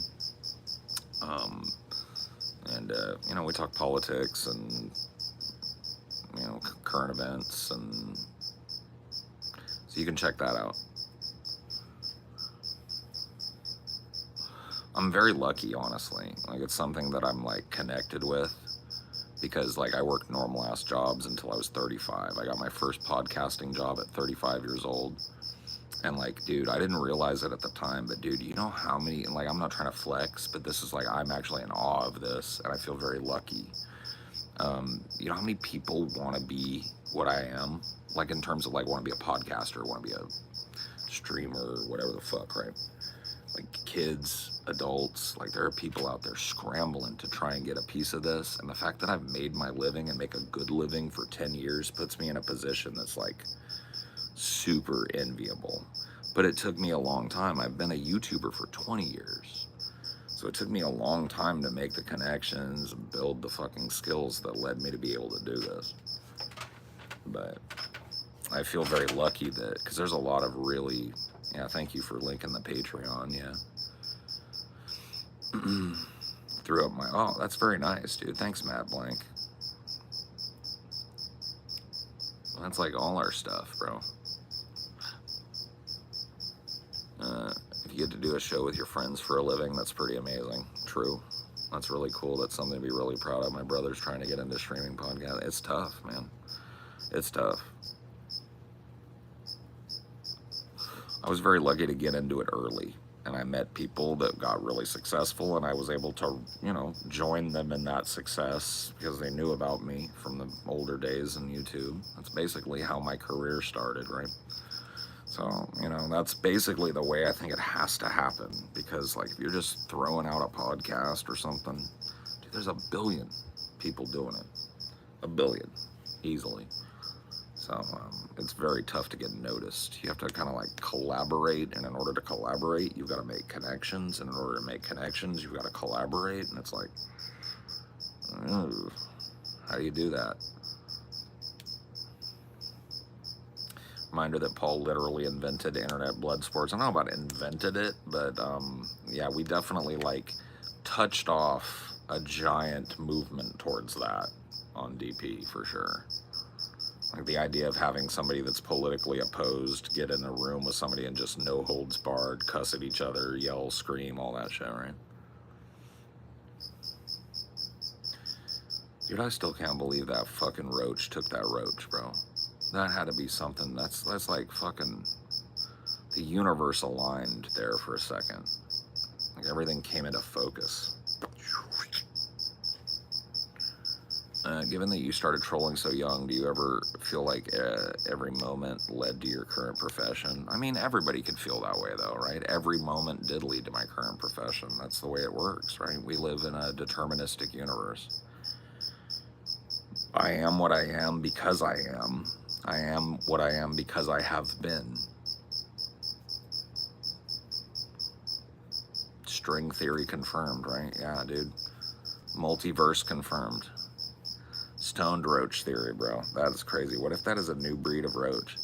You know, we talk politics and, you know, current events, and so you can check that out. I'm very lucky, honestly. Like, it's something that I'm like connected with, because like I worked normal ass jobs until I was 35. I got my first podcasting job at 35 years old. And like, dude, I didn't realize it at the time, but dude, you know how many, and like, I'm not trying to flex, but this is like, I'm actually in awe of this, and I feel very lucky. You know how many people want to be what I am? Like, in terms of like, want to be a podcaster, want to be a streamer, whatever the fuck, right? Like, kids, adults, like, there are people out there scrambling to try and get a piece of this, and the fact that I've made my living and make a good living for 10 years puts me in a position that's like super enviable. But it took me a long time. I've been a YouTuber for 20 years. So it took me a long time to make the connections and build the fucking skills that led me to be able to do this. But I feel very lucky that, because there's a lot of really, yeah, thank you for linking the Patreon, yeah. Threw up my, oh, that's very nice, dude. Thanks, Matt Blank. That's like all our stuff, bro. If you get to do a show with your friends for a living, that's pretty amazing. True. That's really cool. That's something to be really proud of. My brother's trying to get into streaming podcast. It's tough, man. It's tough. I was very lucky to get into it early, and I met people that got really successful, and I was able to, you know, join them in that success because they knew about me from the older days in YouTube. That's basically how my career started, right? So, you know, that's basically the way I think it has to happen, because like, if you're just throwing out a podcast or something, dude, there's a billion people doing it. A billion, easily. So it's very tough to get noticed. You have to kind of like collaborate, and in order to collaborate, you've got to make connections, and in order to make connections, you've got to collaborate, and it's like, how do you do that? reminder that Paul literally invented internet blood sports. I don't know about invented it, but yeah, we definitely like touched off a giant movement towards that on DP for sure. Like the idea of having somebody that's politically opposed get in a room with somebody and just no holds barred, cuss at each other, yell, scream, all that shit, right? Dude, I still can't believe that fucking Roach took that Roach, bro. That had to be something. That's like fucking the universe aligned there for a second. Like everything came into focus. Given that you started trolling so young, do you ever feel like every moment led to your current profession? I mean, everybody could feel that way, though, right? Every moment did lead to my current profession. That's the way it works, right? We live in a deterministic universe. I am what I am because I am. I am what I am because I have been. String theory confirmed, right? Yeah, dude. Multiverse confirmed. Stoned roach theory, bro. That is crazy. What if that is a new breed of roach?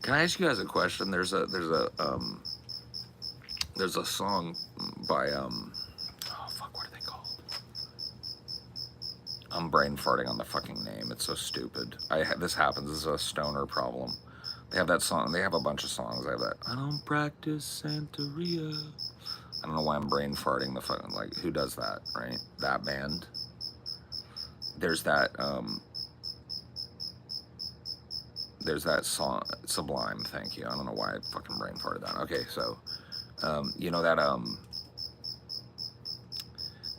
Can I ask you guys a question? There's a song by oh fuck, what are they called? I'm brain farting on the fucking name. It's so stupid. This happens. This is a stoner problem. They have that song. They have a bunch of songs. They have that. I don't practice Santeria. I don't know why I'm brain farting the fucking, like, who does that, right? That band. There's that song, Sublime, thank you. I don't know why I fucking brain farted that. Okay, so, you know that,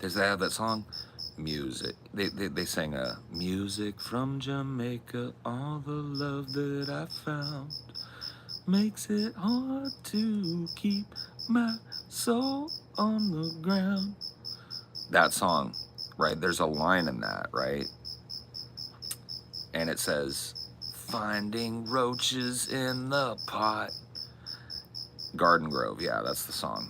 does they have that song? Music. They sing, music from Jamaica, all the love that I found makes it hard to keep my soul on the ground. That song, right? There's a line in that, right? And it says, finding roaches in the pot. Garden Grove, yeah, that's the song.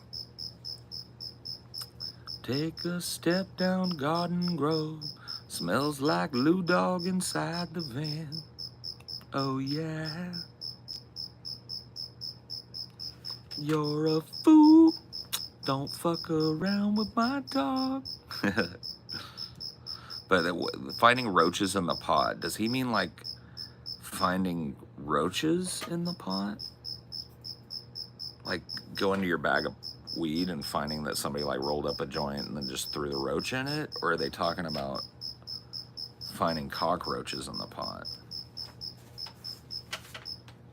Take a step down Garden Grove, smells like Lou Dog inside the van. Oh yeah. You're a fool, don't fuck around with my dog. But finding roaches in the pot, does he mean like finding roaches in the pot? Like going to your bag of weed and finding that somebody like rolled up a joint and then just threw the roach in it? Or are they talking about finding cockroaches in the pot?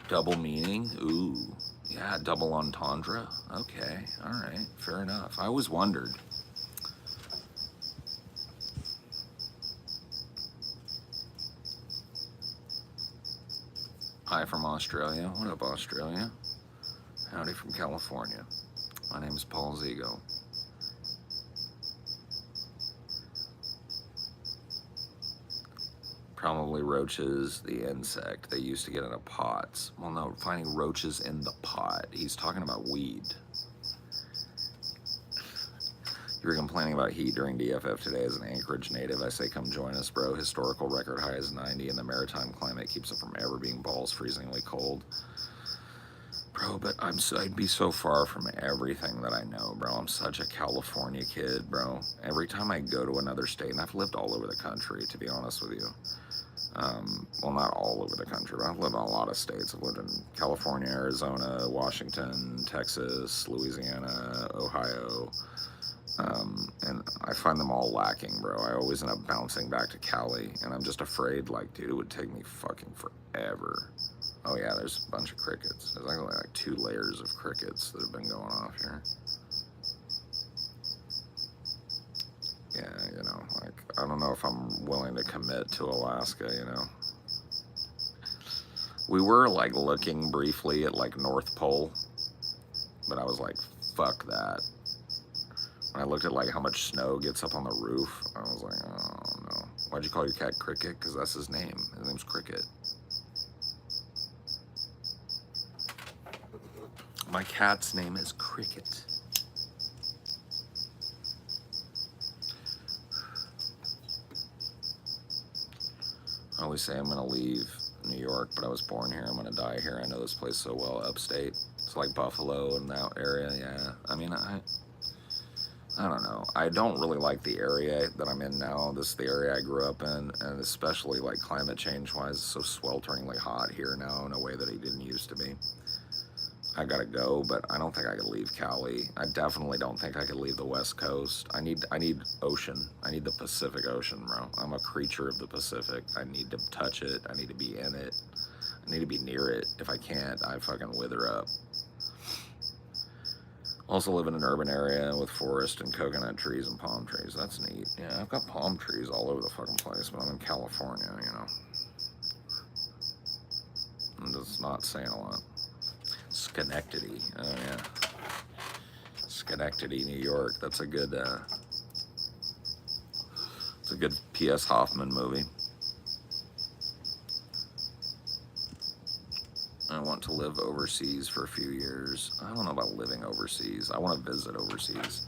Double meaning? Ooh. Yeah, double entendre. Okay, all right, fair enough. I always wondered. Hi from Australia. What up, Australia? Howdy from California. My name is Paul Zigo. Probably roaches, the insect. They used to get into pots. Well, no, finding roaches in the pot. He's talking about weed. You were complaining about heat during DFF today. As an Anchorage native, I say come join us, bro. Historical record high is 90, and the maritime climate keeps it from ever being balls freezingly cold. Bro, but I'd be so far from everything that I know, bro. I'm such a California kid, bro. Every time I go to another state, and I've lived all over the country, to be honest with you. Well, not all over the country, but I've lived in a lot of states. I've lived in California, Arizona, Washington, Texas, Louisiana, Ohio. And I find them all lacking, bro. I always end up bouncing back to Cali, and I'm just afraid, like, dude, it would take me fucking forever. Oh yeah, there's a bunch of crickets. There's actually like 2 layers of crickets that have been going off here. Yeah, you know, like, I don't know if I'm willing to commit to Alaska, you know. We were, like, looking briefly at, like, North Pole, but I was like, fuck that. When I looked at, like, how much snow gets up on the roof, I was like, oh, no. Why'd you call your cat Cricket? Because that's his name. His name's Cricket. My cat's name is Cricket. always say I'm gonna leave New York, but I was born here. I'm gonna die here. I know this place so well, upstate. It's like Buffalo and that area. Yeah, I mean, I don't know. I don't really like the area that I'm in now. This is the area I grew up in, and especially like climate change wise, it's so swelteringly hot here now in a way that it didn't used to be. I gotta go, but I don't think I could leave Cali. I definitely don't think I could leave the West Coast. I need ocean. I need the Pacific Ocean, bro. I'm a creature of the Pacific. I need to touch it. I need to be in it. I need to be near it. If I can't, I fucking wither up. Also live in an urban area with forest and coconut trees and palm trees. That's neat. Yeah, I've got palm trees all over the fucking place, but I'm in California, you know. I'm just not saying a lot. Schenectady. Oh, yeah. Schenectady, New York. That's a good, it's a good P.S. Hoffman movie. I want to live overseas for a few years. I don't know about living overseas. I want to visit overseas.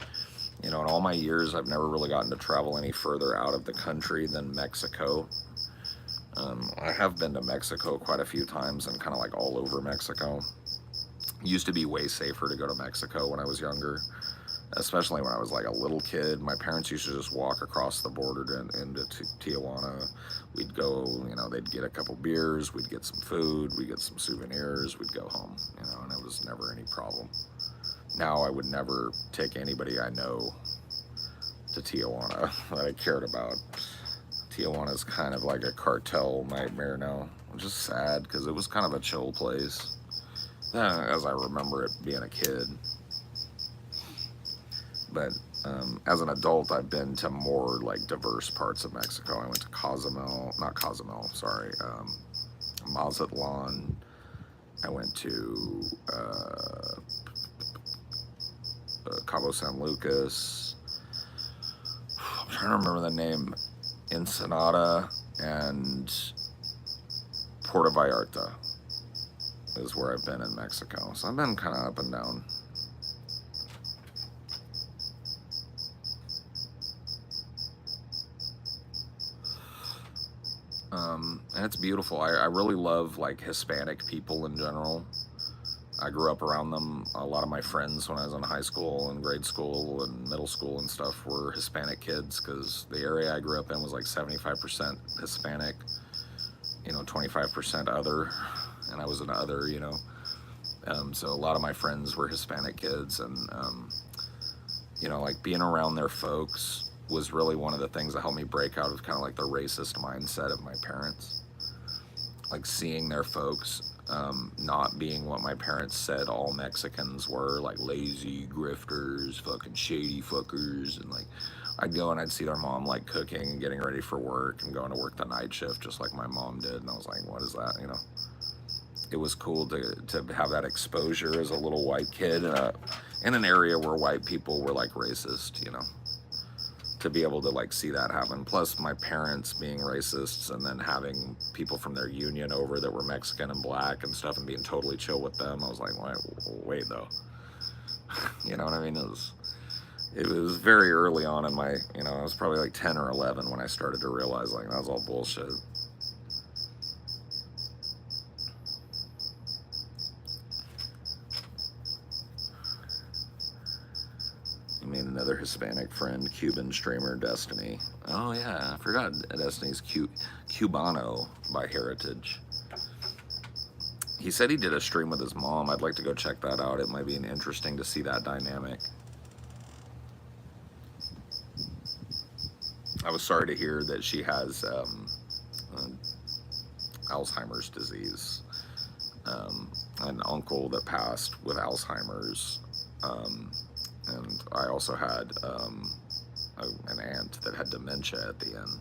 You know, in all my years, I've never really gotten to travel any further out of the country than Mexico. I have been to Mexico quite a few times and kind of like all over Mexico. It used to be way safer to go to Mexico when I was younger, especially when I was like a little kid. My parents used to just walk across the border into Tijuana. We'd go, you know, they'd get a couple beers, we'd get some food, we'd get some souvenirs, we'd go home, you know, and it was never any problem. Now I would never take anybody I know to Tijuana that I cared about. Tijuana's kind of like a cartel nightmare now, which is sad because it was kind of a chill place, as I remember it being a kid. But as an adult, I've been to more like diverse parts of Mexico. I went to Mazatlan. I went to Cabo San Lucas. I'm trying to remember the name. Ensenada and Puerto Vallarta is where I've been in Mexico. So I've been kind of up and down. And it's beautiful. I really love like Hispanic people in general. I grew up around them. A lot of my friends when I was in high school and grade school and middle school and stuff were Hispanic kids because the area I grew up in was like 75% Hispanic, you know, 25% other, and I was an other, you know. So a lot of my friends were Hispanic kids, and you know, like being around their folks was really one of the things that helped me break out of kind of like the racist mindset of my parents. Like seeing their folks not being what my parents said all Mexicans were, like lazy grifters, fucking shady fuckers, and like I'd go and I'd see their mom like cooking and getting ready for work and going to work the night shift just like my mom did, and I was like, what is that, you know? It was cool to have that exposure as a little white kid in an area where white people were like racist, you know, to be able to like see that happen. Plus my parents being racists and then having people from their union over that were Mexican and black and stuff and being totally chill with them. I was like, wait though. You know what I mean? It was very early on in my, you know, I was probably like 10 or 11 when I started to realize like that was all bullshit. I made another Hispanic friend, Cuban streamer Destiny. Oh yeah, I forgot Destiny's Cubano by heritage. He said he did a stream with his mom. I'd like to go check that out. It might be interesting to see that dynamic. I was sorry to hear that she has Alzheimer's disease. An uncle that passed with Alzheimer's. And I also had an aunt that had dementia at the end.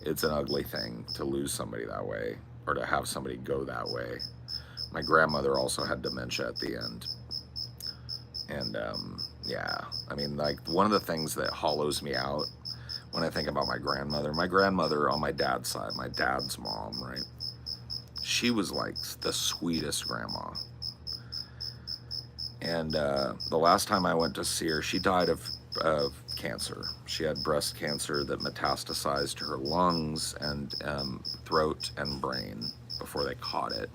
It's an ugly thing to lose somebody that way, or to have somebody go that way. My grandmother also had dementia at the end. And yeah, I mean, like one of the things that hollows me out when I think about my grandmother on my dad's side, my dad's mom, right? She was like the sweetest grandma. And the last time I went to see her, she died of cancer. She had breast cancer that metastasized to her lungs and throat and brain before they caught it.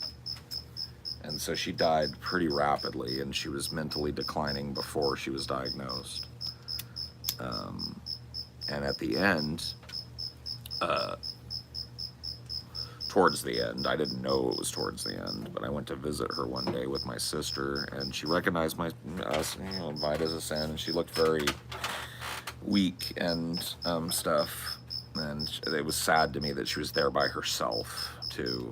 And so she died pretty rapidly, and she was mentally declining before she was diagnosed. And at the end, towards the end, I didn't know it was towards the end, but I went to visit her one day with my sister, and she recognized us, invited us in, and she looked very weak and stuff. And it was sad to me that she was there by herself too.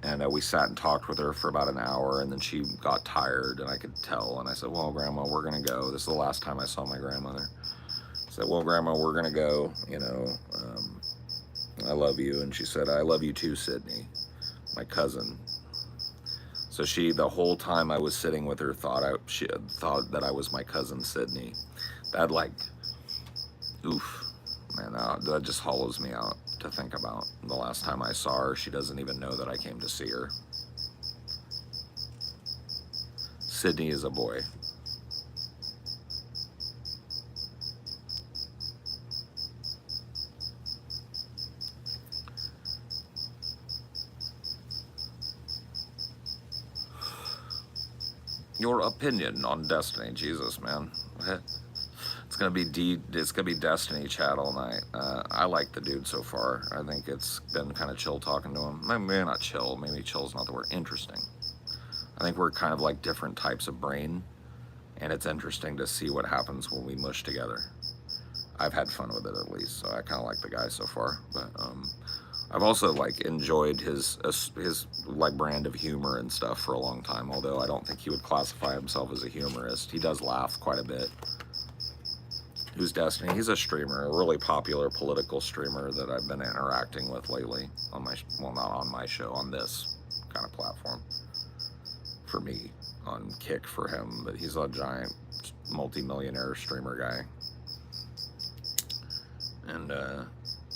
And we sat and talked with her for about an hour, and then she got tired, and I could tell. And I said, well, Grandma, we're going to go. This is the last time I saw my grandmother. I said, well, Grandma, we're going to go. I love you. And she said, I love you too, Sydney, my cousin. So she, the whole time I was sitting with her, she thought that I was my cousin, Sydney. That, like, oof. Man, that just hollows me out to think about. The last time I saw her, she doesn't even know that I came to see her. Sydney is a boy. Your opinion on Destiny, Jesus, man. It's gonna be Destiny chat all night. I like the dude so far. I think it's been kind of chill talking to him. Maybe not chill. Maybe chill's not the word. Interesting. I think we're kind of like different types of brain, and it's interesting to see what happens when we mush together. I've had fun with it at least, so I kind of like the guy so far. But I've also like enjoyed his like brand of humor and stuff for a long time. Although I don't think he would classify himself as a humorist. He does laugh quite a bit. Who's Destiny? He's a streamer, a really popular political streamer that I've been interacting with lately on my, well, not on my show, on this kind of platform. For me, on Kick for him, but he's a giant multi-millionaire streamer guy. And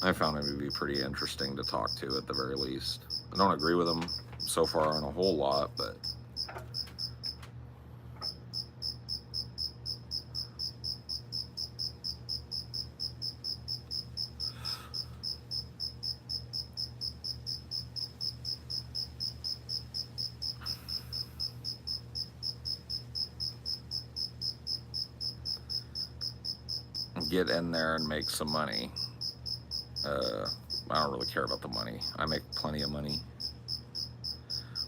I found him to be pretty interesting to talk to at the very least. I don't agree with him so far on a whole lot, but get in there and make some money. I don't really care about the money. I make plenty of money.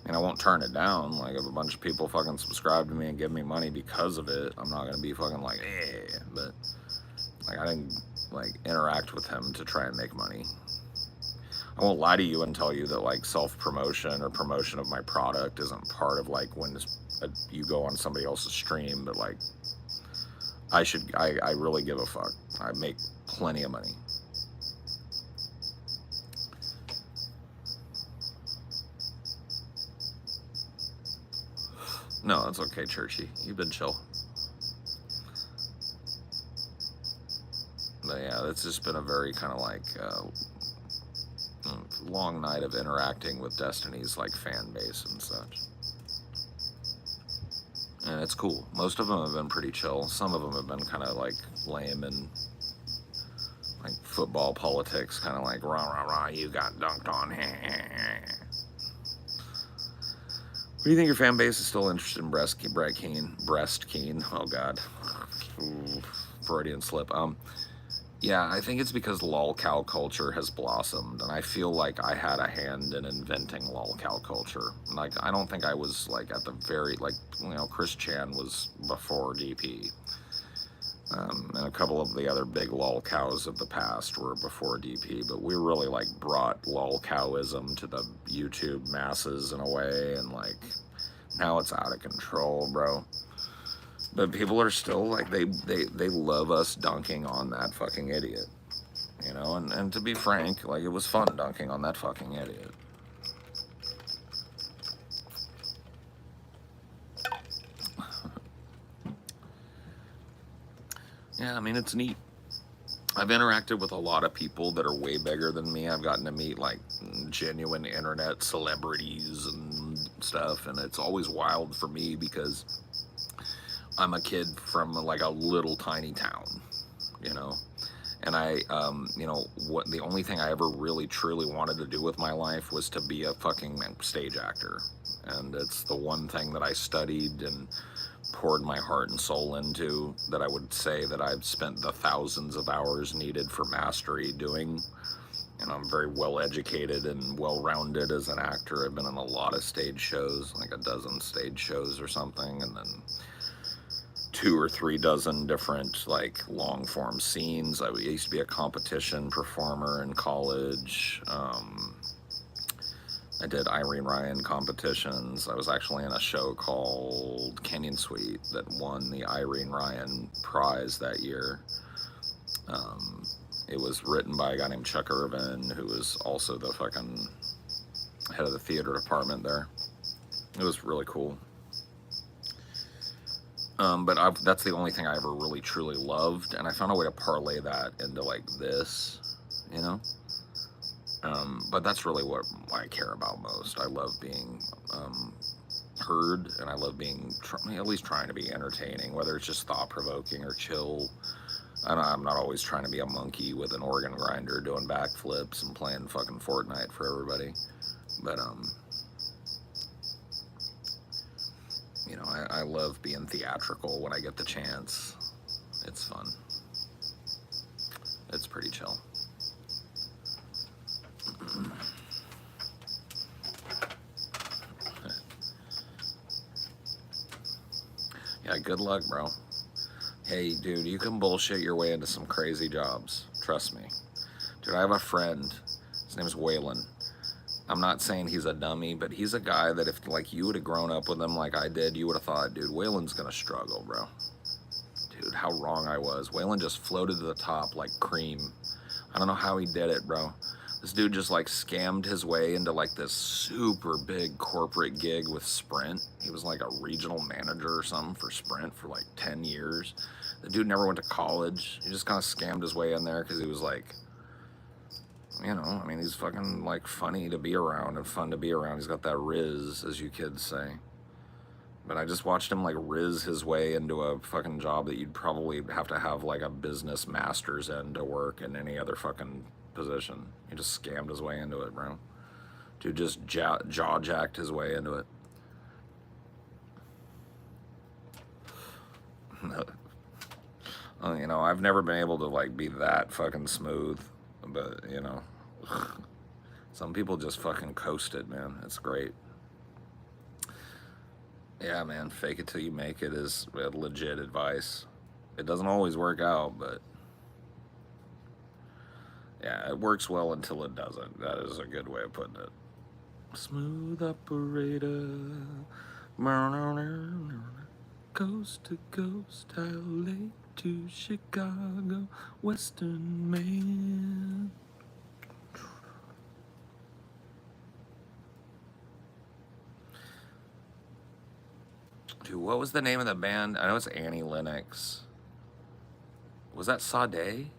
And I won't turn it down. Like, if a bunch of people fucking subscribe to me and give me money because of it, I'm not gonna be fucking like, eh. But, like, I didn't, like, interact with him to try and make money. I won't lie to you and tell you that, like, self-promotion or promotion of my product isn't part of, like, when you go on somebody else's stream, but, like, I really give a fuck. I make plenty of money. No, that's okay, Churchy. You've been chill. But yeah, it's just been a very kind of like long night of interacting with Destiny's like fan base and such. And it's cool. Most of them have been pretty chill. Some of them have been kind of like lame and like football politics, kind of like rah rah rah, you got dunked on. What do you think your fan base is still interested in breast keen? Oh God, ooh, Freudian slip. Yeah, I think it's because lolcow culture has blossomed, and I feel like I had a hand in inventing lolcow culture. Like, I don't think I was, like, at the very, like, you know, Chris Chan was before DP. And a couple of the other big lolcows of the past were before DP, but we really, like, brought lolcowism to the YouTube masses in a way, and, like, now it's out of control, bro. But people are still, like, they love us dunking on that fucking idiot. You know, and to be frank, like, it was fun dunking on that fucking idiot. Yeah, I mean, it's neat. I've interacted with a lot of people that are way bigger than me. I've gotten to meet, like, genuine internet celebrities and stuff, and it's always wild for me because I'm a kid from like a little tiny town, you know, and you know, what the only thing I ever really truly wanted to do with my life was to be a fucking stage actor, and it's the one thing that I studied and poured my heart and soul into, that I would say that I've spent the thousands of hours needed for mastery doing. And I'm very well educated and well rounded as an actor. I've been in a lot of stage shows, like a dozen stage shows or something, and then 2 or 3 dozen different like long form scenes. I used to be a competition performer in college. I did Irene Ryan competitions. I was actually in a show called Canyon Suite that won the Irene Ryan prize that year. It was written by a guy named Chuck Irvin, who was also the fucking head of the theater department there. It was really cool. But that's the only thing I ever really truly loved, and I found a way to parlay that into like this, you know. But that's really what I care about most. I love being heard, and I love being at least trying to be entertaining, whether it's just thought-provoking or chill. I'm not always trying to be a monkey with an organ grinder doing backflips and playing fucking Fortnite for everybody. But, you know, I love being theatrical when I get the chance. It's fun. It's pretty chill. Yeah, good luck, bro. Hey, dude, you can bullshit your way into some crazy jobs. Trust me. Dude, I have a friend. His name is Waylon. I'm not saying he's a dummy, but he's a guy that if, like, you would have grown up with him like I did, you would have thought, dude, Waylon's gonna struggle, bro. Dude, how wrong I was. Waylon just floated to the top like cream. I don't know how he did it, bro. This dude just, like, scammed his way into, like, this super big corporate gig with Sprint. He was, like, a regional manager or something for Sprint for, like, 10 years. The dude never went to college. He just kind of scammed his way in there because he was, like, you know, I mean, he's fucking, like, funny to be around and fun to be around. He's got that riz, as you kids say. But I just watched him, like, riz his way into a fucking job that you'd probably have to have, like, a business master's in to work in any other fucking position. He just scammed his way into it, bro. Dude just jaw-jacked his way into it. You know, I've never been able to, like, be that fucking smooth. But, you know, some people just fucking coast it, man. It's great. Yeah, man, fake it till you make it is legit advice. It doesn't always work out, but yeah, it works well until it doesn't. That is a good way of putting it. Smooth operator, coast to coast, LA to Chicago, Western man. Dude, what was the name of the band? I know it's Annie Lennox. Was that Sade?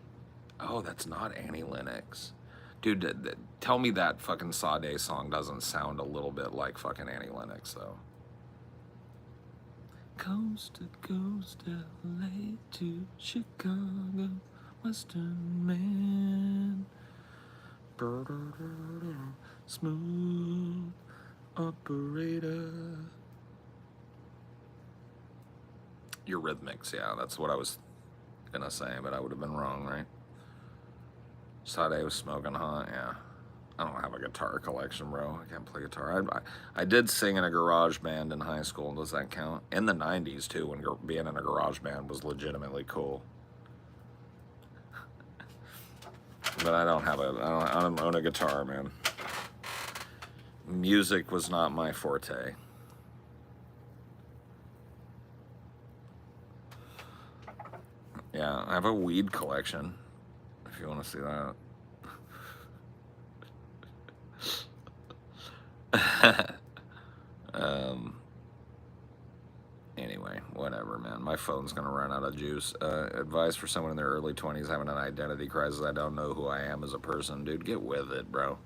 Oh, that's not Annie Lennox. Dude, tell me that fucking Sade song doesn't sound a little bit like fucking Annie Lennox, though. Coast to coast, LA to Chicago, Western man. Smooth operator. Eurythmics, yeah, that's what I was gonna say, but I would have been wrong, right? Sade was smoking hot, yeah. I don't have a guitar collection, bro. I can't play guitar. I did sing in a garage band in high school. Does that count? In the 90s, too, when being in a garage band was legitimately cool. But I don't own a guitar, man. Music was not my forte. Yeah, I have a weed collection, if you want to see that. Anyway, whatever, man. My phone's gonna run out of juice. Advice for someone in their early 20s having an identity crisis. I don't know who I am as a person. Dude, get with it, bro.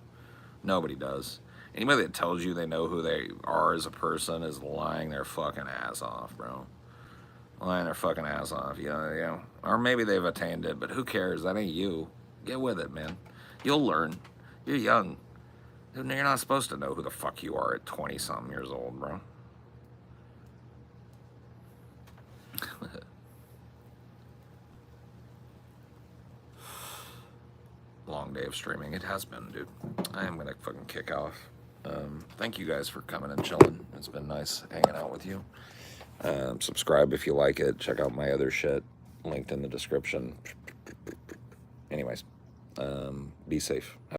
Nobody does. Anybody that tells you they know who they are as a person is lying their fucking ass off, bro. lying their fucking ass off, or maybe they've attained it, but who cares? That ain't you. Get with it, man. You'll learn. You're young. You're not supposed to know who the fuck you are at 20-something years old, bro. Long day of streaming. It has been, dude. I am gonna fucking kick off. Thank you guys for coming and chilling. It's been nice hanging out with you. Subscribe if you like it. Check out my other shit linked in the description. Anyways, be safe.